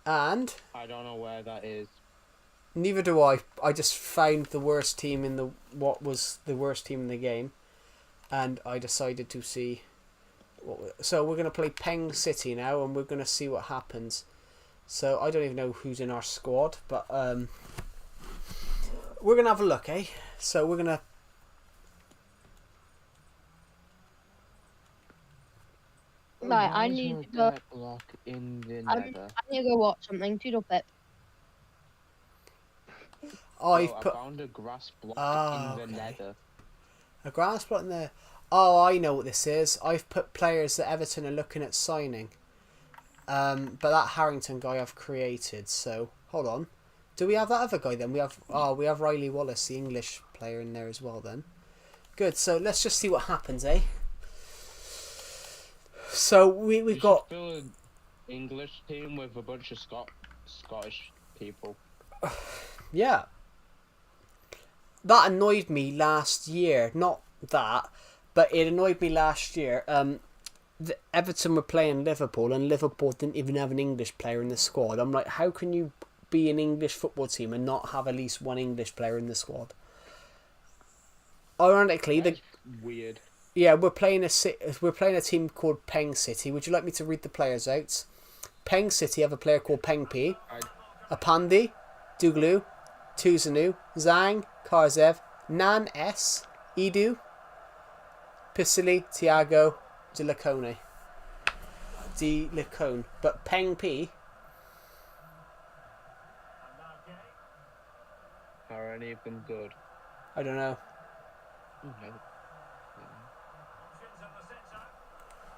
And I don't know where that is. Neither do I. I just found the worst team in what was the worst team in the game, and I decided to see. So we're gonna play Peng City now, and we're gonna see what happens. So I don't even know who's in our squad, but we're gonna have a look, eh? So we're gonna. Right, I need to go. Block in the I nether. need to go watch something. Toodle pip. I found a grass block in the nether. A grass block in there. Oh, I know what this is. I've put players that Everton are looking at signing. But that Harrington guy I've created. So hold on. Do we have that other guy then? We have Riley Wallace, the English player, in there as well. Then good. So let's just see what happens, eh? So we've got fill an English team with a bunch of Scottish people. Yeah. That annoyed me last year. Not that, but it annoyed me last year. Everton were playing Liverpool, and Liverpool didn't even have an English player in the squad. I'm like, how can you be an English football team and not have at least one English player in the squad? Ironically, That's weird. Yeah, we're playing a team called Peng City. Would you like me to read the players out? Peng City have a player called Peng P, Apandi, Duglu, Tuzanu, Zhang, Karzev, Nan S, Edu, Pisili, Tiago, De Lacone. But Peng P. Are any of them good? I don't know.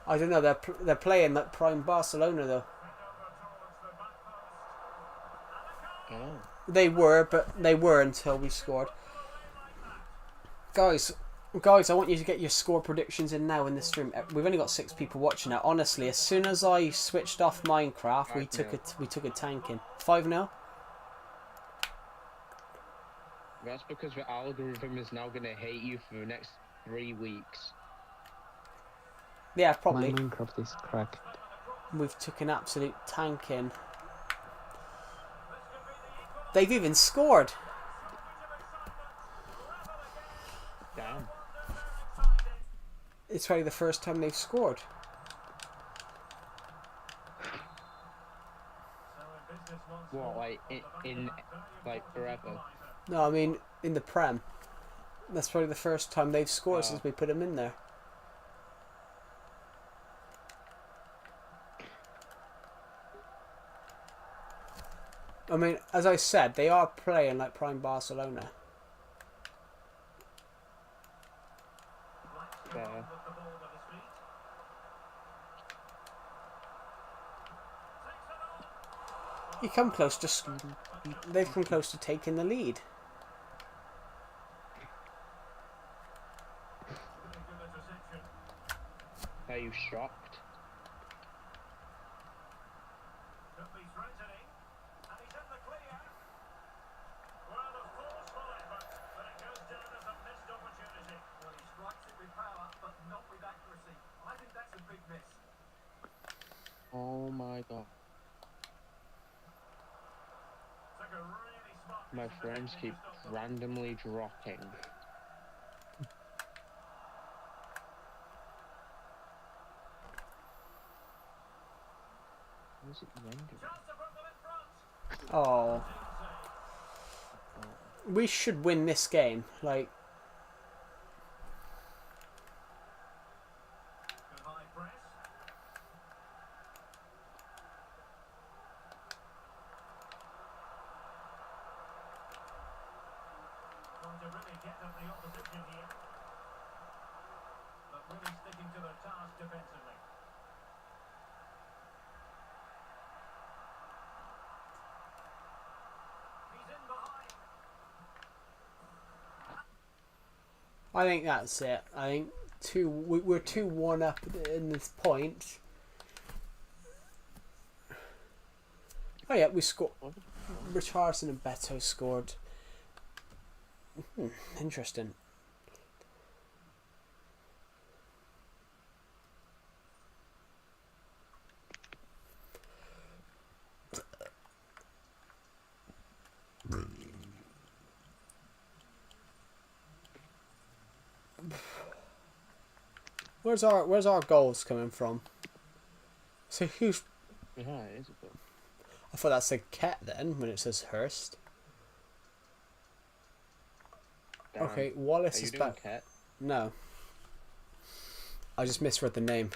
I don't know. They're playing like prime Barcelona though. Oh. They were until we scored. Guys, I want you to get your score predictions in now in this stream. We've only got 6 people watching now. Honestly, as soon as I switched off Minecraft, we took a tanking. 5-0. That's because the algorithm is now going to hate you for the next 3 weeks. Yeah, probably. My Minecraft is cracked. We've took an absolute tanking. They've even scored. Damn. It's probably the first time they've scored. What, like in like forever? No, I mean in the Prem. That's probably the first time they've scored since we put them in there. I mean, as I said, they are playing like prime Barcelona. Yeah. You come close to... They've come close to taking the lead. Are you shocked? My friends keep randomly dropping. Where's it rendering? Oh. We should win this game. Like, Good high press. Trying to really get at the opposition here. But really sticking to their task defensively. He's in behind. I think that's it. I think we're 2-1 up in this point. Oh yeah, we scored. Richarlison and Beto scored. Interesting. Where's our goals coming from? So who's? Yeah, it is a bit. I thought that said Ket then when it says Hurst. Damn. Okay, Wallace Are you is doing back. Ket? No. I just misread the name.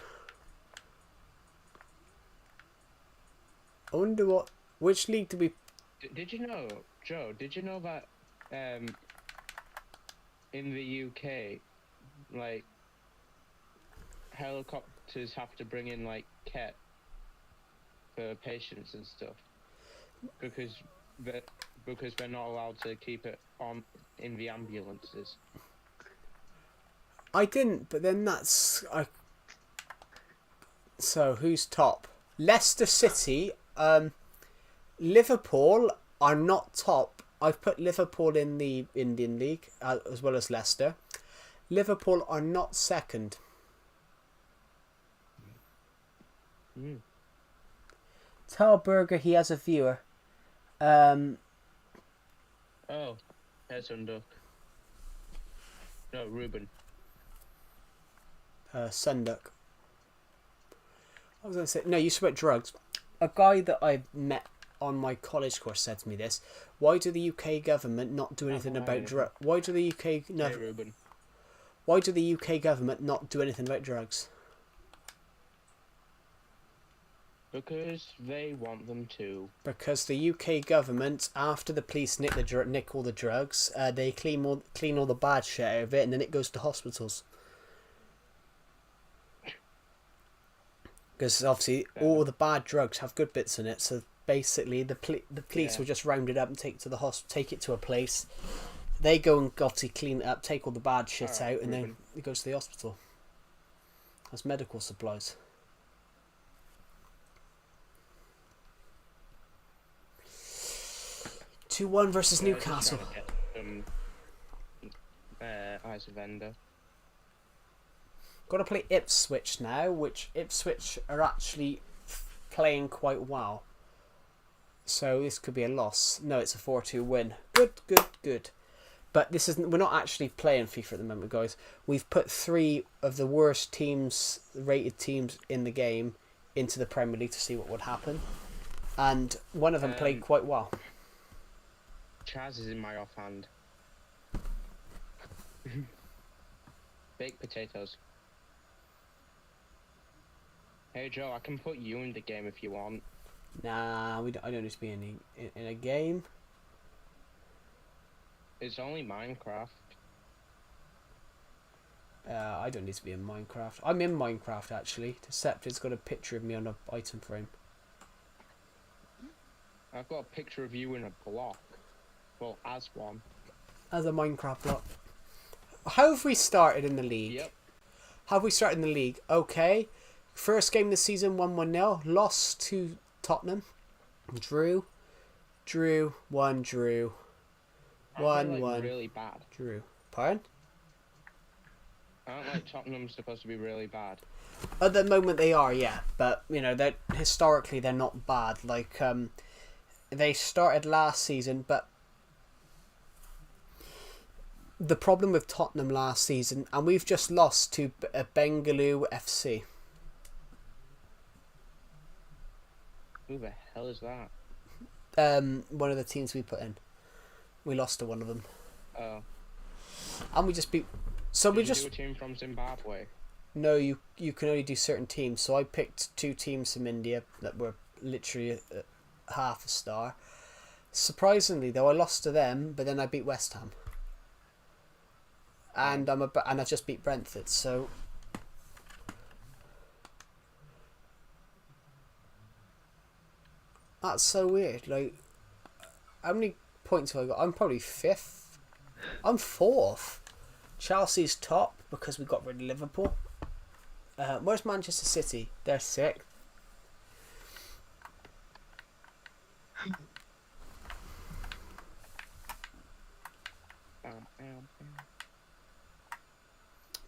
I wonder which league do we... Did you know, Joe, did you know that in the UK, like, helicopters have to bring in, like, Ket for patients and stuff? Because they're not allowed to keep it on in the ambulances. I didn't, but then that's... So, who's top? Leicester City, Liverpool are not top. I've put Liverpool in the Indian League, as well as Leicester. Liverpool are not second. Tell Burger he has a viewer. Oh, there's Sunduk. No, Ruben. Sunduk. I was going to say, no, you spoke drugs. A guy that I met on my college course said to me this: why do the UK government not do anything about drugs? Why do the UK Why do the UK government not do anything about drugs? Because they want them to. Because the UK government, after the police nick all the drugs, they clean all the bad shit out of it, and then it goes to hospitals. Because obviously all the bad drugs have good bits in it, so basically the police will just round it up and take it to the take it to a place. They go and obviously clean it up, take all the bad shit out, and then it goes to the hospital. That's medical supplies. 2-1 versus Newcastle. As a vendor. Got to play Ipswich now, which Ipswich are actually playing quite well. So this could be a loss. No, it's a 4-2 win. Good. But this isn't. We're not actually playing FIFA at the moment, guys. We've put 3 of the worst rated teams in the game into the Premier League to see what would happen, and one of them played quite well. Chaz is in my offhand. Baked potatoes. Hey Joe, I can put you in the game if you want. Nah, I don't need to be in a game. It's only Minecraft. I don't need to be in Minecraft. I'm in Minecraft actually. Deceptive's got a picture of me on an item frame. I've got a picture of you in a block. Well, as one. As a Minecraft block. How have we started in the league? Yep. How have we started in the league? Okay. First game of the season, 1-1-0. Lost to Tottenham. Drew. 1 drew. 1-1. Really bad. Drew. Pardon? Aren't like Tottenham supposed to be really bad? At the moment they are, yeah. But, you know, historically they're not bad. Like, they started last season, but the problem with Tottenham last season, and we've just lost to Bengaluru FC. Who the hell is that? One of the teams we put in. We lost to one of them. Oh. And we just beat... So Did we you just... do a team from Zimbabwe? No, you can only do certain teams. So I picked 2 teams from India that were literally half a star. Surprisingly, though, I lost to them, but then I beat West Ham. And I've just beat Brentford, so... That's so weird. Like, how many points have I got? I'm probably 5th. I'm 4th. Chelsea's top because we got rid of Liverpool. Where's Manchester City? They're 6th.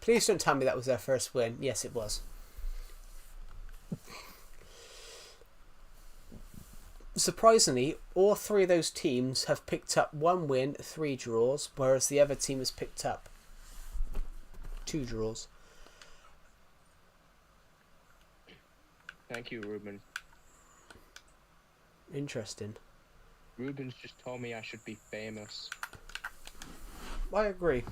Please don't tell me that was their first win. Yes, it was. Surprisingly, all 3 of those teams have picked up 1 win, 3 draws, whereas the other team has picked up 2 draws. Thank you, Ruben. Interesting. Ruben's just told me I should be famous. I agree.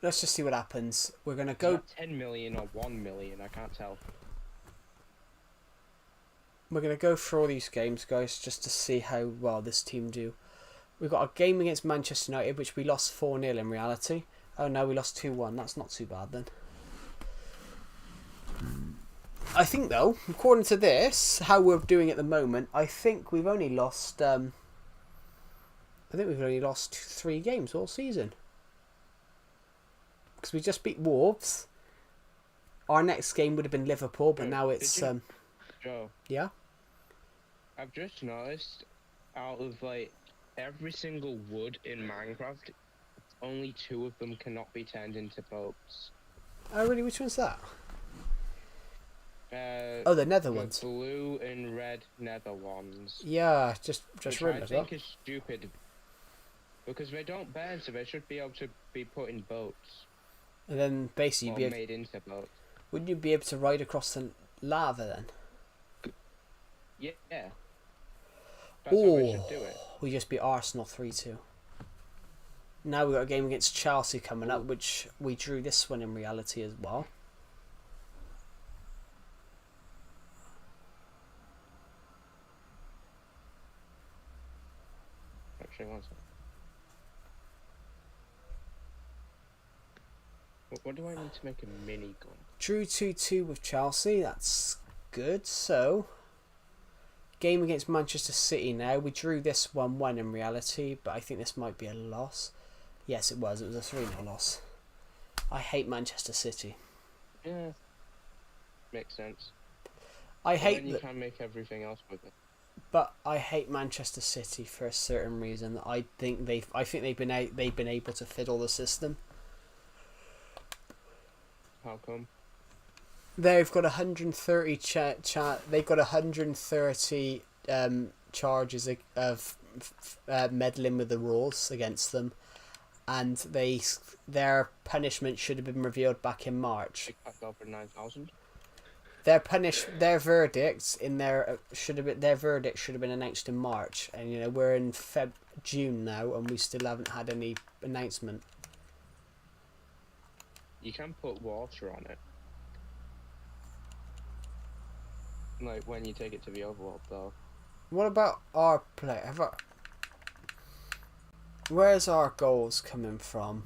Let's just see what happens. We're going to Is go... that 10 million or 1 million? I can't tell. We're going to go through all these games, guys, just to see how well this team do. We've got a game against Manchester United, which we lost 4-0 in reality. Oh no, we lost 2-1. That's not too bad then. I think, though, according to this, how we're doing at the moment, I think we've only lost... I think we've only lost 3 games all season. Because we just beat Wolves. Our next game would have been Liverpool, but now it's... Joe. Yeah? I've just noticed, out of like every single wood in Minecraft, only 2 of them cannot be turned into boats. Oh really? Which one's that? The nether ones. Blue and red nether ones. Yeah, just which realised I think that. is stupid. Because they don't burn, so they should be able to be put in boats. And then basically Or made into boats. Wouldn't you be able to ride across the lava then? Yeah. That's how we should do it. We just beat Arsenal 3-2. Now we've got a game against Chelsea coming up, which we drew this one in reality as well. Actually, one second. What do I need to make a mini gun? Drew 2-2 with Chelsea. That's good. So, game against Manchester City now. We drew this 1-1 in reality, but I think this might be a loss. Yes, it was. It was a 3-0 loss. I hate Manchester City. Yeah. Makes sense. I hate then you can make everything else with it. But I hate Manchester City for a certain reason. I think they've been able to fiddle the system. How come? They've got 130 they've got 130 charges of meddling with the rules against them, and their punishment should have been revealed back in March. Over 9,000. Their verdict should have been announced in March, and you know we're in June now, and we still haven't had any announcement. You can put water on it. Like when you take it to the overworld, though. What about our play? Where's our goals coming from?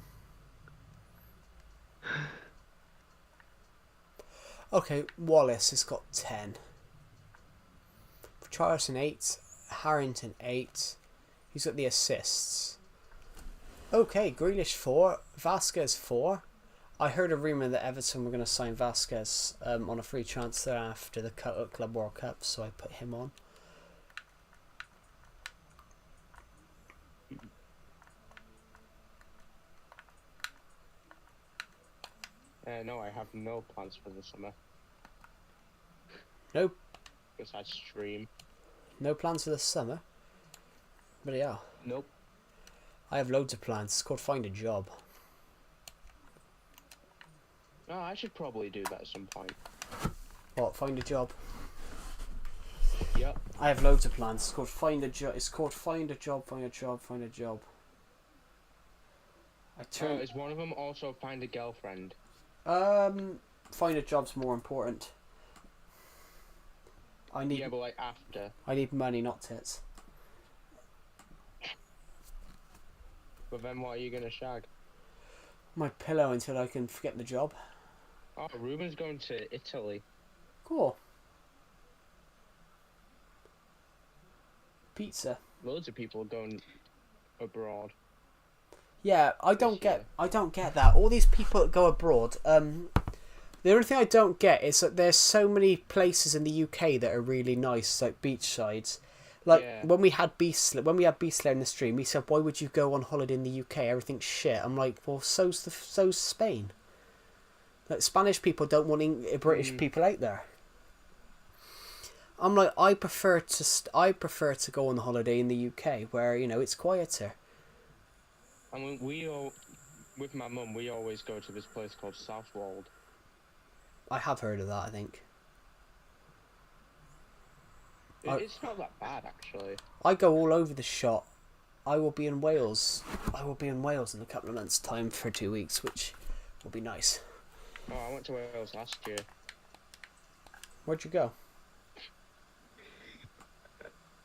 Okay, Wallace has got 10. Charlton 8. Harrington 8. He's got the assists. Okay, Grealish 4. Vasquez 4. I heard a rumour that Everton were going to sign Vasquez on a free transfer after the Club World Cup, so I put him on. No, I have no plans for the summer. Nope. Besides stream. No plans for the summer? But yeah. Nope. I have loads of plans. It's called Find a Job. Oh, I should probably do that at some point. What? Find a job? Yep. I have loads of plans. It's called Find a Job. It's called Find a Job, Find a Job, Find a Job. Oh, is one of them also find a girlfriend? Find a job's more important. Yeah, but like after. I need money, not tits. But then what are you gonna shag? My pillow until I can get the job. Oh, Ruben's going to Italy. Cool. Pizza. Loads of people going abroad. Yeah, I don't get that. All these people that go abroad, the only thing I don't get is that there's so many places in the UK that are really nice, like beach sides. Like when we had Beast Slayer in the stream, he said, "Why would you go on holiday in the UK? Everything's shit." I'm like, "Well, so's Spain." Like Spanish people don't want British people out there. I'm like, I prefer to go on holiday in the UK where it's quieter. I mean, with my mum, we always go to this place called Southwold. I have heard of that, I think. It's not that bad, actually. I go all over the shop. I will be in Wales in a couple of months' time for 2 weeks, which will be nice. Oh, I went to Wales last year. Where'd you go?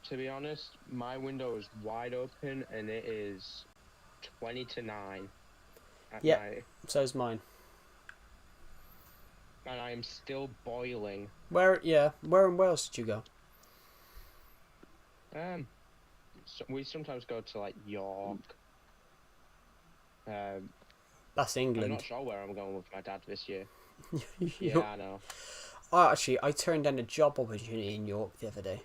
To be honest, my window is wide open and it is 20 to 9 at night. So's mine. And I am still boiling. Where in Wales did you go? So we sometimes go to like York. That's England. I'm not sure where I'm going with my dad this year. Yeah, I know. Oh, actually, I turned down a job opportunity in York the other day.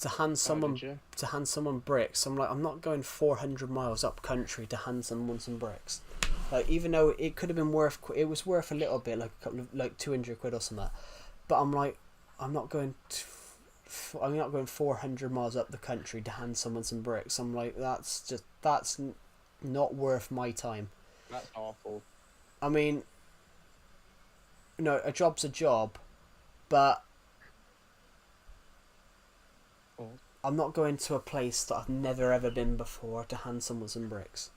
To hand someone bricks. I'm like, I'm not going 400 miles up country to hand someone some bricks. Like, even though it could have been worth, it was worth a little bit, like a couple of, like 200 quid or something. But I'm like, I'm not going 400 miles up the country to hand someone some bricks. I'm like, that's not worth my time. That's awful. I mean, a job's a job, but I'm not going to a place that I've never ever been before to hand someone some bricks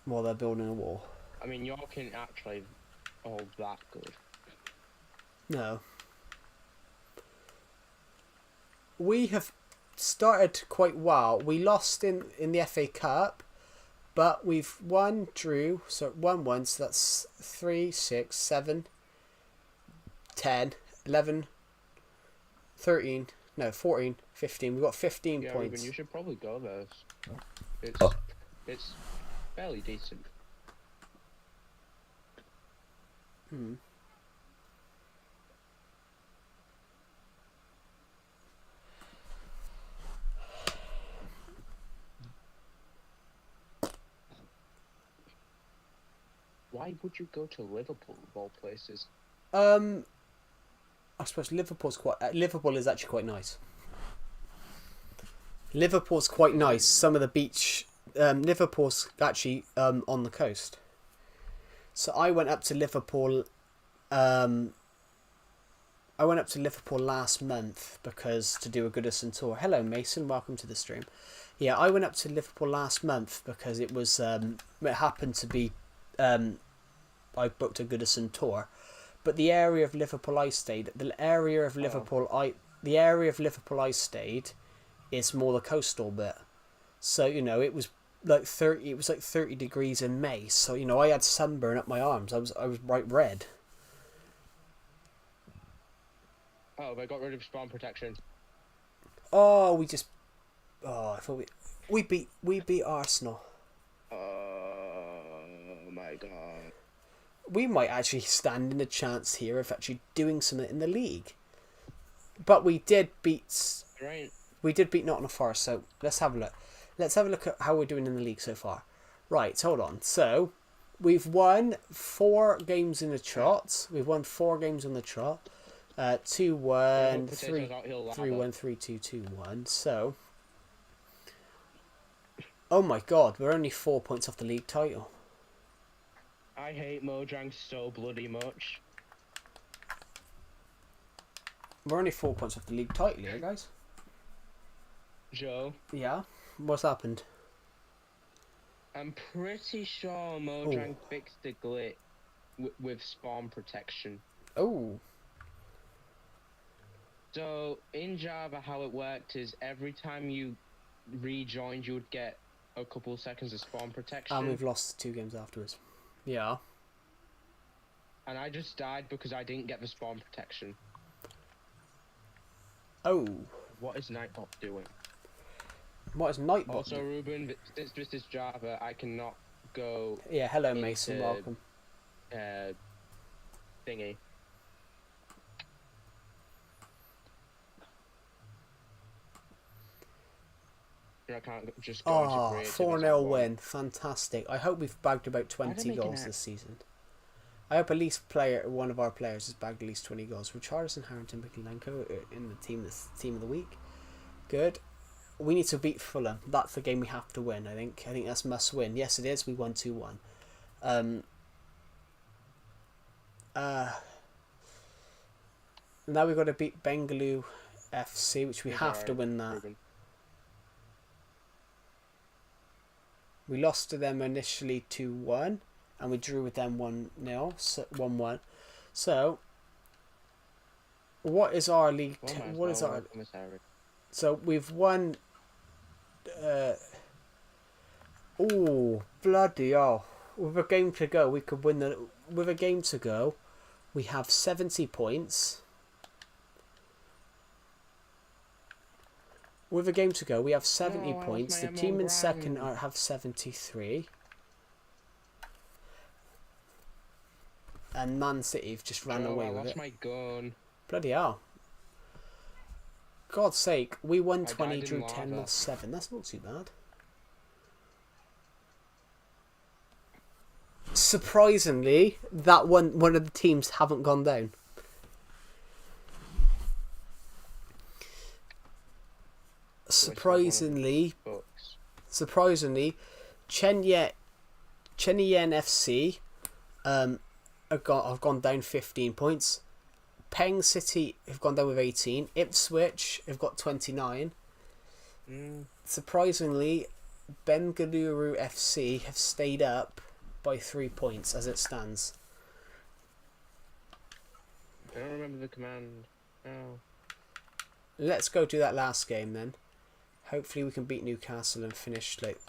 while they're building a wall. I mean, York isn't actually all that good. No. We have started quite well. We lost in the FA Cup, but we've won, drew, so 1-1, so that's 3, 6, 7, 10, 11, 13, no, 14, 15. We've got 15 points. Ruben, you should probably go there. It's fairly decent. Why would you go to Liverpool of all places? I suppose Liverpool is actually quite nice. Liverpool's quite nice. Some of the beach, Liverpool's actually on the coast. So I went up to Liverpool. I went up to Liverpool last month to do a Goodison tour. Hello, Mason. Welcome to the stream. Yeah, I went up to Liverpool last month because it was it happened to be I booked a Goodison tour, but the area of Liverpool I stayed is more the coastal bit. So it was like 30 degrees in May. So I had sunburn up my arms. I was bright red. Oh, they got rid of spawn protection. Oh, I thought we beat Arsenal. Oh my god. We might actually stand in a chance here of actually doing something in the league. But we did beat Nottingham Forest, so let's have a look. Let's have a look at how we're doing in the league so far. Right, hold on. So we've won 4 games in the trot. 2-1, 3-1, 3-2, 2-1. So Oh my god, we're only 4 points off the league title. I hate Mojang so bloody much. We're only 4 points off the league title here, guys. Joe, Yeah? What's happened? I'm pretty sure Mojang fixed the glitch with spawn protection. Oh. So, in Java, how it worked is every time you rejoined, you would get a couple seconds of spawn protection. And we've lost 2 games afterwards. Yeah. And I just died because I didn't get the spawn protection. Oh. What is Nightbot doing? What is Nightbot Also, doing? Ruben, since this is Java, I cannot go... Yeah, hello Mason, welcome. Thingy. I can't just go into creative. 4-0 win. Fantastic. I hope we've bagged about 20 goals this season. I hope at least one of our players has bagged at least 20 goals. Richarlison, Harrington, Mikulenko in the team of the week. Good. We need to beat Fulham. That's the game we have to win, I think. I think that's must win. Yes, it is. We won 2-1. Now we've got to beat Bengaluru FC, which we have to win that. Ruben. We lost to them initially 2-1, and we drew with them 1-0, so 1-1. So, what is our league? What is our? So we've won. Oh bloody hell! With a game to go, we could win the. With a game to go, we have 70 points. With a game to go, we have 70 points. The team in second have 73. And Man City have just ran away with it. I lost my gun. Bloody hell. God's sake, we won 20, drew 10, lost 7. That's not too bad. Surprisingly, that one of the teams haven't gone down. Surprisingly, Chenya FC have gone down 15 points. Peng City have gone down with 18. Ipswich have got 29. Surprisingly, Bengaluru FC have stayed up by 3 points as it stands. I don't remember the command. Oh. Let's go do that last game then. Hopefully we can beat Newcastle and finish like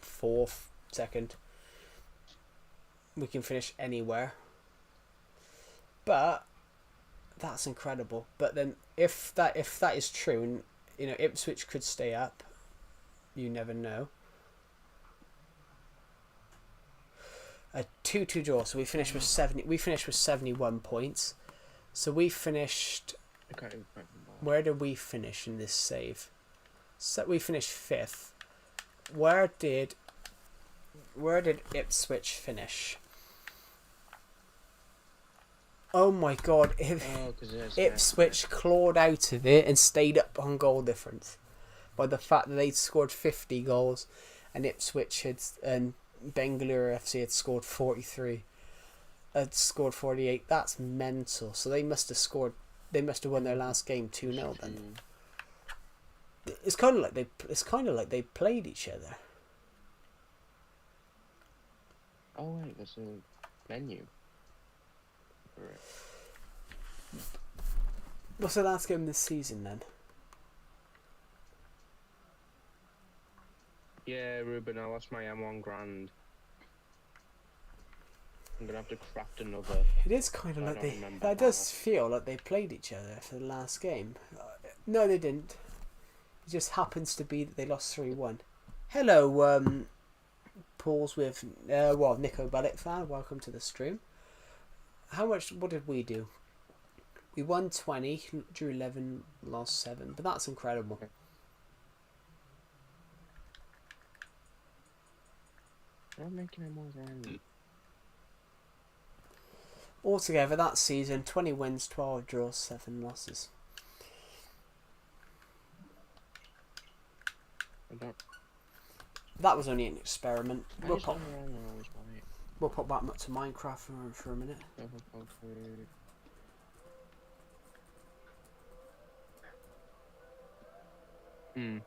4th, 2nd. We can finish anywhere. But that's incredible. But then if that is true, and you know Ipswich could stay up, you never know. A 2-2 draw. So we finished with 70. We finished with 71 points. So we finished. Where did we finish in this save? So we finished 5th. Where did Ipswich finish? Oh my god, Ipswich clawed out of it and stayed up on goal difference by the fact that they'd scored 50 goals and Ipswich and Bengaluru FC had scored 43. Had scored 48. That's mental. So they must have scored. They must have won their last game 2-0 then. It's kind of like they played each other. Oh wait, there's a menu. Right. What's the last game this season then? Yeah, Ruben, I lost my M1 Grand. I'm gonna have to craft another. It is kind of like they. That does feel like they played each other for the last game. No, they didn't. It just happens to be that they lost 3-1. Hello, Paul's with Nico Bellic fan. Welcome to the stream. What did we do? We won 20, drew 11, lost 7. But that's incredible. I'm making a more grand. Altogether, that season, 20 wins, 12 draws, 7 losses. that was only an experiment. We'll pop Right. back up to Minecraft for a minute. Hmm.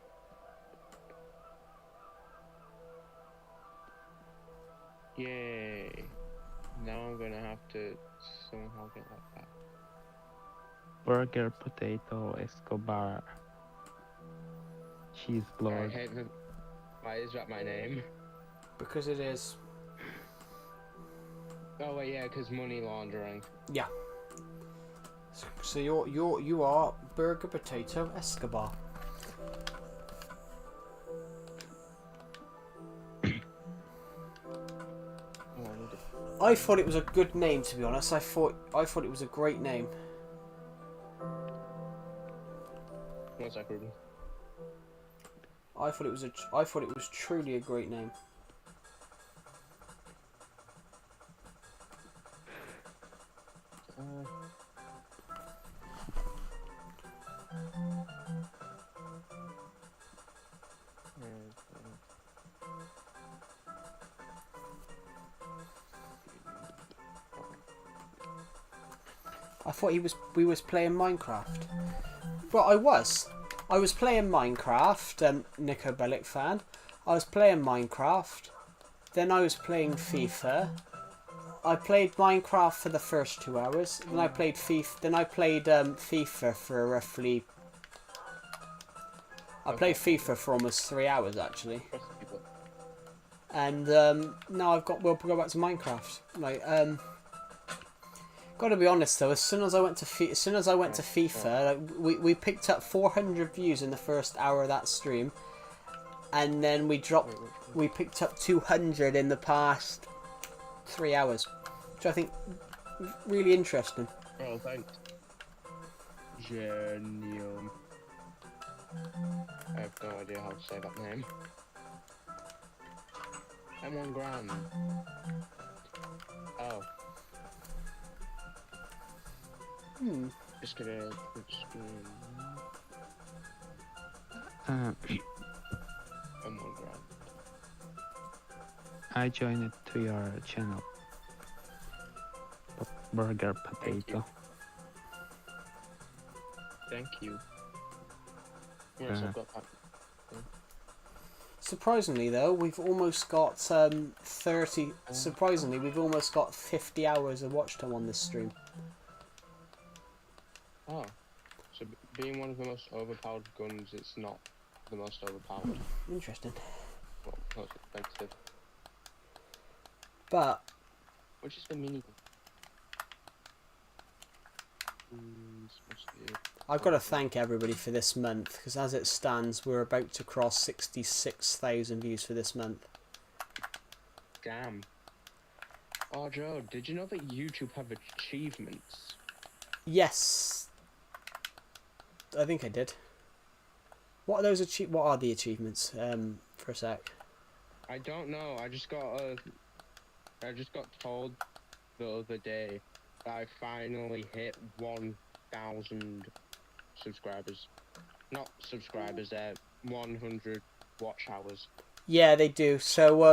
Yay. Now I'm gonna have to somehow get that back. Burger Potato Escobar. Cheese I Lord. hate the... Why is that my name? Because it is. Oh wait, yeah, because money laundering. Yeah. So you are Burger Potato Escobar. I thought it was a good name, to be honest. I thought it was a great name. One sec, Ruben. I thought it was truly a great name. I thought we was playing Minecraft. Well, I was playing Minecraft, Nico Bellic fan. I was playing Minecraft. Then I was playing FIFA. I played Minecraft for the first 2 hours. Then I played FIFA. Then I played FIFA for roughly. I played FIFA for almost 3 hours actually. And now we'll go back to Minecraft. Like Gotta be honest though, as soon as I went to FIFA, like, we picked up 400 views in the first hour of that stream, and then we picked up 200 in the past 3 hours, which I think really interesting. Oh, thanks. Genium. I have no idea how to say that name. M1 grand. Oh. Just gonna quit screen. M1 grand. I joined to your channel. Burger Potato. Thank you. Yes, I've got that. Surprisingly though, we've almost got 30. Surprisingly, we've almost got 50 hours of watch time on this stream. Oh, so being one of the most overpowered guns, it's not the most overpowered. Interesting. Well, most expensive. But which is the mini? I've got to thank everybody for this month, because as it stands, we're about to cross 66,000 views for this month. Damn. Oh, Joe, did you know that YouTube have achievements? Yes. I think I did. What are those What are the achievements? For a sec. I don't know. I just got told the other day that I finally hit 1,000 subscribers. Not subscribers. 100 watch hours. Yeah, they do. So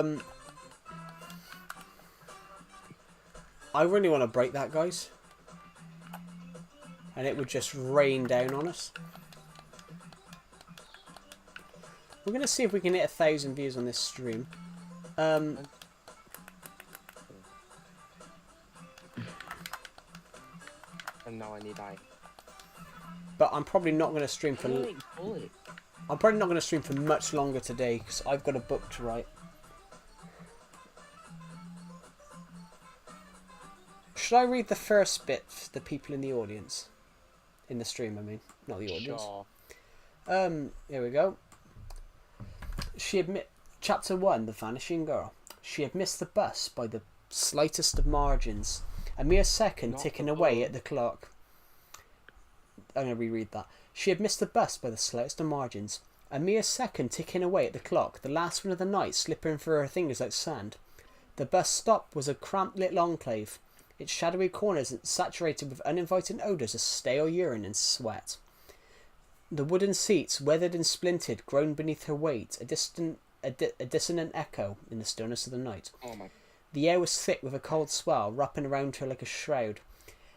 I really want to break that, guys. And it would just rain down on us. We're going to see if we can hit 1,000 views on this stream. And now I need eye. But I'm probably not going to stream for... I'm probably not going to stream for much longer today, because I've got a book to write. Should I read the first bit for the people in the audience? In the stream, I mean. Not the audience. Sure. Here we go. Chapter 1, The Vanishing Girl. She had missed the bus by the slightest of margins. A mere second ticking away at the clock. I'm going to reread that. She had missed the bus by the slightest of margins. A mere second ticking away at the clock, the last one of the night slipping through her fingers like sand. The bus stop was a cramped little enclave, its shadowy corners saturated with uninviting odours of stale urine and sweat. The wooden seats, weathered and splintered, groaned beneath her weight. A a dissonant echo in the stillness of the night. Oh my. The air was thick with a cold swell, wrapping around her like a shroud,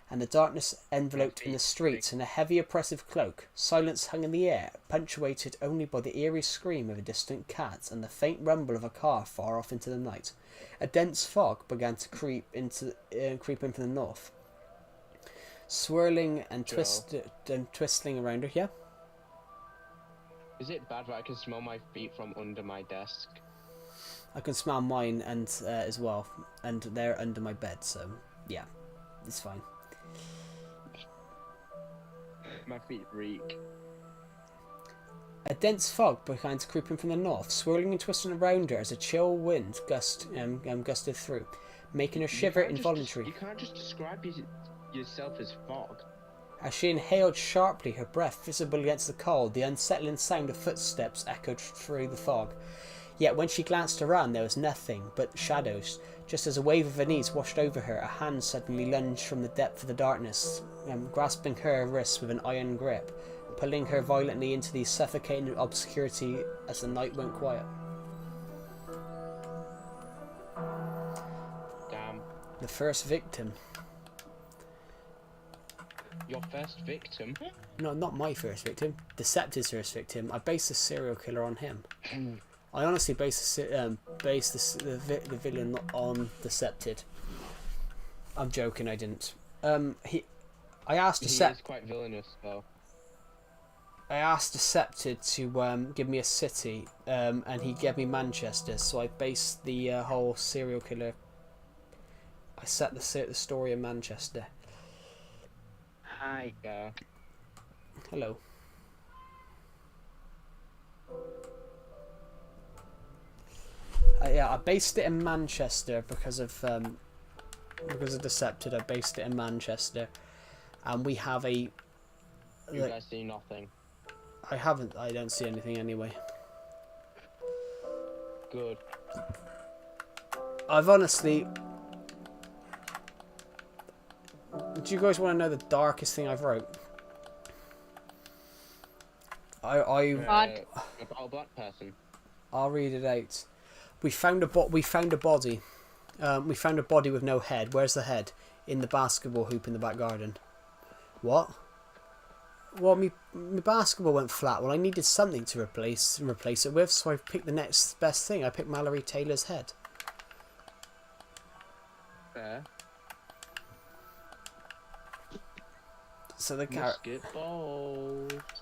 and the darkness enveloped in the streets in a heavy oppressive cloak. Silence hung in the air, punctuated only by the eerie scream of a distant cat and the faint rumble of a car far off into the night. A dense fog began to creep in from the north, swirling and twisting around her. Yeah. Is it bad that I can smell my feet from under my desk? I can smell mine and as well, and they're under my bed. So yeah, it's fine. My feet reek. A dense fog began to creep in from the north, swirling and twisting around her as a chill wind gusted through, making her shiver involuntarily. You can't just describe yourself as fog. As she inhaled sharply, her breath visible against the cold, the unsettling sound of footsteps echoed through the fog. Yet when she glanced around, there was nothing but shadows. Just as a wave of unease washed over her, a hand suddenly lunged from the depth of the darkness, grasping her wrist with an iron grip, pulling her violently into the suffocating obscurity as the night went quiet. Damn. The first victim. Your first victim? No, not my first victim. Deceptive's first victim. I based the serial killer on him. I honestly based the villain on Decepted. I'm joking. I didn't. I asked He is quite villainous, though. I asked Decepted to give me a city, and he gave me Manchester. So I based the whole serial killer. I set the story in Manchester. Hi. Hello. Yeah, I based it in Manchester because of Decepted. I based it in Manchester, and we have a. You guys see nothing. I haven't. I don't see anything anyway. Good. I've honestly. Do you guys want to know the darkest thing I've wrote? About a black person. I'll read it out. We found a body. We found a body with no head. Where's the head? In the basketball hoop in the back garden. What? Well, my basketball went flat. Well, I needed something to replace it with, so I picked the next best thing. I picked Mallory Taylor's head. Fair. So the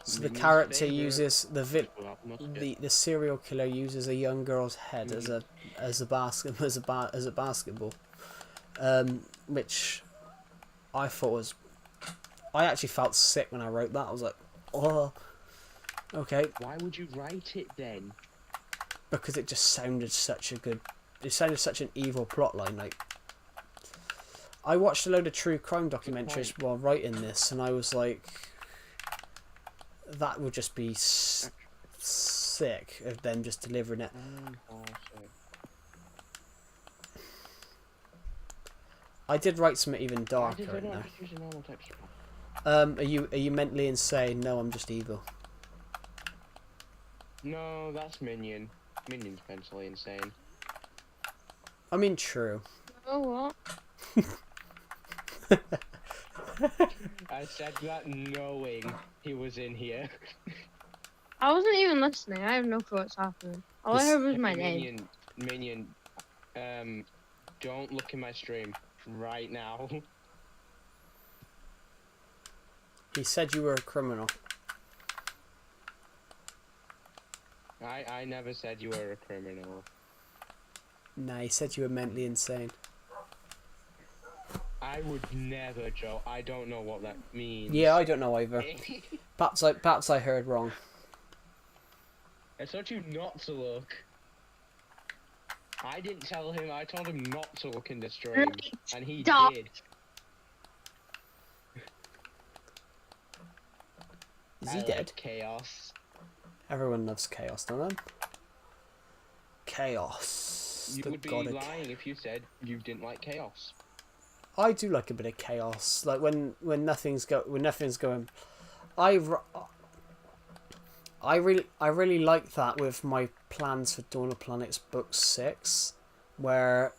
So the character uses the serial killer uses a young girl's head as a basketball, which I thought was. I actually felt sick when I wrote that. I was like, oh, okay. Why would you write it then? Because it just sounded such a good. It sounded such an evil plotline. Like, I watched a load of true crime documentaries while writing this, and I was like, that would just be sick of them just delivering it. I did write something even darker in there. Are you mentally insane? No, I'm just evil. No, that's Minion. Minion's mentally insane. I mean, true. Oh, what? I said that knowing he was in here. I wasn't even listening. I have no clue what's happening. All I heard was my name. Minion, don't look in my stream right now. He said you were a criminal. I never said you were a criminal. Nah, he said you were mentally insane. I would never, Joe. I don't know what that means. Yeah, I don't know either. Perhaps I heard wrong. I told you not to look. I didn't tell him. I told him not to look in the stream, and he did. Is he dead? Chaos. Everyone loves chaos, don't they? Chaos. You would be lying if you said you didn't like chaos. I do like a bit of chaos, like when nothing's going. I I really like that with my plans for Dawn of Planets Book 6, where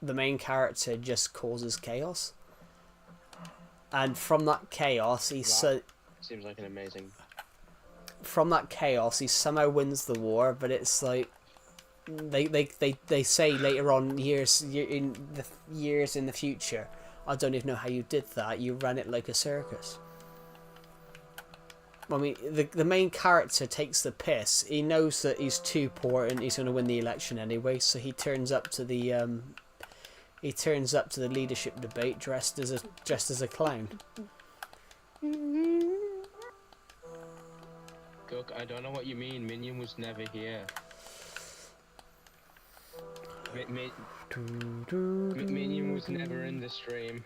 the main character just causes chaos. And from that chaos, Seems like an amazing. From that chaos, he somehow wins the war. But it's like they say later on, years in the future, I don't even know how you did that. You ran it like a circus. I mean, the main character takes the piss. He knows that he's too poor and he's going to win the election anyway. So he turns up to the leadership debate dressed as a clown. Cook, I don't know what you mean. Minion was never here. Minion was never in the stream.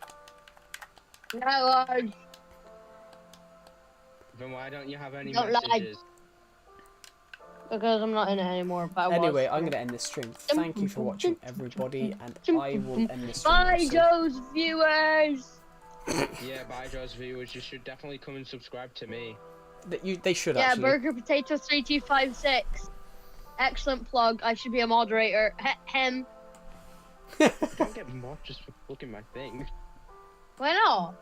No, Then why don't you have any Don't lie. messages? because I'm not in it anymore. But I Anyway, was. I'm going to end this stream. Thank you for watching, everybody, and I will end this stream. Bye, also. Joe's viewers. Yeah, bye, Joe's viewers. You should definitely come and subscribe to me. They should Yeah, actually. Burger Potato 3256. Excellent plug. I should be a moderator. Him. I can't get more just for looking my thing. Why not?